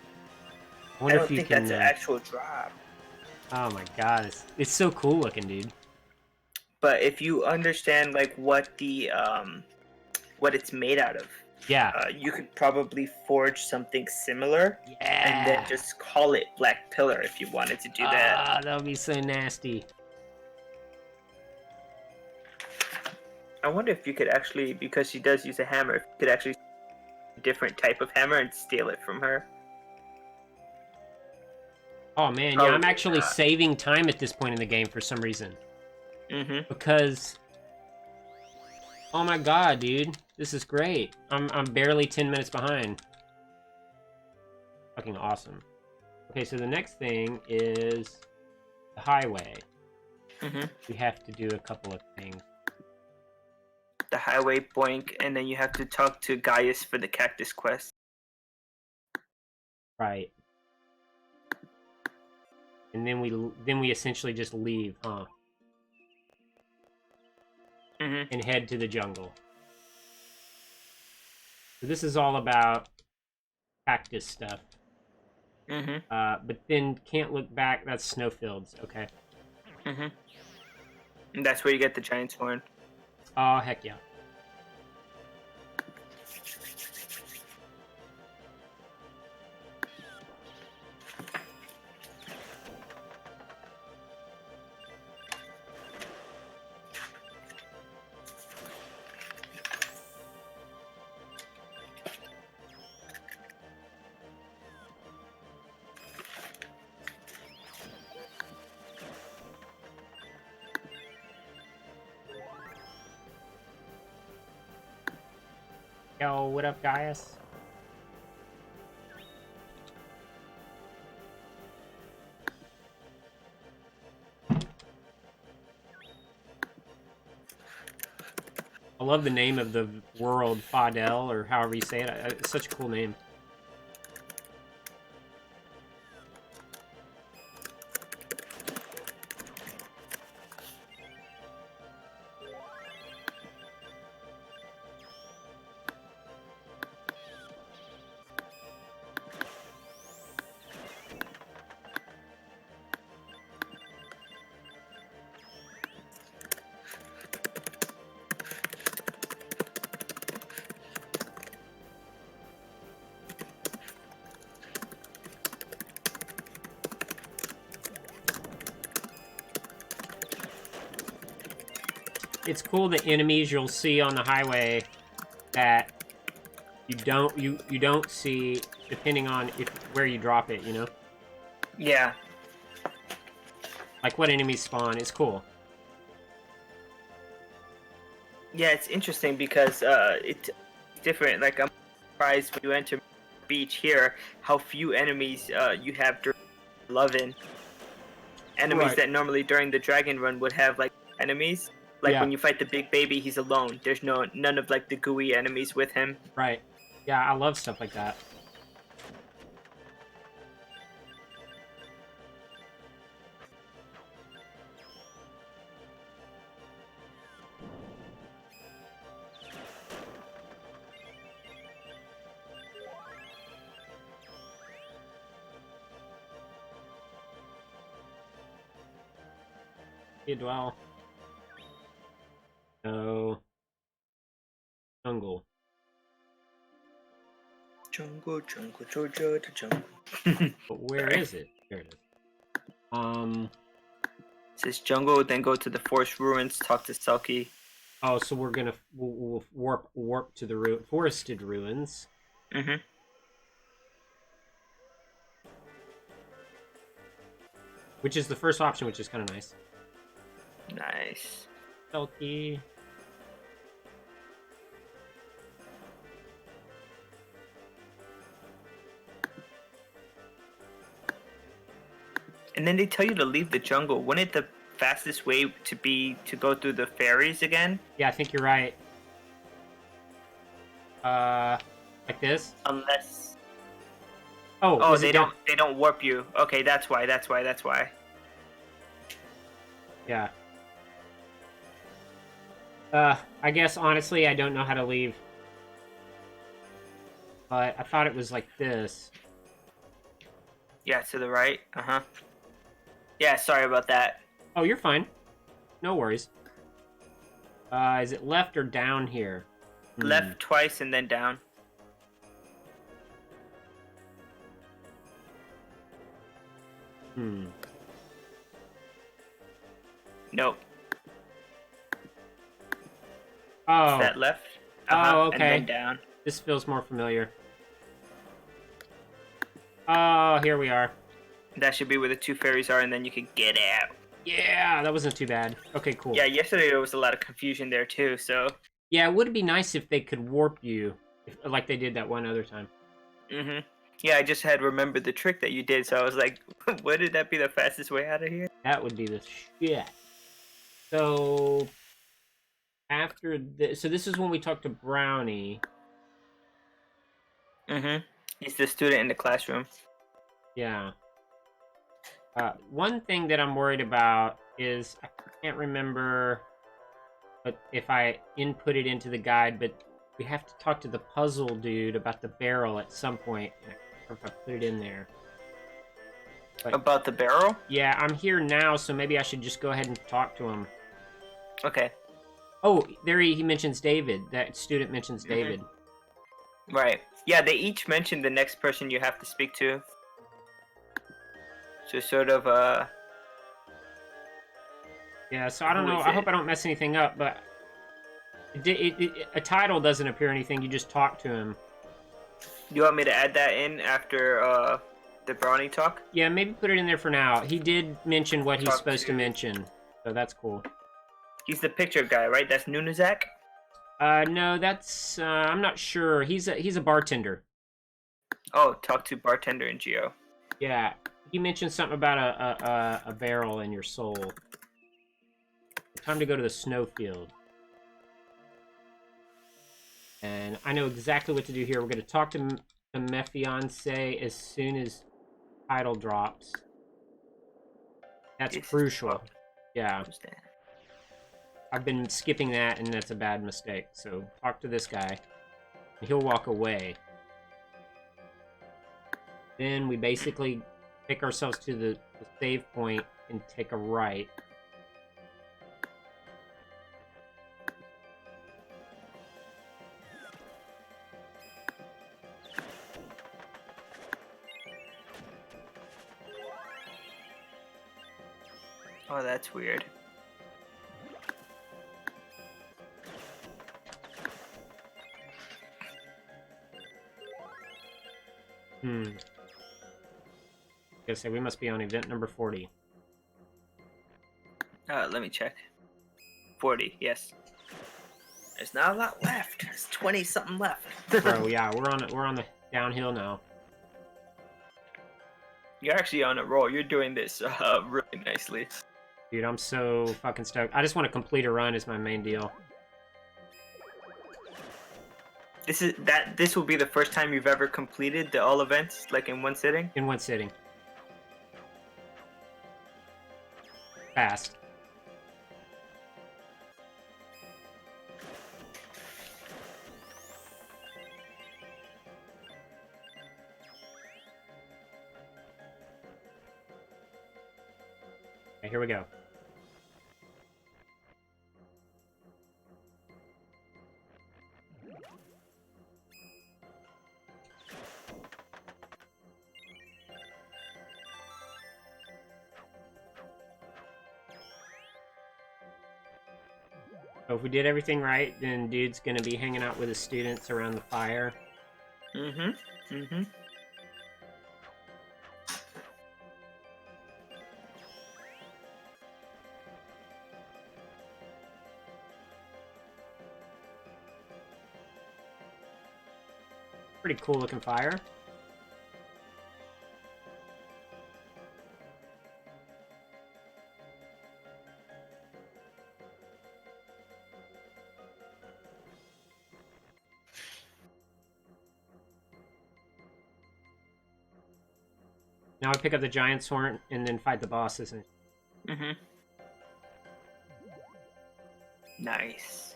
wonder if you think can. that's an actual drop. Oh my god, it's so cool looking, dude. But if you understand like what the what it's made out of, Yeah. you could probably forge something similar and then Yeah. just call it Black Pillar if you wanted to do that. Ah, that would be so nasty. I wonder if you could actually, because she does use a hammer, if you could actually a different type of hammer and steal it from her. Oh man, yeah, Probably I'm actually not. saving time at this point in the game for some reason. Mm-hmm. Because oh my god, dude, this is great. I'm barely 10 minutes behind. Fucking awesome. Okay, so the next thing is the highway. Mm-hmm. We have to do a couple of things. The highway, boink, and then you have to talk to Gaius for the cactus quest. Right. And then we essentially just leave, huh? Mm-hmm. And head to the jungle. So this is all about cactus stuff. Mm-hmm. But then can't look back. That's snowfields. Okay. Mm-hmm. And that's where you get the giant's horn. Oh heck yeah. Yo, what up, Gaius? I love the name of the world, Fadel, or however you say it. It's such a cool name. It's cool the enemies you'll see on the highway that you don't see depending on where you drop it, you know? Yeah. Like what enemies spawn. It's cool. Yeah, it's interesting because it's different. Like I'm surprised when you enter beach here how few enemies you have during Lovin. Enemies Right. that normally during the dragon run would have like enemies. Like Yeah. when you fight the big baby, he's alone. There's none of like the gooey enemies with him. Right. Yeah, I love stuff like that. You dwell. No. Jungle. Jungle, Georgia, the jungle. But where is it? There it is. says jungle, then go to the forest ruins, talk to Selkie. Oh, so we'll warp to the forested ruins. Mm-hmm. Which is the first option, which is kind of nice. Nice. Selkie. And then they tell you to leave the jungle. Wouldn't it the fastest way to be to go through the fairies again? Yeah, I think you're right. Like this? Unless Oh, they don't warp you. Okay, that's why. Yeah. I guess honestly I don't know how to leave. But I thought it was like this. Yeah, to the right. Uh-huh. Yeah, sorry about that. Oh, you're fine. No worries. Is it left or down here? Left twice and then down. Nope. Oh. Is that left? Oh, okay. And then down. This feels more familiar. Oh, here we are. That should be where the two fairies are, and then you can get out. Yeah, that wasn't too bad. Okay, cool. Yeah, yesterday there was a lot of confusion there too, so... Yeah, it would be nice if they could warp you, like they did that one other time. Mm-hmm. Yeah, I just had remembered the trick that you did, so I was like, wouldn't that be the fastest way out of here? That would be the shit. So... After this... So this is when we talk to Brownie. Mm-hmm. He's the student in the classroom. Yeah. One thing that I'm worried about is I can't remember if I input it into the guide, but we have to talk to the puzzle dude about the barrel at some point. I can't remember if I put it in there. But, about the barrel? Yeah, I'm here now, so maybe I should just go ahead and talk to him. Okay. Oh, there he mentions David. That student mentions David. Right. Yeah, they each mention the next person you have to speak to. So sort of, Yeah, so I don't know. I hope I don't mess anything up, but a title doesn't appear or anything. You just talk to him. You want me to add that in after, the Brownie talk? Yeah, maybe put it in there for now. He did mention what he's supposed to mention, so that's cool. He's the picture guy, right? That's Nunazak? No, that's, I'm not sure. He's a bartender. Oh, talk to bartender and Geo. Yeah, he mentioned something about a barrel in your soul. Time to go to the snowfield. And I know exactly what to do here. We're going to talk to my fiance as soon as title drops. That's crucial. Yeah. I've been skipping that, and that's a bad mistake. So talk to this guy. And he'll walk away. Then we basically take ourselves to the save point and take a right. Oh, that's weird. Gotta say, we must be on event number 40. Let me check. 40, yes. There's not a lot left. There's 20-something left. Bro, yeah, we're on the downhill now. You're actually on a roll. You're doing this really nicely. Dude, I'm so fucking stoked. I just want to complete a run is my main deal. This will be the first time you've ever completed all events, like in one sitting? In one sitting. Fast. Okay, here we go. So if we did everything right, then dude's gonna be hanging out with his students around the fire. Pretty cool looking fire. Now I pick up the giant sword and then fight the bosses. Nice.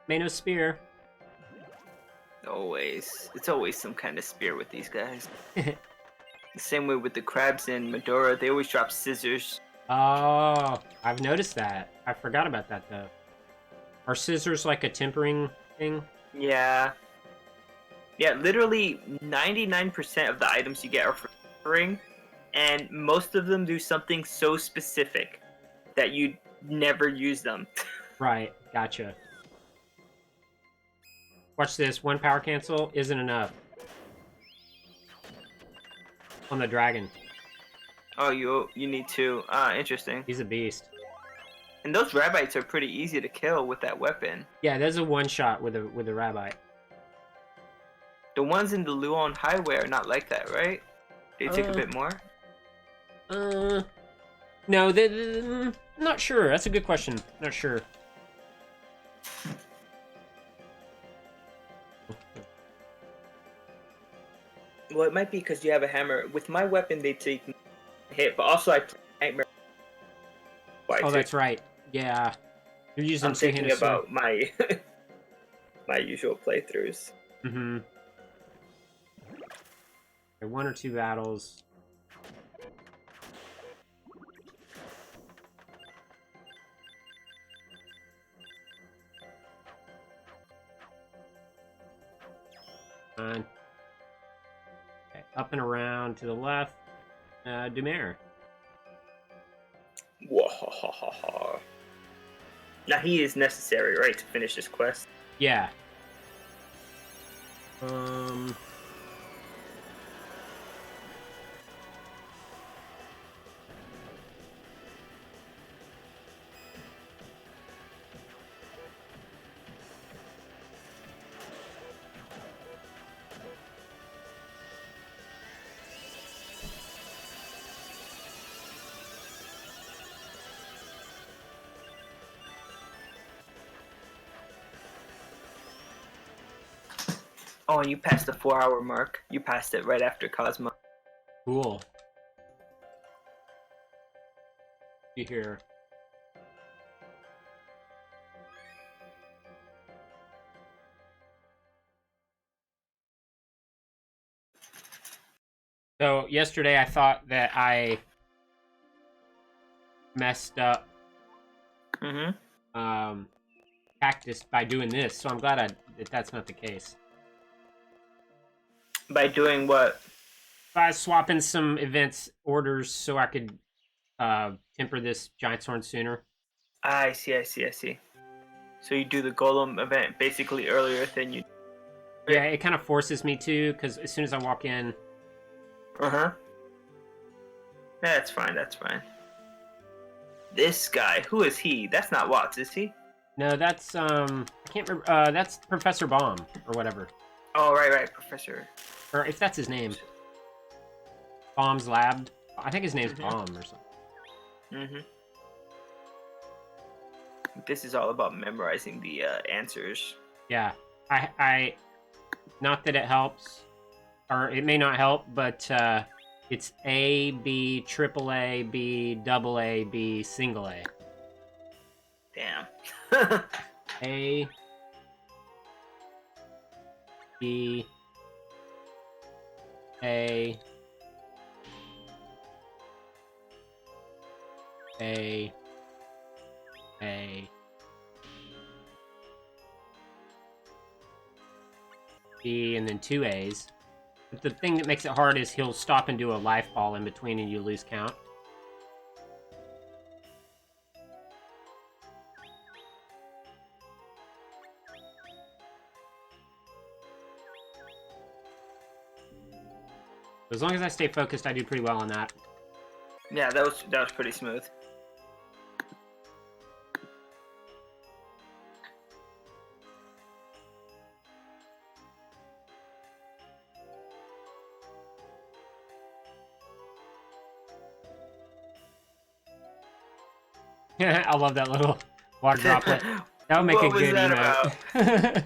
Mano spear. Always. It's always some kind of spear with these guys. The same way with the crabs in Medora. They always drop scissors. Oh, I've noticed that. I forgot about that, though. Are scissors like a tempering thing? Yeah. Yeah, literally 99% of the items you get are for tempering, and most of them do something so specific that you never use them. Right, gotcha. Watch this. One power cancel isn't enough. On the dragon. Oh, you need two. Ah, interesting. He's a beast. And those rabbits are pretty easy to kill with that weapon. Yeah, there's a one-shot with a rabbit. The ones in the Luon Highway are not like that, right? They take a bit more? No, not sure. That's a good question. Not sure. Well, it might be because you have a hammer. With my weapon, they take hit, but also I play Nightmare. Oh, that's right. Yeah. You're using I'm thinking two-handed sword. about my my usual playthroughs. Mm-hmm. Okay, 1 or 2 battles. Fine. Okay, up and around to the left. Dumer. Whoa. Now he is necessary, right, to finish this quest? Yeah. Oh, and you passed the 4-hour mark. You passed it right after Cosmo. Cool. You hear? So yesterday I thought that I messed up Cactus by doing this, so I'm glad that's not the case. By doing what? By swapping some events orders so I could temper this giant sword sooner. I see. So you do the golem event basically earlier than you... Yeah, it kind of forces me to, because as soon as I walk in... Yeah, that's fine. This guy, who is he? That's not Watts, is he? No, that's, I can't remember, that's Professor Baum, or whatever. Oh, right, Professor. Or if that's his name. Baum's Lab. I think his name's Baum or something. This is all about memorizing the answers. Yeah. I not that it helps, or it may not help, but it's A, B, triple A, B, double A, B, single A. Damn. A, B, A, A, B, and then 2 A's. But the thing that makes it hard is he'll stop and do a life ball in between and you lose count. As long as I stay focused, I do pretty well on that. Yeah, that was pretty smooth. I love that little water droplet. That would make What a was good that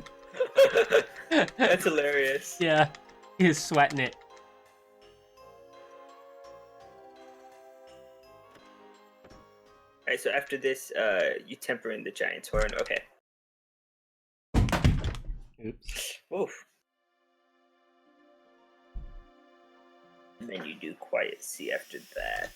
emote. That's hilarious. Yeah, he was sweating it. Alright, so after this, you temper in the giant's horn. Okay. Oops. Oof. And then you do quiet C after that.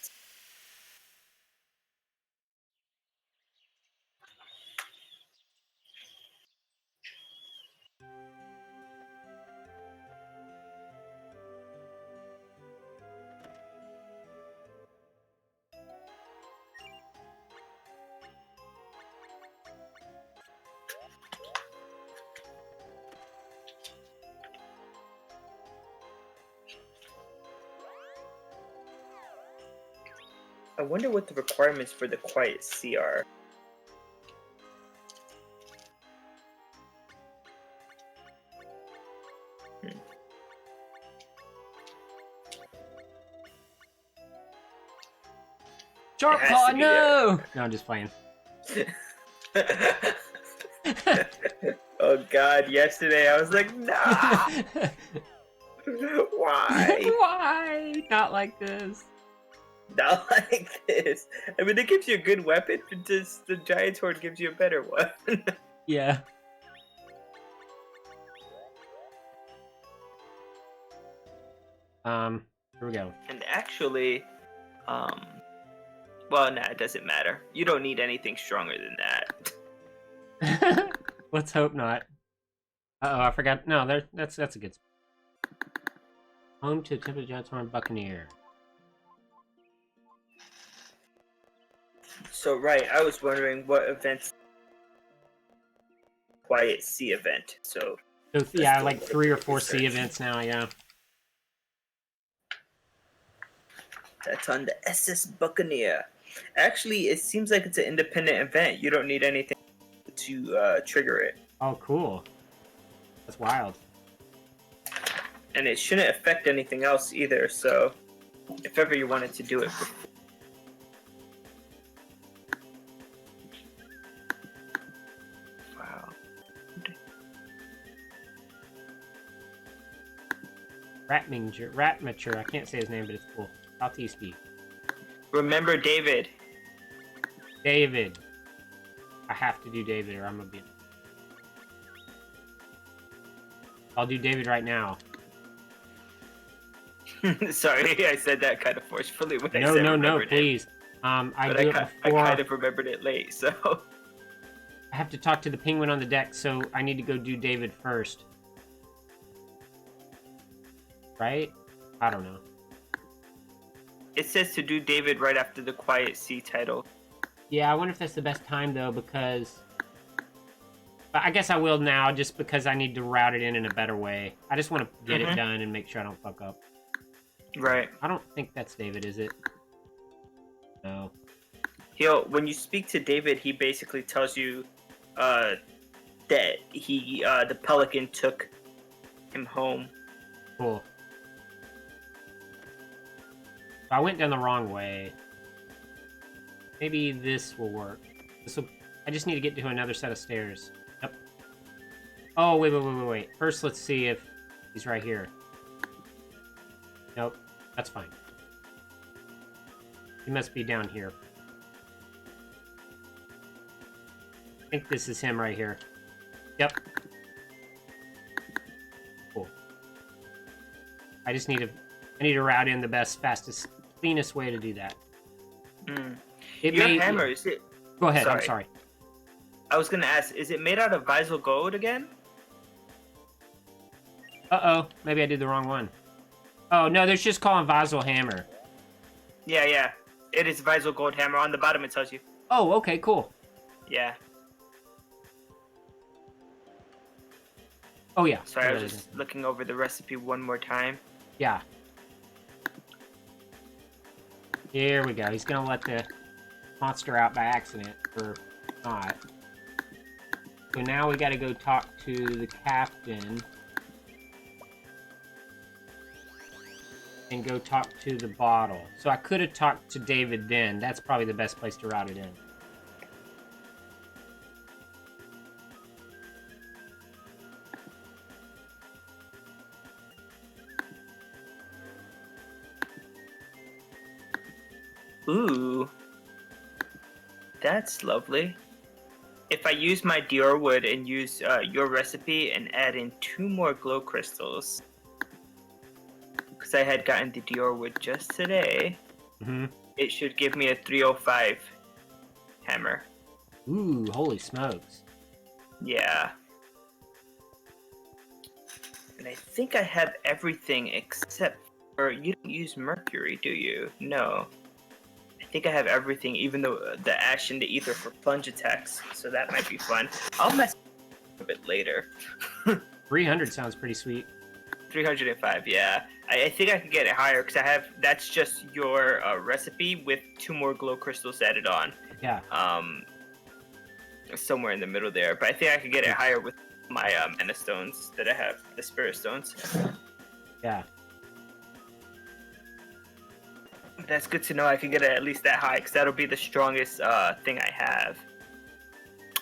I wonder what the requirements for the quiet C are. Sharp It has Claw, to be no! No, I'm just playing. Oh god, yesterday I was like, nah! Why? Why? Not like this. Not like this. I mean, it gives you a good weapon, but just the giant horn gives you a better one. Yeah. Here we go. And actually, well, nah, it doesn't matter. You don't need anything stronger than that. Let's hope not. Uh-oh, I forgot. No, that's a good spot. Home to Temple Giant's Horn Buccaneer. So, right, I was wondering what events. Quiet C event. So, Yeah, do a like little 3 or bit of 4 C research. events now, yeah. That's on the SS Buccaneer. Actually, it seems like it's an independent event. You don't need anything to trigger it. Oh, cool. That's wild. And it shouldn't affect anything else either, so if ever you wanted to do it. Wow. Ratmature, I can't say his name, but it's cool. Southeast Eve. Remember David. David. I have to do David or I'm gonna be... I'll do David right now. Sorry, I said that kind of forcefully when I No, said no, remembered it. please. I But do it I before... kind of remembered it late, so... I have to talk to the penguin on the deck, so I need to go do David first. Right? I don't know. It says to do David right after the Quiet C title. Yeah, I wonder if that's the best time, though, because... But I guess I will now, just because I need to route it in a better way. I just want to get it done and make sure I don't fuck up. Right. I don't think that's David, is it? No. When you speak to David, he basically tells you that the Pelican took him home. Cool. I went down the wrong way. Maybe this will work. I just need to get to another set of stairs. Yep. Oh, wait. First, let's see if he's right here. Nope. That's fine. He must be down here. I think this is him right here. Yep. Cool. I need to route in the best, fastest, cleanest way to do that. Your hammer, is it... Go ahead, I'm sorry. I was gonna ask, is it made out of Visal Gold again? Uh-oh, maybe I did the wrong one. Oh, no, there's just calling Visal Hammer. Yeah. It is Visal Gold hammer. On the bottom it tells you. Oh, okay, cool. Yeah. Oh, yeah. Sorry, I was just looking over the recipe one more time. Yeah. Here we go. He's gonna let the monster out by accident, or not. So now we gotta go talk to the captain. And go talk to the bottle. So I could have talked to David then. That's probably the best place to route it in. Ooh. That's lovely. If I use my Dior wood and use your recipe and add in 2 more glow crystals, because I had gotten the Dior wood just today, it should give me a 305 hammer. Ooh, holy smokes. Yeah. And I think I have everything except for, you don't use mercury, do you? No. I think I have everything, even though the ash and the ether for plunge attacks, so that might be fun. I'll mess a bit later. 300 sounds pretty sweet. 305, yeah. I think I could get it higher because I have, that's just your recipe with 2 more glow crystals added on. Yeah. Somewhere in the middle there, but I think I could get it higher with my mana stones that I have, the spirit stones. Yeah. That's good to know. I could get it at least that high because that'll be the strongest thing I have.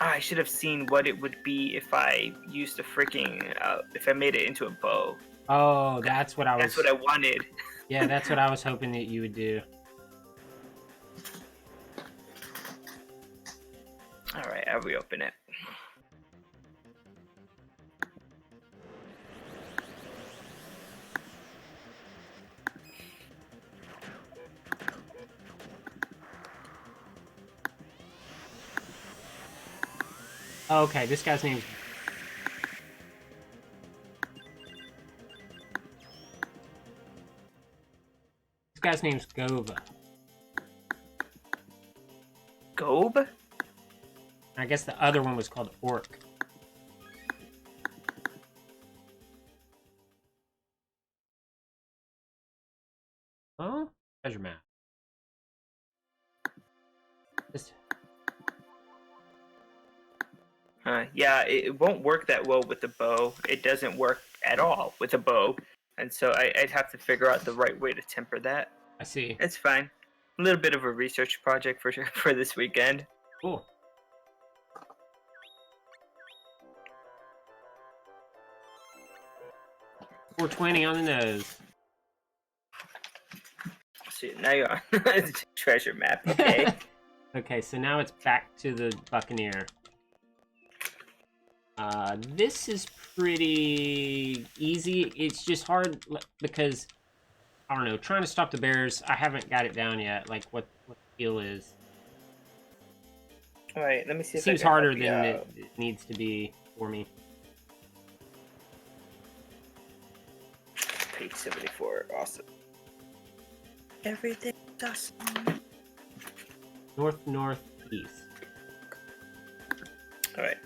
I should have seen what it would be if I used a freaking if I made it into a bow. Oh, that's what I was. That's what I wanted. Yeah, that's what I was hoping that you would do. All right, I'll reopen it. Okay, this guy's name's... This guy's name's Gova. Gobe? I guess the other one was called Orc. Oh? Treasure map. This... Yeah, it won't work that well with the bow. It doesn't work at all with a bow. And so I'd have to figure out the right way to temper that. I see. It's fine. A little bit of a research project for this weekend. Cool. $4.20 on the nose. So now you're on treasure map, okay? Okay, so now it's back to the Buccaneer. This is pretty easy. It's just hard because, I don't know, trying to stop the bears, I haven't got it down yet, like what the deal is. Alright, let me see It if seems I can harder help you than out. it needs to be for me. Page 74, awesome. Everything's awesome. Northeast. Alright.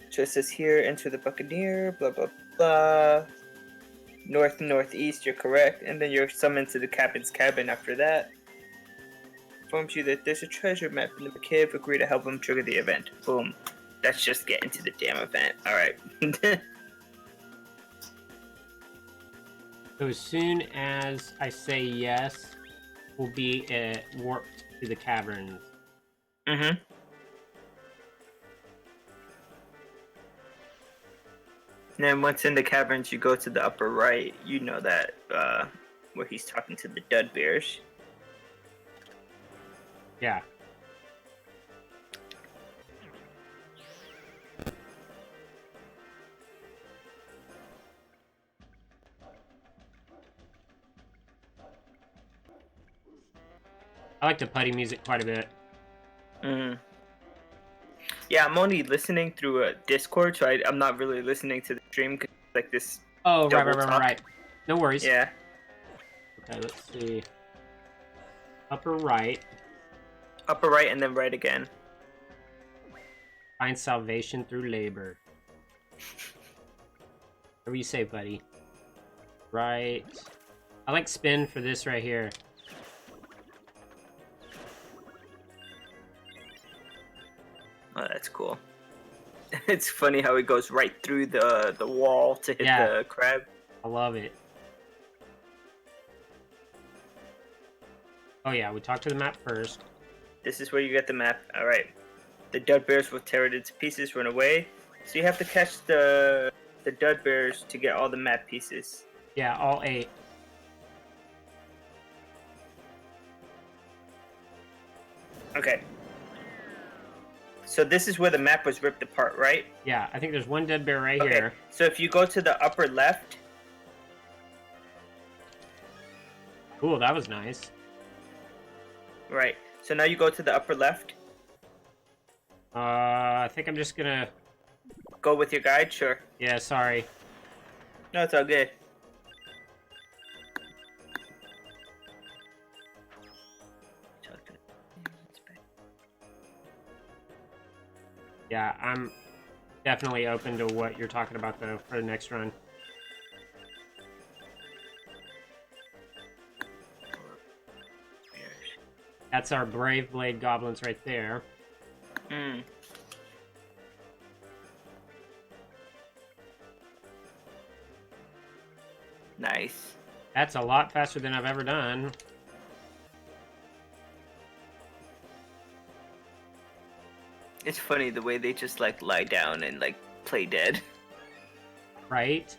So it says here, enter the Buccaneer, blah blah blah. Northeast, you're correct. And then you're summoned to the captain's cabin after that. Informs you that there's a treasure map in the cave. Agree to help him trigger the event. Boom. That's just getting to the damn event. Alright. So as soon as I say yes, we'll be warped to the caverns. Mm-hmm. And then once in the caverns, you go to the upper right. You know that, where he's talking to the dud bears. Yeah. I like the putty music quite a bit. Mm. Yeah, I'm only listening through a Discord, so I'm not really listening to the stream, cause like this. Oh, double talk. right. No worries. Yeah. Okay, let's see. Upper right. Upper right and then right again. Find salvation through labor. Whatever you say, buddy. Right. I like spin for this right here. Oh, that's cool. It's funny how it goes right through the wall to hit the crab. I love it. Oh yeah, we talked to the map first. This is where you get the map. All right. The dud bears will tear it into pieces, run away. So you have to catch the dud bears to get all the map pieces. Yeah, all 8. Okay. So this is where the map was ripped apart, right? Yeah, I think there's one dead bear right Okay. here. So if you go to the upper left. Cool, that was nice. Right. So now you go to the upper left. I think I'm just gonna... Go with your guide, sure. Yeah, sorry. No, it's all good. Yeah, I'm definitely open to what you're talking about, though, for the next run. That's our Brave Blade Goblins right there. Hmm. Nice. That's a lot faster than I've ever done. It's funny the way they just like lie down and like play dead. Right?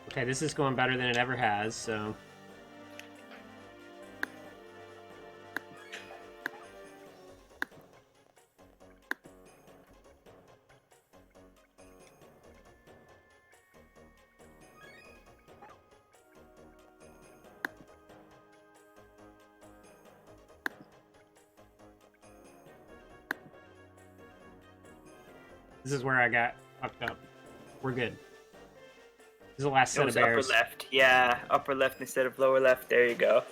Okay, this is going better than it ever has, so... This is where I got fucked up. We're good. This is the last set of bears. Upper left. Yeah, upper left instead of lower left. There you go.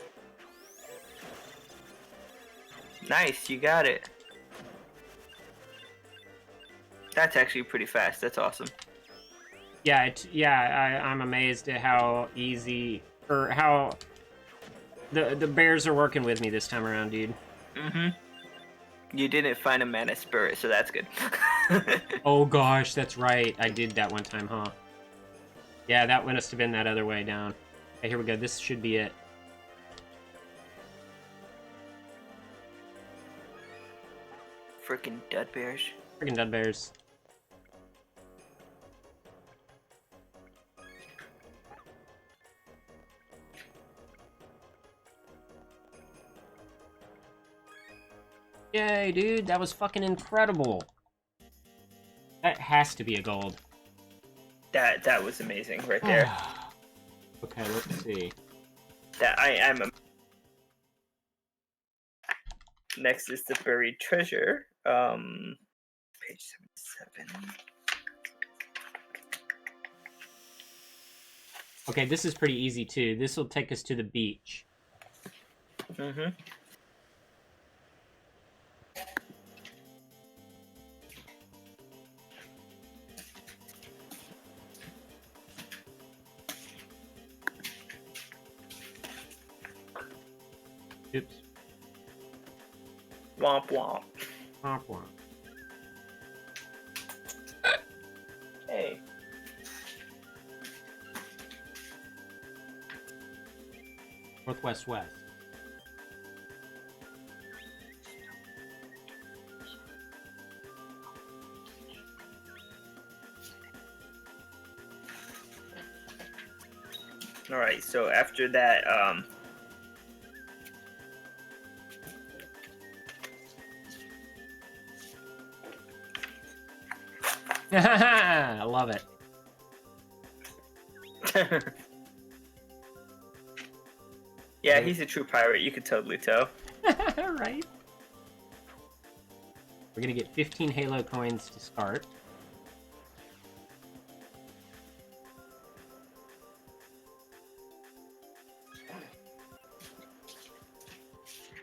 Nice, you got it. That's actually pretty fast. That's awesome. Yeah, I'm amazed at how easy, or how the bears are working with me this time around, dude. Mm-hmm. You didn't find a mana spirit, so that's good. Oh gosh, that's right. I did that one time, huh? Yeah, that must have been that other way down. Okay, here we go. This should be it. Freaking dud bears. Freaking dud bears. Yay, dude, that was fucking incredible. That has to be a gold. That was amazing right there. Okay, let's see. I'm Next is the buried treasure. Page 77. Okay, this is pretty easy too. This will take us to the beach. Mm-hmm. Oops. Womp womp. Womp womp. Hey. Northwest west. All right. So after that, I love it. yeah, he's a true pirate. You could totally tell. Right. We're gonna get 15 Halo coins to start.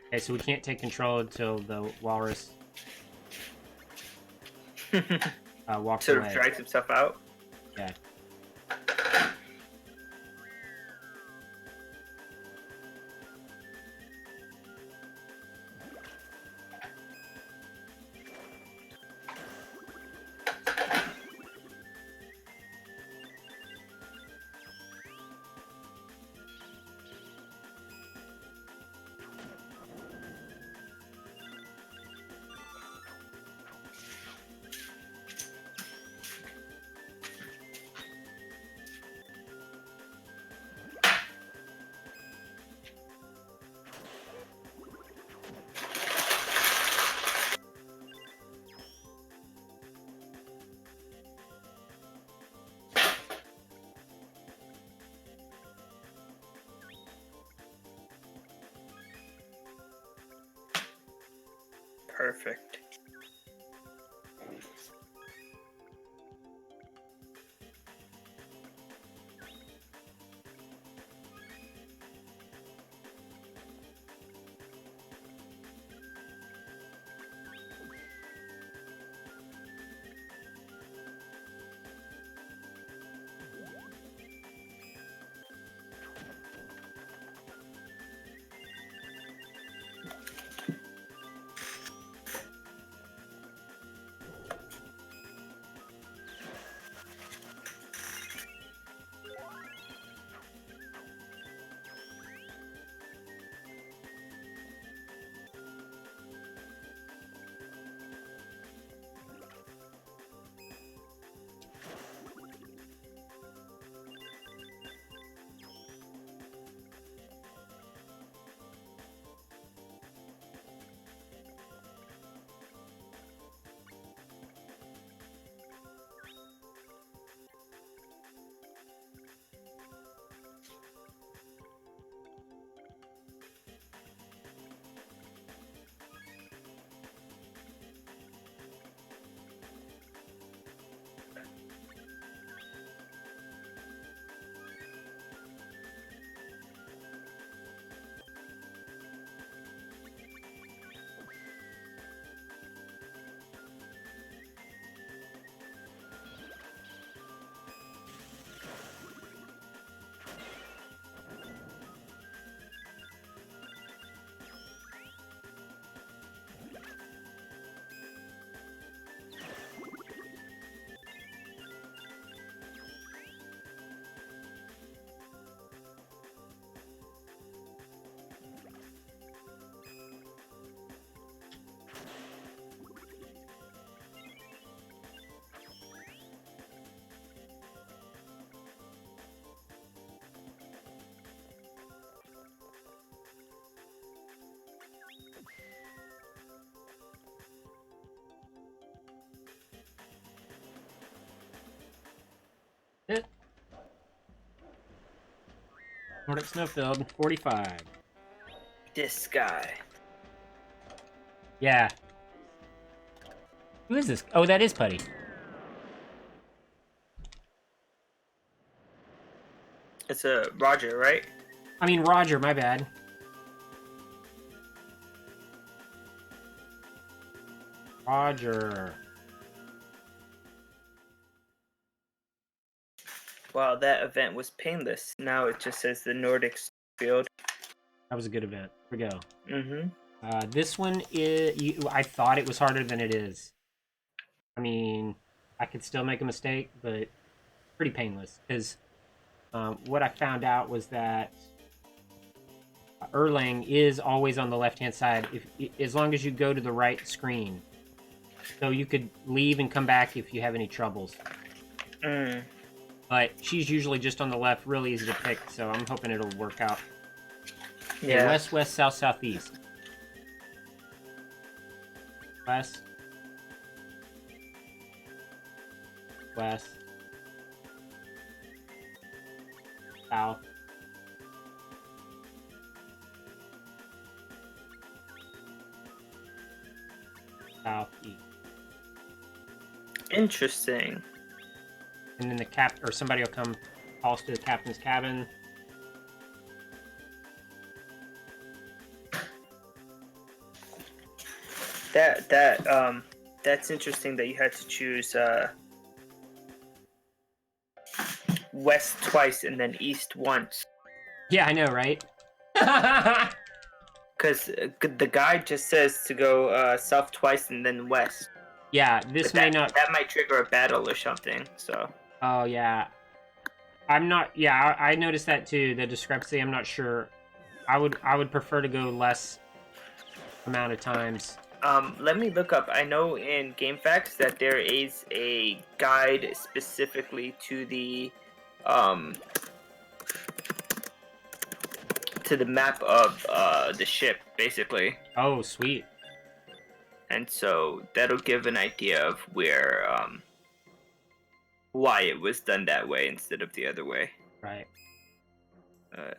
Okay, so we can't take control until the walrus walks Sort away. of drags himself out. Yeah. Perfect. It. Nordic Snowfield, 45. This guy. Yeah. Who is this? Oh, that is Putty. It's a Roger, right? I mean, Roger, my bad. Roger. Wow, that event was painless. Now it just says the Nordic field. That was a good event. Here we go. Mm-hmm. This one is... I thought it was harder than it is. I mean, I could still make a mistake, but pretty painless. Because what I found out was that Erlang is always on the left-hand side, as long as you go to the right screen. So you could leave and come back if you have any troubles. Mm. But she's usually just on the left, really easy to pick, so I'm hoping it'll work out. Yeah. Okay, west, west, south, southeast. West. West. South. Southeast. Interesting. And then the cap, or somebody will come calls to the captain's cabin. That's interesting that you had to choose west twice and then east once. Yeah, I know, right? Because the guide just says to go south twice and then west. Yeah, this But may not. That might trigger a battle or something. So. Oh yeah, I'm not. Yeah, I noticed that too. The discrepancy. I'm not sure. I would prefer to go less amount of times. Let me look up. I know in GameFAQs that there is a guide specifically to the map of the ship, basically. Oh, sweet. And so that'll give an idea of where why it was done that way instead of the other way. Right.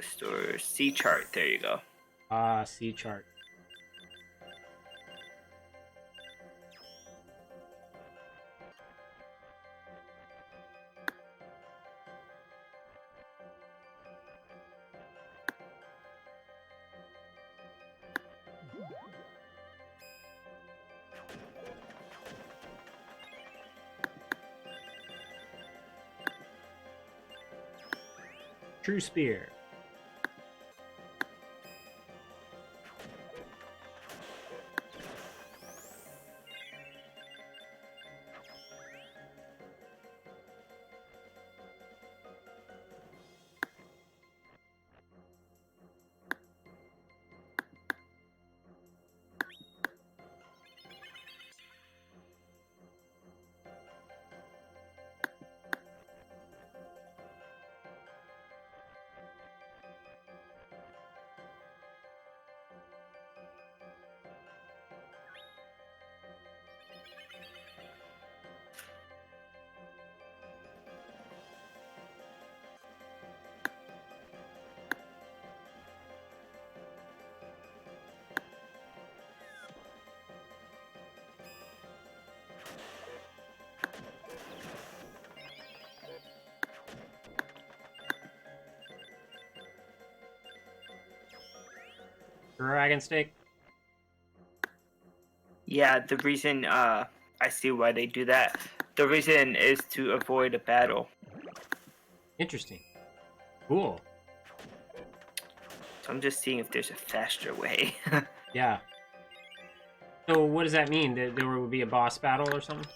Store C chart. There you go. Ah, C chart. True spear. Dragon stick. Yeah, the reason I see why they do that. The reason is to avoid a battle. Interesting. Cool. So I'm just seeing if there's a faster way. Yeah. So what does that mean? That there would be a boss battle or something?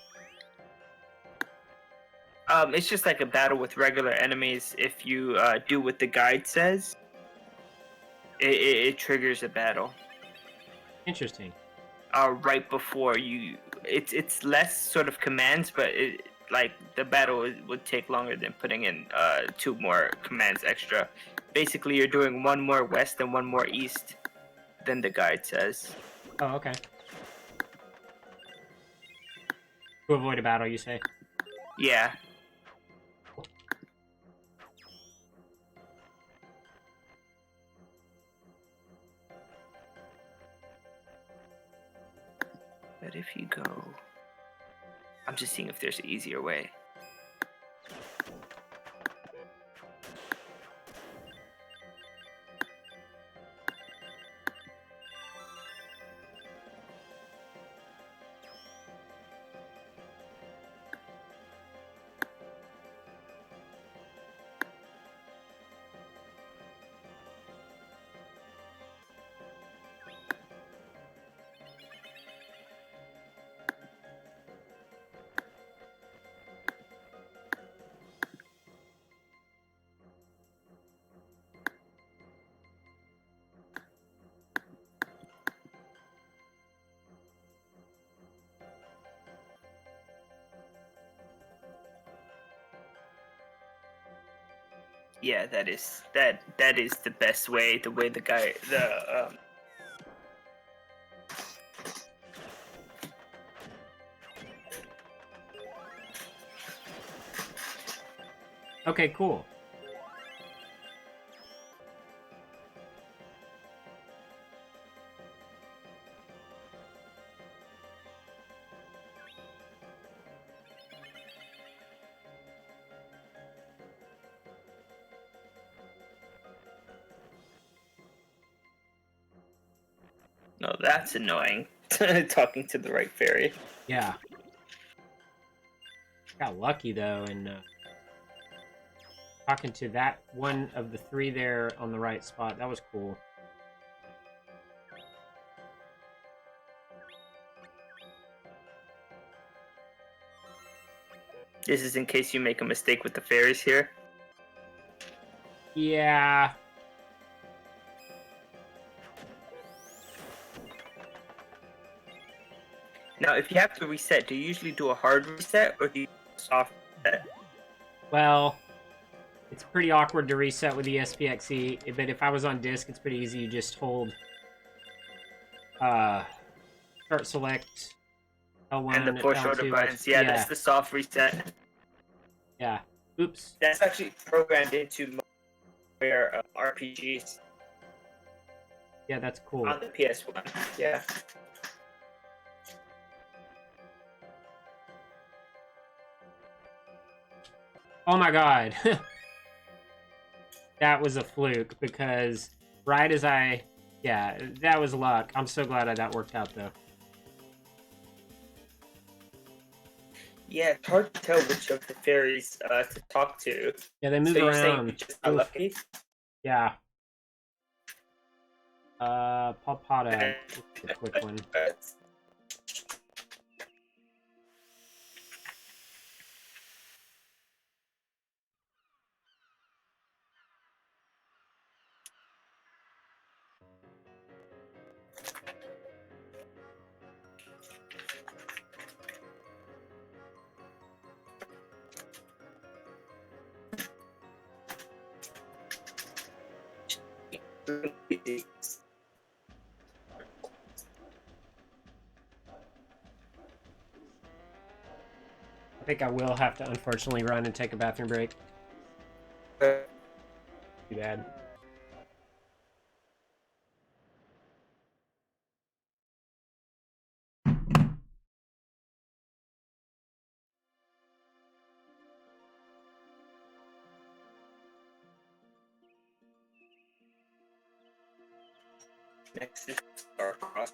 It's just like a battle with regular enemies. If you do what the guide says, it triggers a battle. Interesting. Right before you, it's less sort of commands, but like the battle would take longer than putting in 2 more commands extra. Basically, you're doing 1 more west and 1 more east than the guide says. Oh, okay. To avoid a battle, you say? Yeah. But if you go, I'm just seeing if there's an easier way. Yeah, that is the best way. The way the guy Okay, cool. No, that's annoying. Talking to the right fairy. Yeah. Got lucky though, and talking to that one of the 3 there on the right spot. That was cool. This is in case you make a mistake with the fairies here. Yeah. Now, if you have to reset, do you usually do a hard reset or do you do a soft reset? Well, it's pretty awkward to reset with the SPXE, but if I was on disc, it's pretty easy. You just hold start select L1 And the push L2, order buttons. Yeah, that's the soft reset. Yeah. Oops. That's actually programmed into where RPGs Yeah, that's cool. on the PS1. Yeah. Oh my god. That was a fluke because right as yeah, that was luck. I'm so glad that worked out though. Yeah, it's hard to tell which of the fairies to talk to. Yeah, they move So you're saying around. you just got lucky? Yeah. Palpata, just a quick one. I think I will have to unfortunately run and take a bathroom break. Too bad. Next is Starcross.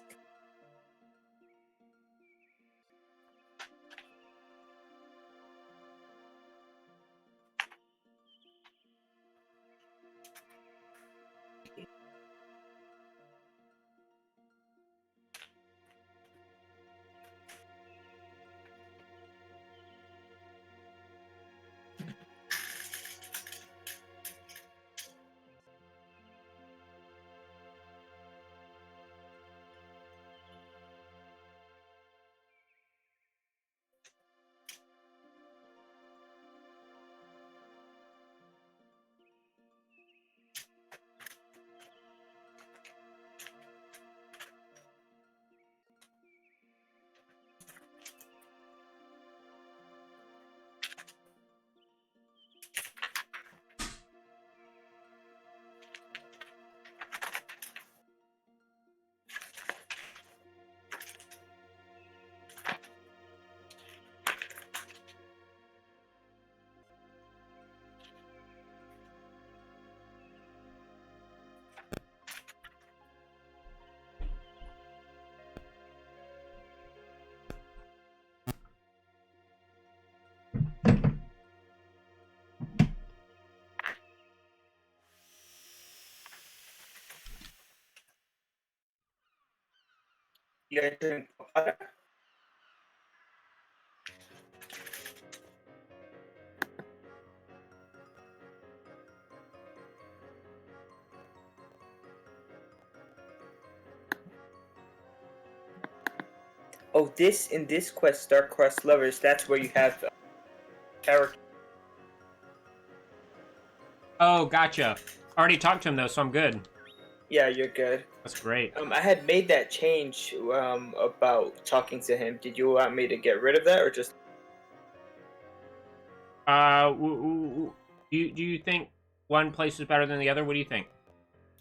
You guys doing Palpata? Oh, in this quest, Star-Crossed Lovers, that's where you have character. Oh, gotcha. Already talked to him though, so I'm good. Yeah, you're good. That's great. I had made that change about talking to him. Did you want me to get rid of that or just? Do you think one place is better than the other? What do you think?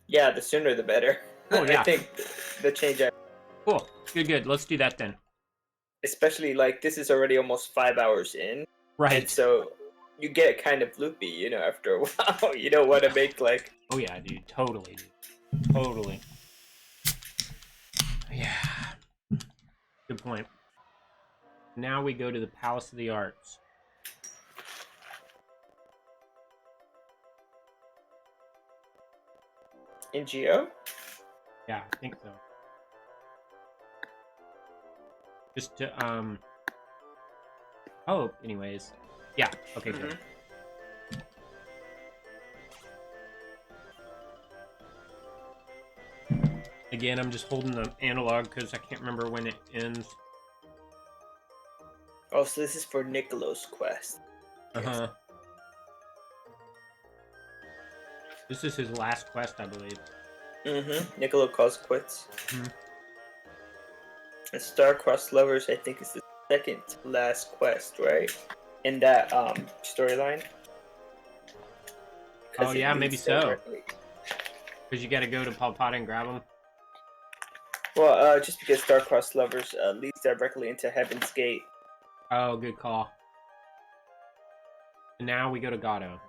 Yeah, the sooner the better. Oh yeah. I think the change. Cool. Good. Let's do that then. Especially like this is already almost 5 hours in, Right. and so you get kind of loopy, after a while. You don't want to make like. Oh yeah, dude. Totally, dude. Totally. Yeah. Good point. Now we go to the Palace of the Arts. In Geo? Yeah, I think so. Just to oh, anyways. Yeah, okay, good. Again, I'm just holding the analog because I can't remember when it ends. Oh, so this is for Nicolo's quest. Uh-huh. This is his last quest, I believe. Mm-hmm. Nicolo calls quits. Mhm. And Star-Crossed Lovers, I think, is the second to last quest, right? In that storyline. Oh yeah, maybe so. Directly. Because you gotta go to Palpata and grab him. Well, just because Star-Crossed Lovers leads directly into Heaven's Gate. Oh, good call. And now we go to Gato.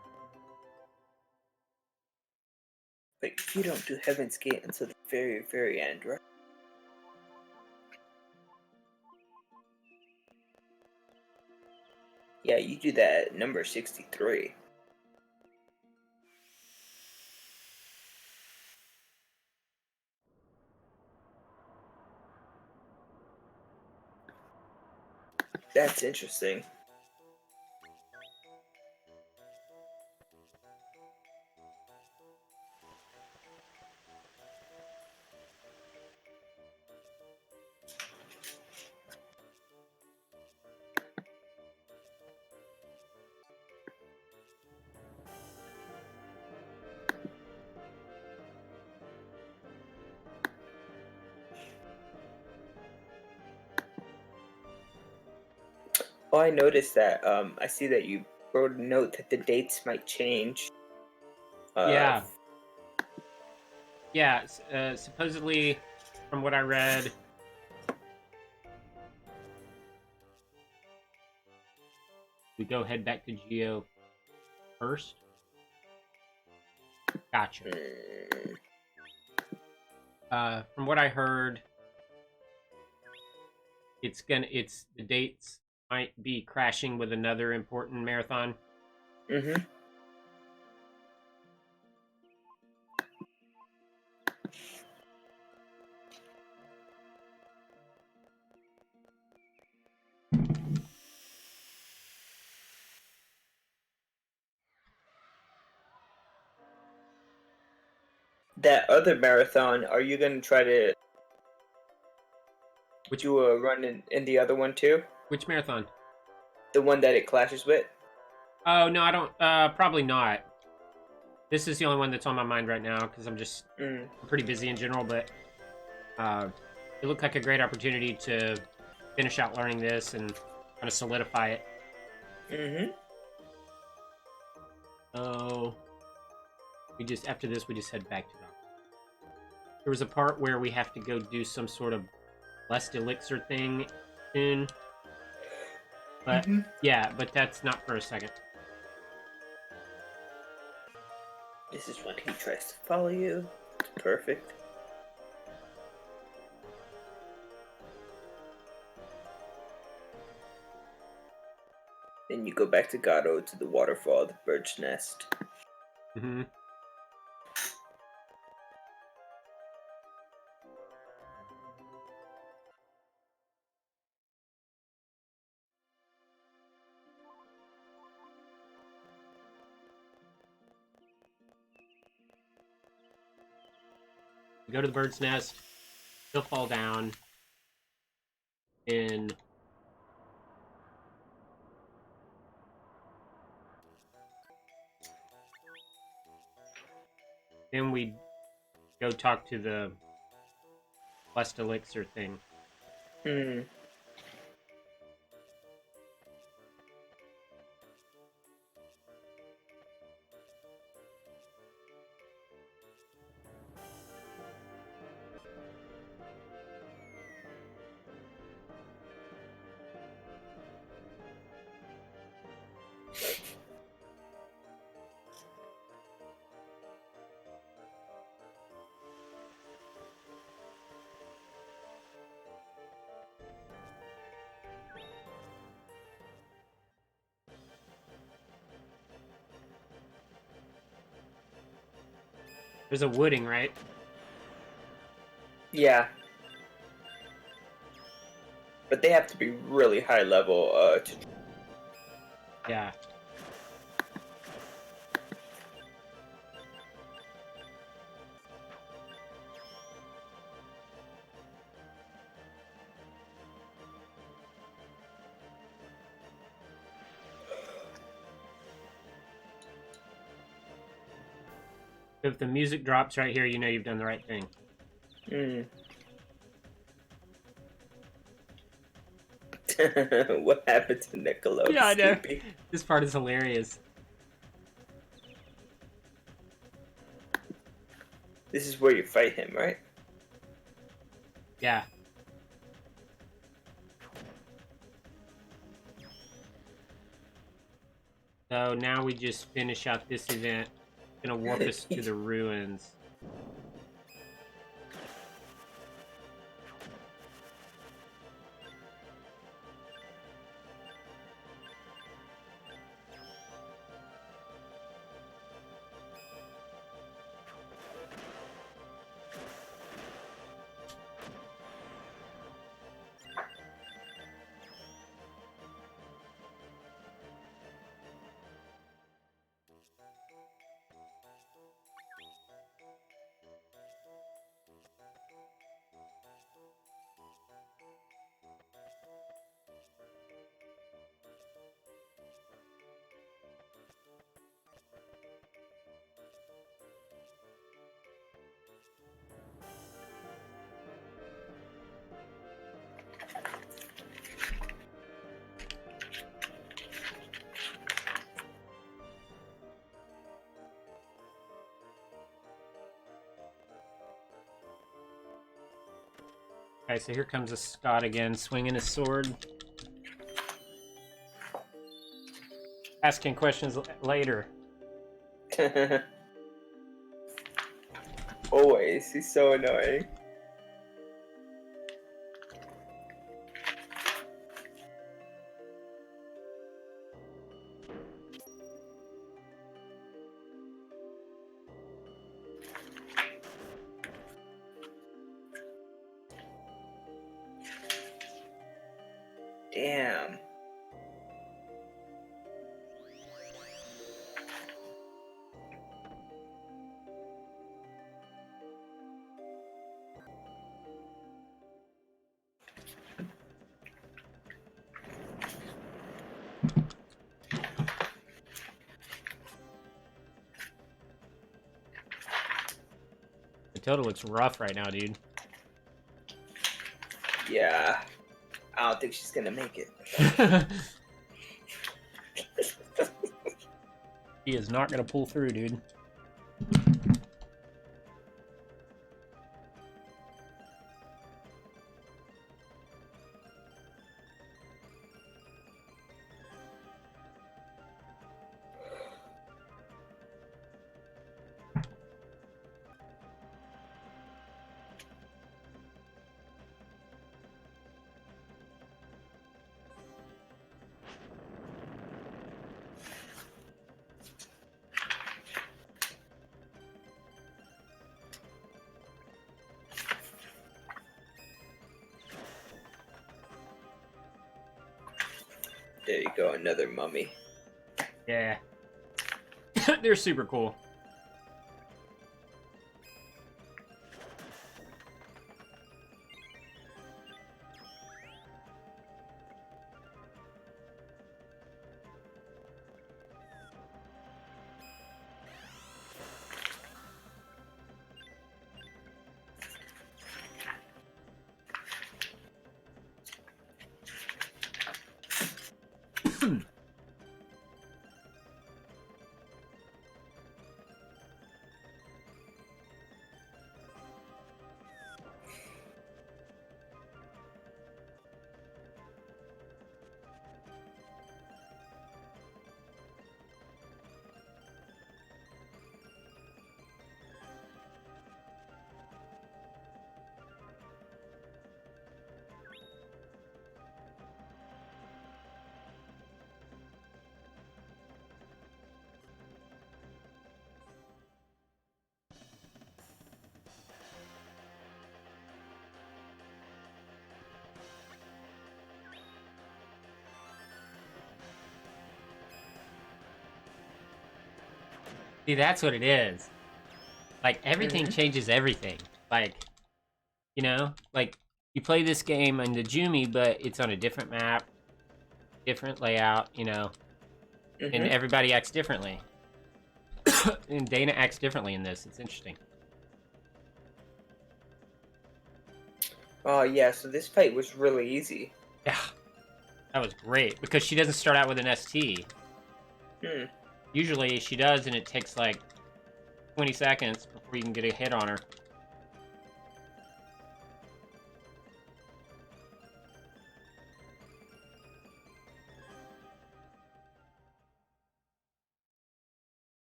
But you don't do Heaven's Gate until the very, very end, right? Yeah, you do that at number 63. That's interesting. Oh, I noticed that. I see that you wrote a note that the dates might change. Yeah. Yeah, supposedly, from what I read, we head back to Geo first. Gotcha. From what I heard, the dates might be crashing with another important marathon. Mm-hmm. That other marathon, are you gonna try to do a run in the other one too? Which marathon? The one that it clashes with? Oh no, I don't. Probably not. This is the only one that's on my mind right now because I'm pretty busy in general. But it looked like a great opportunity to finish out learning this and kind of solidify it. Mm-hmm. Oh, after this we just head back to Rock. There was a part where we have to go do some sort of blessed elixir thing soon. But yeah, but that's not for a second. This is when he tries to follow you. Perfect. Then you go back to Gato to the waterfall, the bird's nest. Mm-hmm. We go to the bird's nest. He'll fall down. And then we go talk to the blessed elixir thing. Hmm. There's a wooding, right? Yeah. But they have to be really high level to... Yeah. If the music drops right here, you know you've done the right thing. Hmm. What happened to Niccolo? Yeah, I know. Sleepy? This part is hilarious. This is where you fight him, right? Yeah. So now we just finish out this event. It's gonna warp us to the ruins. Okay, so here comes a Scott again, swinging his sword. Asking questions later. Always. He's so annoying. Damn. The total looks rough right now, dude. Yeah. I don't think she's gonna make it. He is not gonna pull through, dude. There you go, another mummy. Yeah. They're super cool. See, that's what it is. Like, everything changes everything. Like, you know? Like, you play this game on the Jumi, but it's on a different map, different layout, you know? And everybody acts differently. And Dana acts differently in this. It's interesting. Oh yeah, so this fight was really easy. Yeah. That was great. Because she doesn't start out with an ST. Usually she does, and it takes like 20 seconds before you can get a hit on her.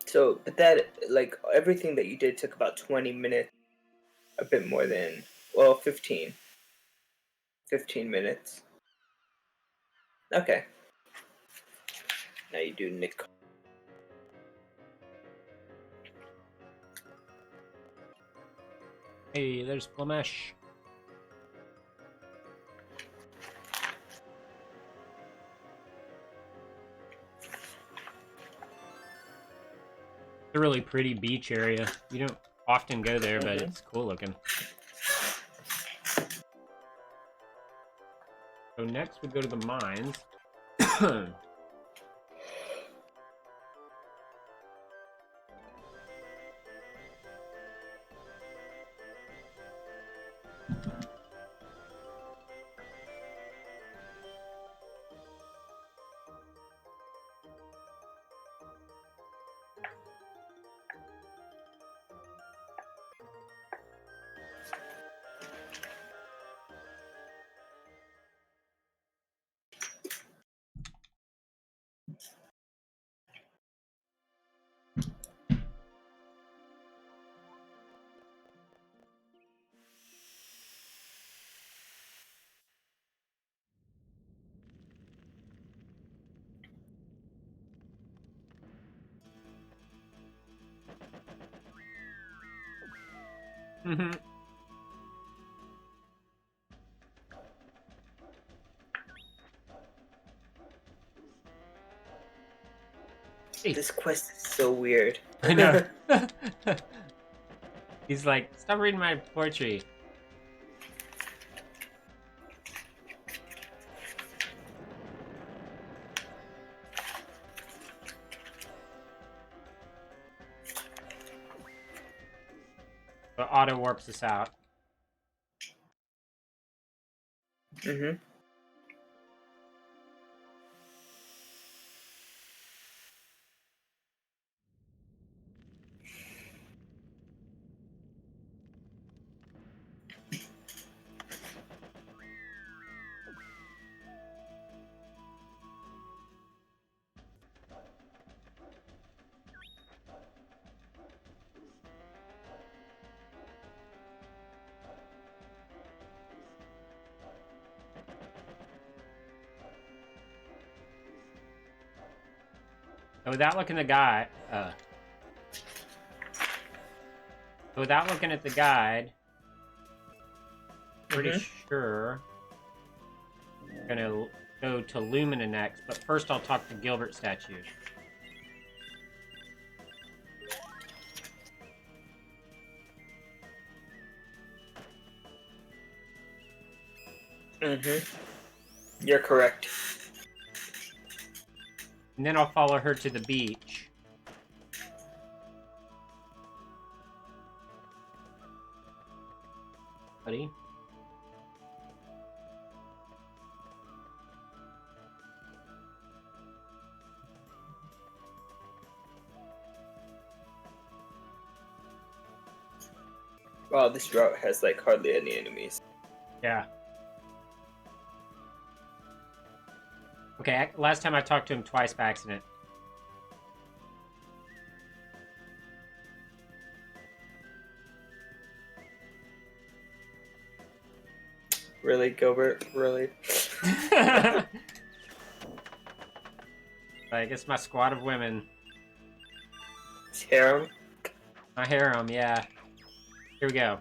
So, but that, like, everything that you did took about 20 minutes. A bit more than, well, 15. 15 minutes. Okay. Now you do Nick. Hey, there's Flamesh. It's a really pretty beach area. You don't often go there, but it's cool looking. So next we go to the mines. Hey. This quest is so weird. I know. He's like, stop reading my poetry. But auto warps us out. Mm-hmm. So without looking at the guide, without looking at the guide, pretty sure I'm gonna go to Lumina next. But first, I'll talk to Gilbert statue. Mm-hmm. You're correct. And then I'll follow her to the beach. Buddy? Wow, this route has like hardly any enemies. Yeah. Okay, last time I talked to him twice by accident. Really, Gilbert? Really? I guess my squad of women. It's harem? My harem, yeah. Here we go.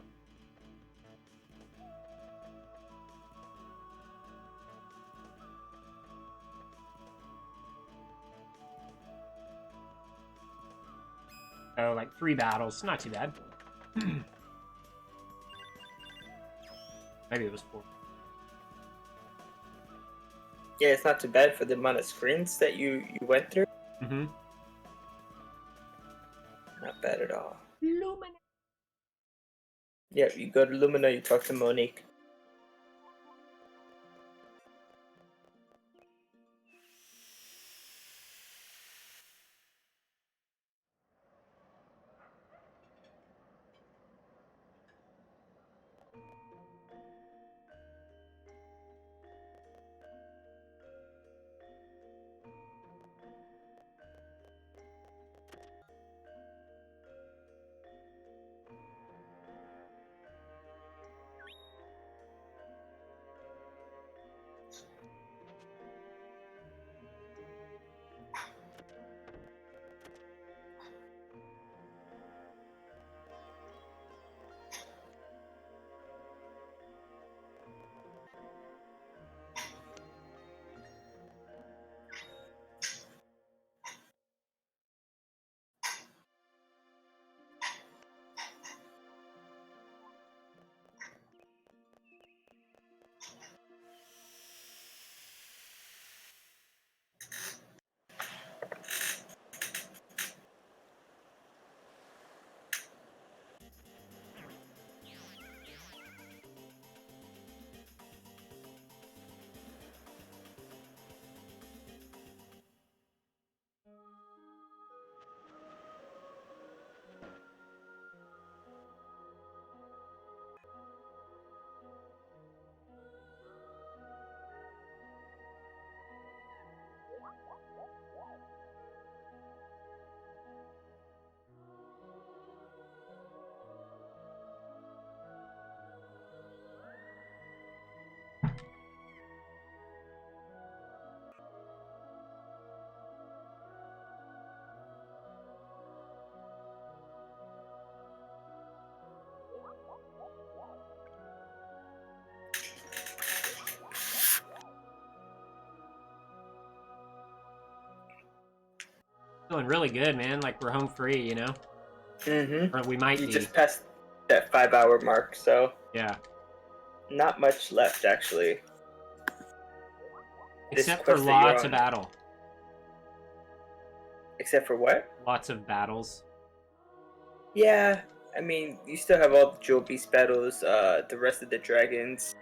So, like 3 battles. Not too bad. Maybe it was 4. Yeah, it's not too bad for the amount of screens that you went through. Mm-hmm. Not bad at all. Lumina. Yeah, you go to Lumina, you talk to Monique. feeling really good, man. Like we're home free, you know? Mm-hmm. Or we might You be. just passed that 5-hour mark, so Yeah. not much left actually. This Except for quest that you're lots of on. battle. Except for what? Lots of battles. Yeah, I mean, you still have all the Jewel Beast battles, the rest of the dragons,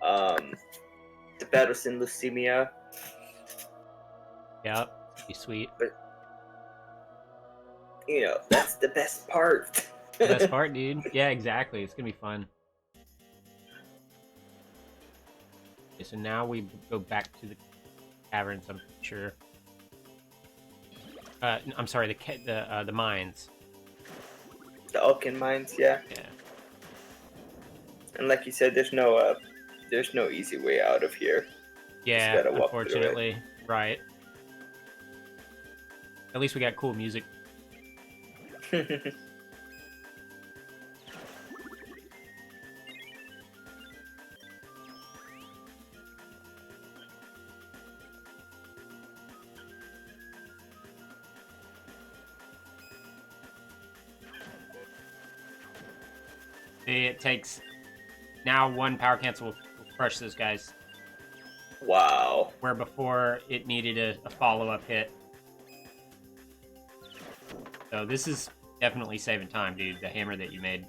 the battles in Leucemia. Yep. Be sweet. But, you know, that's the best part. The best part, dude. Yeah, exactly. It's gonna be fun. Okay, so now we go back to the caverns, I'm sure. I'm sorry, the mines. The Ulcan mines, yeah. Yeah. And like you said, there's no easy way out of here. Yeah, gotta walk through it. unfortunately. Right. At least we got cool music. See, it takes... Now one power cancel will crush those guys. Wow. Where before it needed a follow-up hit. So this is definitely saving time, dude. The hammer that you made.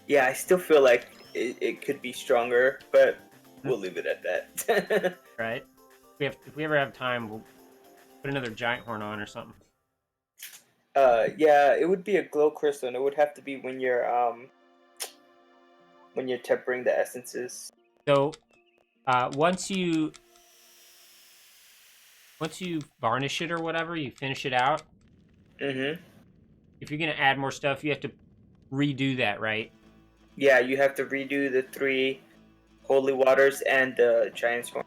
Yeah, I still feel like it could be stronger, but we'll leave it at that. Right? If we ever have time, we'll put another giant horn on or something. Yeah, it would be a glow crystal, and it would have to be when you're tempering the essences. So, once you varnish it or whatever, you finish it out. Mm-hmm. If you're gonna add more stuff, you have to redo that, right? Yeah, you have to redo the 3 holy waters and the giant's horn,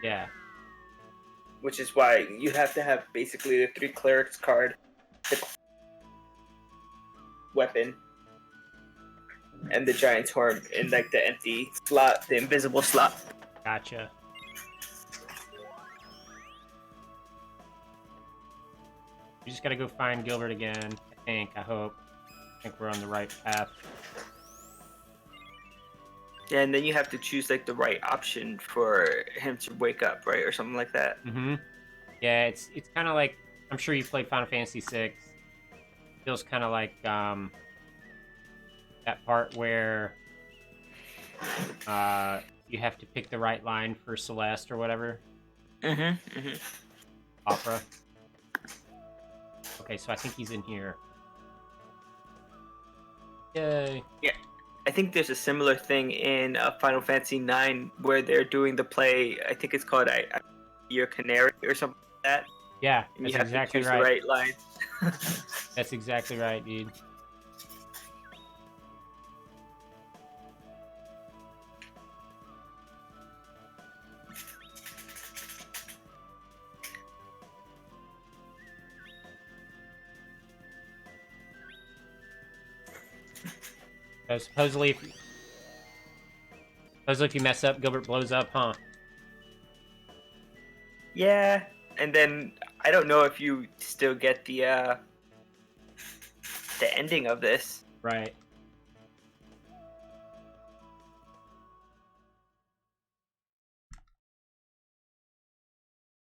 Yeah. which is why you have to have basically the 3 clerics card, the weapon, and the giant's horn in like the empty slot, the invisible slot. Gotcha. You just gotta go find Gilbert again. I hope. I think we're on the right path. Yeah, and then you have to choose like the right option for him to wake up, right, or something like that. Mm-hmm. Yeah, it's kind of like... I'm sure you played Final Fantasy VI. Feels kind of like that part where you have to pick the right line for Celeste or whatever. Mm-hmm. Mm-hmm. Opera. Okay, so I think he's in here. Yay. Yeah, I think there's a similar thing in Final Fantasy IX where they're doing the play. I think it's called Your Canary or something like that. Yeah, And that's you have exactly to choose right. the right line. That's exactly right, dude. So supposedly if you mess up, Gilbert blows up, huh? Yeah, and then I don't know if you still get the ending of this. Right.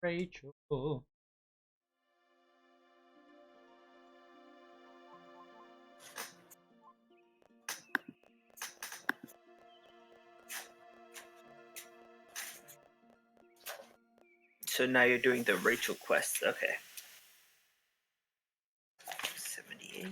Rachel. So now you're doing the Rachel quest. Okay. 78.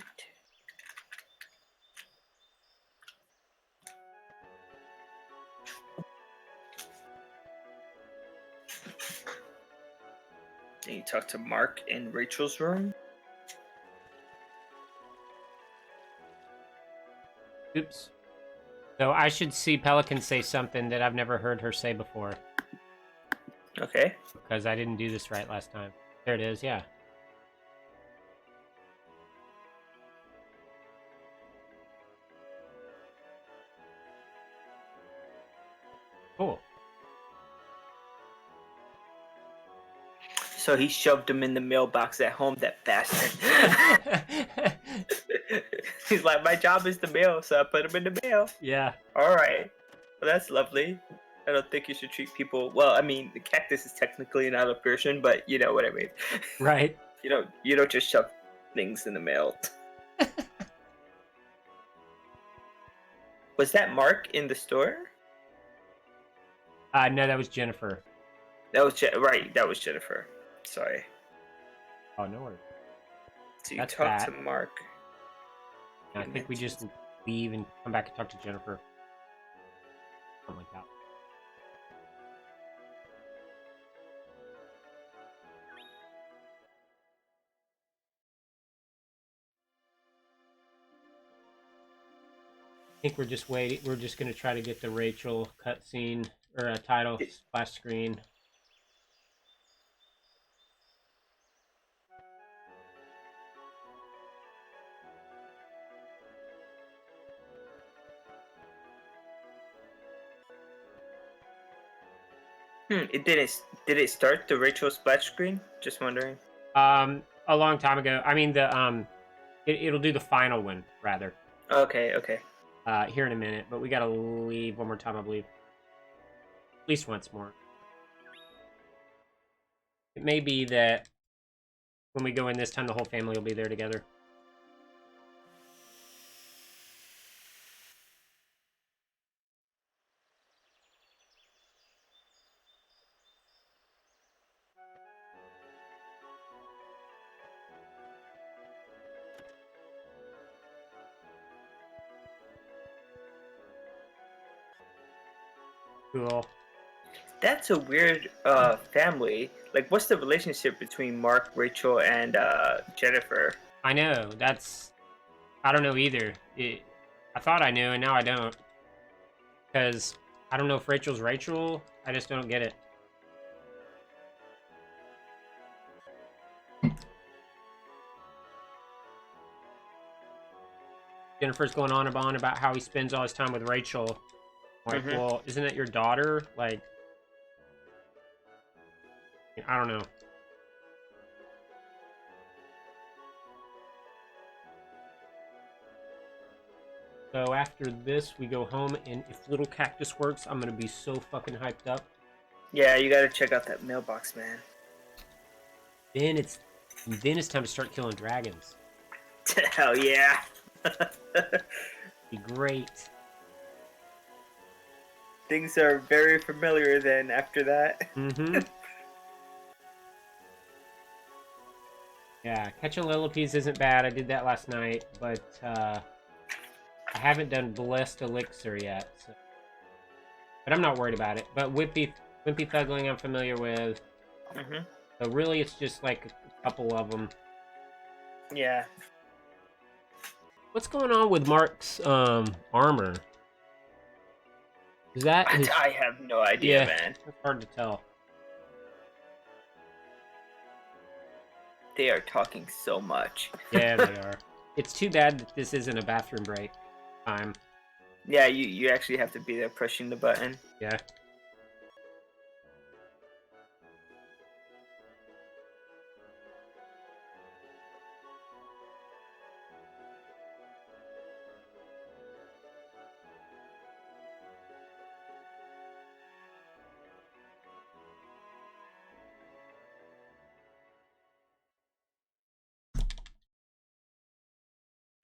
Then you talk to Mark in Rachel's room. Oops. So I should see Pelican say something that I've never heard her say before. Okay. Because I didn't do this right last time. There it is, yeah. Cool. So he shoved them in the mailbox at home, that bastard. He's like, my job is the mail, so I put them in the mail. Yeah. Alright. Well, that's lovely. I don't think you should treat people... Well, I mean, the cactus is technically not a person, but you know what I mean. Right. You don't just shove things in the mail. Was that Mark in the store? No, that was Jennifer. That was right. That was Jennifer. Sorry. Oh, no worries. So you That's talked that. to Mark. I think we just leave and come back and talk to Jennifer. Something like that. I think we're just waiting. We're just gonna try to get the Rachel cutscene or a title splash screen. It didn't. Did it start the Rachel splash screen? Just wondering. A long time ago. I mean, it'll do the final one rather. Okay. Okay. Here in a minute, but we gotta leave one more time, I believe. At least once more. It may be that when we go in this time, the whole family will be there together. Cool. That's a weird family. Like, what's the relationship between Mark, Rachel, and Jennifer? I know. I don't know either. I thought I knew, and now I don't. Because I don't know if Rachel's Rachel. I just don't get it. Jennifer's going on about how he spends all his time with Rachel. Like, well, isn't it your daughter? Like, I don't know. So after this, we go home, and if Little Cactus works, I'm gonna be so fucking hyped up. Yeah, you gotta check out that mailbox, man. Then it's time to start killing dragons. Hell yeah. Be great. Things are very familiar then after that. Mm-hmm. Yeah, catching Lillipedes isn't bad. I did that last night, but I haven't done Blessed Elixir yet. So. But I'm not worried about it. But Wimpy Thugling I'm familiar with. So really it's just like a couple of them. Yeah. What's going on with Mark's armor? Is that his... I have no idea, man. It's hard to tell. They are talking so much. Yeah, they are. It's too bad that this isn't a bathroom break time. Yeah, you actually have to be there pushing the button. Yeah.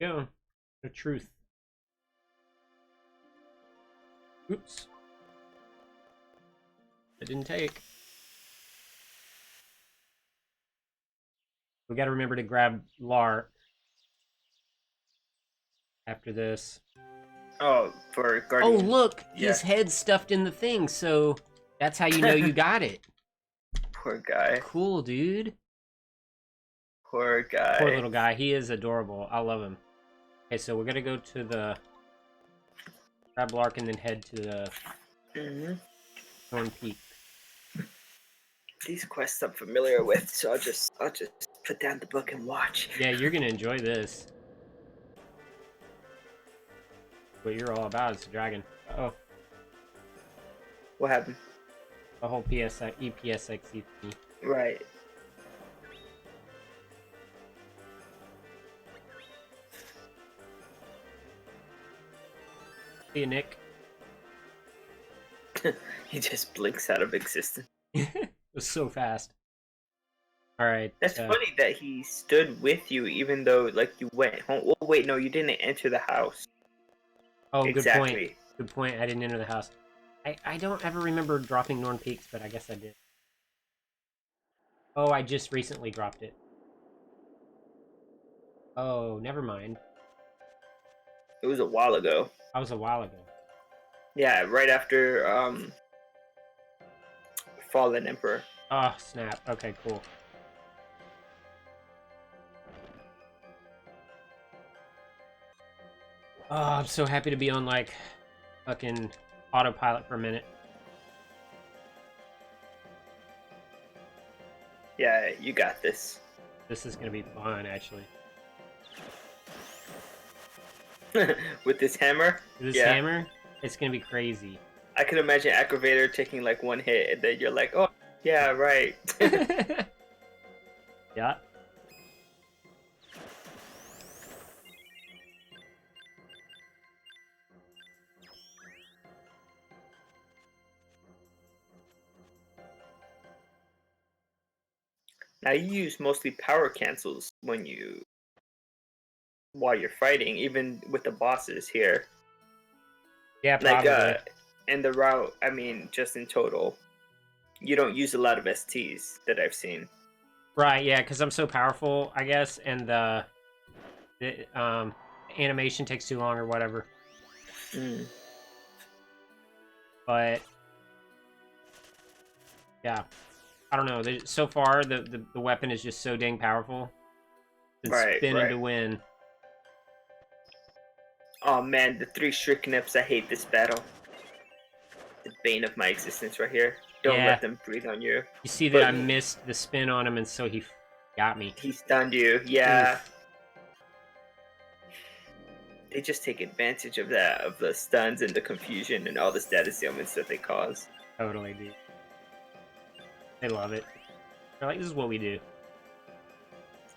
Go. The truth. Oops. I didn't take. We gotta remember to grab Lark after this. Oh, for Guardian. Oh, look! Yeah. His head's stuffed in the thing, so that's how you know you got it. Poor guy. Cool, dude. Poor guy. Poor little guy. He is adorable. I love him. Okay, so we're gonna go to the... grab Lark and then head to the... Thorn Peak. These quests I'm familiar with, so I'll just put down the book and watch. Yeah, you're gonna enjoy this. What you're all about is the dragon. Uh-oh. What happened? The whole EPSXE thing. Right. See you, Nick. He just blinks out of existence. It was so fast. All right. That's funny that he stood with you even though like you went home. Oh wait, no, you didn't enter the house. Oh, Exactly. good point. Good point. I didn't enter the house. I don't ever remember dropping Norn Peaks, but I guess I did. Oh, I just recently dropped it. Oh, never mind. It was a while ago. That was a while ago. Yeah, right after Fallen Emperor. Oh, snap. Okay, cool. Oh, I'm so happy to be on, like, fucking autopilot for a minute. Yeah, you got this. This is gonna be fun, actually. With this hammer? With this hammer, it's gonna be crazy. I can imagine Aggravator taking like one hit and then you're like, oh, yeah, right. Yeah. Now you use mostly power cancels while you're fighting, even with the bosses here. Yeah, probably. Like in the route, I mean, just in total, you don't use a lot of STs that I've seen. Right, yeah, because I'm so powerful, I guess, and the animation takes too long or whatever. Mm. But yeah, I don't know. So far, the weapon is just so dang powerful. It's spinning to win. Oh man, the 3 Shriknips, I hate this battle. The bane of my existence right here. Don't let them breathe on you. You see that I missed the spin on him, and so he got me. He stunned you, yeah. Oof. They just take advantage of that, of the stuns and the confusion and all the status ailments that they cause. Totally, dude. They love it. They're like, this is what we do.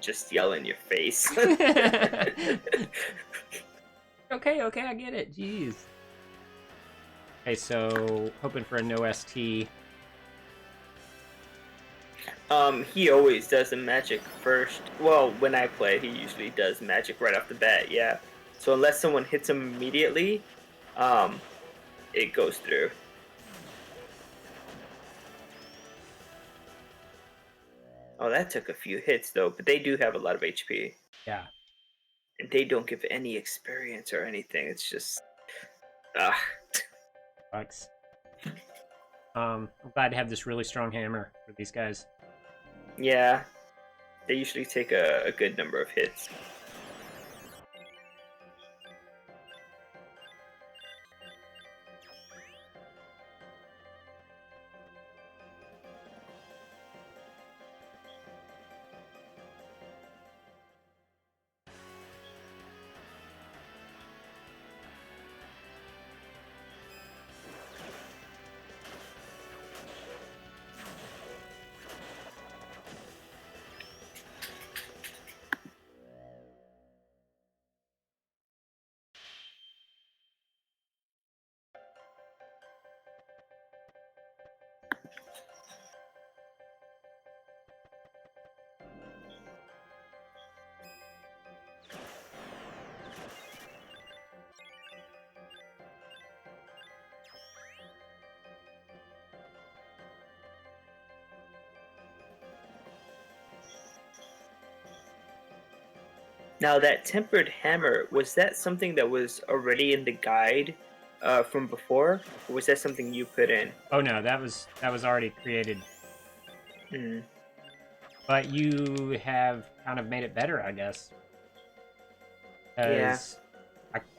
Just yell in your face. Okay, I get it. Jeez. Okay, so hoping for a no ST. He always does the magic first. Well, when I play, he usually does magic right off the bat, yeah. So unless someone hits him immediately, it goes through. Oh, that took a few hits though, but they do have a lot of HP. Yeah. And they don't give any experience or anything. It's just, Sucks. I'm glad to have this really strong hammer for these guys. Yeah, they usually take a good number of hits. Now that tempered hammer, was that something that was already in the guide from before? Or was that something you put in? Oh no, that was already created. Hmm. But you have kind of made it better, I guess. Because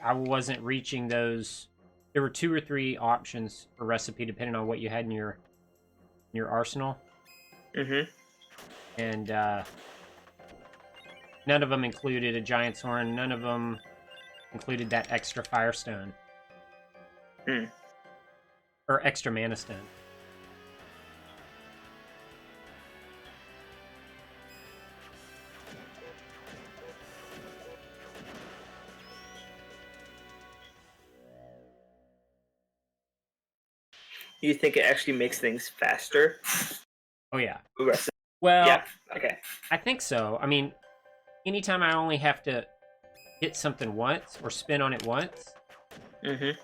I wasn't reaching those. There were 2 or 3 options for recipe depending on what you had in your arsenal. Mm-hmm. And none of them included a giant's horn. None of them included that extra firestone. Hmm. Or extra mana stone. You think it actually makes things faster? Oh yeah. Aggressive. Well, Yeah. Okay. I think so. I mean, anytime I only have to hit something once or spin on it once,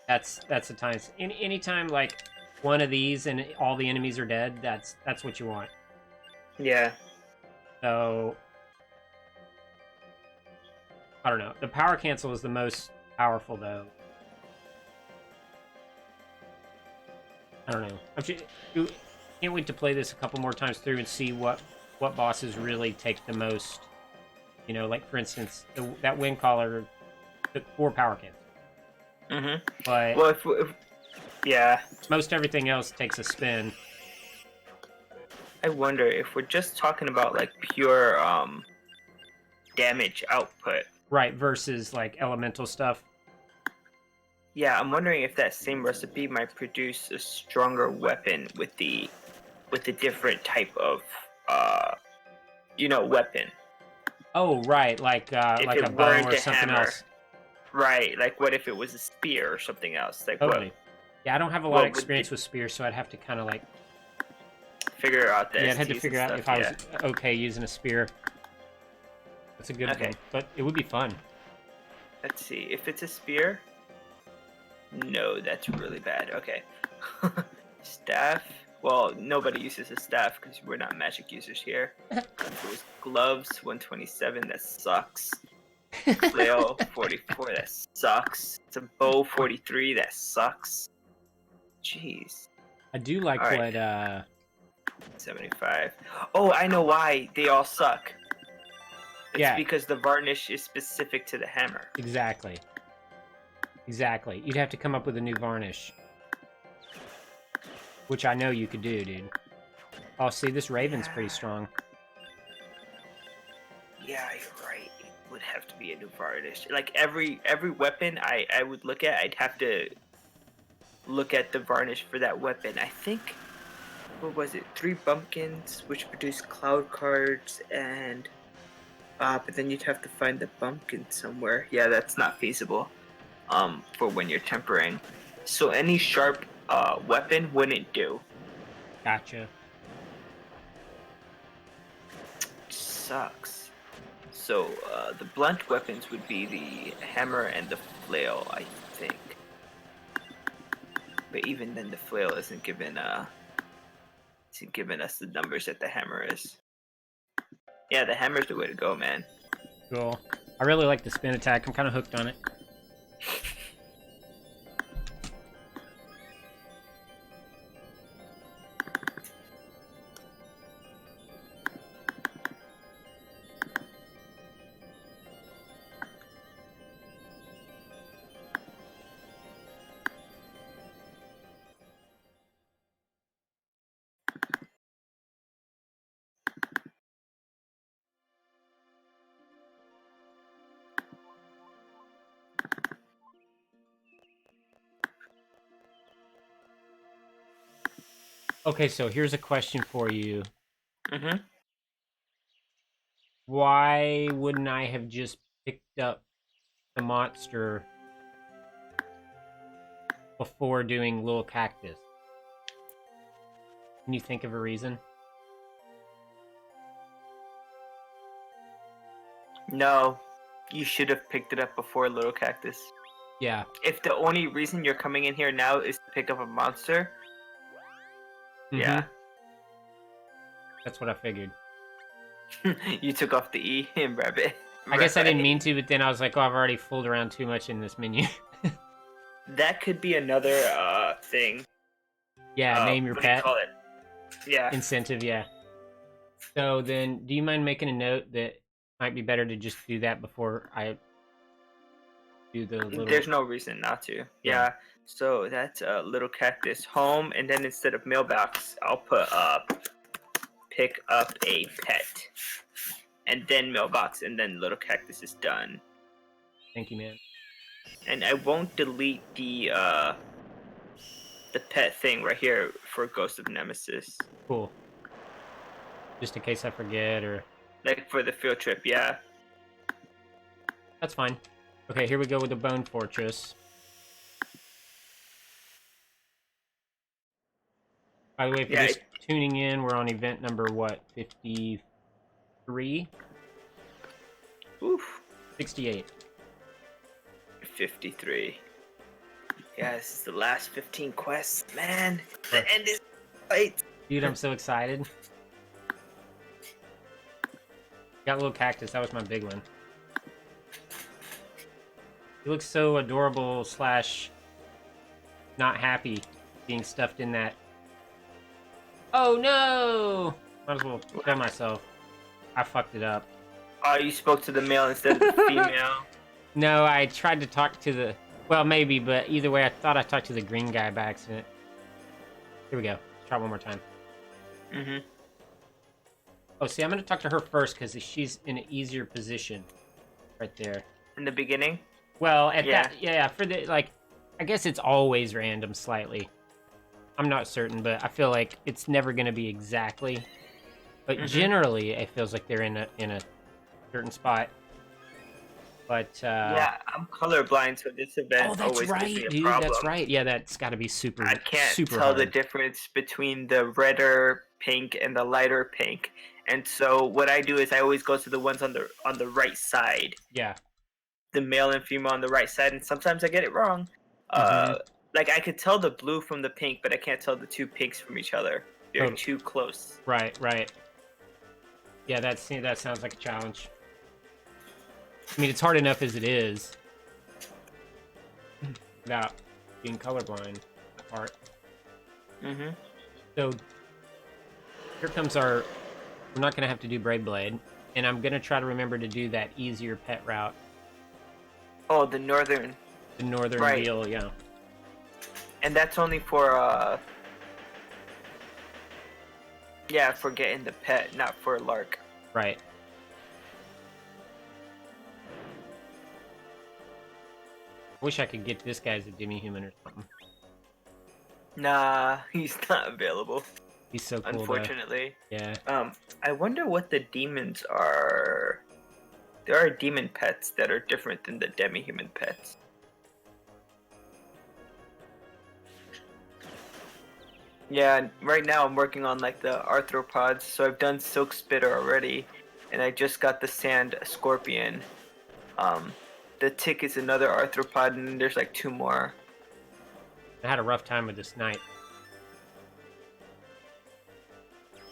that's the time. Anytime like one of these and all the enemies are dead, that's what you want. Yeah. So I don't know. The power cancel is the most powerful though. I don't know. Can't wait to play this a couple more times through and see what bosses really take the most. You know, like for instance, that wind collar took 4 power cancels. But Well, if yeah, most everything else takes a spin. I wonder if we're just talking about like pure damage output. Right, versus like elemental stuff. Yeah, I'm wondering if that same recipe might produce a stronger weapon with the different type of weapon. Oh, right, like If a it bow weren't or a something hammer. else. Right, like what if it was a spear or something else? Like Totally. Yeah, I don't have a lot of what would experience with spears, so I'd have to kind of like figure out the I'd have to STs figure and out if stuff, I was okay using a spear. That's a good Okay. one, but it would be fun. Let's see. If it's a spear, no, that's really bad. Okay. Staff. Well, nobody uses a staff because we're not magic users here. If it was gloves, 127. That sucks. Flail, 44. That sucks. It's a bow, 43. That sucks. Jeez. I do like All right. what 75. Oh, I know why they all suck. It's Yeah. because the varnish is specific to the hammer. Exactly. Exactly. You'd have to come up with a new varnish. Which I know you could do, dude. Oh, see, this raven's pretty strong. Yeah, you're right. It would have to be a new varnish. Like every weapon I would look at, I'd have to look at the varnish for that weapon. I think, what was it? 3 bumpkins, which produce cloud cards, and but then you'd have to find the bumpkin somewhere. Yeah, that's not feasible. For when you're tempering. So any sharp weapon wouldn't do. Gotcha. Sucks. So the blunt weapons would be the hammer and the flail, I think. But even then, the flail isn't given us the numbers that the hammer is. Yeah, the hammer's the way to go, man. Cool. I really like the spin attack. I'm kind of hooked on it. Okay, so here's a question for you. Mm-hmm. Why wouldn't I have just picked up the monster before doing Little Cactus? Can you think of a reason? No, you should have picked it up before Little Cactus. Yeah. If the only reason you're coming in here now is to pick up a monster, yeah. That's what I figured. You took off the E in Rabbit. I guess I didn't mean to, but then I was like, oh, I've already fooled around too much in this menu. That could be another thing. Yeah, name your what do you pet. call it? Yeah. Incentive, yeah. So then, do you mind making a note that it might be better to just do that before I do the little... There's no reason not to. Yeah. So that's Little Cactus home, and then instead of mailbox, I'll put pick up a pet, and then mailbox, and then Little Cactus is done. Thank you, man. And I won't delete the pet thing right here for Ghost of Nemesis. Cool. Just in case I forget, or... Like for the field trip, yeah. That's fine. Okay, here we go with the Bone Fortress. By the way, for Yeah, just tuning in, we're on event number, what, 53? Oof. 68. 53. Yeah, this is the last 15 quests, man. Right. The end is right. Dude, I'm so excited. Got a little cactus, that was my big one. He looks so adorable slash not happy being stuffed in that. Oh no! Might as well kill myself. I fucked it up. Oh, you spoke to the male instead of the female. No, I tried to talk to the... Well, maybe, but either way, I thought I talked to the green guy by accident. Here we go. Let's try one more time. Mm-hmm. Oh, see, I'm going to talk to her first because she's in an easier position. Right there. In the beginning? Well, at Yeah. that... Yeah, for the... Like, I guess it's always random slightly. I'm not certain, but I feel like it's never going to be exactly. But generally, it feels like they're in a certain spot. But, yeah, I'm colorblind, so this event always gives me a dude, problem. that's right. Yeah, that's got to be super, I can't super tell hard. the difference between the redder pink and the lighter pink. And so what I do is I always go to the ones on the right side. Yeah. The male and female on the right side, and sometimes I get it wrong. Like I could tell the blue from the pink, but I can't tell the two pinks from each other. They're too close. Right, right. Yeah, that sounds like a challenge. I mean, it's hard enough as it is. Without being colorblind part. Mm-hmm. So, here comes our... We're not going to have to do Braid Blade. And I'm going to try to remember to do that easier pet route. Oh, the northern. The northern Right. deal, yeah. And that's only for, yeah, for getting the pet, not for Lark. Right. Wish I could get this guy as a demi-human or something. Nah, he's not available. He's so cool, unfortunately. though. Yeah. I wonder what the demons are. There are demon pets that are different than the demi-human pets. Yeah, right now I'm working on like the arthropods, so I've done silk spitter already, and I just got the sand scorpion. The tick is another arthropod, and there's like 2 more. I had a rough time with this night.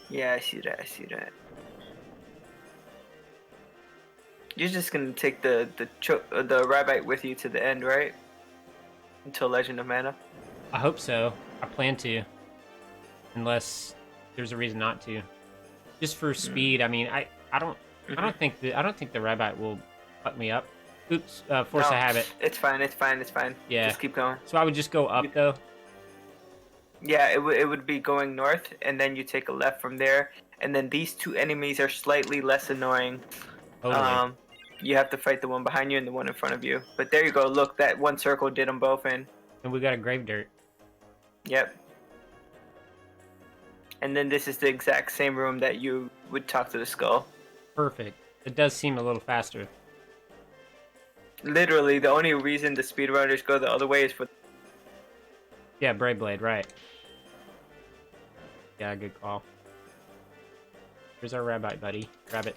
Yeah, I see that. I see that. You're just gonna take the rabbite with you to the end, right? Until Legend of Mana. I hope so. I plan to. Unless there's a reason not to. Just for speed, I mean, I don't think the rabbite will fuck me up. Oops, force a habit. It's fine. It's fine. It's fine. Yeah. Just keep going. So I would just go up though. Yeah, it would be going north, and then you take a left from there, and then these 2 enemies are slightly less annoying. Totally. You have to fight the one behind you and the one in front of you. But there you go. Look, that one circle did them both in. And we got a grave dirt. Yep. And then this is the exact same room that you would talk to the skull. Perfect. It does seem a little faster. Literally, the only reason the speedrunners go the other way is for... Yeah, Braid Blade, right. Yeah, good call. Here's our rabbit buddy. Rabbit.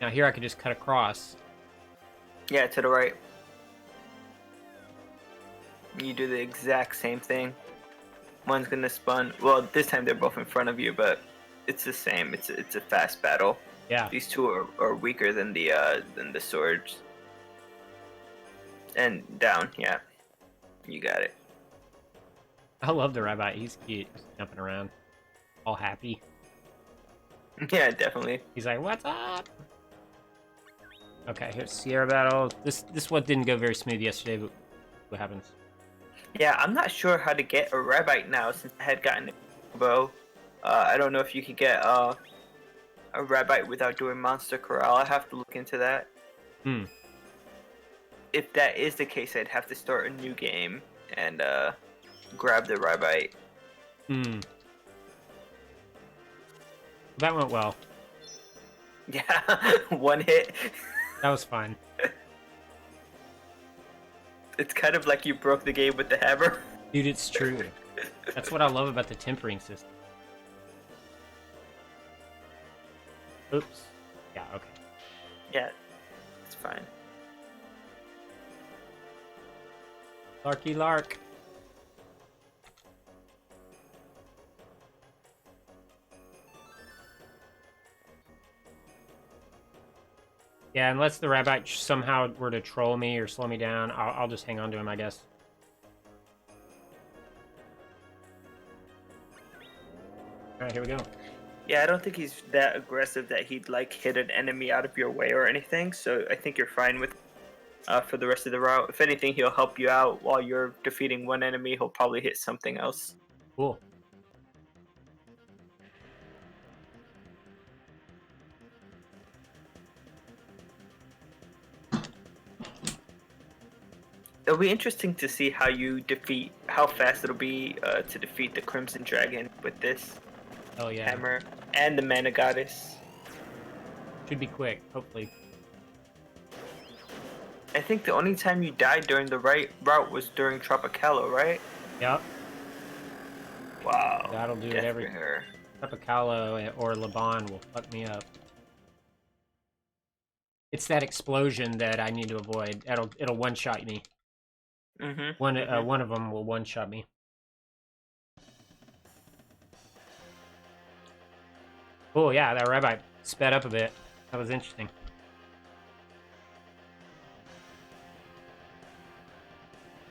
Now here I could just cut across. Yeah, to the right. You do the exact same thing. One's gonna spawn. Well, this time they're both in front of you, but it's the same. It's a fast battle. Yeah. These 2 are weaker than the swords. And down, yeah. You got it. I love the rabbit. He's cute. Just jumping around. All happy. Yeah, definitely. He's like, what's up? Okay, here's Sierra battle. This one didn't go very smooth yesterday, but what happens? Yeah, I'm not sure how to get a rabbite now since I had gotten a bow. I don't know if you could get a rabbite without doing Monster Corral. I have to look into that. If that is the case, I'd have to start a new game and grab the rabbite. That went well. Yeah, 1 hit. That was fun. It's kind of like you broke the game with the hammer. Dude, it's true. That's what I love about the tempering system. Oops. Yeah, okay. Yeah, it's fine. Larky lark. Yeah, unless the rabbit somehow were to troll me or slow me down, I'll just hang on to him, I guess. Alright, here we go. Yeah, I don't think he's that aggressive that he'd like hit an enemy out of your way or anything. So I think you're fine with for the rest of the route. If anything, he'll help you out while you're defeating one enemy. He'll probably hit something else. Cool. It'll be interesting to see how fast it'll be to defeat the Crimson Dragon with this Oh yeah. hammer and the Mana Goddess. Should be quick, hopefully. I think the only time you died during the right route was during Tropicalo, right? Yep. Wow. That'll do it Death every... Bringer. Tropicalo or Laban will fuck me up. It's that explosion that I need to avoid. It'll one-shot me. One of them will one-shot me. Oh yeah, that rabbi sped up a bit. That was interesting.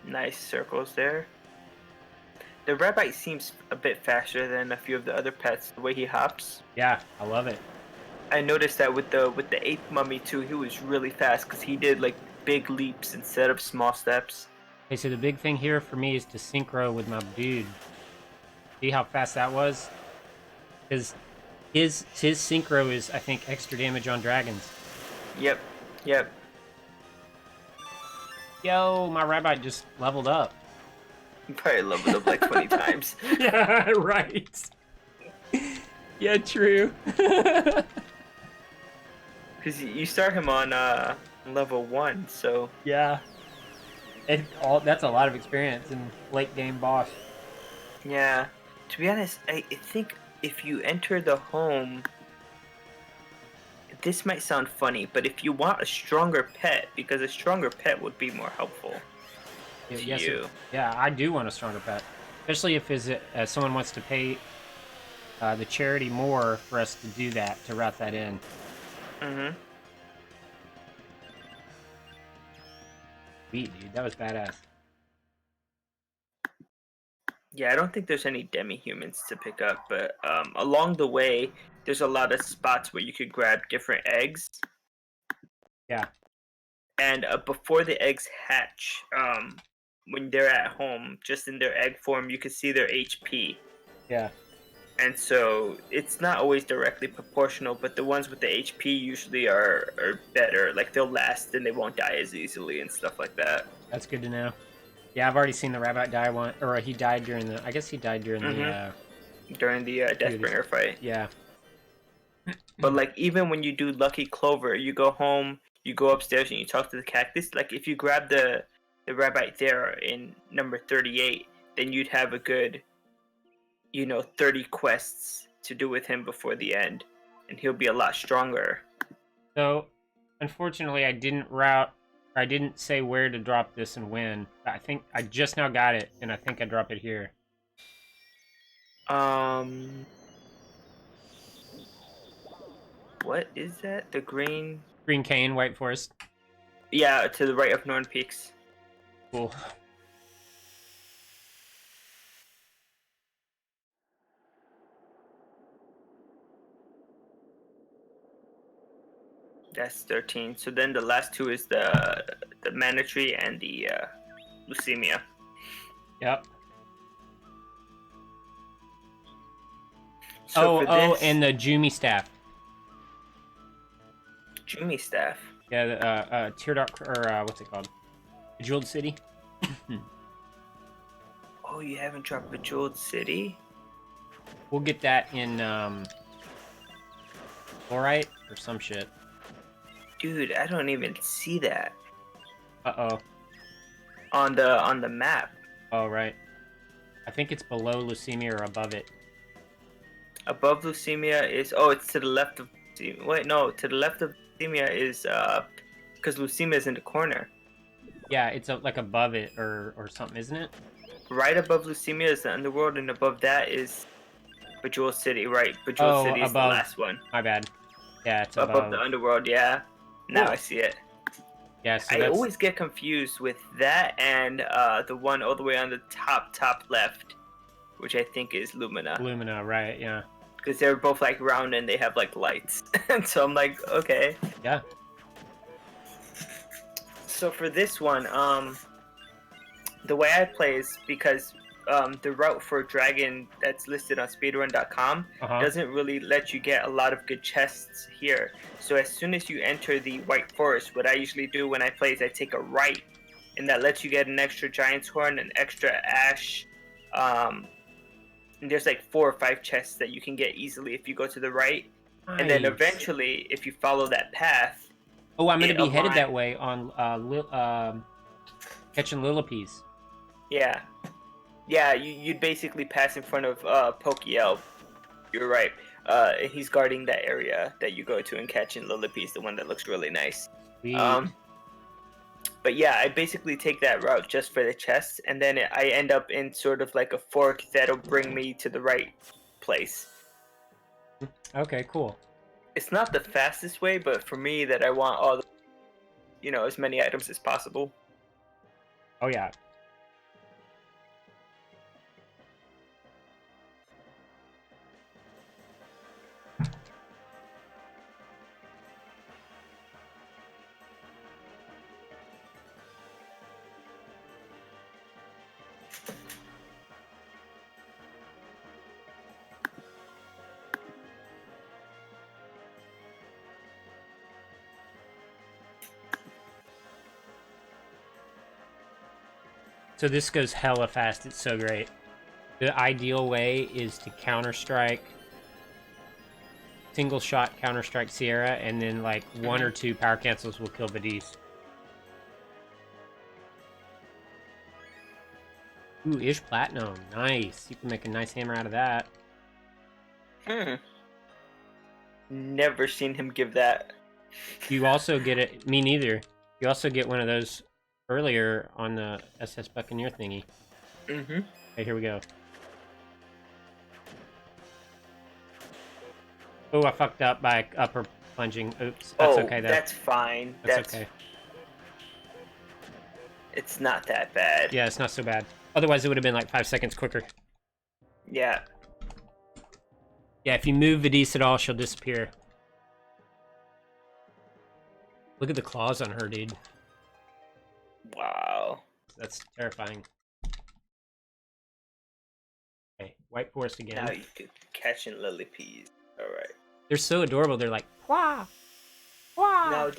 Nice circles there. The rabbit seems a bit faster than a few of the other pets, the way he hops. Yeah, I love it. I noticed that with the ape mummy too, he was really fast because he did like big leaps instead of small steps. Okay, so the big thing here for me is to synchro with my dude. See how fast that was? Because his synchro is, I think, extra damage on dragons. Yep, yep. Yo, my rabbit just leveled up. He probably leveled up like 20 times. Yeah, right. Yeah, true. Because you start him on level 1, so... Yeah. That's a lot of experience in late game boss. Yeah. To be honest, I think if you enter the home... This might sound funny, but if you want a stronger pet, because a stronger pet would be more helpful to you. Yeah, I do want a stronger pet. Especially if someone wants to pay the charity more for us to do that, to route that in. Mm-hmm. Sweet, dude. That was badass. Yeah, I don't think there's any demi-humans to pick up, but along the way, there's a lot of spots where you could grab different eggs. Yeah. And before the eggs hatch, when they're at home, just in their egg form, you can see their HP. Yeah. And so it's not always directly proportional, but the ones with the HP usually are better. Like they'll last and they won't die as easily and stuff like that. That's good to know. Yeah, I've already seen the rabbit die once, or he died during the. I guess he died during the. During the Deathbringer fight. Yeah. But like even when you do Lucky Clover, you go home, you go upstairs, and you talk to the cactus. Like if you grab the rabbit there in number 38, then you'd have a good, 30 quests to do with him before the end, and he'll be a lot stronger. So, unfortunately, I didn't say where to drop this and when. I think I just now got it, and I think I drop it here. What is that? The green cane, White Forest. Yeah, to the right of Norn Peaks. Cool. That's 13. So then the last two is the Mana Tree and the Leucemia. Yep. So and the Jumi staff. Jumi staff. Yeah, Teardark, or what's it called? Bejeweled City. Oh, you haven't dropped Bejeweled City? We'll get that in Fluorite or some shit. Dude, I don't even see that. Uh-oh. on the map. Oh, right. I think it's below Leucemia or above it. Above Leucemia is it's to the left of Leucemia. Wait, no, to the left of Leucemia is because Leucemia is in the corner. Yeah, it's like above it or something, isn't it? Right above Leucemia is the underworld, and above that is Bejeweled City. Right, Bejeweled Oh, City is the above. last one. My bad. Yeah, it's Above above. the underworld, yeah. Now Cool. I see it. Yeah, so I that's always get confused with that and the one all the way on the top left, which I think is Lumina, Lumina, right? Yeah. because they're both like round and they have like lights, and so I'm like, okay. Yeah. So for this one, the way I play is because the route for Dragon that's listed on speedrun.com Uh-huh. doesn't really let you get a lot of good chests here. So as soon as you enter the White Forest, what I usually do when I play is I take a right, and that lets you get an extra Giant's Horn, an extra Ash. And there's like 4 or 5 chests that you can get easily if you go to the right. Nice. And then eventually, if you follow that path... Oh, I'm going to be headed that way on catching Lillipees. Yeah. Yeah, you'd basically pass in front of Pokeyel. You're right. He's guarding that area that you go to and catching Lillipee's the one that looks really nice. Sweet. But yeah, I basically take that route just for the chests, and then I end up in sort of like a fork that'll bring me to the right place. Okay, cool. It's not the fastest way, but for me, that I want all the, as many items as possible. Oh, yeah. So this goes hella fast. It's so great. The ideal way is to counter-strike, single shot counter-strike Sierra, and then like 1 or 2 power cancels will kill Vadis. Ooh, Ish Platinum. Nice. You can make a nice hammer out of that. Never seen him give that. You also get it. Me neither. You also get one of those earlier on the SS Buccaneer thingy. Mm-hmm. Okay, here we go. Oh, I fucked up by upper plunging. Oops. That's okay, though. That's fine. That's okay. It's not that bad. Yeah, it's not so bad. Otherwise, it would have been like 5 seconds quicker. Yeah. Yeah, if you move Vadis at all, she'll disappear. Look at the claws on her, dude. Wow. That's terrifying. Okay, White Forest again. Now you could catching Lillipees. Alright. They're so adorable. They're like, wah! Wah! Now,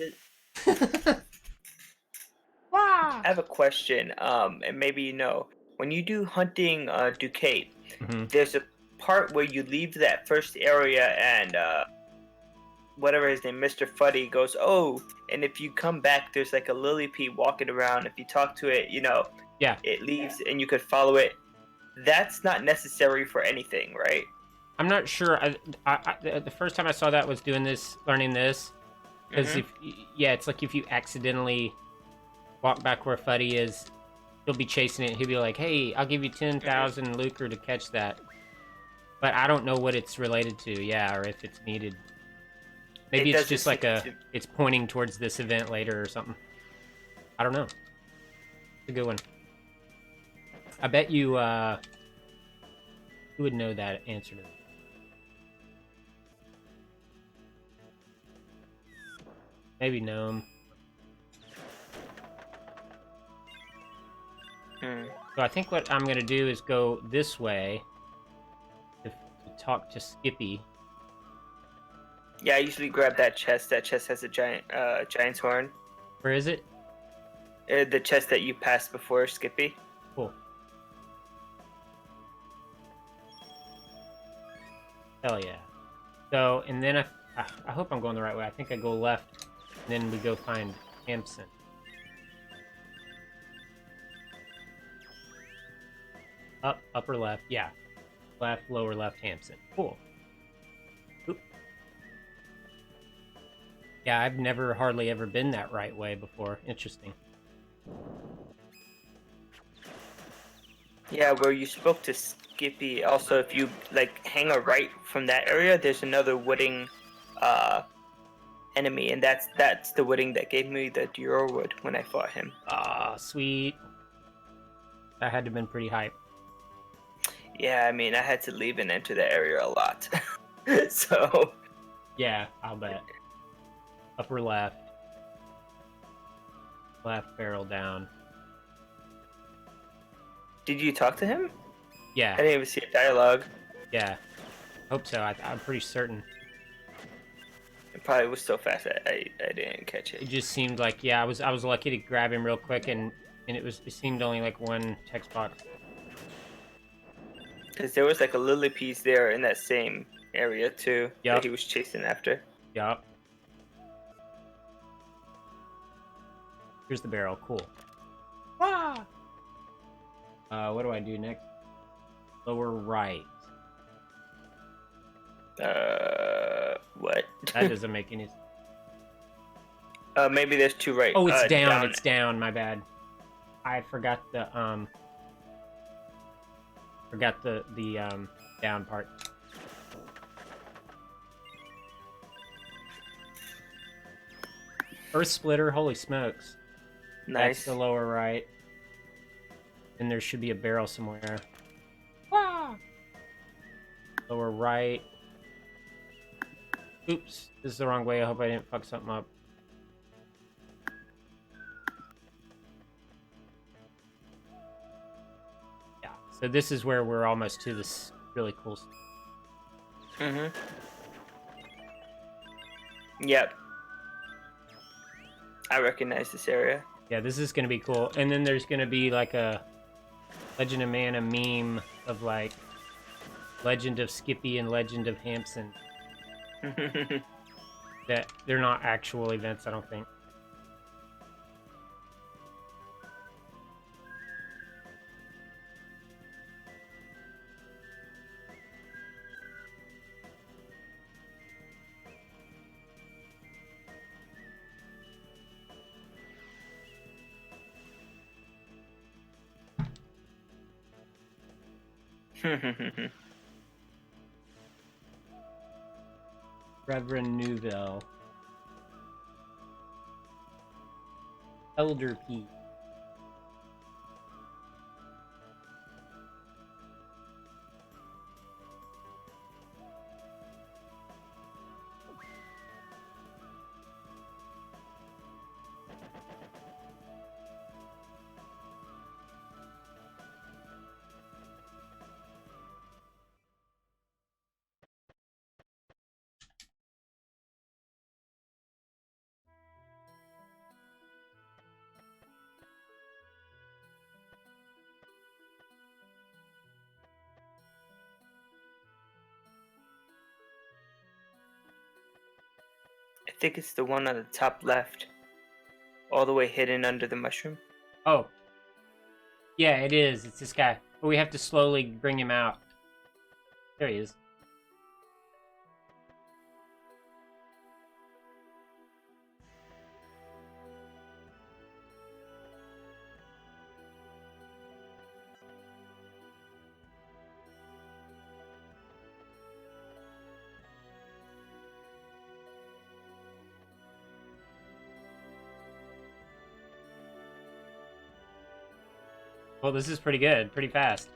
Wah! I have a question, and maybe you know. When you do hunting Ducate, there's a part where you leave that first area and whatever his name, Mr. Fuddy, goes, oh, and if you come back, there's like a Lillipede walking around. If you talk to it, yeah, it leaves and you could follow it. That's not necessary for anything, right? I'm not sure. The first time I saw that was learning this. Because it's like if you accidentally walk back where Fuddy is, he'll be chasing it. He'll be like, hey, I'll give you 10,000 lucre to catch that. But I don't know what it's related to, or if it's needed. Maybe it's just like it's pointing towards this event later or something. I don't know. It's a good one. I bet you, who would know that answer to that? Maybe Gnome. So I think what I'm gonna do is go this way to talk to Skippy. Yeah, I usually grab that chest. That chest has a giant's horn. Where is it? The chest that you passed before, Skippy. Cool. Hell yeah. So, and then I hope I'm going the right way. I think I go left, and then we go find Hampson. Up, upper left, yeah. Left, lower left, Hampson. Cool. Oop. Yeah, I've never hardly ever been that right way before. Interesting. Yeah, where you spoke to Skippy. Also, if you like hang a right from that area, there's another wooding enemy, and that's the wooding that gave me the Duro wood when I fought him. Ah, sweet. That had to have been pretty hype. Yeah, I mean, I had to leave and enter the area a lot. So. Yeah, I'll bet. Upper left. Left barrel down. Did you talk to him? Yeah. I didn't even see a dialogue. Yeah. Hope so. I'm pretty certain. It probably was so fast I didn't catch It it. just seemed like, yeah, I was lucky to grab him real quick, and it seemed only like one text box. Because there was like a Lillipees there in that same area too Yep. that he was chasing after. Yup. Here's the barrel. Cool. Ah! What do I do next? Lower right. What? That doesn't make any sense. Maybe there's two right. Oh, it's down. It's down. My bad. I forgot the down part. Earth splitter. Holy smokes. Nice. That's the lower right. And there should be a barrel somewhere. Ah! Lower right. Oops, this is the wrong way. I hope I didn't fuck something up. Yeah, so this is where we're almost to this really cool stuff. Mm-hmm. Yep. I recognize this area. Yeah, this is going to be cool. And then there's going to be like a Legend of Mana meme of like Legend of Skippy and Legend of Hampson. That they're not actual events, I don't think. Reverend Newville. Elder P. I think it's the one on the top left. All the way hidden under the mushroom. Oh. Yeah, it is. It's this guy. But we have to slowly bring him out. There he is. Well, this is pretty good. Pretty fast.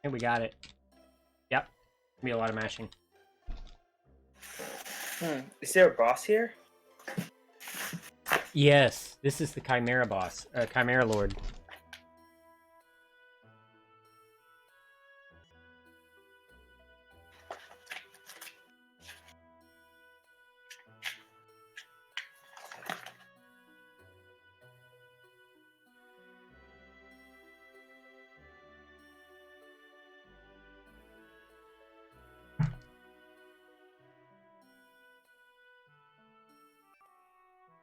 And we got it. Yep. Be a lot of mashing. Is there a boss here? Yes, this is the Chimera boss, Chimera Lord.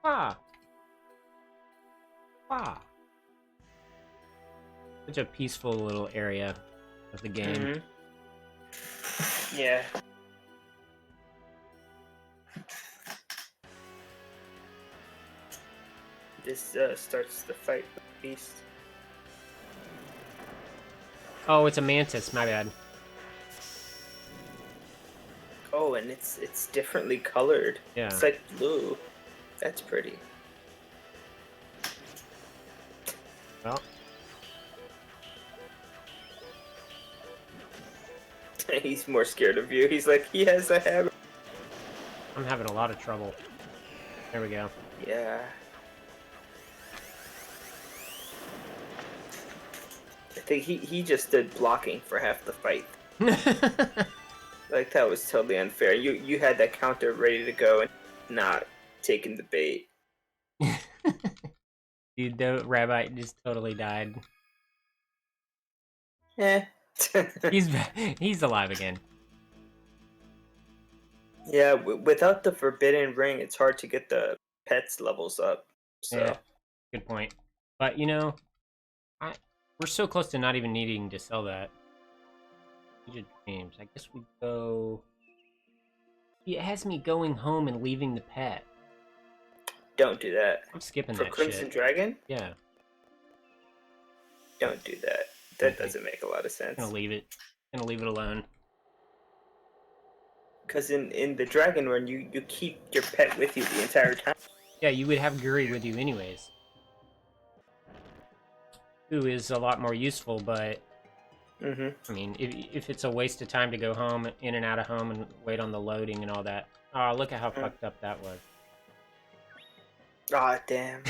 Ah. Ah. Such a peaceful little area of the game. Yeah. This starts the fight with the beast. Oh, it's a mantis. My bad. Oh, and it's differently colored. Yeah. It's like blue. That's pretty. Well, He's more scared of you. He's like, he has a hammer. I'm having a lot of trouble. There we go. Yeah. I think he just did blocking for half the fight. Like, that was totally unfair. You had that counter ready to go and not taking the bait. Dude, the rabbit just totally died. Eh. He's alive again. Yeah, without the forbidden ring, it's hard to get the pets levels up. So Yeah, good point. But you know, we're so close to not even needing to sell that. Age of Dreams. I guess we go. It has me going home and leaving the pet. don't do that. I'm skipping For that Crimson shit. Dragon, Yeah, don't do that. That doesn't make a lot of sense. gonna leave it. Gonna leave it alone. Because in the Dragon Run, you keep your pet with you the entire time. Yeah, you would have Guri with you anyways. Who is a lot more useful, but Mm-hmm. I mean, if it's a waste of time to go home, in and out of home, and wait on the loading and all that. Oh, look at how fucked up that was. Ah, damn.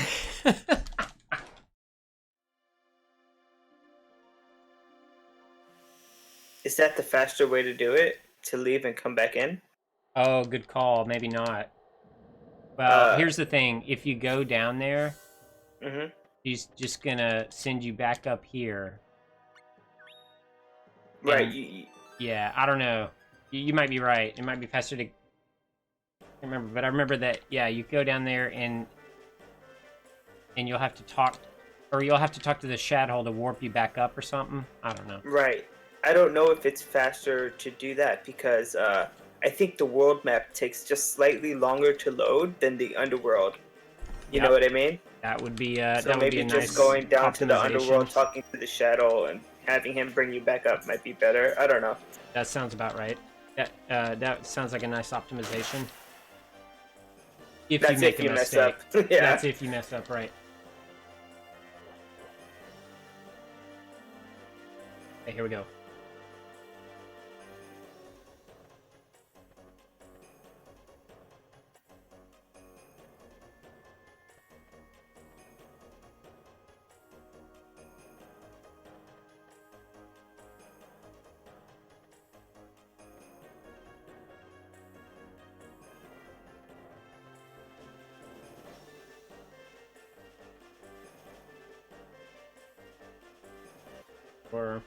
Is that the faster way to do it? To leave and come back in? Oh, good call. Maybe not. Well, here's the thing. If you go down there, Mm-hmm. he's just gonna send you back up here. Right. And, yeah, I don't know. You might be right. It might be faster to... I can't remember, but I remember that, yeah, you go down there and you'll have to talk... Or you'll have to talk to the Shadhole to warp you back up or something. I don't know. Right. I don't know if it's faster to do that because I think the world map takes just slightly longer to load than the underworld. You know what I mean? That would be So that would maybe be a nice just going down to the optimization. underworld, talking to the Shadow, and having him bring you back up might be better. I don't know. That sounds about right. That sounds like a nice optimization. If That's you make if a you mess mistake. up. Yeah. That's if you mess up, right. Okay, here we go. Or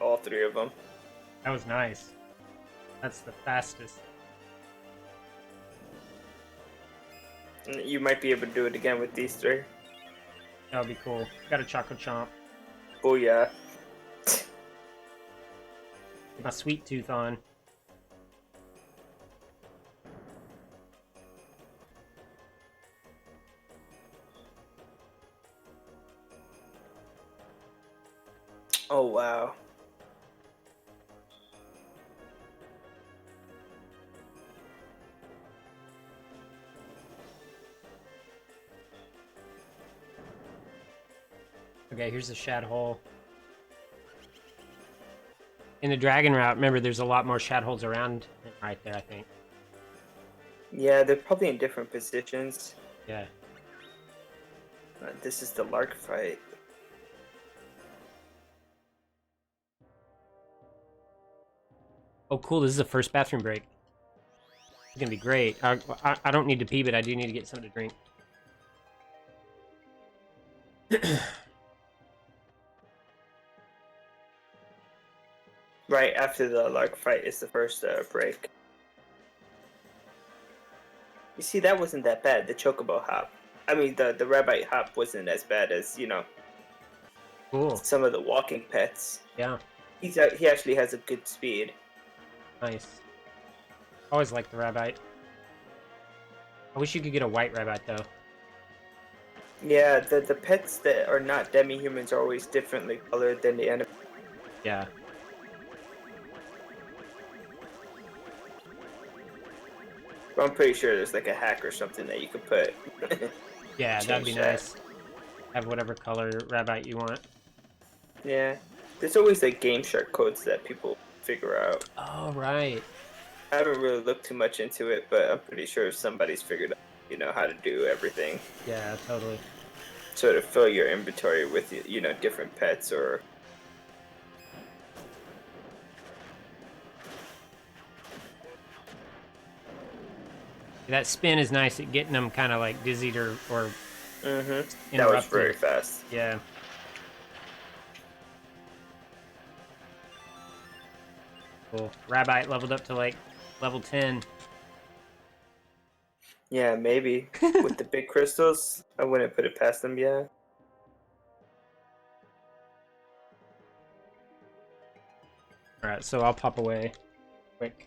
All three of them. that was nice. That's the fastest. You might be able to do it again with these three. That would be cool. Got a Choco Chomp. Oh yeah. Get my sweet tooth on. Oh wow. Okay, here's the shad hole. In the dragon route, remember, there's a lot more shad holes around right there, I think. Yeah, they're probably in different positions. Yeah. This is the lark fight. Oh, cool. This is the first bathroom break. It's gonna be great. I don't need to pee, but I do need to get something to drink. Right after the lark fight is the first break. You see, that wasn't that bad. The chocobo hop. I mean, the rabbit hop wasn't as bad as, you know, Cool. some of the walking pets. Yeah. He actually has a good speed. Nice. Always liked the rabbit. I wish you could get a white rabbit though. Yeah, the pets that are not demi-humans are always differently colored than the animals. Yeah. I'm pretty sure there's like a hack or something that you could put. Yeah, that'd be Change that. nice. Have whatever color rabbit you want. Yeah, there's always like Game Shark codes that people figure out. Oh, right. I haven't really looked too much into it, but I'm pretty sure somebody's figured out, you know, how to do everything. Yeah, totally. So to fill your inventory with, you know, different pets or. That spin is nice at getting them kind of like dizzied or Mm-hmm. That was interrupted. very fast. Yeah. Cool. Rabbit leveled up to like level 10. Yeah, maybe with the big crystals, I wouldn't put it past them. Yeah. Alright, so I'll pop away quick.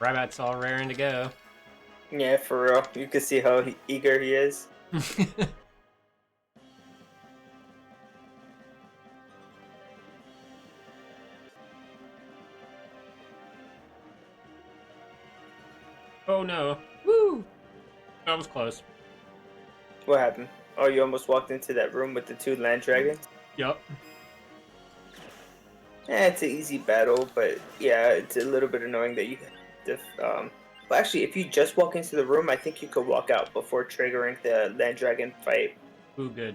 Rabbit's all raring to go. Yeah, for real. You can see how eager he is. Oh no. Woo! That was close. What happened? Oh, you almost walked into that room with the two land dragons? Yup. It's an easy battle, but yeah, it's a little bit annoying that you have to, well, actually, if you just walk into the room, I think you could walk out before triggering the land dragon fight. Ooh, good.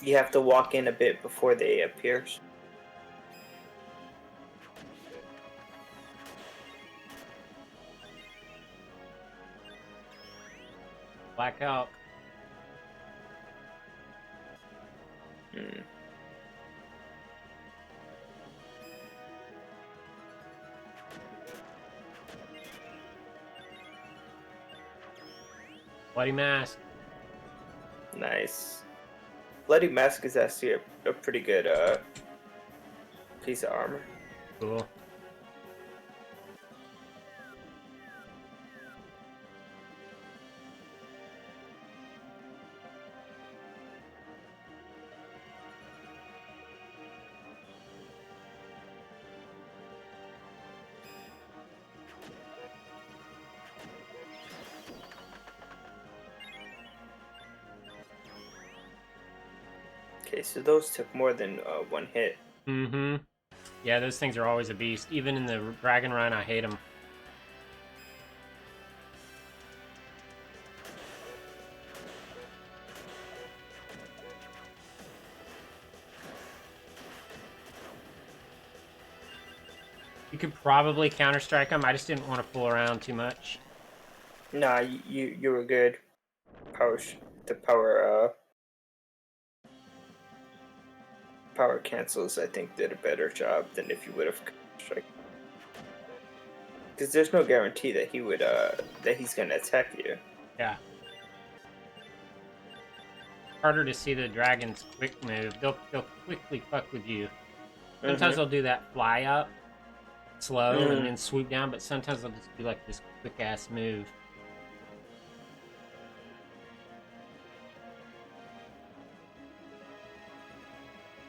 You have to walk in a bit before they appear. Blackout. Hmm. Bloody mask. Nice. Bloody Mask is actually a pretty good piece of armor. Cool. Okay, so those took more than one hit. Mm-hmm. Yeah, those things are always a beast. Even in the Dragon Run, I hate them. You could probably counter-strike them. I just didn't want to fool around too much. Nah, you were good. Power cancels, I think, did a better job than if you would have strike. Because there's no guarantee that he's gonna attack you. Yeah. Harder to see the dragon's quick move. They'll quickly fuck with you. Sometimes they'll do that fly up slow and then swoop down, but sometimes they'll just do like this quick ass move.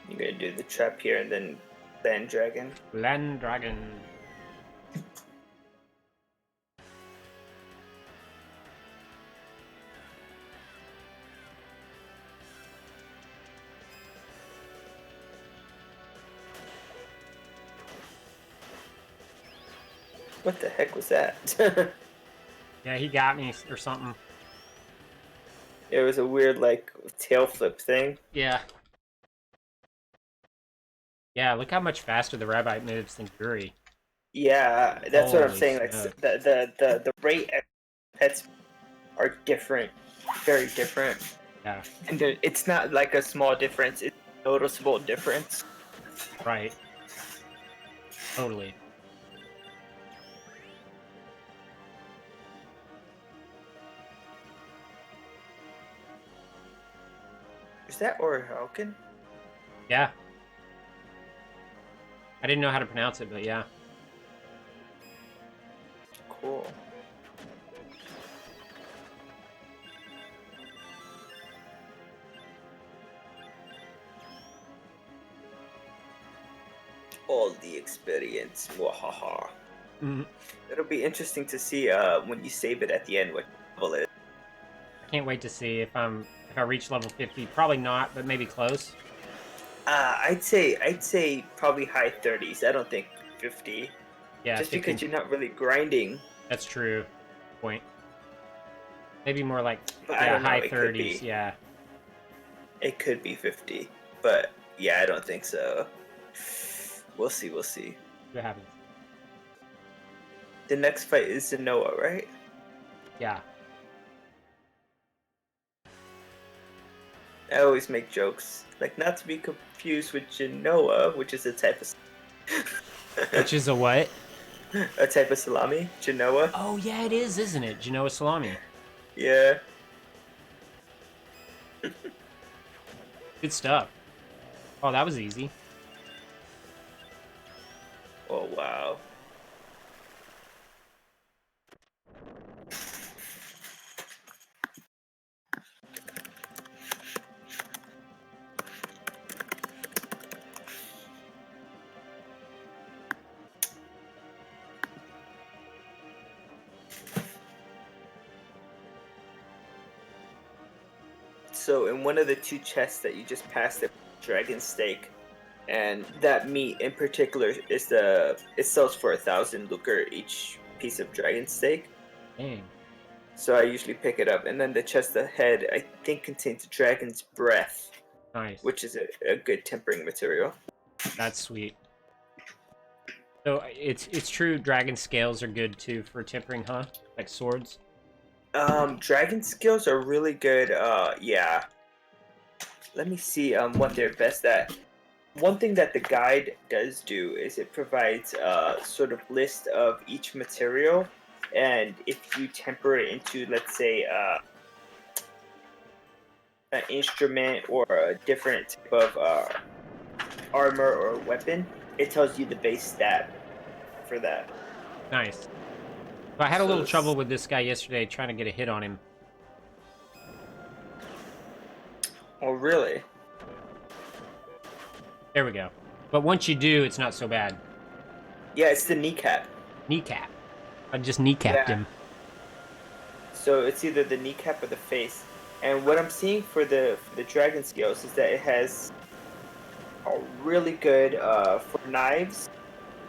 You're gonna do the trap here and then land dragon. Land dragon. What the heck was that? Yeah, he got me or something. It was a weird like tail flip thing. Yeah. Yeah, look how much faster the Rabite moves than Fury. Yeah, that's what I'm Holy saying. Like smokes. the rate at pets are different, very different. Yeah, And it's not like a small difference; it's a noticeable difference. right. Totally. Is that Orihauken? Yeah. I didn't know how to pronounce it, but yeah. Cool. All the experience. Wahaha. Mhm. It'll be interesting to see when you save it at the end what level it is. I can't wait to see if I reach level 50. Probably not, but maybe close. I'd say probably high 30s. I don't think 50. Yeah, Just 50. because you're not really grinding. That's true. Point. Maybe more like But I yeah, don't know, high it could 30s. be. Yeah. It could be 50. But yeah, I don't think so. We'll see. See what happens. The next fight is Zenoa, right? Yeah. I always make jokes. Like, not to be confused with Genoa, which is a type of... Which is a what? a type of salami. Genoa. Oh yeah, it is, isn't it? Genoa salami. Yeah. Good stuff. Oh, that was easy. Oh, wow. So in one of the two chests that you just passed, the dragon steak, and that meat in particular is it sells for 1,000 lucre each piece of dragon steak. Dang. So I usually pick it up, and then the chest ahead I think contains dragon's breath, Nice. which is a good tempering material. That's sweet. So it's true. Dragon scales are good too for tempering, huh? Like swords. Dragon skills are really good. Yeah. Let me see what they're best at. One thing that the guide does do is it provides a sort of list of each material, and if you temper it into, let's say, an instrument or a different type of armor or weapon, it tells you the base stat for that. Nice. So I had a So little it's- trouble with this guy yesterday trying to get a hit on him. Oh, really? There we go. But once you do, it's not so bad. Yeah, it's the kneecap. Kneecap. I just kneecapped Yeah. him. So it's either the kneecap or the face. And what I'm seeing for the dragon scales is that it has a really good for knives.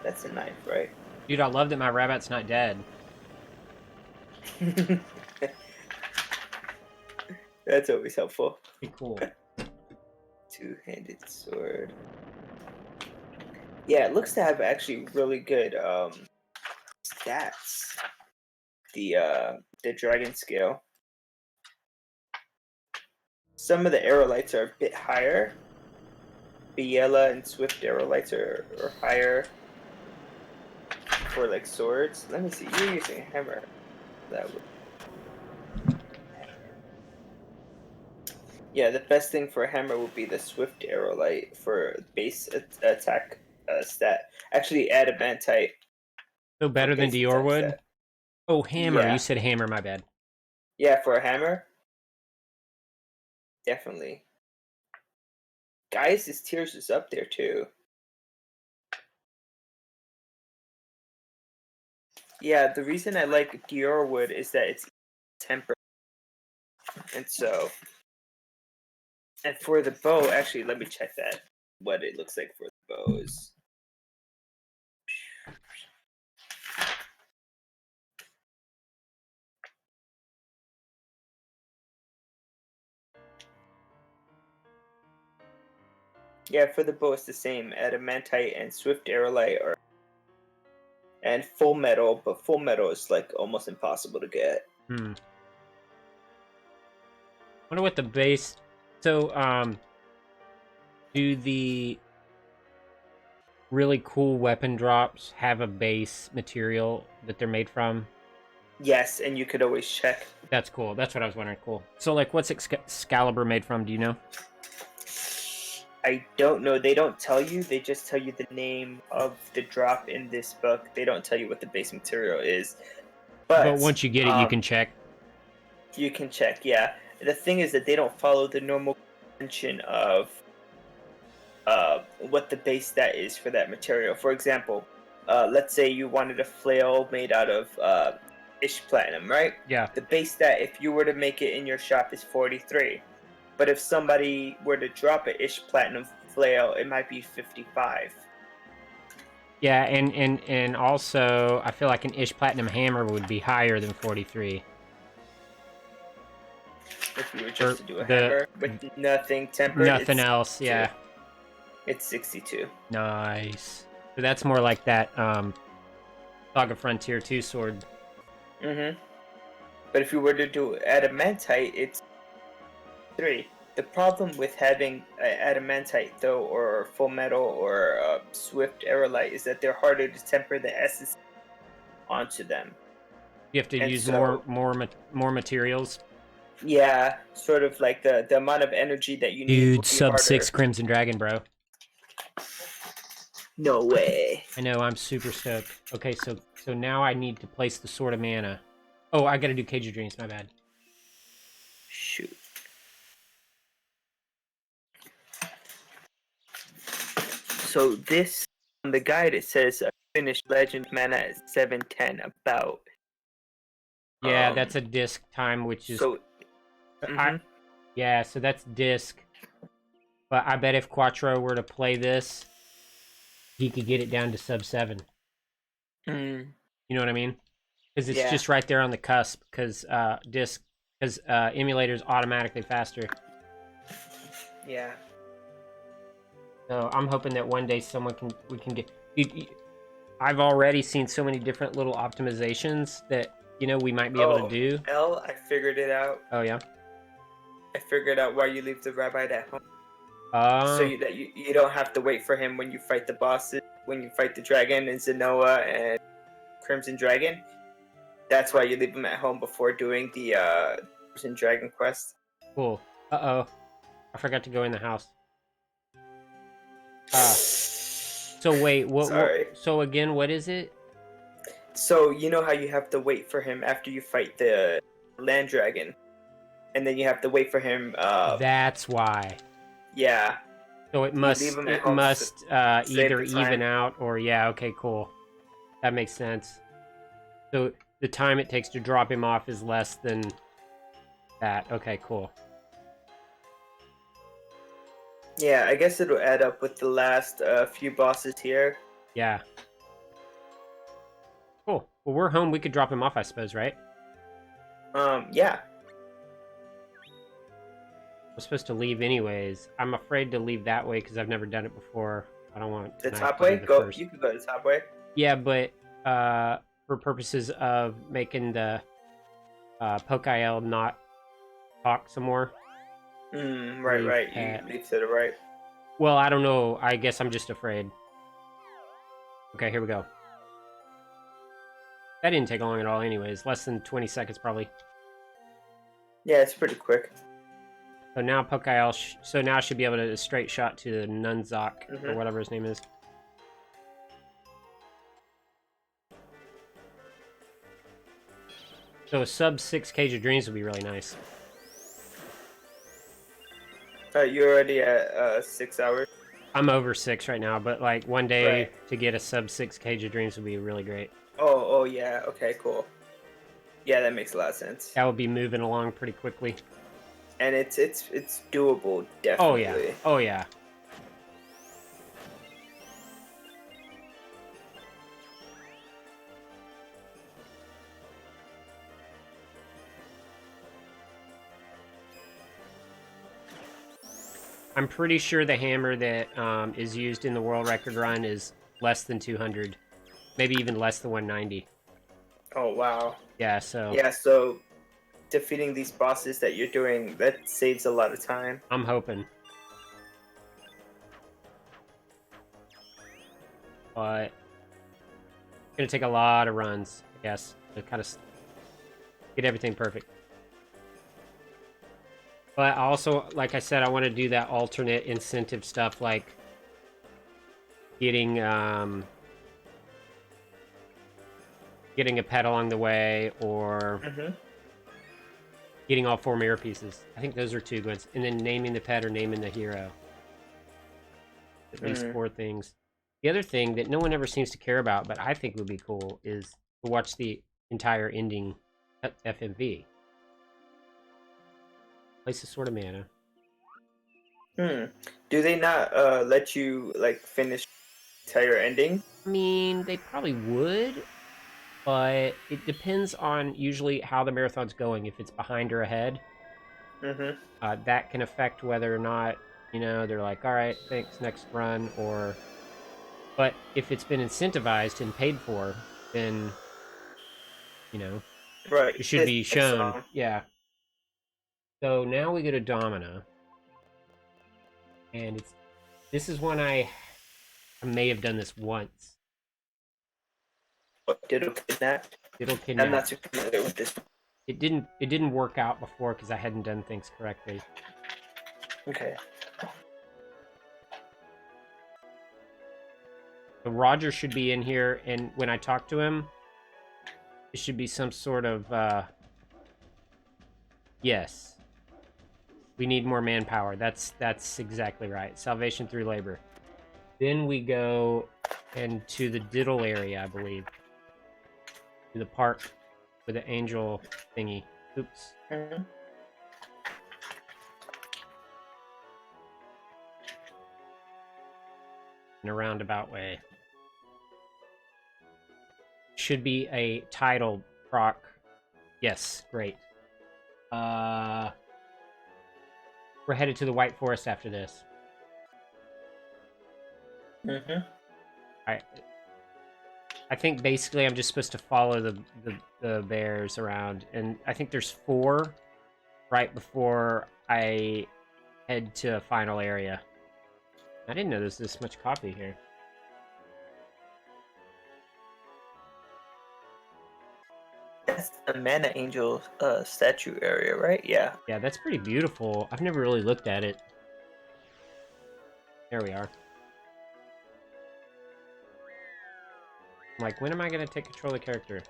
That's a knife, right? Dude, I love that my rabbit's not dead. That's always helpful. Pretty cool. Two-handed sword. Yeah, it looks to have actually really good stats. The dragon scale. Some of the aerolites are a bit higher. Biella and Swift aerolites are higher for like swords. Let me see. You're using a hammer. That would. Yeah, the best thing for a hammer would be the Swift aerolite for base attack stat. Actually, adamantite. So better than base Dior attack would? stat. Oh, hammer. Yeah. You said hammer, my bad. Yeah, for a hammer, definitely. Guys' Tears is up there too. Yeah, the reason I like Dior wood is that it's tempered, and so. And for the bow, actually, let me check that. What it looks like for the bows. Yeah, for the bow, it's the same. Adamantite and Swift aerolite are, and full metal, but full metal is like almost impossible to get. Wonder what the base. So, do the really cool weapon drops have a base material that they're made from? Yes, and you could always check. That's cool. That's what I was wondering. Cool. So, like, what's Excalibur made from? Do you know? I don't know. They don't tell you. They just tell you the name of the drop in this book. They don't tell you what the base material is. But once you get it, you can check. You can check, yeah. The thing is that they don't follow the normal convention of what the base stat is for that material. For example, let's say you wanted a flail made out of ish platinum, right? Yeah. The base stat, if you were to make it in your shop, is 43. But if somebody were to drop an ish platinum flail, it might be 55. Yeah, and also, I feel like an ish platinum hammer would be higher than 43. If you were just to do a hammer with nothing tempered, nothing else, yeah. It's 62. Nice. So that's more like that Saga Frontier 2 sword. Mm-hmm. But if you were to do adamantite, it's 3. The problem with having adamantite, though, or full metal, or Swift aerolite, is that they're harder to temper the essence onto them. You have to use more materials. Yeah, sort of like the amount of energy that you need. Dude, sub 6 Crimson Dragon, bro. No way. I know, I'm super stoked. Okay, so now I need to place the Sword of Mana. Oh, I gotta do Cage of Dreams, my bad. Shoot. So this, on the guide, it says finish Legend Mana at 7:10 about. Yeah, that's a disc time, which is... So, yeah, so that's disc. But I bet if Quattro were to play this, he could get it down to sub 7. You know what I mean? Because it's just right there on the cusp. Because emulator's automatically faster. Yeah. So I'm hoping that one day we can get. I've already seen so many different little optimizations that we might be able to do. I figured it out. Oh yeah. I figured out why you leave the rabbi at home. So that you don't have to wait for him when you fight the bosses, when you fight the dragon and Zenoa and Crimson Dragon. That's why you leave him at home before doing the Crimson Dragon quest. Cool. Uh-oh. I forgot to go in the house. So wait, Sorry. so again, what is it? So you know how you have to wait for him after you fight the land dragon, and then you have to wait for him. That's why. Yeah. So it You leave must him at home either the time. even out or yeah, okay, cool. That makes sense. So the time it takes to drop him off is less than that. Okay, cool. Yeah, I guess it'll add up with the last few bosses here. Yeah. Cool. Well, we're home. We could drop him off, I suppose, right? Yeah. We're supposed to leave anyways. I'm afraid to leave that way because I've never done it before. I don't want The Knife top to be way? the Go. first. You can go the top way. Yeah, but for purposes of making the Pokeil not talk some more. Right, Leave right. at- You leave to the right. Well, I don't know. I guess I'm just afraid. Okay, here we go. That didn't take long at all anyways. Less than 20 seconds probably. Yeah, it's pretty quick. So now Pokeil, so now I should be able to straight shot to the Nunzak, or Mhm. whatever his name is. So a sub 6 Cage of Dreams would be really nice. You're already at 6 hours. I'm over 6 right now, but like one day Right. to get a sub 6 Cage of Dreams would be really great. Oh, yeah. Okay, cool. Yeah, that makes a lot of sense. That would be moving along pretty quickly. And it's doable, definitely. Oh yeah, oh yeah. I'm pretty sure the hammer that is used in the world record run is less than 200. Maybe even less than 190. Oh wow. Yeah, so Yeah, so defeating these bosses that you're doing, that saves a lot of time. I'm hoping. But it's gonna take a lot of runs, I guess, to kind of get everything perfect. But also, like I said, I want to do that alternate incentive stuff, like getting getting a pet along the way, or getting all 4 mirror pieces. I think those are 2 good ones. And then naming the pet or naming the hero. At least 4 things. The other thing that no one ever seems to care about, but I think would be cool, is to watch the entire ending FMV. Place a Sword of Mana. Do they not let you like finish the entire ending? I mean, they probably would, but it depends on usually how the marathon's going. If it's behind or ahead, that can affect whether or not, you know, they're like, all right, thanks, next run, or... But if it's been incentivized and paid for, then, you know, Right. it should be shown. Yeah. So now we go to Domina. And this is one I may have done this once. What, Diddle Kidnapped? Diddle Kidnapped. I'm not too familiar with this. It didn't work out before because I hadn't done things correctly. Okay. So Roger should be in here, and when I talk to him, it should be some sort of yes. We need more manpower. That's exactly right. Salvation through labor. Then we go into the Diddle area, I believe. To the park with the angel thingy. Oops. In a roundabout way. Should be a title proc. Yes, great. We're headed to the White Forest after this. I think basically I'm just supposed to follow the bears around, and I think there's 4 right before I head to a final area. I didn't know there's this much coffee here. That's the Mana Angel statue area, right? Yeah. Yeah, that's pretty beautiful. I've never really looked at it. There we are. I'm like, when am I gonna take control of the character?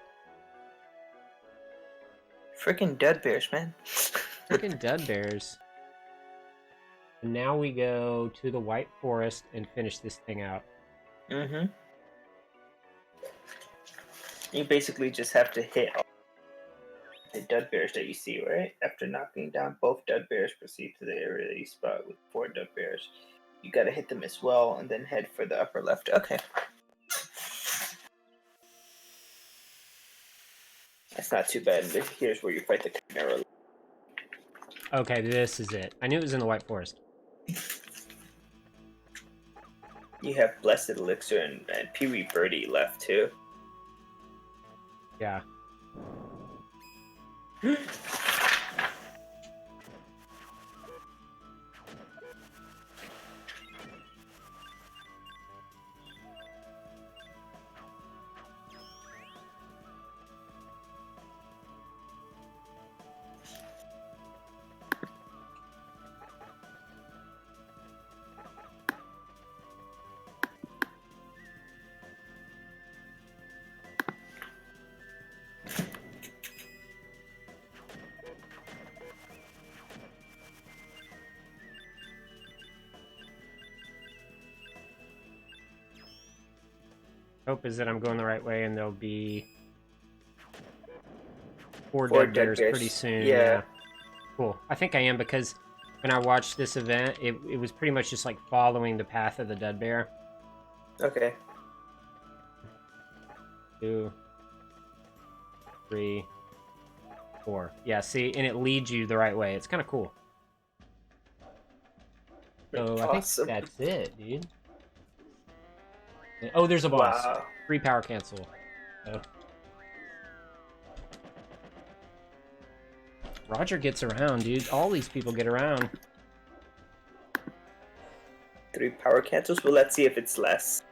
Freaking dead bears, man. Freaking dud bears. And now we go to the White Forest and finish this thing out. Mm-hmm. You basically just have to hit all the dud bears that you see, right? After knocking down both dud bears, proceed to the area that you spot with 4 dud bears. You gotta hit them as well, and then head for the upper left. Okay. That's not too bad. Here's where you fight the Chimera. Okay, this is it. I knew it was in the White Forest. You have Blessed Elixir and Pee-wee Birdie left, too. Yeah. Hope is that I'm going the right way and there'll be 4 dead bears pretty soon. Yeah. Cool. I think I am because when I watched this event, it was pretty much just like following the path of the dead bear. Okay. 2, 3, 4. Yeah, see, and it leads you the right way. It's kind of cool. So Awesome. I think that's it, dude. Oh, there's a boss. Wow. Free power cancel. So. Roger gets around, dude. All these people get around. 3 power cancels? Well, let's see if it's less.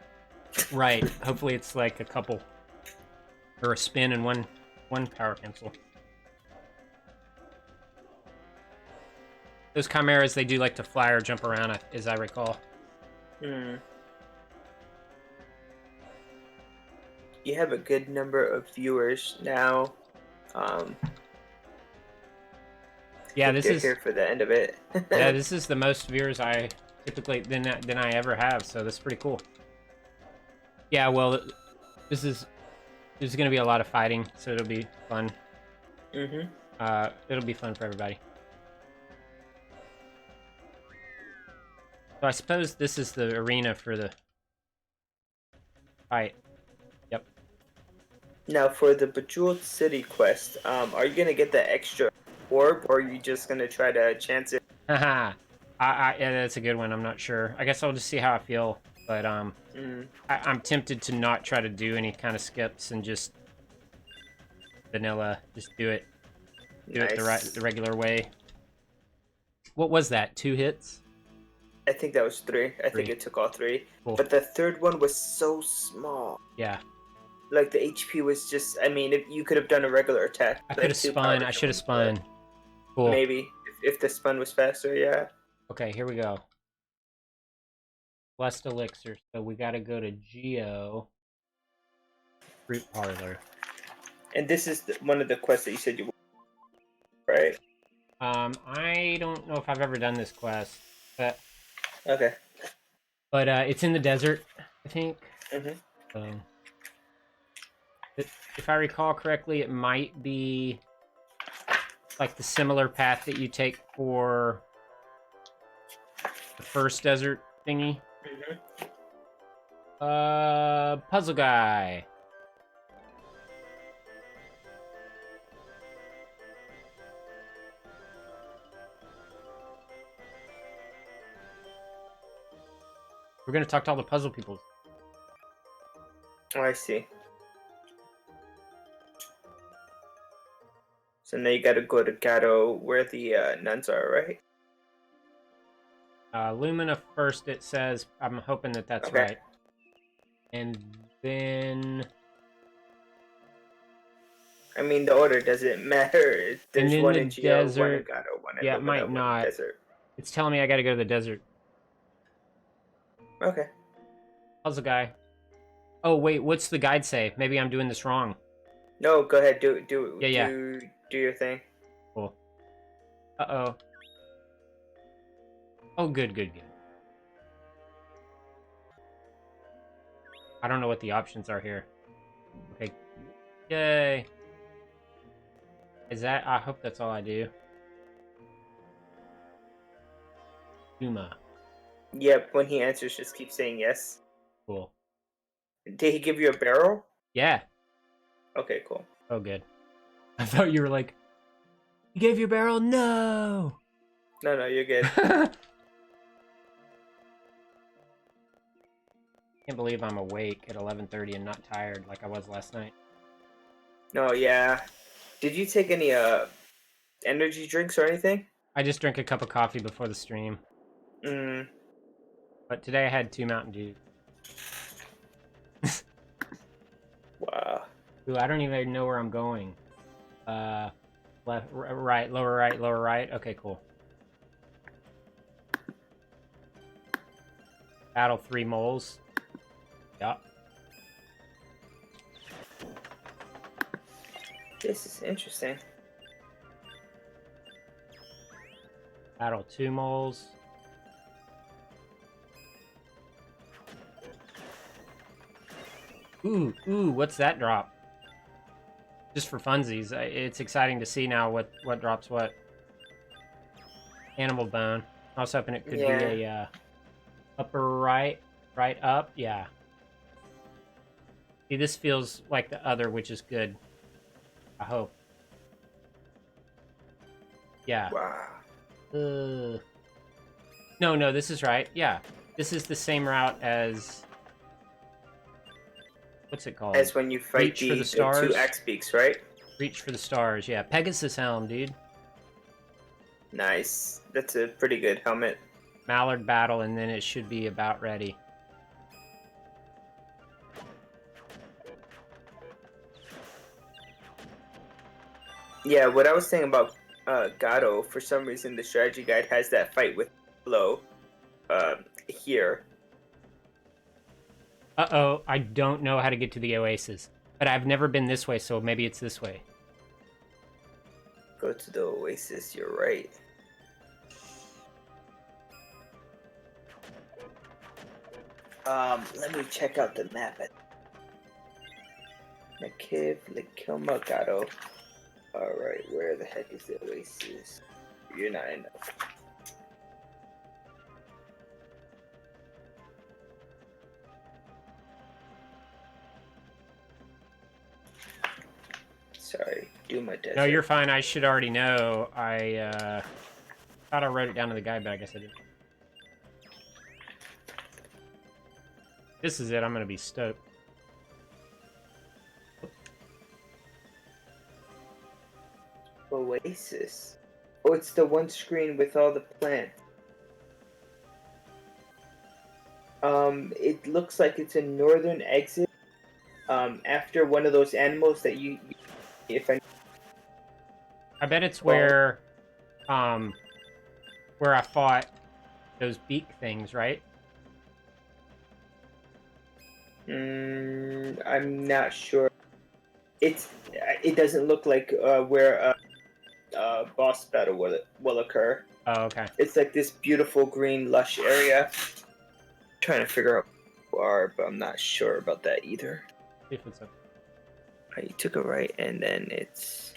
Right. Hopefully it's like a couple. Or a spin and one power cancel. Those chimeras, they do like to fly or jump around, as I recall. Hmm. You have a good number of viewers now. Yeah, this is here for the end of it. yeah, this is the most viewers I typically than I ever have, so that's pretty cool. Yeah, well, there's gonna be a lot of fighting, so it'll be fun. Mm-hmm. It'll be fun for everybody. So I suppose this is the arena for the fight. Yep. Now, for the Bejeweled City quest, are you gonna get the extra orb, or are you just gonna try to chance it? Haha. Yeah, that's a good one. I'm not sure. I guess I'll just see how I feel. But I'm tempted to not try to do any kind of skips and just vanilla. Just do it. Do it the regular way. What was that? 2 hits? I think that was 3. I think it took all 3. Cool. But the third one was so small. Yeah. Like the HP was just. I mean, if you could have done a regular attack. I could have spun. I should have spun. Cool. Maybe if the spun was faster, yeah. Okay, here we go. Blessed Elixir. So we got to go to Geo. Fruit Parlor. And this is one of the quests that you said you. Right. I don't know if I've ever done this quest, but. Okay. But it's in the desert, I think. Mm-hmm. If I recall correctly, it might be like the similar path that you take for the first desert thingy. Mm-hmm. Puzzle guy. We're gonna talk to all the puzzle people. Oh, I see. So now you gotta go to Gato where the nuns are, right? Lumina first, it says. I'm hoping that that's Okay. right. And then... I mean, the order doesn't matter. There's in one the in Geo, one in desert- Gato, one in Yeah, it Lumina, might one in not. Desert. It's telling me I gotta go to the desert. Okay. How's the guy? Oh, wait, what's the guide say? Maybe I'm doing this wrong. No, go ahead. Do Yeah. your thing. Cool. Uh-oh. Oh, good. I don't know what the options are here. Okay. Yay. Is that... I hope that's all I do. Yuma. Yep. When he answers, just keep saying yes. Cool. Did he give you a barrel? Yeah. Okay, cool. Oh, good. I thought you were like... He gave you a barrel? No! No, you're good. Can't believe I'm awake at 11:30 and not tired like I was last night. No, yeah. Did you take any energy drinks or anything? I just drank a cup of coffee before the stream. Mm. But today I had 2 Mountain Dew. Wow. Ooh, I don't even know where I'm going. Left, right, lower right. Okay, cool. Battle 3 moles. Yup. This is interesting. Battle 2 moles. Ooh, what's that drop? Just for funsies. It's exciting to see now what drops what. Animal bone. I was hoping it could be a upper right up. Yeah. See, this feels like the other, which is good. I hope. Yeah. Wow. No, this is right. Yeah. This is the same route as... What's it called? As when you fight Reach for the stars. 2 X beaks, right? Reach for the stars, yeah. Pegasus helm, dude. Nice. That's a pretty good helmet. Mallard battle, and then it should be about ready. Yeah, what I was saying about Gato, for some reason the strategy guide has that fight with Blow here. Uh-oh, I don't know how to get to the Oasis. But I've never been this way, so maybe it's this way. Go to the Oasis, you're right. Let me check out the map. Nakiv, Likilma, Gato. Alright, where the heck is the Oasis? You're not in. Sorry, do my desert. No, you're fine. I should already know. I thought I wrote it down to the guide, but I guess I didn't. This is it. I'm gonna be stoked. Oasis. Oh, it's the one screen with all the plants. It looks like it's a northern exit. After one of those animals that you if I bet it's where I fought those beak things, right? I'm not sure. It doesn't look like where boss battle will occur. Oh, okay. It's like this beautiful green lush area. Trying to figure out where, but I'm not sure about that either. See if it's up. Alright, you took a right, and then it's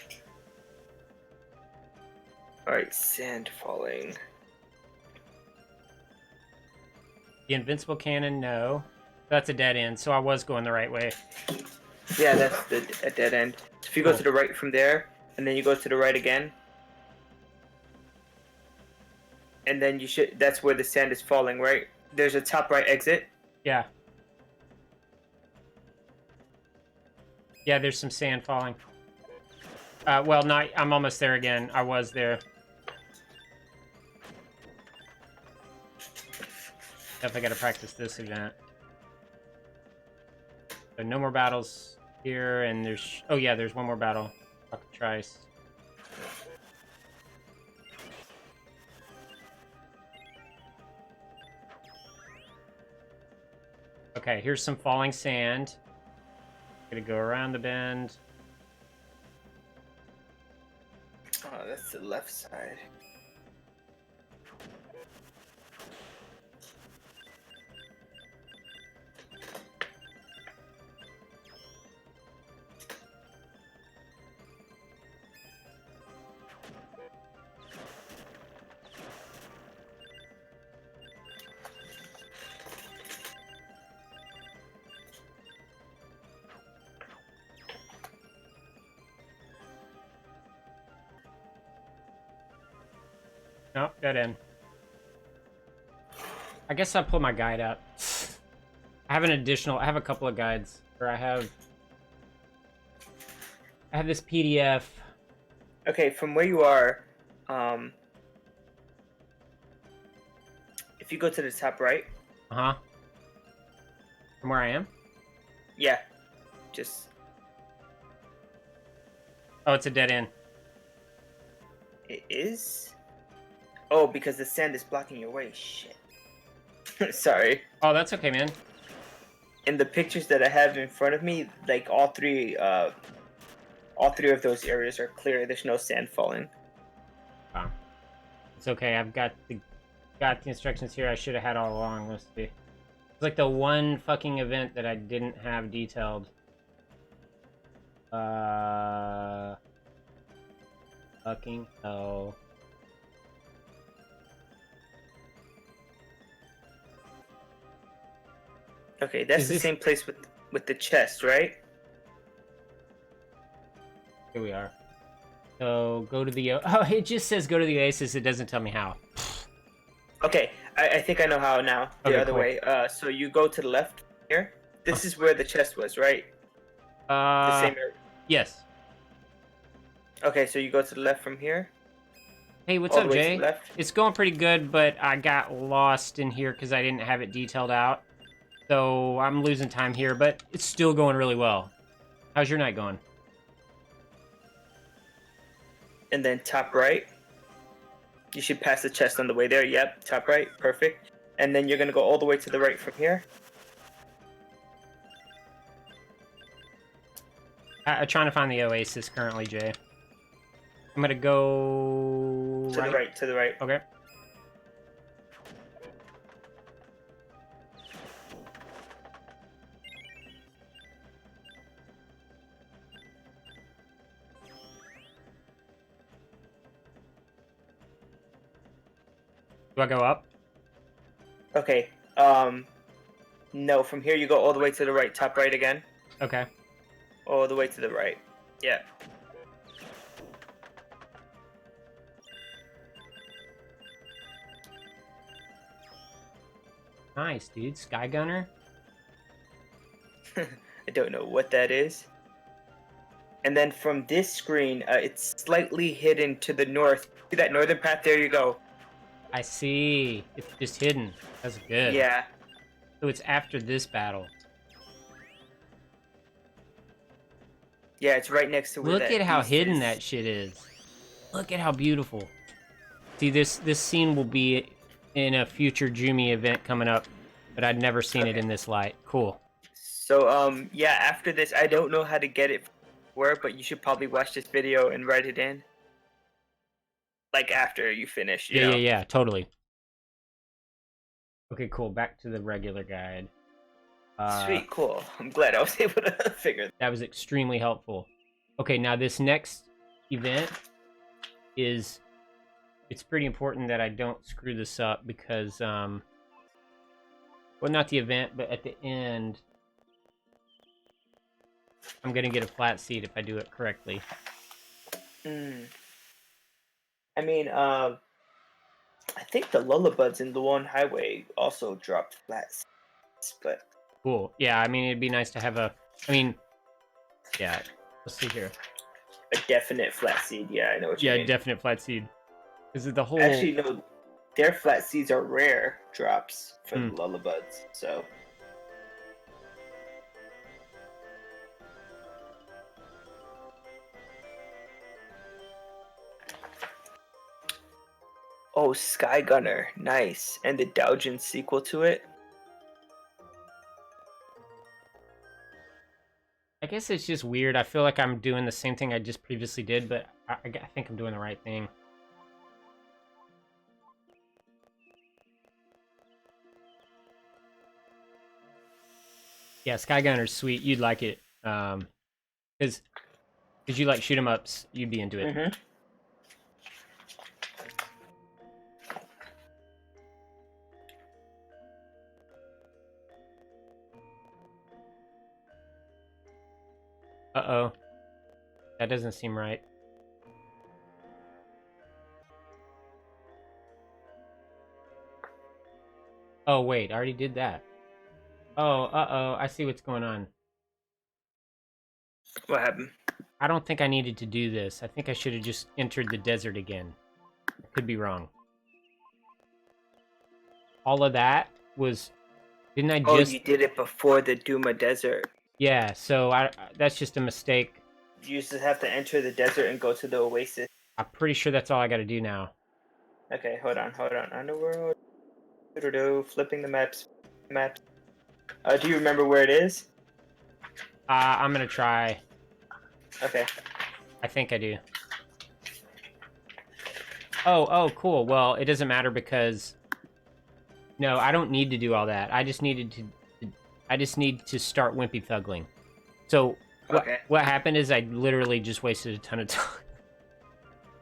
alright. Sand falling. The invincible cannon, no. That's a dead end, so I was going the right way. Yeah, that's a dead end. So if you go Cool. to the right from there, and then you go to the right again, and then you should. That's where the sand is falling, right? There's a top right exit. Yeah. Yeah, there's some sand falling. Well, not. I'm almost there again. I was there. Definitely got to practice this event. So no more battles here, and there's... Oh yeah, there's one more battle. trice. Okay, here's some falling sand. Gonna go around the bend. Oh, that's the left side. Nope, dead end. I guess I'll pull my guide out. I have a couple of guides where I have this PDF. Okay, from where you are, if you go to the top right, Uh-huh. From where I am? yeah, just Oh, it's a dead end. it is. Oh, because the sand is blocking your way. Shit. Sorry. Oh, that's okay, man. In the pictures that I have in front of me, like all three of those areas are clear. There's no sand falling. Oh. It's okay. I've got the instructions here I should have had all along. Let's see. It's like the one fucking event that I didn't have detailed. Fucking hell. Okay, that's Is the this- same place with the chest, right? Here we are. So go to the oh, it just says go to the Oasis. It doesn't tell me how. Okay, I think I know how now. The Okay, other cool. way. So you go to the left here. This is where the chest was, right? The same area. Yes. Okay, so you go to the left from here. Hey, what's all up, the way to Jay? the left. It's going pretty good, but I got lost in here because I didn't have it detailed out. So I'm losing time here, but it's still going really well. How's your night going? And then top right. You should pass the chest on the way there. Yep, top right, perfect. And then you're gonna go all the way to the right from here. I'm trying to find the Oasis currently, Jay. I'm gonna go To the right, to the right. Okay. Do I go up? Okay. No, from here you go all the way to the right, top right again. Okay. All the way to the right. Yeah. Nice, dude. Sky Gunner. I don't know what that is. And then from this screen, it's slightly hidden to the north. See that northern path? There you go. I see. It's just hidden. That's good. Yeah. So it's after this battle. Yeah, it's right next to where Look that at how beast hidden is. that shit is. Look at how beautiful. See, this scene will be in a future Jumi event coming up, but I'd never seen it in this light. Cool. So, yeah, after this, I don't know how to get it where, but you should probably watch this video and write it in. Like, after you finish, you know? Yeah, totally. Okay, cool. Back to the regular guide. Sweet, cool. I'm glad I was able to figure that. That was extremely helpful. Okay, now this next event is... It's pretty important that I don't screw this up because, well, not the event, but at the end, I'm gonna get a flat seat if I do it correctly. I mean, I think the Lullabuds in the one highway also dropped flat seats, but... Cool. Yeah, I mean, it'd be nice to have a... I mean, yeah, let's see here. A definite flat seed, yeah, I know what you Yeah, mean. definite flat seed. This is the whole... Actually, no, their flat seeds are rare drops for the Lullabuds, so... Oh, Sky Gunner, nice. And the Doujin sequel to it. I guess it's just weird. I feel like I'm doing the same thing I just previously did, but I think I'm doing the right thing. Yeah, Sky Gunner's sweet. You'd like it. Because you like shoot 'em ups, you'd be into it. Mm-hmm. Uh-oh. That doesn't seem right. Oh, wait, I already did that. Oh, uh-oh, I see what's going on. What happened? I don't think I needed to do this. I think I should have just entered the desert again. I could be wrong. All of that was... Didn't I just... Oh, you did it before the Duma Desert. Yeah, so that's just a mistake. You just have to enter the desert and go to the oasis. I'm pretty sure that's all I gotta do now. Okay, hold on. Underworld. Flipping the maps. Do you remember where it is? I'm gonna try. Okay. I think I do. Oh, cool. Well, it doesn't matter because... No, I don't need to do all that. I just need to start Wimpy Thuggling. So, Okay. what happened is I literally just wasted a ton of time.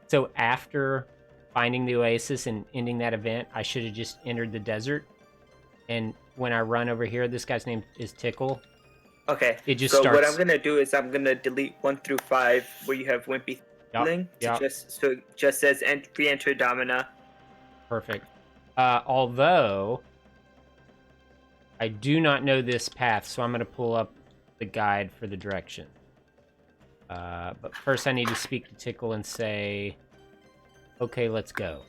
So, after finding the oasis and ending that event, I should have just entered the desert. And when I run over here, this guy's name is Tickle. Okay. It just so starts... what I'm gonna do is I'm gonna delete 1 through 5 where you have Wimpy Thuggling. Yep. So it just says re-enter Domina. Perfect. Although I do not know this path, so I'm going to pull up the guide for the direction. But first I need to speak to Tickle and say, okay, let's go.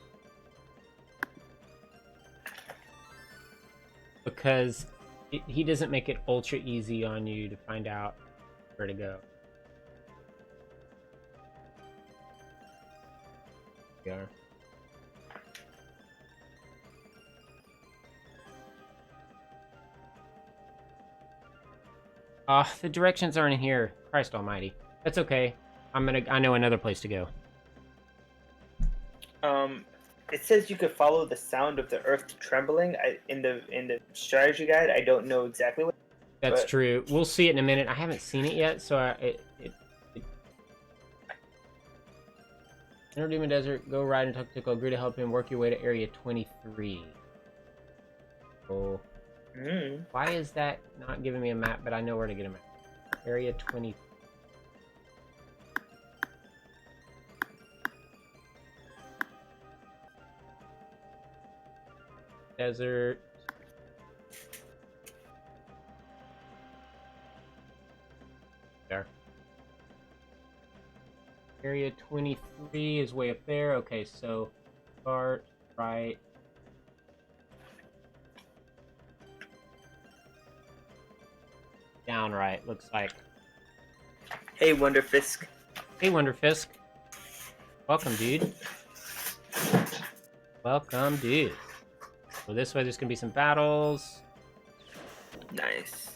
Because he doesn't make it ultra easy on you to find out where to go. There we are. The directions aren't here. Christ almighty. That's okay. I know another place to go. It says you could follow the sound of the earth trembling. In the strategy guide, I don't know exactly what. That's but... true. We'll see it in a minute. I haven't seen it yet, so Enter Demon Desert, go ride and talk to Tickle, agree to help him work your way to Area 23. Oh. Why is that not giving me a map, but I know where to get a map? Area 20. Desert. There. Area 23 is way up there. Okay, so start right. Down right, looks like. Hey, Wonderfisk. Hey, Wonderfisk. Welcome, dude. Welcome, dude. So this way there's gonna be some battles. Nice.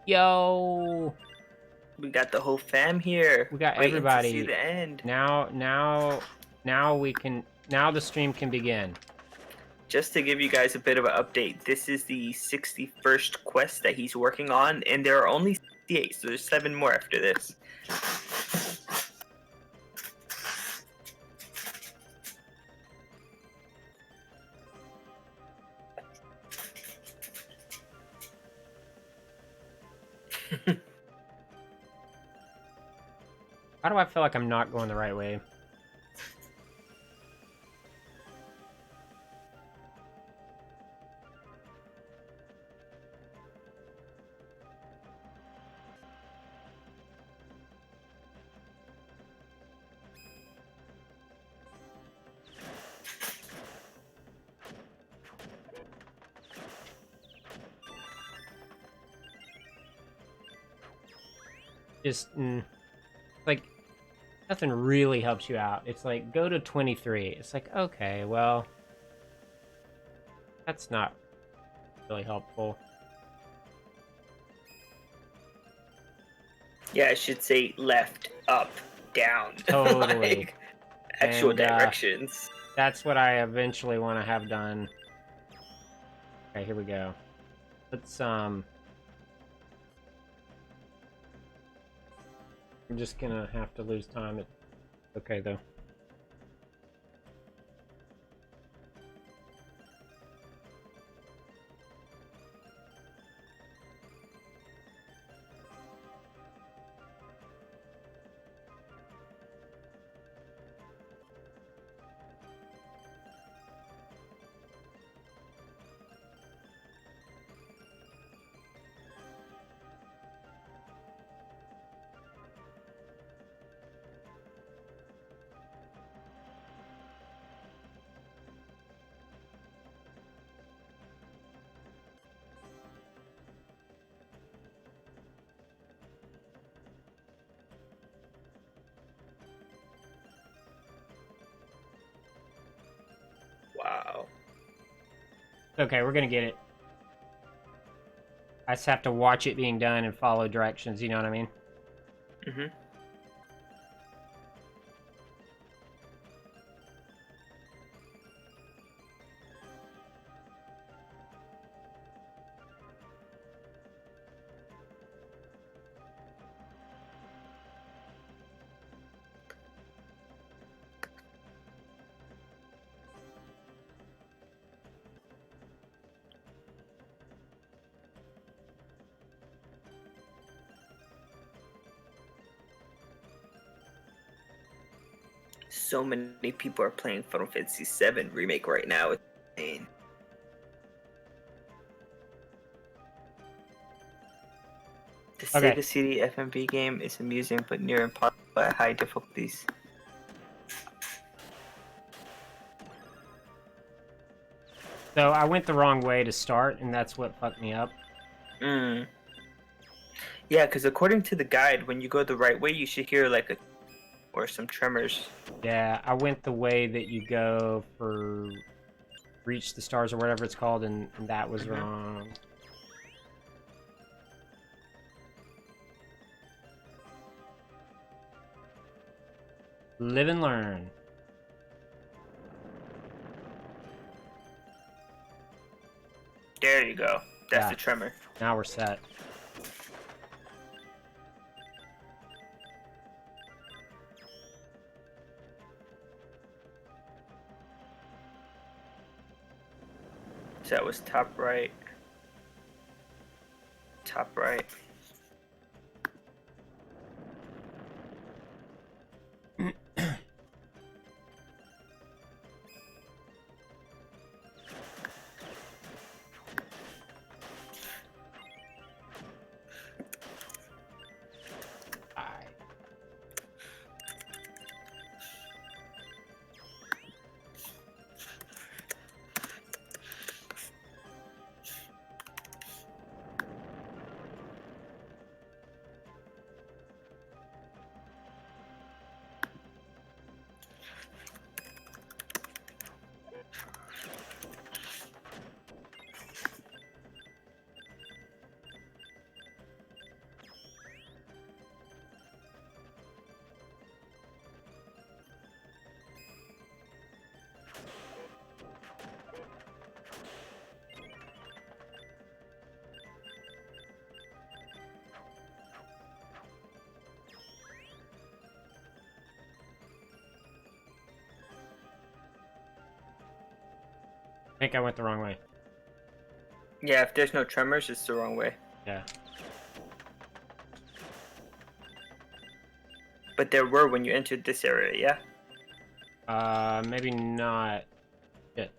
Yo! We got the whole fam here. We got Waiting everybody. to see the end. Now we can. Now the stream can begin. Just to give you guys a bit of an update, this is the 61st quest that he's working on, and there are only 68, so there's 7 more after this. How do I feel like I'm not going the right way? Just, like, nothing really helps you out. It's like, go to 23. It's like, okay, well, that's not really helpful. Yeah, I should say left, up, down. Totally. Like, actual And, directions. That's what I eventually want to have done. Okay, here we go. Let's, I'm just gonna have to lose time. It's okay, though. Wow. Okay, we're gonna get it. I just have to watch it being done and follow directions, you know what I mean? Mm-hmm. So many people are playing Final Fantasy VII Remake right now. It's insane. The Okay. Sega CD FMV game is amusing but near impossible at high difficulties. So I went the wrong way to start, and that's what fucked me up. Mm. Yeah, because according to the guide, when you go the right way, you should hear like a or some tremors. Yeah, I went the way that you go for Reach the Stars or whatever it's called, and that was wrong. Live and learn. There you go. That's Yeah. the tremor. Now we're set. So that was top right. Top right. Aye. I think I went the wrong way. Yeah, if there's no tremors, it's the wrong way. Yeah. But there were when you entered this area, yeah? Maybe not. Shit.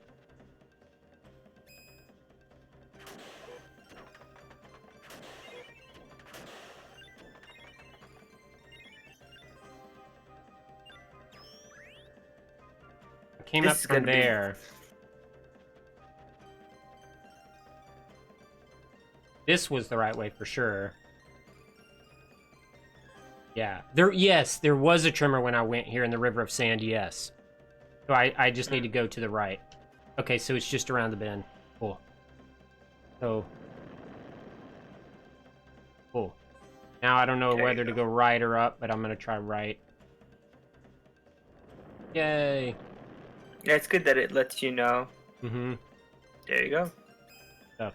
I came This up is from gonna be- there. This was the right way for sure. Yeah. There was a trimmer when I went here in the River of Sand, yes. So I just need to go to the right. Okay, so it's just around the bend. Cool. So... Cool. Now I don't know whether to go right or up, but I'm gonna try right. Yay! Yeah, it's good that it lets you know. Mm-hmm. There you go. So.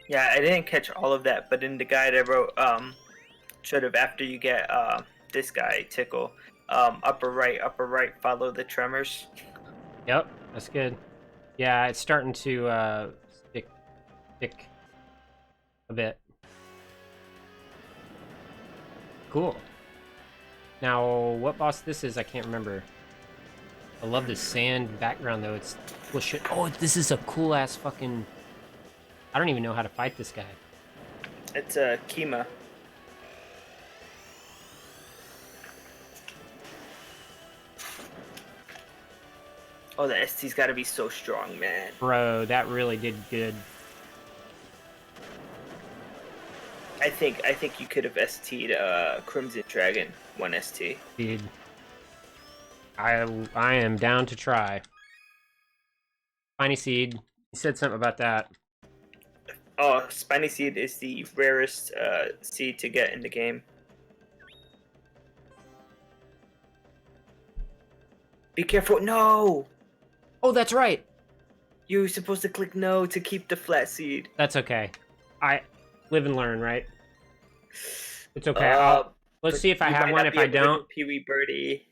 Yeah, I didn't catch all of that, but in the guide I wrote, should have after you get this guy Tickle, upper right, follow the tremors. Yep, that's good. Yeah, it's starting to stick a bit. Cool. Now, what boss this is, I can't remember. I love this sand background, though. It's cool shit. Oh, this is a cool-ass fucking... I don't even know how to fight this guy. It's a Kima. Oh, the ST's got to be so strong, man. Bro, that really did good. I think you could have ST'd Crimson Dragon 1 ST. Dude. I am down to try. Spiny Seed. You said something about that. Oh, Spiny Seed is the rarest seed to get in the game. Be careful! No! Oh, that's right! You're supposed to click no to keep the flat seed. That's okay. I live and learn, right? It's okay. Let's see if I have one. If I don't... Pee Wee Birdie.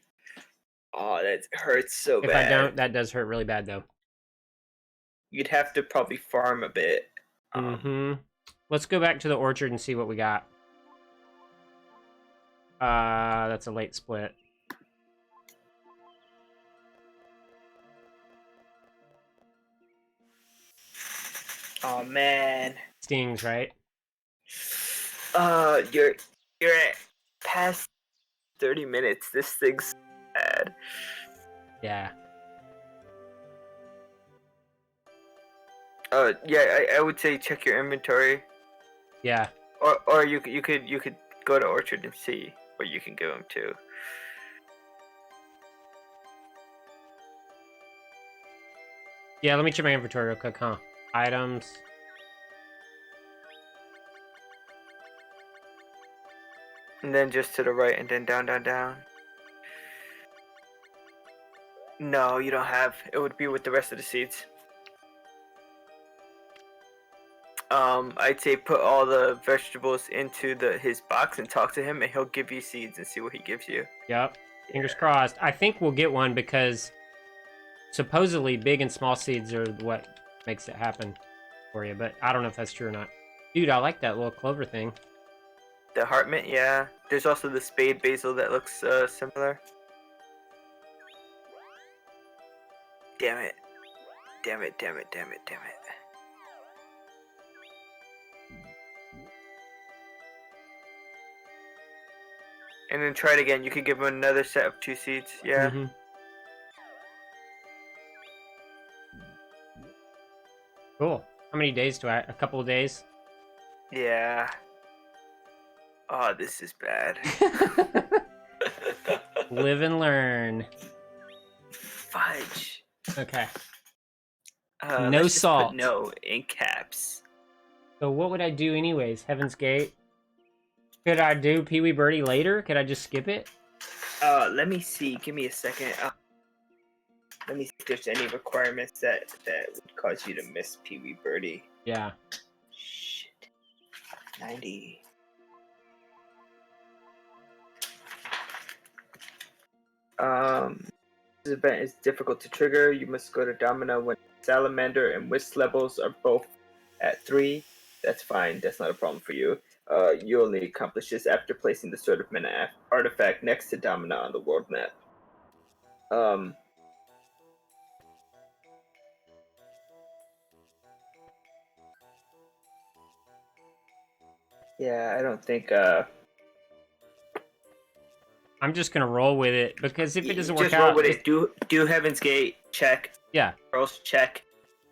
Oh, that hurts so bad. If I don't, that does hurt really bad, though. You'd have to probably farm a bit. Let's go back to the orchard and see what we got. That's a late split. Oh man. Stings, right? You're at past 30 minutes. This thing's bad. Yeah. Yeah, I would say check your inventory. Yeah. Or you could go to Orchard and see what you can give them to. Yeah, let me check my inventory real quick, huh? Items. And then just to the right, and then down, down, down. No, you don't have. It would be with the rest of the seeds. I'd say put all the vegetables into his box and talk to him, and he'll give you seeds and see what he gives you. Yep. Fingers crossed. I think we'll get one because supposedly big and small seeds are what makes it happen for you, but I don't know if that's true or not. Dude, I like that little clover thing. The heart mint, yeah. There's also the spade basil that looks similar. Damn it. Damn it, damn it, damn it, damn it. And then try it again. You could give him another set of 2 seeds. Yeah. Cool. How many days do I... A couple of days? Yeah. Oh, this is bad. Live and learn. Fudge. Okay. No No salt. No in caps. So what would I do anyways? Heaven's Gate? Could I do Pee Wee Birdie later? Could I just skip it? Let me see. Give me a second. Let me see if there's any requirements that would cause you to miss Pee Wee Birdie. Yeah. Shit. 90. This event is difficult to trigger. You must go to Domina when Salamander and Whisk levels are both at 3. That's fine. That's not a problem for you. You only accomplish this after placing the Sword of Mana artifact next to Domina on the world map. Yeah, I don't think. I'm just gonna roll with it because if it doesn't work just out, roll with it. Do Heaven's Gate check. Yeah. Girls check.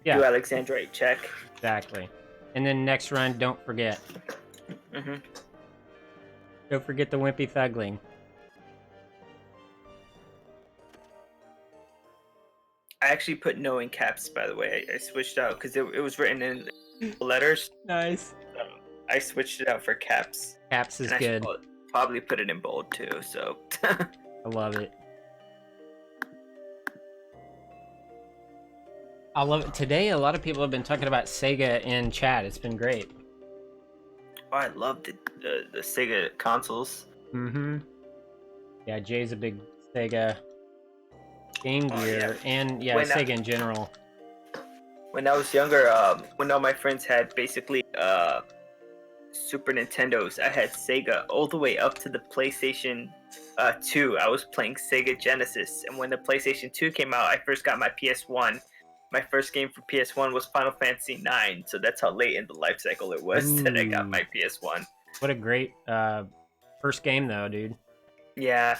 Yeah, Do Alexandrite check. exactly. And then next run, don't forget. Mm-hmm. Don't forget the Wimpy Thugling. I actually put no in caps, by the way. I switched out because it was written in letters. Nice. I switched it out for caps. Caps is And I should good. probably put it in bold too. So. I love it. I love it. Today, a lot of people have been talking about Sega in chat. It's been great. Oh, I love the Sega consoles. Mm-hmm. Yeah, Jay's a big Sega Game Oh, Gear, yeah. and yeah, When I- Sega in general. When I was younger, when all my friends had basically Super Nintendos, I had Sega all the way up to the PlayStation 2. I was playing Sega Genesis, and when the PlayStation 2 came out, I first got my PS1. My first game for PS1 was Final Fantasy 9, so that's how late in the life cycle it was that I got Ooh. my PS1. What a great first game, though, dude. Yeah,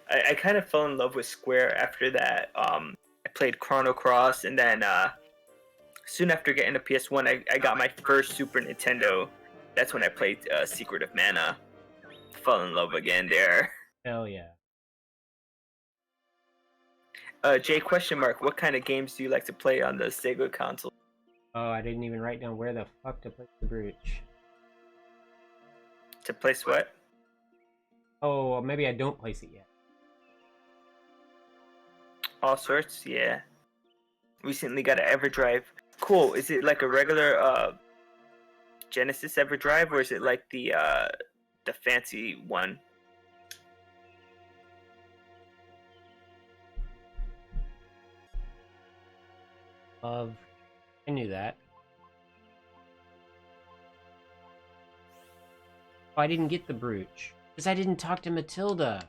I kind of fell in love with Square after that. I played Chrono Cross, and then soon after getting a PS1, I got my first Super Nintendo. That's when I played Secret of Mana. Fell in love again there. Hell yeah. Jay, question mark, what kind of games do you like to play on the Sega console? Oh, I didn't even write down where the fuck to place the brooch. To place what? Oh, maybe I don't place it yet. All sorts, yeah. Recently got an EverDrive. Cool. Is it like a regular Genesis EverDrive, or is it like the fancy one? Love. I knew that. Oh, I didn't get the brooch. Because I didn't talk to Matilda.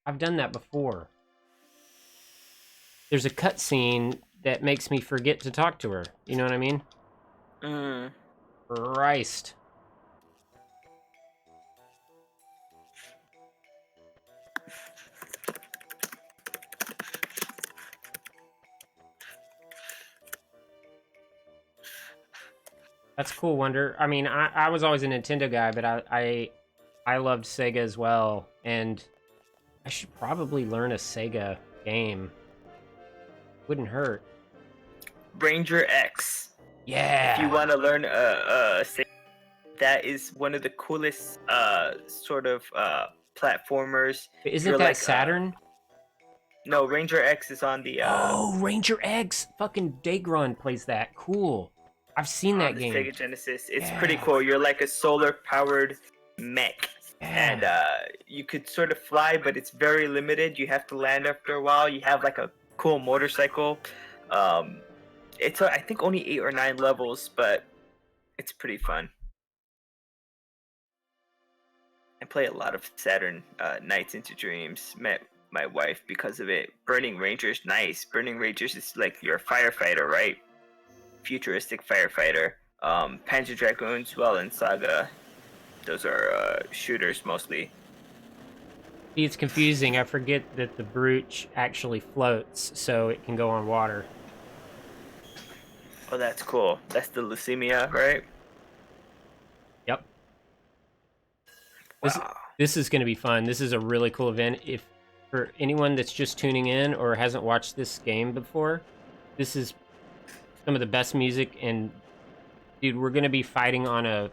I've done that before. There's a cutscene that makes me forget to talk to her. You know what I mean? Mm. Christ. That's cool, Wonder. I mean, I was always a Nintendo guy, but I loved Sega as well, and I should probably learn a Sega game. Wouldn't hurt. Ranger X. Yeah. If you want to learn that is one of the coolest sort of platformers. Isn't You're that like, Saturn? No, Ranger X is on the Oh, Ranger X. Fucking Dagron plays that. Cool. I've seen on that the game. Sega Genesis. It's Yeah. pretty cool. You're like a solar powered mech. Yeah. And you could sort of fly, but it's very limited. You have to land after a while. You have like a cool motorcycle. It's I think only 8 or 9 levels, but it's pretty fun. I play a lot of Saturn Nights into Dreams. Met my wife because of it. Burning Rangers, nice. Burning Rangers is like you're a firefighter, right? Futuristic firefighter. Panzer Dragoons, well, in Saga, those are shooters mostly. See, it's confusing. I forget that the brooch actually floats, so it can go on water. Oh, that's cool. That's the leukemia, right? Yep. Wow. This is going to be fun. This is a really cool event. If for anyone that's just tuning in or hasn't watched this game before, this is some of the best music. And dude, we're going to be fighting on a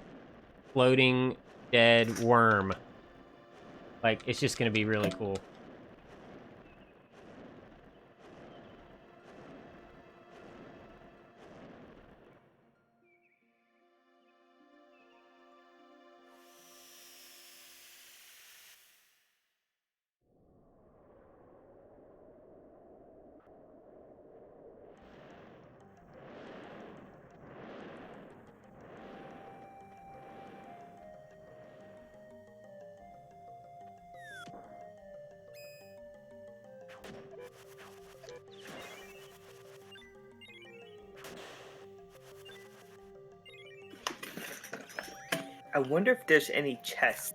floating dead worm. Like, it's just going to be really cool. I wonder if there's any chest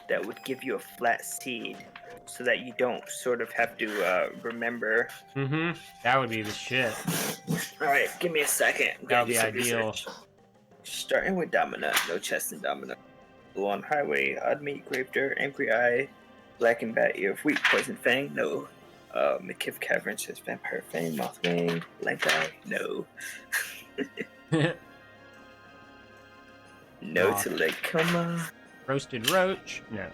that would give you a flat seed. so that you don't sort of have to remember. Mm-hmm. That would be the shit. All right, give me a second. I'm That gonna would do be some ideal. research. Starting with Dominant, no chest in Dominant. Blue on Highway, Odd Meat, Gravedir, Angry Eye, Black and Bat, Ear of Wheat, Poison Fang, no. McKiff Cavern says Vampire Fang, Mothwing, Blank Eye, no. No Aw. to Lake Coma. Roasted roach? No.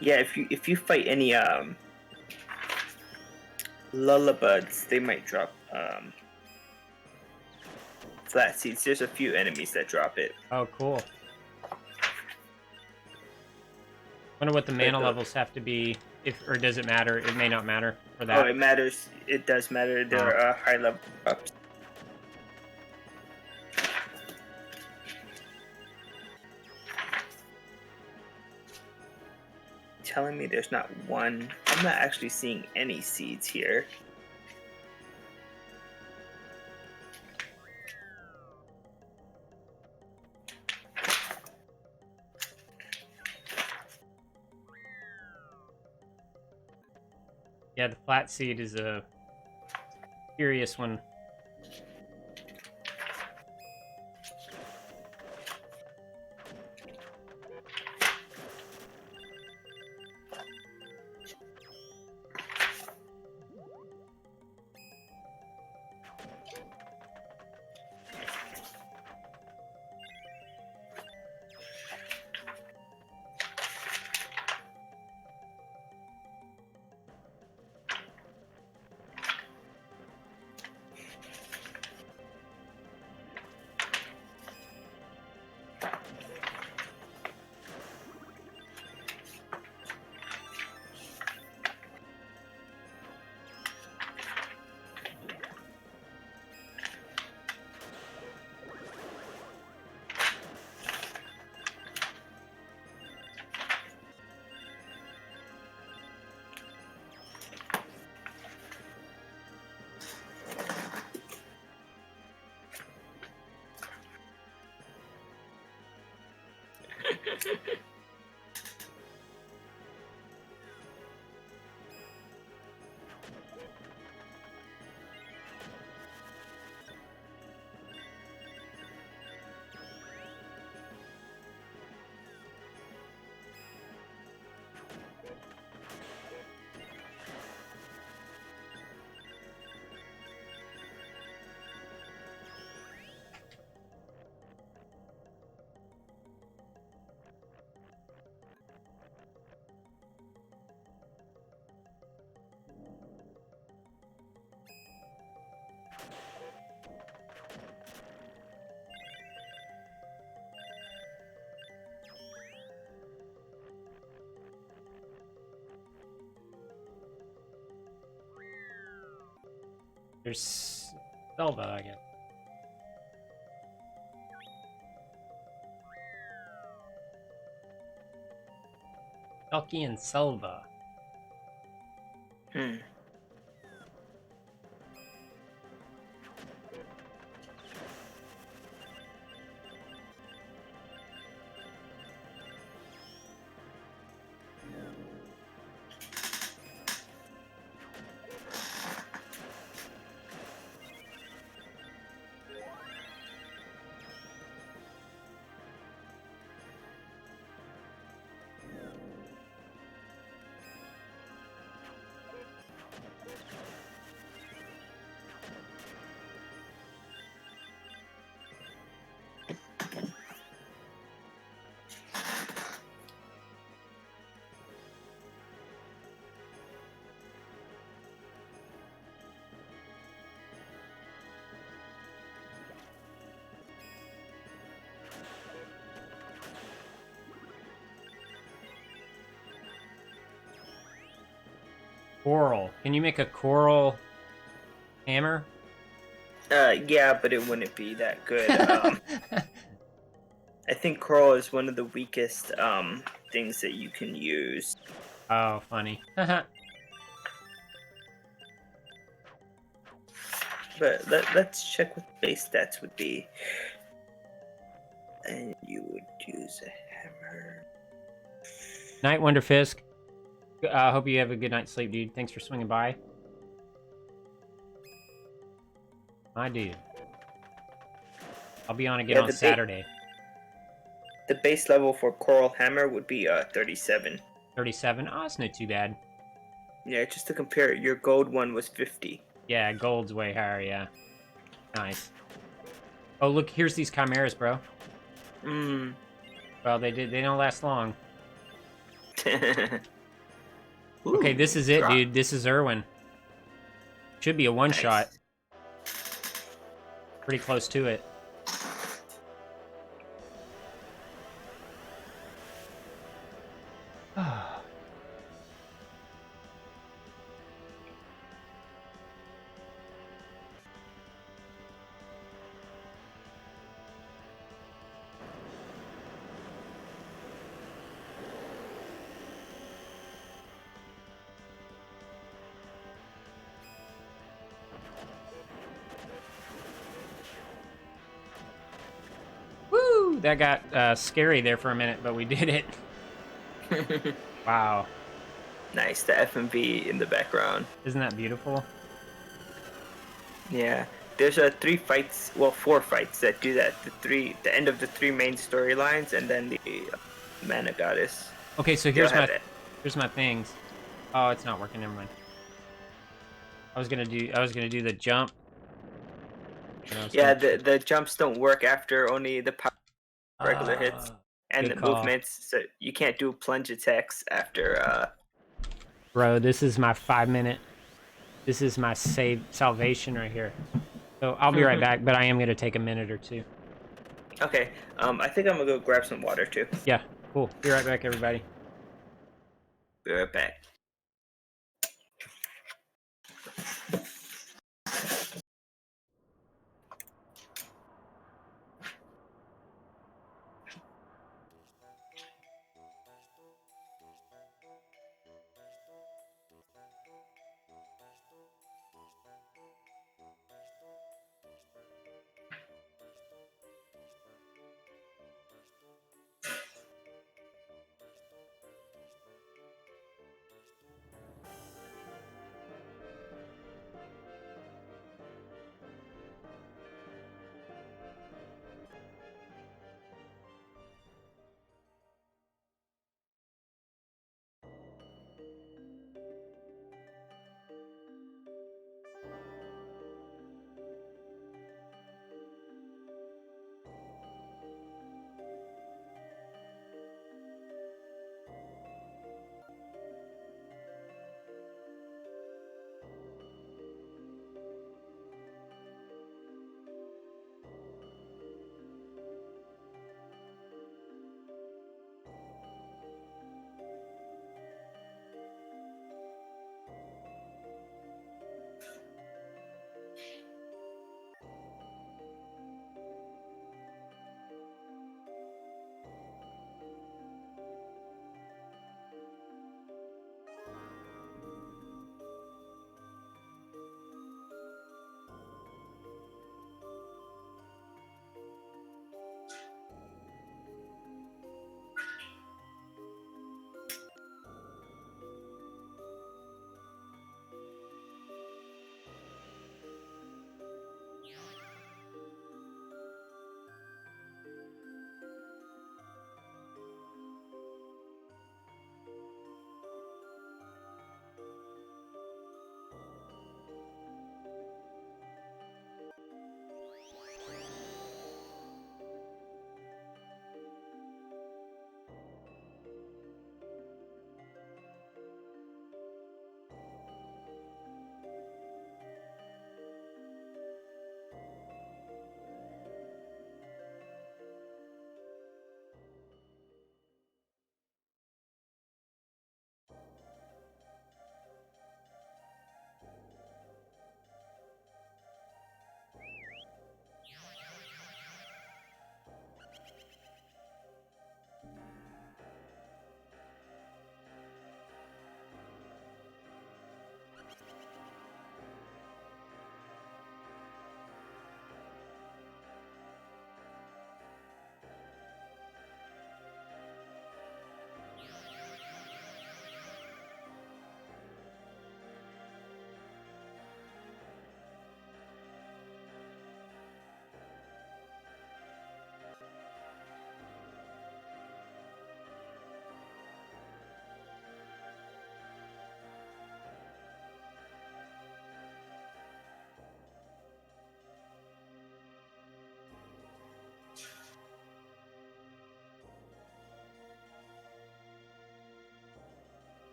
Yeah, if you fight any Lullabuds, they might drop flat seeds. There's a few enemies that drop it. Oh, cool. Wonder what the mana levels have to be, or does it matter? It may not matter for that. Oh, it matters. It does matter. They're high level ups. Telling me there's not one. I'm not actually seeing any seeds here. Yeah, the flat seed is a curious one. There's Selva, I guess. Elky and Selva. Hmm. Coral. Can you make a coral hammer? Yeah, but it wouldn't be that good. I think coral is one of the weakest things that you can use. Oh, funny. But let's check what base stats would be. And you would use a hammer. Night Wonder Fisk. Hope you have a good night's sleep, dude. Thanks for swinging by. My dude. I'll be on again on Saturday. The base level for Coral Hammer would be 37. 37? Oh, that's not too bad. Yeah, just to compare, your gold one was 50. Yeah, gold's way higher, yeah. Nice. Oh, look, here's these chimeras, bro. Mmm. Well, they don't last long. Okay, this is it, dude. This is Irwin. Should be a one-shot. Pretty close to it. Woo! That got scary there for a minute, but we did it. Wow. Nice, the FMV in the background. Isn't that beautiful? Yeah. There's 3 fights, well, 4 fights that do that. The end of the 3 main storylines, and then the Mana Goddess. Okay, so here's my things. Oh, it's not working. Never mind. I was gonna do the jump. Yeah, the jumps don't work after only the regular hits and the movements, so you can't do plunge attacks after. Bro, this is my 5-minute. This is my salvation right here. So I'll be right back, but I am gonna take a minute or two. Okay, I think I'm gonna go grab some water too. Yeah, cool. Be right back, everybody. Be right back.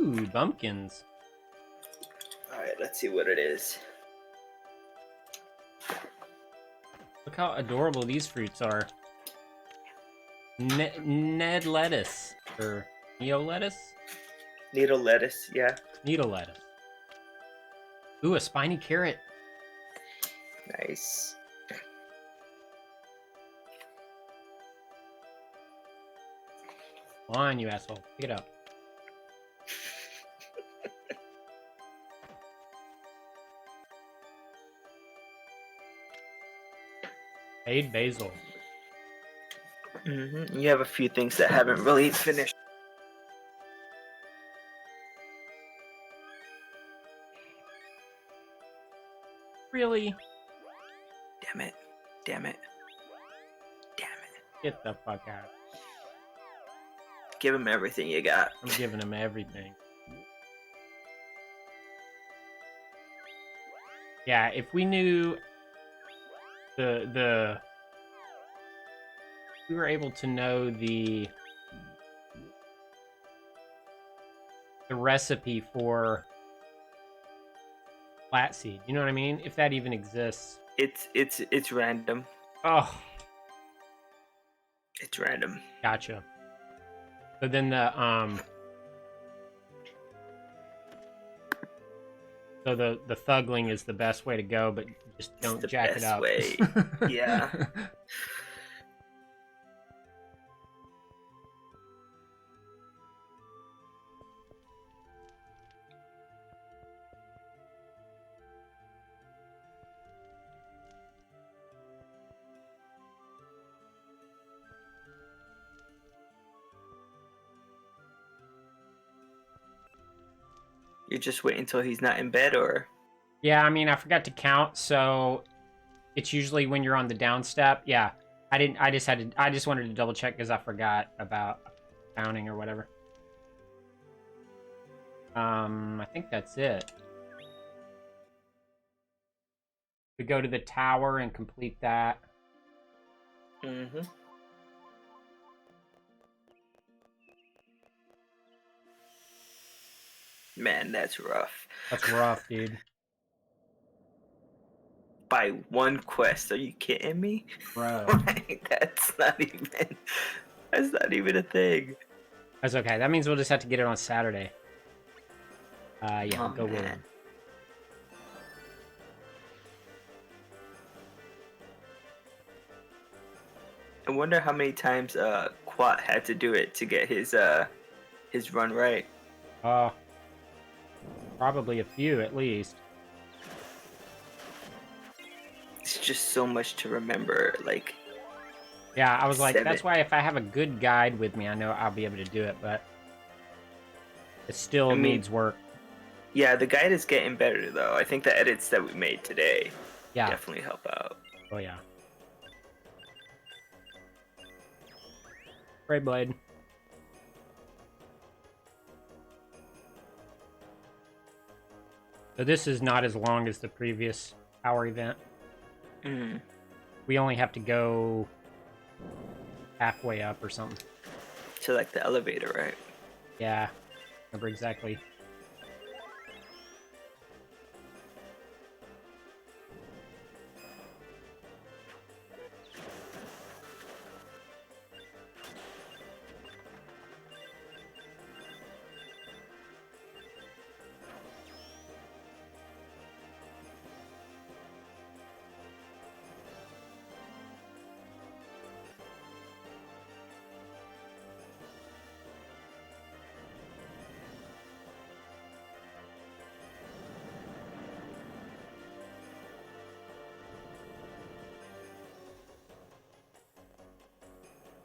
Ooh, bumpkins. All right, let's see what it is. Look how adorable these fruits are. Ned lettuce. Or Neo lettuce? Needle lettuce, yeah. Needle lettuce. Ooh, a spiny carrot. Nice. Come on, you asshole. Pick it up. Made basil. You have a few things that haven't really finished. Really? Damn it. Damn it. Damn it. Get the fuck out. Give him everything you got. I'm giving him everything. Yeah, if we knew the we were able to know the recipe for flaxseed. You know what I mean? If that even exists. It's random. Oh, It's random. gotcha. So then the so the thugling is the best way to go, but just don't the jack it best up. way. Yeah. You're just waiting until he's not in bed, or? Yeah, I mean, I forgot to count, so it's usually when you're on the down step. Yeah, I didn't. I just wanted to double check because I forgot about counting or whatever. I think that's it. We go to the tower and complete that. Man, that's rough. That's rough, dude. By one quest, are you kidding me? Bro. Like, that's not even a thing. That's okay. That means we'll just have to get it on Saturday. Yeah, Oh, go with it. man. I wonder how many times Quat had to do it to get his run right. Probably a few at least. It's just so much to remember. Like, Yeah, I was like, 7. that's why if I have a good guide with me, I know I'll be able to do it, but it still needs work. Yeah, the guide is getting better though. I think the edits that we made today definitely help out. Oh yeah. Ray Blade. So this is not as long as the previous hour event. We only have to go halfway up or something. To like the elevator, right? Yeah, remember exactly.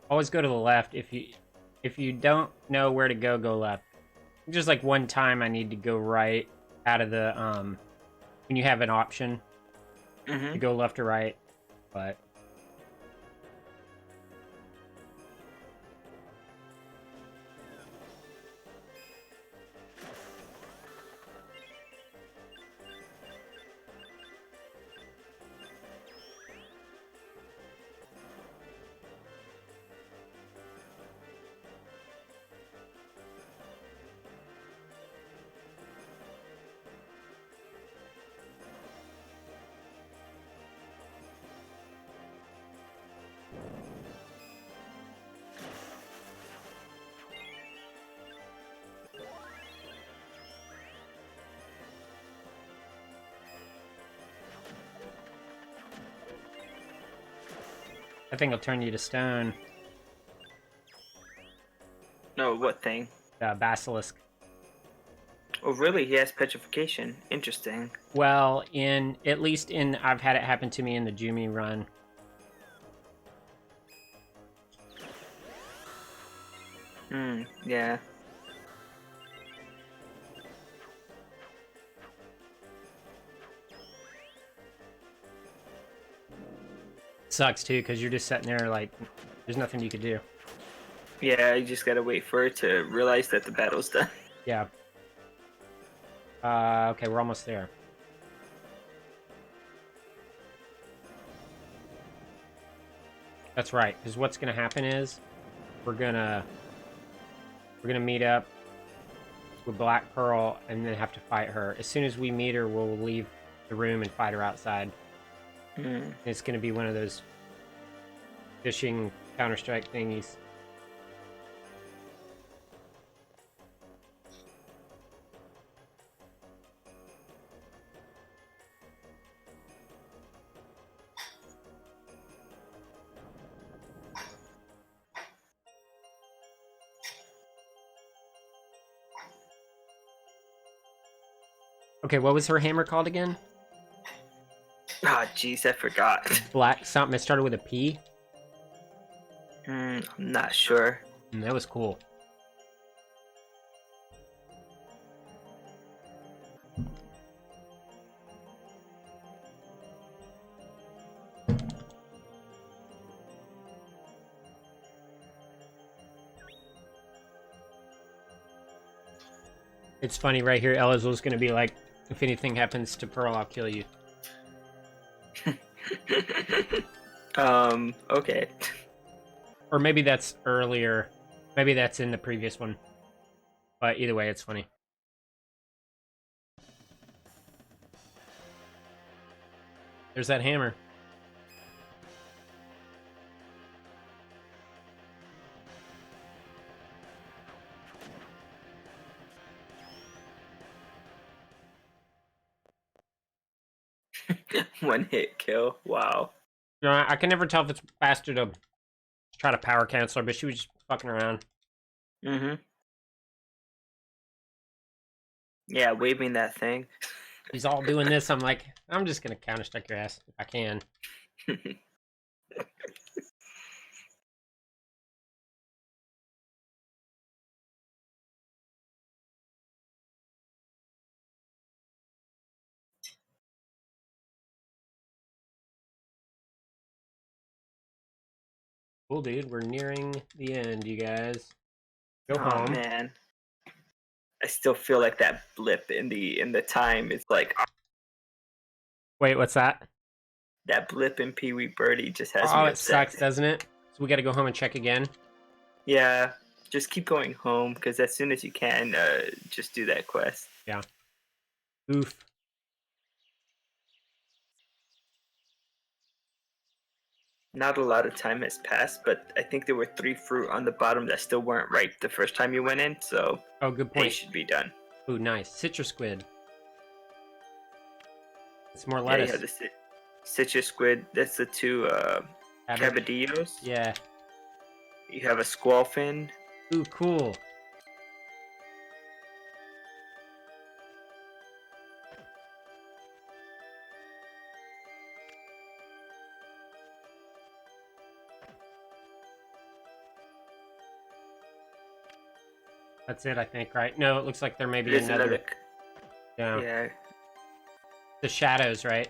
Always go to the left. If you don't know where to go left. Just like one time I need to go right out of the when you have an option to go left or right, but That thing will turn you to stone. No, what thing? Basilisk. Oh, really? He has petrification. Interesting. Well, at least I've had it happen to me in the Jumi run. Yeah. Sucks too, because you're just sitting there like, there's nothing you could do. Yeah, you just gotta wait for it to realize that the battle's done. Yeah. Okay, we're almost there. That's right, because what's gonna happen is we're gonna meet up with Black Pearl and then have to fight her. As soon as we meet her, we'll leave the room and fight her outside. And it's gonna be one of those fishing Counter-Strike thingies. Okay, what was her hammer called again? Ah, jeez, I forgot. Black something. It started with a P. I'm not sure. That was cool. It's funny right here. Elazul's gonna be like, if anything happens to Pearl, I'll kill you. Okay. Or maybe that's earlier. Maybe that's in the previous one. But either way, it's funny. There's that hammer. One hit kill. Wow. You know, I can never tell if it's faster to try to power cancel her, but she was just fucking around. Yeah, waving that thing. He's all doing this. I'm like, I'm just gonna counter-strike your ass if I can. Cool, dude. We're nearing the end, you guys. Go Oh home. man. I still feel like that blip in the time is like Wait, what's that? that blip in Pee Wee Birdie just has Oh, me it upset. sucks, doesn't it? So we gotta go home and check again. Yeah, just keep going home because as soon as you can, just do that quest. Yeah. Oof. Not a lot of time has passed, but I think there were 3 fruit on the bottom that still weren't ripe the first time you went in, so Oh, good they point. should be done. Ooh, nice. Citrus squid. It's more Yeah, lettuce. you have the citrus squid. That's the 2 Cabbage. cabadillos. Yeah. You have a squall fin. Ooh, cool. That's it, I think, right? No, it looks like there may be There's another. another. Yeah. Yeah, The shadows, right?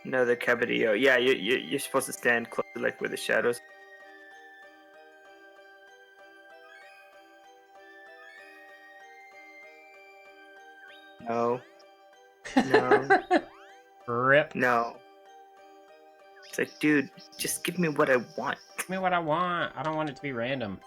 another cabadillo. Yeah, you're supposed to stand close to like where the shadows. No. No. Rip. No. It's like, dude, just give me what I want. Give me what I want. I don't want it to be random.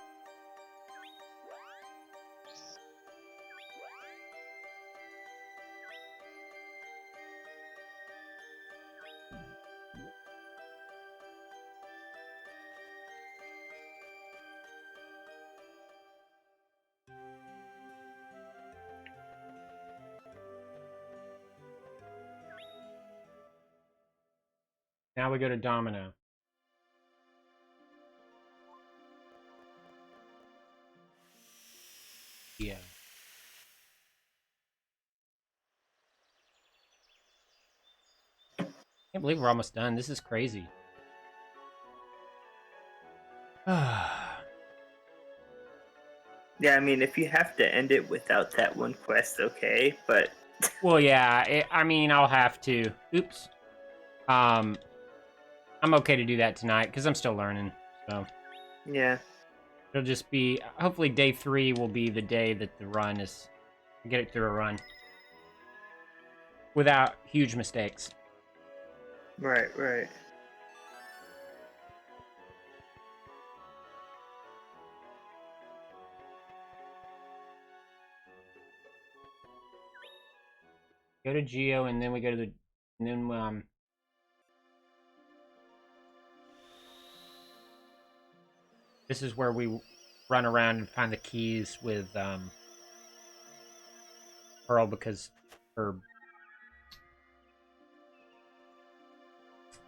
Now we go to Domino. Yeah. Can't believe we're almost done. This is crazy. Yeah, I mean, if you have to end it without that one quest, okay, but Well, yeah. I mean, I'll have to. Oops. I'm okay to do that tonight because I'm still learning. So yeah. it'll just be. Hopefully, day 3 will be the day that the run is. Get it through a run without huge mistakes. Right, right. Go to Geo, and then we go to the. And then this is where we run around and find the keys with Pearl because her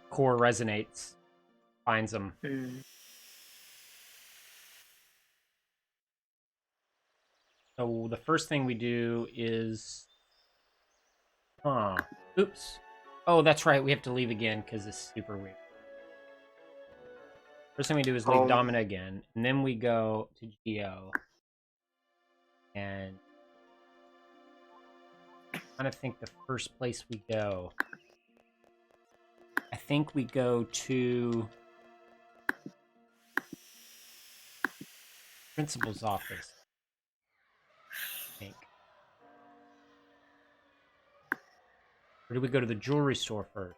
core resonates, finds them. Mm. So the first thing we do is, oops. Oh, that's right. We have to leave again because it's super weird. First thing we do is leave Domina again, and then we go to Geo. And I'm trying to think the first place we go. I think we go to principal's office. I think. Or do we go to the jewelry store first?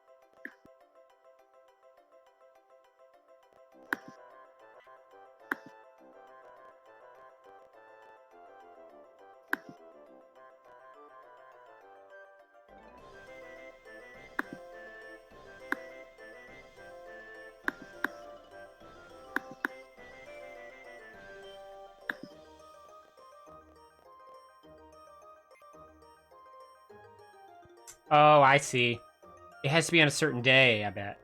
Oh, I see. It has to be on a certain day, I bet.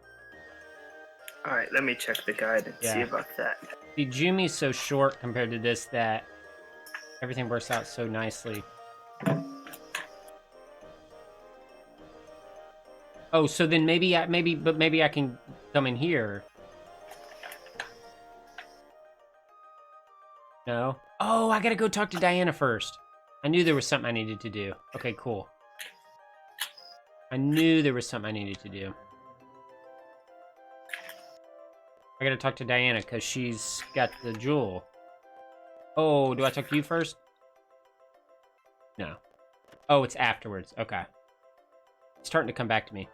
Alright, let me check the guide and see Yeah. about that. See, Jumi's so short compared to this that everything works out so nicely. Oh, so then maybe I can come in here. No? Oh, I gotta go talk to Diana first. I knew there was something I needed to do. Okay, cool. I knew there was something I needed to do. I gotta talk to Diana because she's got the jewel. Oh, do I talk to you first? No. Oh, it's afterwards. Okay. It's starting to come back to me.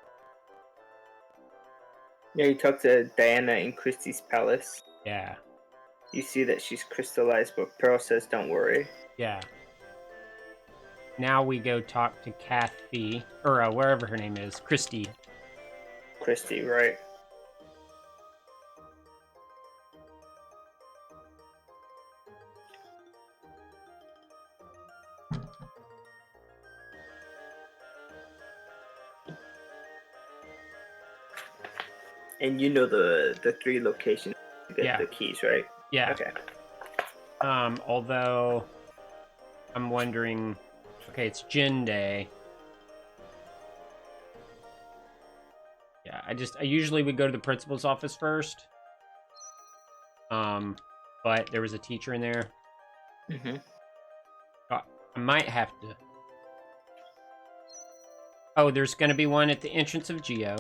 Yeah, you talk to Diana in Christie's palace. Yeah. You see that she's crystallized, but Pearl says don't worry. Yeah. Now we go talk to Kathy, or wherever her name is, Christy. Christy, right? And you know the 3 locations to get the keys, right? Yeah. Okay. Although I'm wondering, okay, it's Gin Day. Yeah, I usually would go to the principal's office first. But there was a teacher in there. Mm-hmm. I might have to. Oh, there's gonna be one at the entrance of Geo.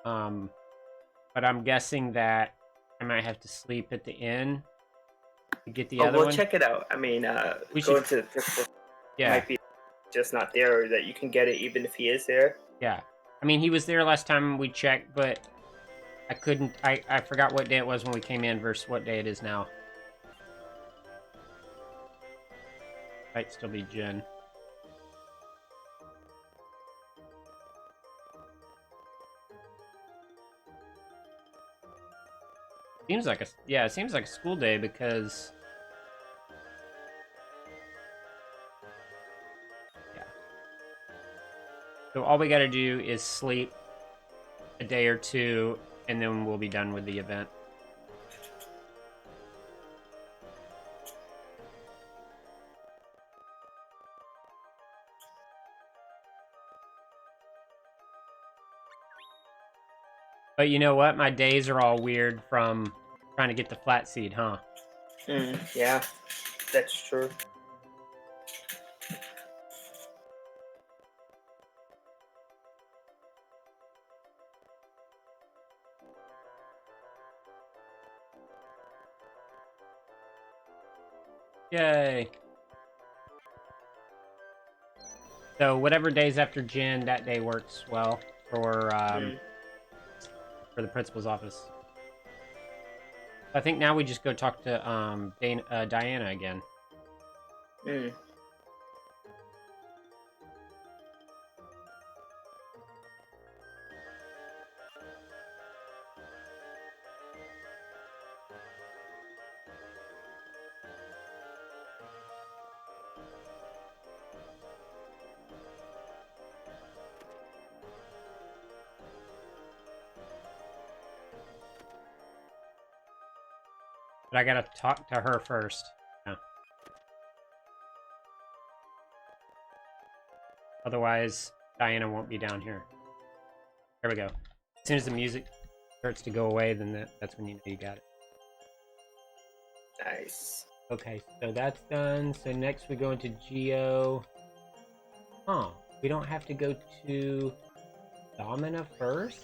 But I'm guessing that I might have to sleep at the inn to get the other we'll one. Check it out. I mean, We going should... to the principal Yeah. might be just not there, or that you can get it even if he is there. Yeah. I mean, he was there last time we checked, but I couldn't... I forgot what day it was when we came in versus what day it is now. Might still be Jen. Seems like it seems like a school day because... Yeah. So all we gotta do is sleep a day or two, and then we'll be done with the event. But you know what? My days are all weird from trying to get the flat seed, huh? Yeah, that's true. Yay. So whatever days after Jen, that day works well for the principal's office. I think now we just go talk to Diana again. But I gotta talk to her first. Yeah. Otherwise, Diana won't be down here. There we go. As soon as the music starts to go away, then that's when you know you got it. Nice. Okay, so that's done. So next we go into Geo. Huh. We don't have to go to Domina first?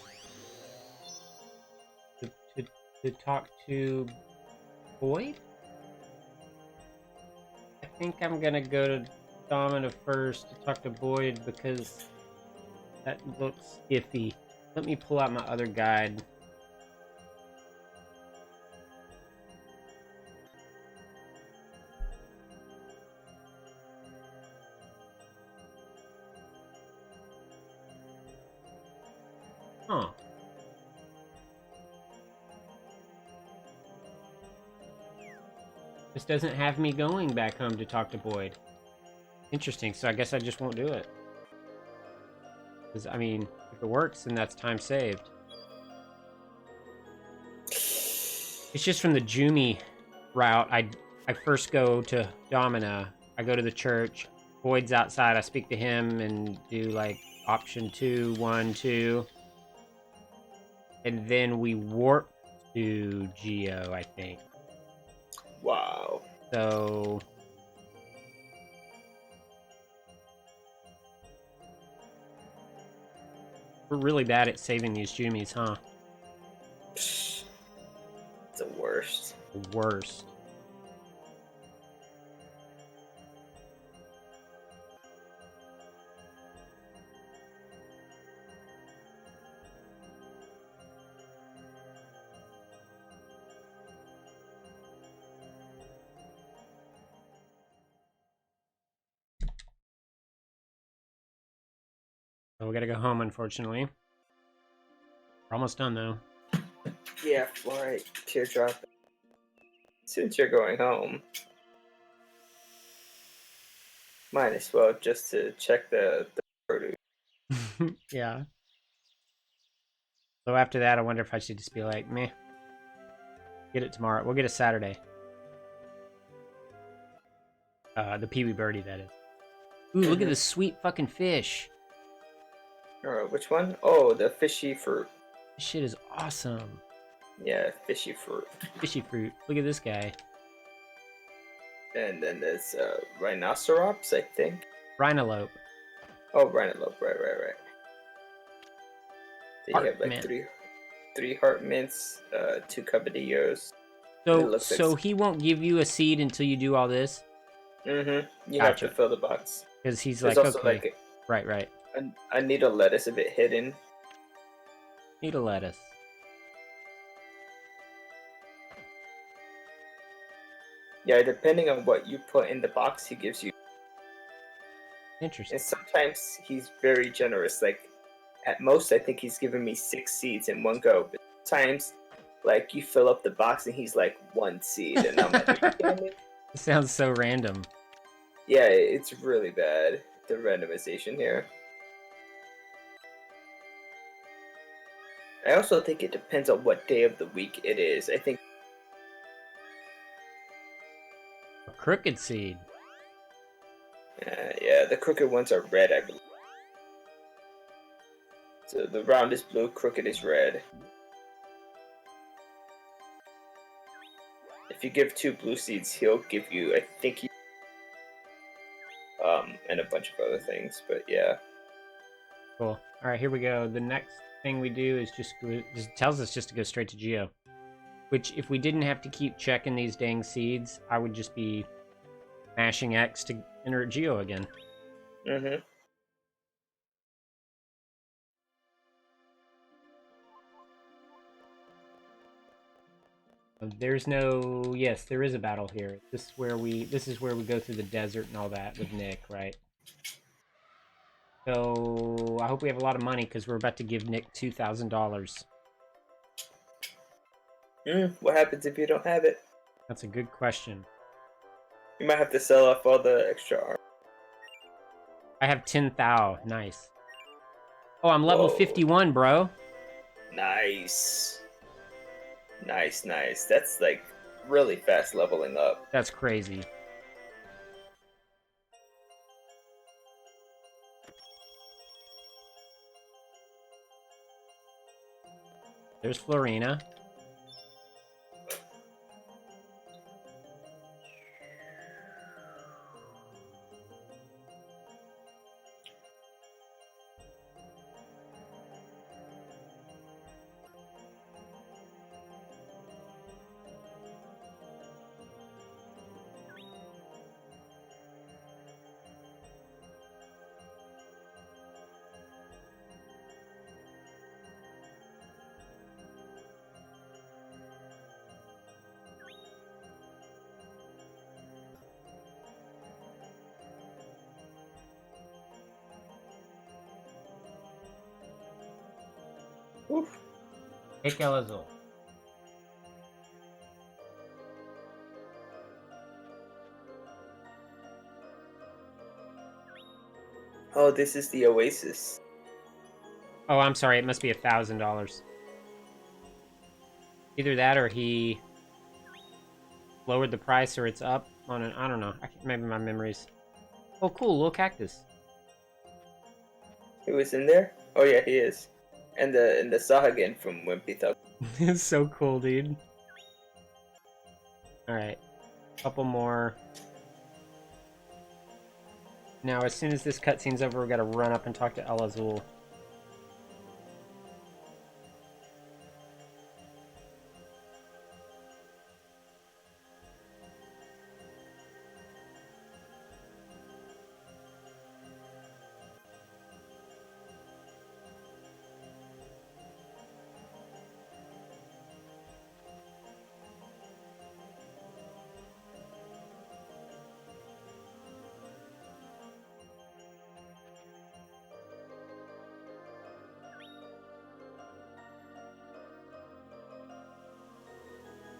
To talk to Boyd? I think I'm gonna go to Domina first to talk to Boyd because that looks iffy. Let me pull out my other guide. Huh. This doesn't have me going back home to talk to Boyd. Interesting, so I guess I just won't do it. Because, I mean, if it works, then that's time saved. It's just from the Jumi route. I first go to Domina. I go to the church. Boyd's outside. I speak to him and do, like, option 2, 1, 2. And then we warp to Geo, I think. Wow. So we're really bad at saving these Jumies, huh? It's the worst. The worst. So we gotta go home, unfortunately. We're almost done, though. Yeah, fluorite, teardrop. Since you're going home, might as well just to check the produce. Yeah. So after that, I wonder if I should just be like, meh. Get it tomorrow. We'll get it Saturday. The Pee-wee birdie, that is. Ooh, look at this sweet fucking fish. Which one? Oh, the fishy fruit. This shit is awesome. Yeah, fishy fruit. Fishy fruit. Look at this guy. And then there's rhinoceros, I think. Rhinolope. Oh, rhinolope, right. Then you have like Mint. three heart mints, 2 cabadillos. So he won't give you a seed until you do all this? You Gotcha. have to fill the box. Because he's There's like, also okay. Right. I need a lettuce a bit hidden. Need a lettuce. Yeah, depending on what you put in the box, he gives you. Interesting. And sometimes he's very generous. Like, at most, I think he's given me 6 seeds in one go. But sometimes, like, you fill up the box and he's like 1 seed. And I'm like, It sounds so random. yeah, it's really bad, the randomization here. I also think it depends on what day of the week it is. I think. A crooked seed. Yeah, the crooked ones are red, I believe. So the round is blue, crooked is red. if you give 2 blue seeds, he'll give you, I think, and a bunch of other things. But yeah. Cool. All right, here we go. The next thing we do is just tells us just to go straight to Geo. Which, if we didn't have to keep checking these dang seeds, I would just be mashing X to enter Geo again. Mm-hmm. There's no... Yes, there is a battle here. This is where we go through the desert and all that with Nick, right? So I hope we have a lot of money because we're about to give Nick $2,000. What happens if you don't have it? That's a good question. You might have to sell off all the extra armor. I have 10,000. Nice. Oh, I'm level Whoa. 51, bro. Nice. Nice. That's like really fast leveling up. That's crazy. There's Florina. Oof. Ikelazul. Oh, this is the Oasis. Oh, I'm sorry. It must be $1,000. Either that or he lowered the price or it's up on an... I don't know. Maybe my memories. Oh, cool. Little cactus. He was in there? Oh yeah, he is. And the Sahagin from Wimpy Thug. It's so cool, dude. Alright. Couple more. Now, as soon as this cutscene's over, we gotta run up and talk to El Azul.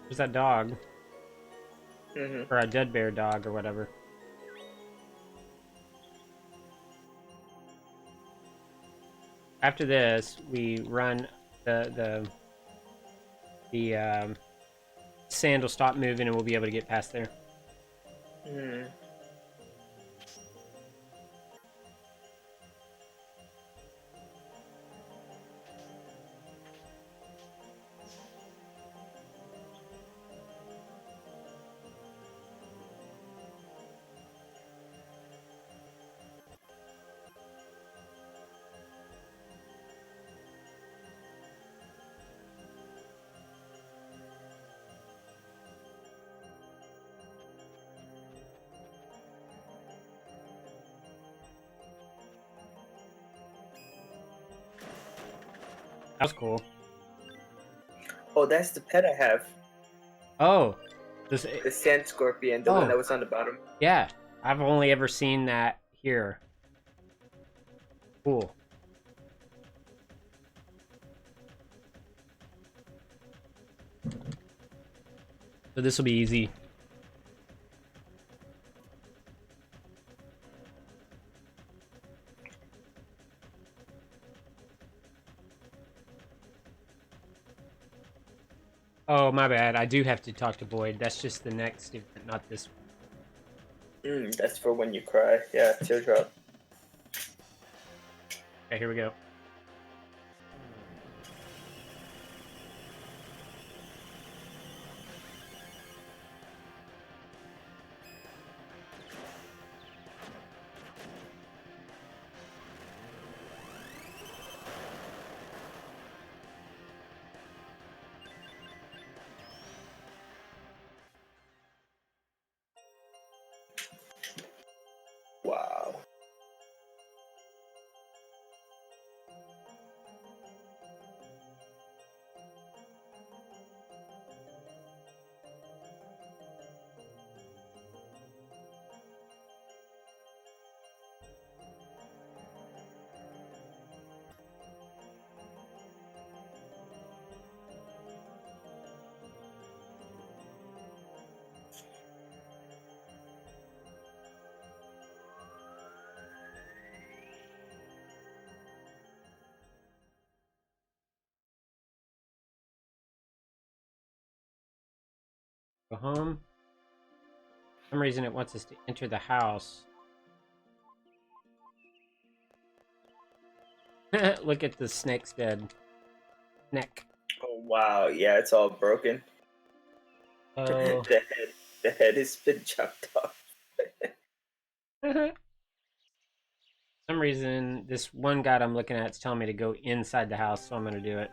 There's that dog. Mm-hmm. Or a dead bear dog or whatever. After this, we run the sand will stop moving and we'll be able to get past there. Mm. That was cool. Oh, that's the pet I have. Oh, The sand scorpion, the one that was on the bottom. Yeah, I've only ever seen that here. Cool. So this will be easy. Oh, my bad. I do have to talk to Boyd. That's just the next event, not this one. That's for when you cry. Yeah, teardrop. Okay, here we go. Go home. For some reason it wants us to enter the house. Look at the snake's dead. Neck. Oh wow, yeah, it's all broken. Oh. The head has been chopped off. For some reason, this one guide I'm looking at is telling me to go inside the house, so I'm going to do it.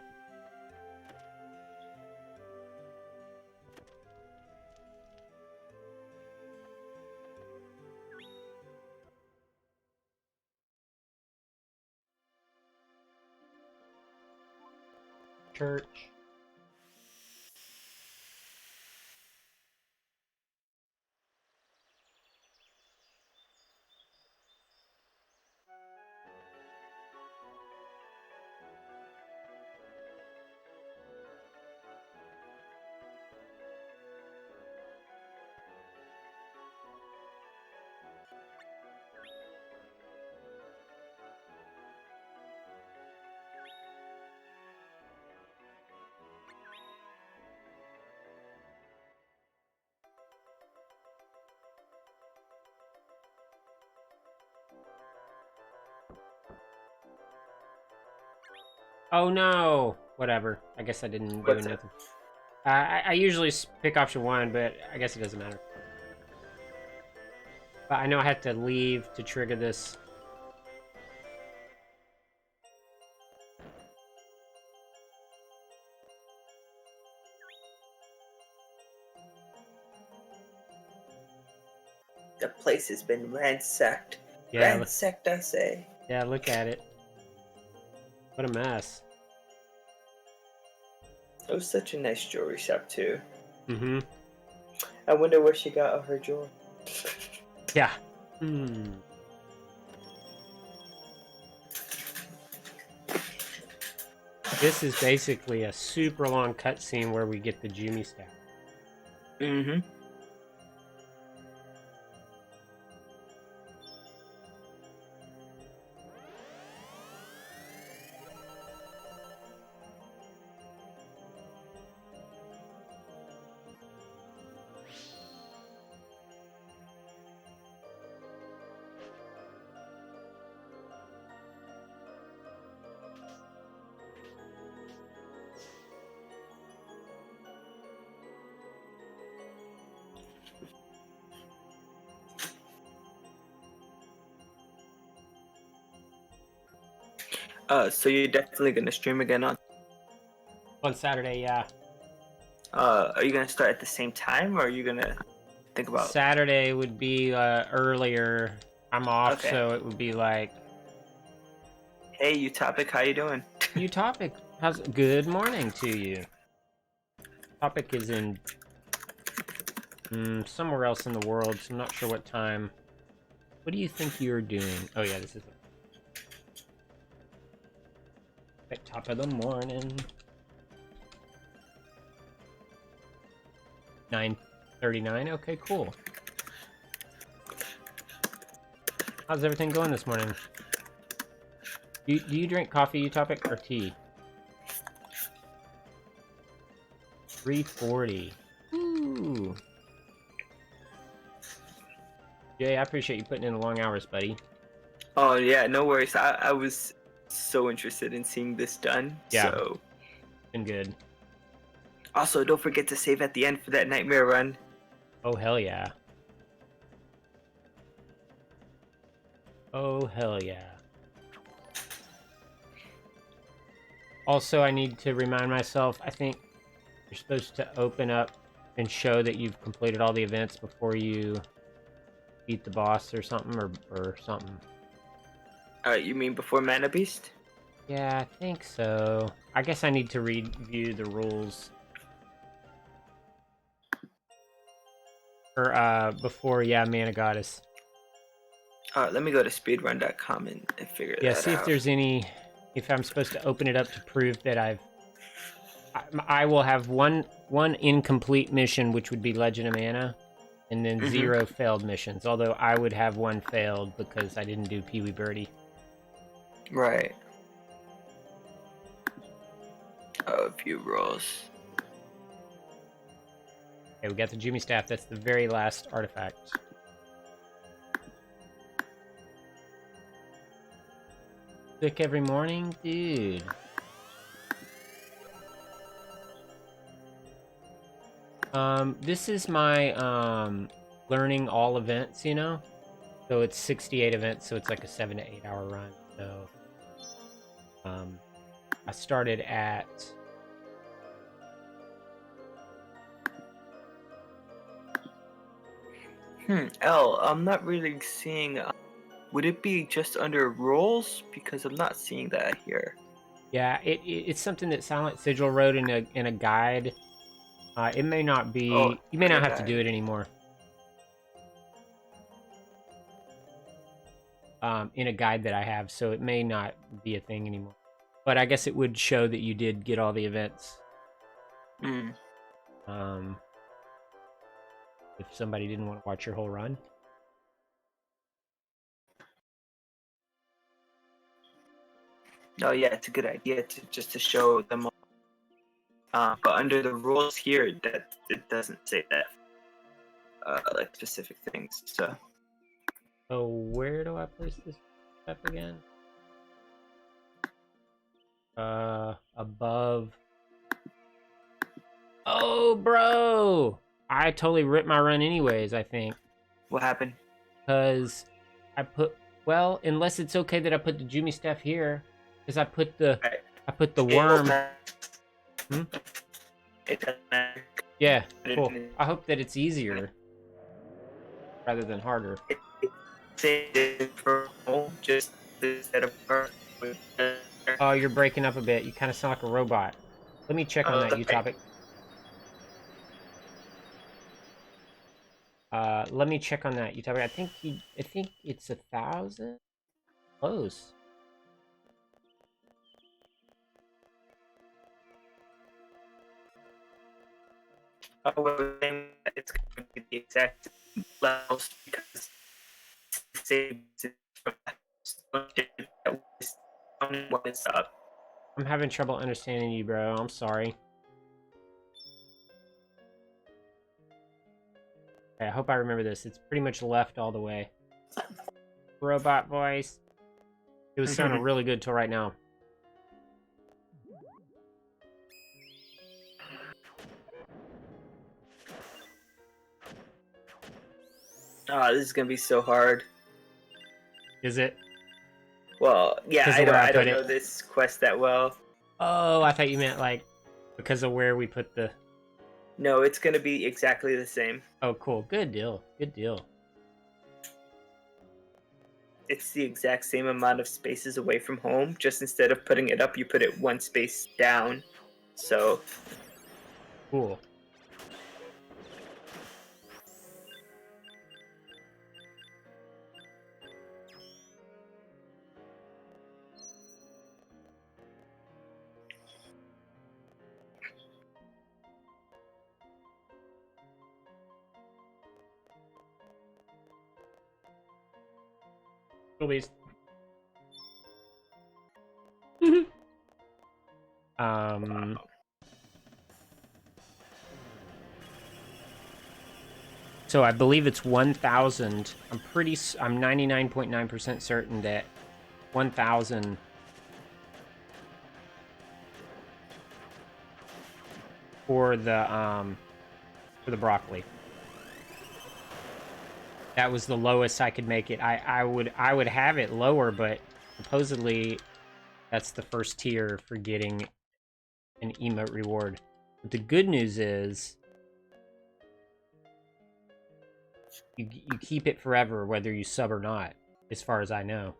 Church. Oh no! Whatever. I guess I didn't do What's it? nothing. I usually pick option 1, but I guess it doesn't matter. But I know I have to leave to trigger this. The place has been ransacked. Yeah, Ransacked, I say. yeah, look at it. What a mess. It was such a nice jewelry shop too. Mm-hmm. I wonder where she got all her jewelry. Yeah. Hmm. This is basically a super long cutscene where we get the Jumi staff. Mm-hmm. So you're definitely gonna stream again on. On Saturday, yeah. Are you gonna start at the same time, or are you gonna think about? Saturday would be earlier. I'm off, Okay. so it would be like Hey, Utopic, how you doing? you topic. How's good morning to you? Topic is in somewhere else in the world, so I'm not sure what time. What do you think you're doing? Oh yeah, this is at top of the morning. 9:39. Okay, cool. How's everything going this morning? Do you drink coffee, Utopic, or tea? 3:40. Ooh. Jay, I appreciate you putting in the long hours, buddy. Oh yeah, no worries. I was so interested in seeing this done. Yeah. So Been good. also don't forget to save at the end for that nightmare run. Oh hell yeah. Oh hell yeah. Also, I need to remind myself, I think you're supposed to open up and show that you've completed all the events before you beat the boss or something, or something. You mean before Mana Beast? Yeah, I think so. I guess I need to review the rules. Or, before, yeah, Mana Goddess. Let me go to speedrun.com and figure that out. Yeah, see if there's any... If I'm supposed to open it up to prove that I will have one incomplete mission, which would be Legend of Mana, and then 0 failed missions. Although I would have one failed because I didn't do Pee Wee Birdie. Right. View roles. Okay, we got the Jimmy staff. That's the very last artifact. Sick every morning? Dude. This is my, learning all events, you know? So it's 68 events, so it's like a 7 to 8 hour run. So, I started at... I'm not really seeing. Would it be just under roles? Because I'm not seeing that here. Yeah, it's something that Silent Sigil wrote in a guide. It may not be... Oh, you may not have to yeah. do it anymore. In a guide that I have, so it may not be a thing anymore. But I guess it would show that you did get all the events. Hmm. If somebody didn't want to watch your whole run. Oh yeah, it's a good idea to show them. But under the rules here, that it doesn't say that. Like specific things. So. Oh, where do I place this step again? Above. Oh, bro! I totally ripped my run anyways, I think. What happened? Because I put... well, unless it's okay that I put the Jumi staff here. Because I put the... Right. I put the worm... Hmm? It doesn't matter. Yeah, cool. I hope that it's easier. Rather than harder. Just instead of Oh, you're breaking up a bit. You kind of sound like a robot. Let me check on that Utopic. Let me check on that Utopic. I think it's 1,000. Close. It's going to be the exact levels because I'm having trouble understanding you, bro. I'm sorry. Okay, I hope I remember this. It's pretty much left all the way. Robot voice. It was sounding really good till right now. Oh, this is gonna be so hard. Is it? Well, yeah, Because I of where I don't put know it? this quest that well. Oh, I thought you meant like because of where we put the... No, it's gonna be exactly the same. Oh, cool. Good deal. Good deal. It's the exact same amount of spaces away from home. Just instead of putting it up, you put it one space down. So Cool. Cool beast. So I believe it's 1,000. I'm 99.9% certain that 1,000 for the broccoli. That was the lowest I could make it. I would have it lower, but supposedly that's the first tier for getting an emote reward. But the good news is you keep it forever whether you sub or not, as far as I know.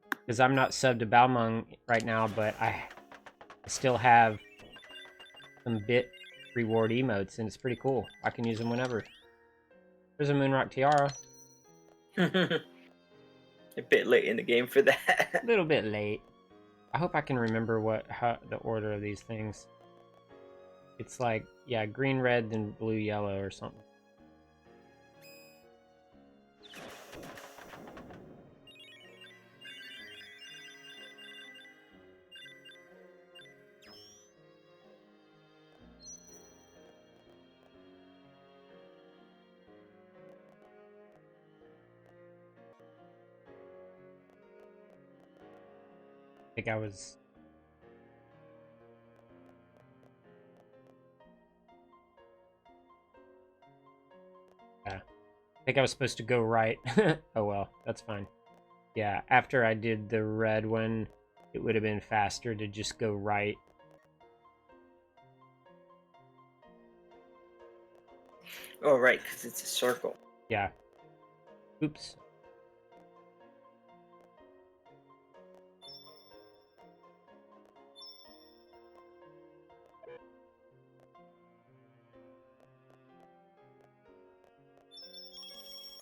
Because I'm not subbed to Balmung right now, but I still have some bit reward emotes, and it's pretty cool. I can use them whenever. There's a Moonrock Tiara. a bit late in the game for that. A little bit late. I hope I can remember how the order of these things. It's like, yeah, green, red, then blue, yellow, or something. think I was... Yeah. I think I was supposed to go right. Oh well, that's fine. Yeah, after I did the red one, it would have been faster to just go right. Oh, right, because it's a circle. Yeah. Oops.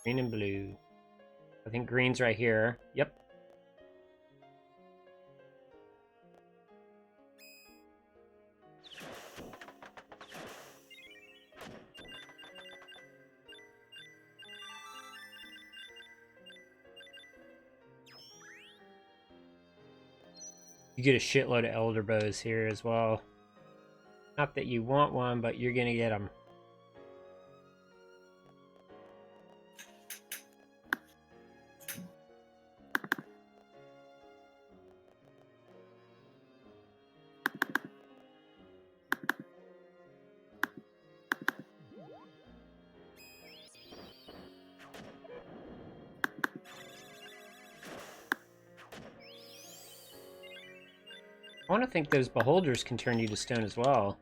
Green and blue. I think green's right here. Yep. You get a shitload of elder bows here as well. Not that you want one, but you're gonna get them. I want to think those beholders can turn you to stone as well.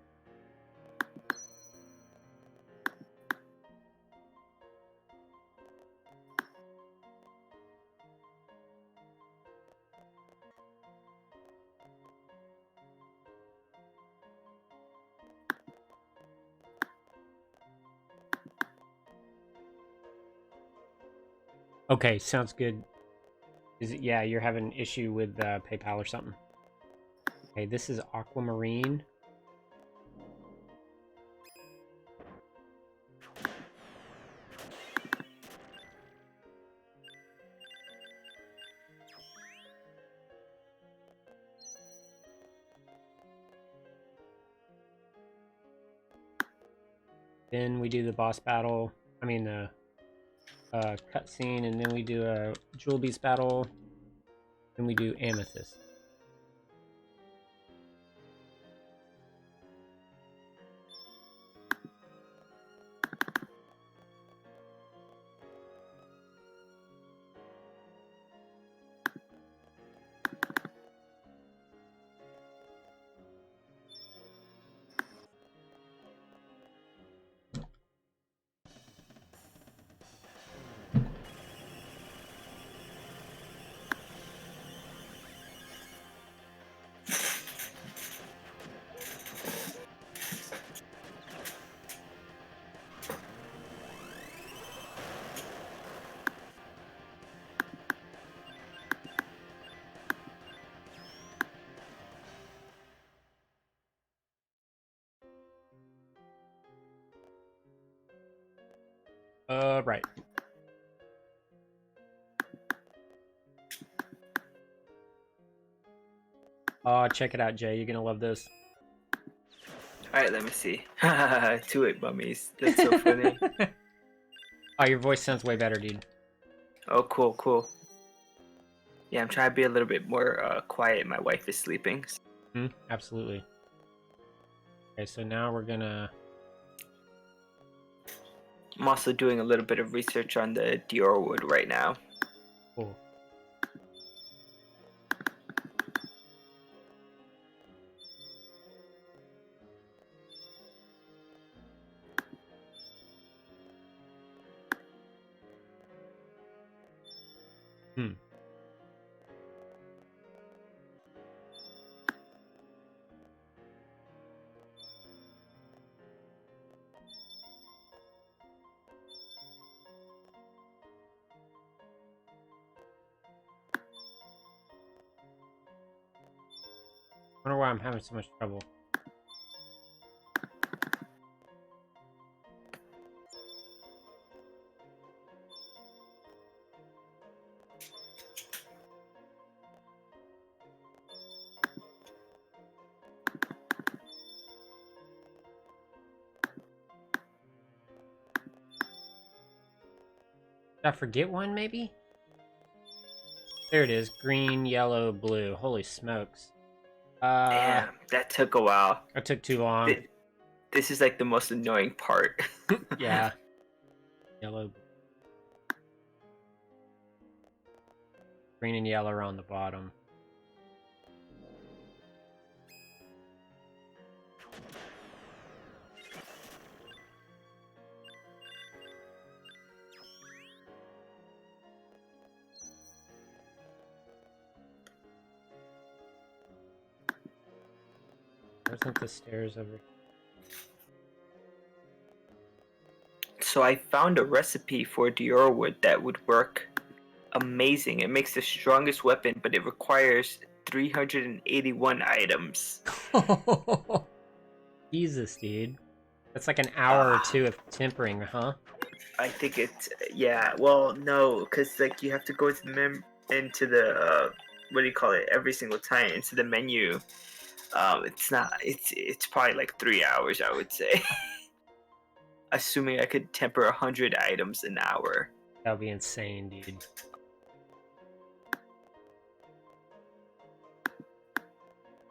Okay, sounds good. Is it? Yeah, you're having an issue with PayPal or something. Okay, this is aquamarine. Then we do the boss battle. I mean the cutscene, and then we do a jewel beast battle. Then we do amethyst. Right. Oh, check it out, Jay. You're gonna love this. Alright, let me see. 2-8 mummies. That's so funny. Oh, your voice sounds way better, dude. Oh, cool, cool. Yeah, I'm trying to be a little bit more quiet. My wife is sleeping. Absolutely. Okay, so now we're gonna... I'm also doing a little bit of research on the Dior wood right now. Cool. I wonder why I'm having so much trouble. Did I forget one, maybe? There it is. Green, yellow, blue. Holy smokes. Damn, that took a while. That took too long. This is like the most annoying part. Yeah. Yellow. Green and yellow are on the bottom. Wasn't the stairs over? So I found a recipe for Dior wood that would work amazing. It makes the strongest weapon, but it requires 381 items. Jesus, dude. That's like an hour or two of tempering, huh? I think it's yeah. Well, no, because like you have to go to the into the what do you call it? Every single time into the menu. It's not. It's probably like 3 hours, I would say. Assuming I could temper 100 items an hour. That would be insane, dude.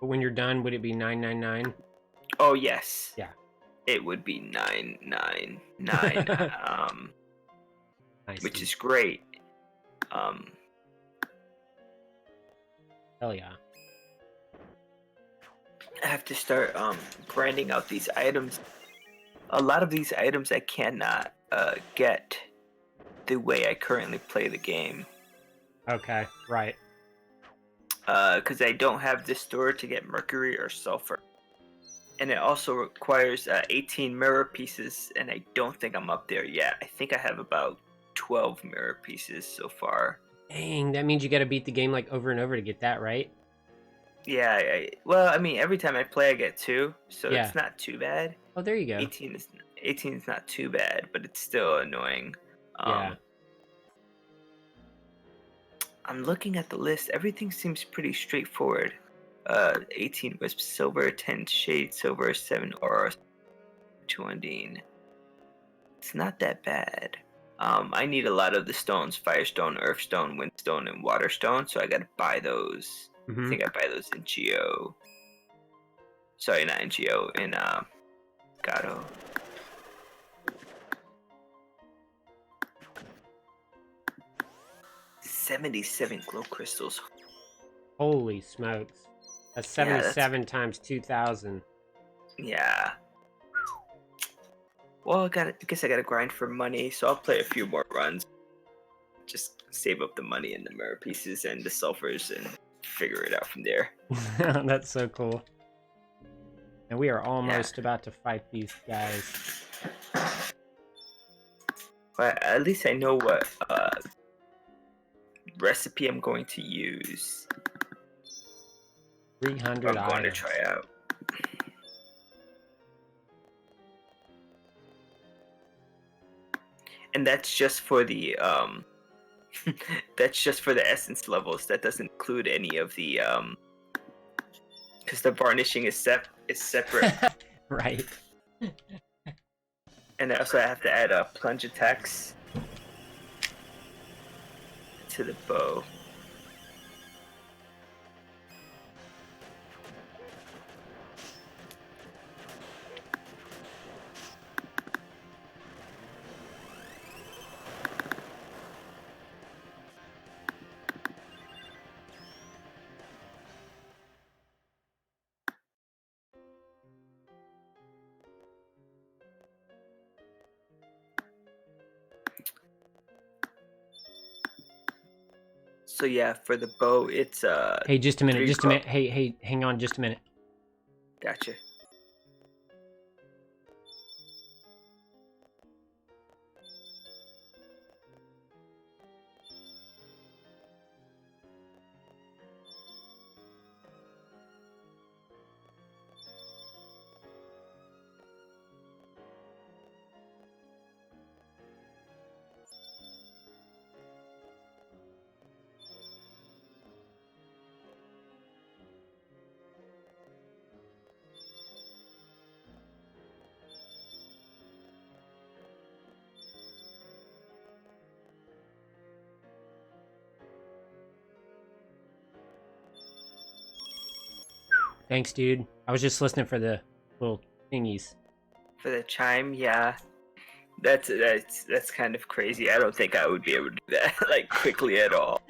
But when you're done, would it be 999? Oh yes. Yeah. It would be 999. Nice, Which dude. is great. Hell yeah. I have to start grinding out these items. A lot of these items I cannot get the way I currently play the game. Okay, right. Because I don't have the store to get mercury or sulfur. And it also requires 18 mirror pieces, and I don't think I'm up there yet. I think I have about 12 mirror pieces so far. Dang, that means you gotta beat the game like over and over to get that, right? Yeah, well, I mean, every time I play, I get 2, so Yeah. it's not too bad. Oh, there you go. 18 is not too bad, but it's still annoying. Yeah. I'm looking at the list. Everything seems pretty straightforward. 18 wisp silver, 10 shade silver, 7 aura, 2 undine. It's not that bad. I need a lot of the stones: firestone, earthstone, windstone, and waterstone. So I gotta buy those. I think I buy those in Geo. Sorry, not in Geo. In Gato. $77 glow crystals. Holy smokes. That's 77 times 2,000. Yeah. Well, I guess I gotta grind for money, so I'll play a few more runs. Just save up the money and the mirror pieces and the sulfurs and figure it out from there. That's so cool. And we are almost about to fight these guys. But at least I know what recipe I'm going to use. 300 I'm going to items. try out. And that's just for the that's just for the essence levels. That doesn't include any of the because the varnishing is separate. Right. And also I have to add plunge attacks to the bow. So yeah, for the bow, it's Hey, just a minute, just a minute. Hey, hang on just a minute. Gotcha. thanks, dude. I was just listening for the little thingies. For the chime, yeah. That's kind of crazy. I don't think I would be able to do that like quickly at all.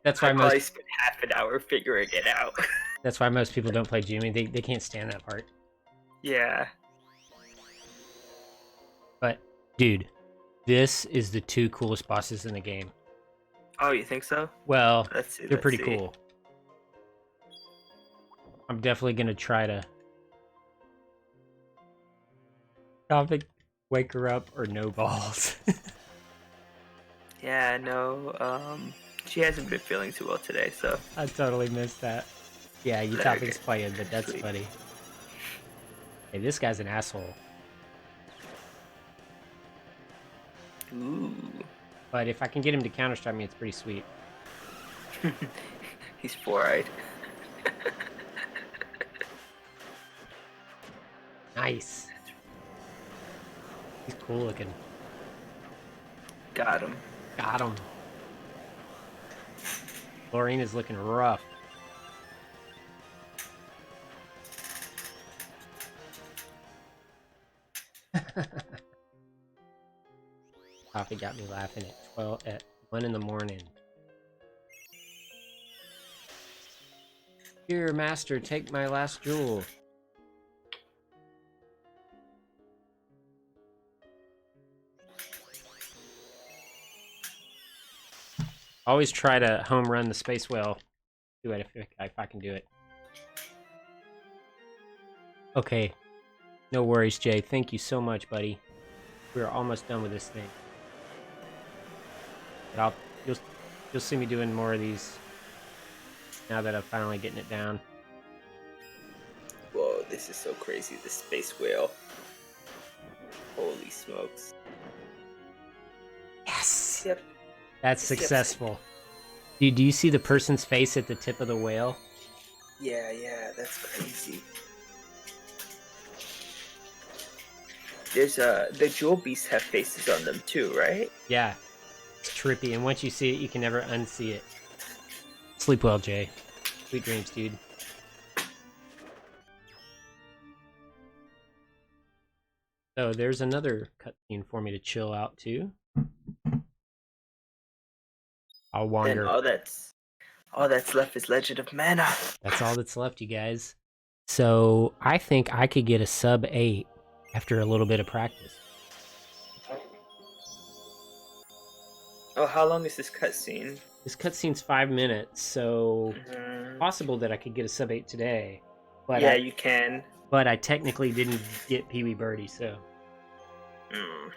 That's why I most probably spent half an hour figuring it out. that's why most people don't play Jimmy. They can't stand that part. Yeah. But dude, this is the 2 coolest bosses in the game. Oh, you think so? Well, Let's see. they're let's pretty see. cool. I'm definitely gonna try to topic wake her up or no balls. Yeah, no. She hasn't been feeling too well today, so. I totally missed that. Yeah, you Let her topic's get playing, but that's sleep. funny. Hey, this guy's an asshole. Ooh. But if I can get him to counter-strike me, it's pretty sweet. He's 4-eyed. Nice. He's cool looking. Got him. Got him. Lorraine is looking rough. Coffee got me laughing at 1 in the morning. Here, master, take my last jewel. Always try to home run the space whale. Do it if I can do it. Okay. No worries, Jay. Thank you so much, buddy. We're almost done with this thing. But you'll see me doing more of these now that I'm finally getting it down. Whoa, this is so crazy. The space whale. Holy smokes. Yes! Yep. That's successful. Dude, do you see the person's face at the tip of the whale? Yeah, that's crazy. There's the jewel beasts have faces on them too, right? Yeah. It's trippy, and once you see it, you can never unsee it. Sleep well, Jay. Sweet dreams, dude. So there's another cutscene for me to chill out to. I'll wander. Then all that's left is Legend of Mana. That's all that's left, you guys. So I think I could get a sub 8 after a little bit of practice. Oh, how long is this cutscene? This cutscene's 5 minutes, so Mhm. possible that I could get a sub 8 today. But Yeah, you can. But I technically didn't get Pee Wee Birdie, so. Mm.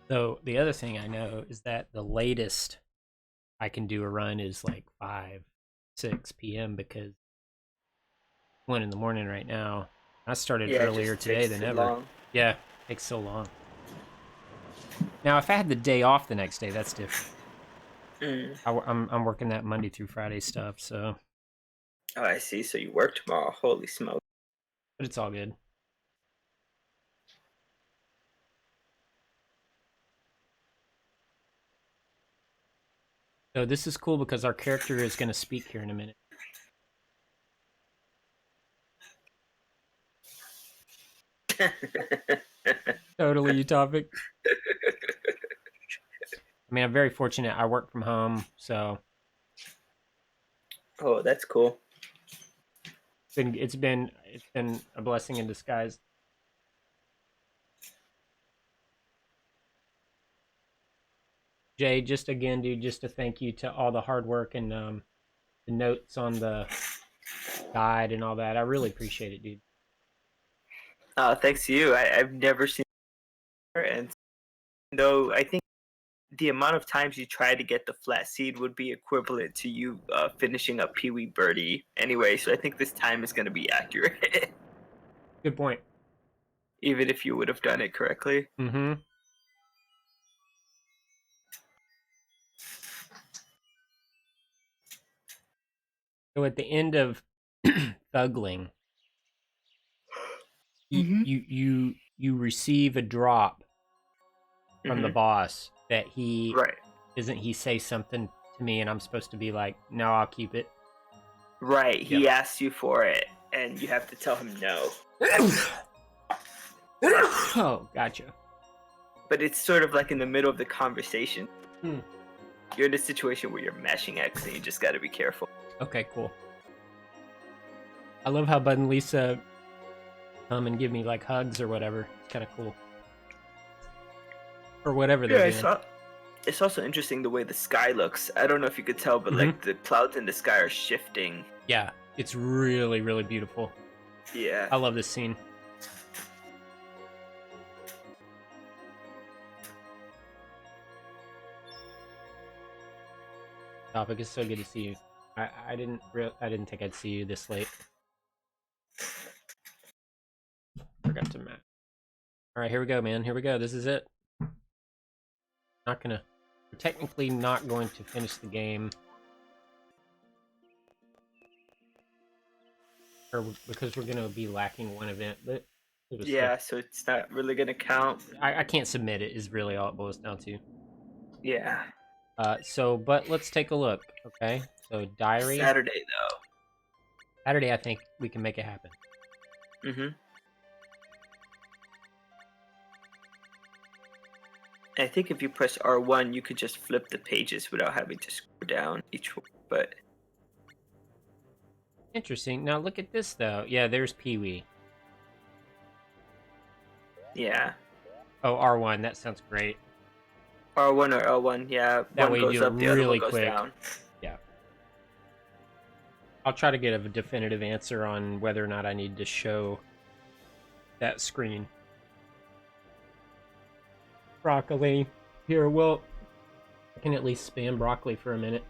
So the other thing I know is that the latest I can do a run is like 5, 6 p.m. because 1 in the morning right now. I started Yeah, it earlier just today takes than too ever. long. Yeah, it takes so long. Now, if I had the day off the next day, that's different. Mm. I'm working that Monday through Friday stuff, so. Oh, I see. So you work tomorrow. Holy smoke. But it's all good. So this is cool because our character is going to speak here in a minute. Totally utopic. I mean, I'm very fortunate. I work from home, so Oh, that's cool. it's been a blessing in disguise. Jay, just again, dude, just a thank you to all the hard work and the notes on the guide and all that. I really appreciate it, dude. Thanks to you. I've never seen her, and though I think the amount of times you try to get the flat seed would be equivalent to you finishing a Pee-wee birdie anyway, so I think this time is going to be accurate. Good point. Even if you would have done it correctly. Mm-hmm. So at the end of Thugling, you receive a drop from the boss that he Right. doesn't he say something to me and I'm supposed to be like, no, I'll keep it. Right. He Yep. asks you for it, and you have to tell him no. Oh, gotcha. But it's sort of like in the middle of the conversation. Hmm. You're in a situation where you're mashing X, and you just got to be careful. Okay, cool. I love how Bud and Lisa come and give me like hugs or whatever. It's kind of cool. Or whatever they're doing. It's also interesting the way the sky looks. I don't know if you could tell, but like the clouds in the sky are shifting. Yeah, it's really, really beautiful. Yeah. I love this scene. Topic, it's so good to see you. I didn't think I'd see you this late. Forgot to map. All right, here we go, man. Here we go. This is it. We're technically not going to finish the game. Because we're gonna be lacking one event, but Yeah, so it's not really gonna count. I can't submit it is really all it boils down to. Yeah. But let's take a look, okay? So diary. Saturday though. Saturday, I think we can make it happen. Mm-hmm. I think if you press R1, you could just flip the pages without having to scroll down each one, but... Interesting. Now look at this, though. Yeah, there's Pee-wee. Yeah. Oh, R1. That sounds great. R1 or L1, yeah. That one way goes you do up, it the other really one goes quick. down. Yeah. I'll try to get a definitive answer on whether or not I need to show that screen. Broccoli. Here, well, I can at least spam broccoli for a minute.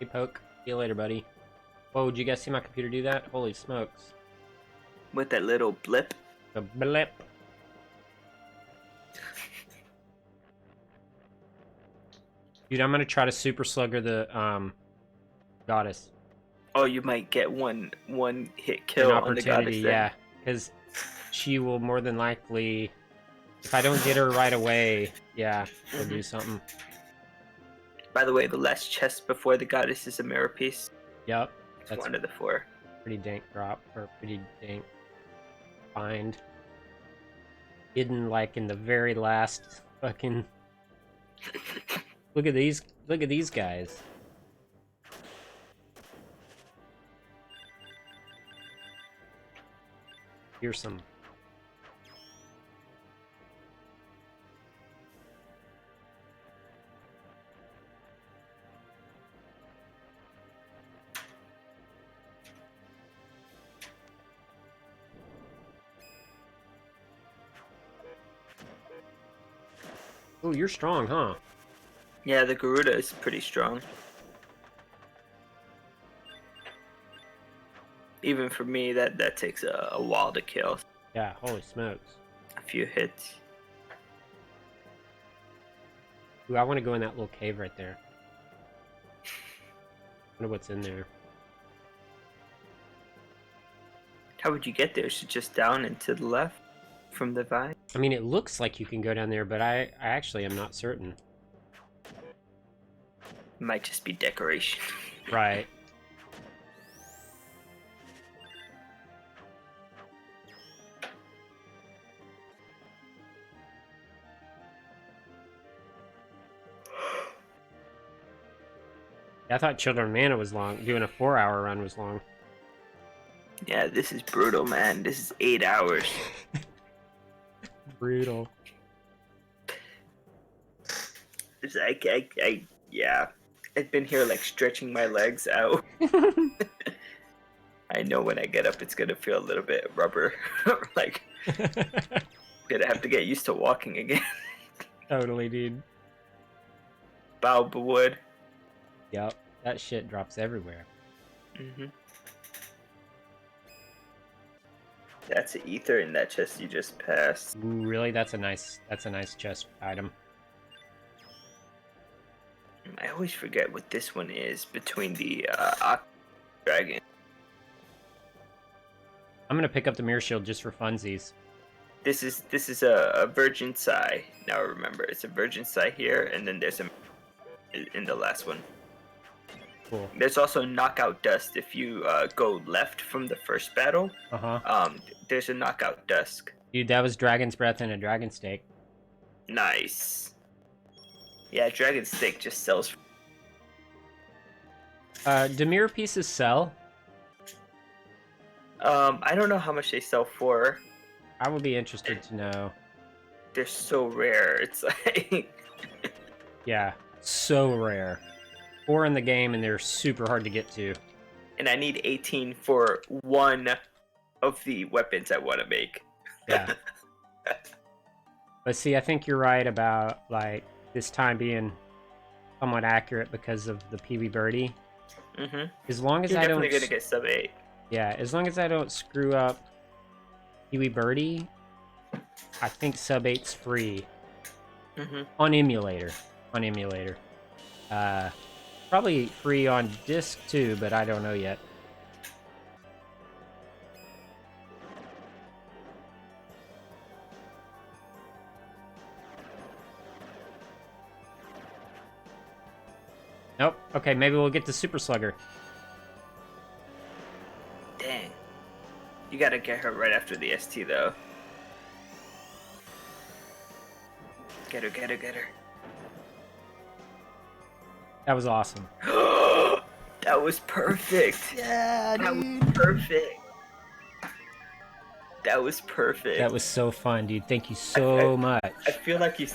Hey, Poke. See you later, buddy. Whoa, did you guys see my computer do that? Holy smokes. With that little blip. The blip. Dude, I'm gonna try to super slugger the goddess. Oh, you might get one hit kill on the goddess then. Yeah, because she will more than likely, if I don't get her right away, yeah, she'll do something. By the way, the last chest before the goddess is a mirror piece. Yep. It's That's one of the 4. pretty dank drop, or pretty dank find. Hidden like in the very last fucking... Look at these guys. Here's some. Oh, you're strong, huh? Yeah, the Garuda is pretty strong. Even for me, that takes a while to kill. Yeah, holy smokes. A few hits. Ooh, I want to go in that little cave right there. Wonder what's in there. How would you get there? Is it just down and to the left from the vine? I mean, it looks like you can go down there, but I actually am not certain. It might just be decoration. Right. I thought Children of Mana was long. Doing a 4-hour run was long. Yeah, this is brutal, man. This is 8 hours. Brutal. Yeah. I've been here like stretching my legs out. I know when I get up, it's gonna feel a little bit rubber. Like, gonna have to get used to walking again. Totally, dude. Baobab wood. Yep, that shit drops everywhere. Mm-hmm. That's an ether in that chest you just passed. Ooh, really? That's a nice chest item. I always forget what this one is between the dragon. I'm gonna pick up the mirror shield just for funsies. This is a virgin sai. Now remember, it's a virgin sai here, and then there's a in the last one. Cool. There's also knockout dust if you go left from the first battle. There's a knockout dust. Dude, that was Dragon's Breath and a Dragon Steak. Nice. Yeah, dragon steak just sells. Do mirror pieces sell? I don't know how much they sell for. I would be interested to know. They're so rare. It's like Yeah, so rare. 4 in the game, and they're super hard to get to. and I need 18 for one of the weapons I want to make. Yeah. But see, I think you're right about, like, this time being somewhat accurate because of the PB Birdie. Mm-hmm. As long as You're I don't... definitely gonna get sub 8. Yeah, as long as I don't screw up PB Birdie, I think sub 8's free. Mm-hmm. On emulator. Probably free on disc too, but I don't know yet. Nope. Okay, maybe we'll get the Super Slugger. Dang. You gotta get her right after the ST though. Get her. That was awesome. That was perfect. Yeah, That was perfect. That was perfect. That was so fun, dude. Thank you so much. I feel like you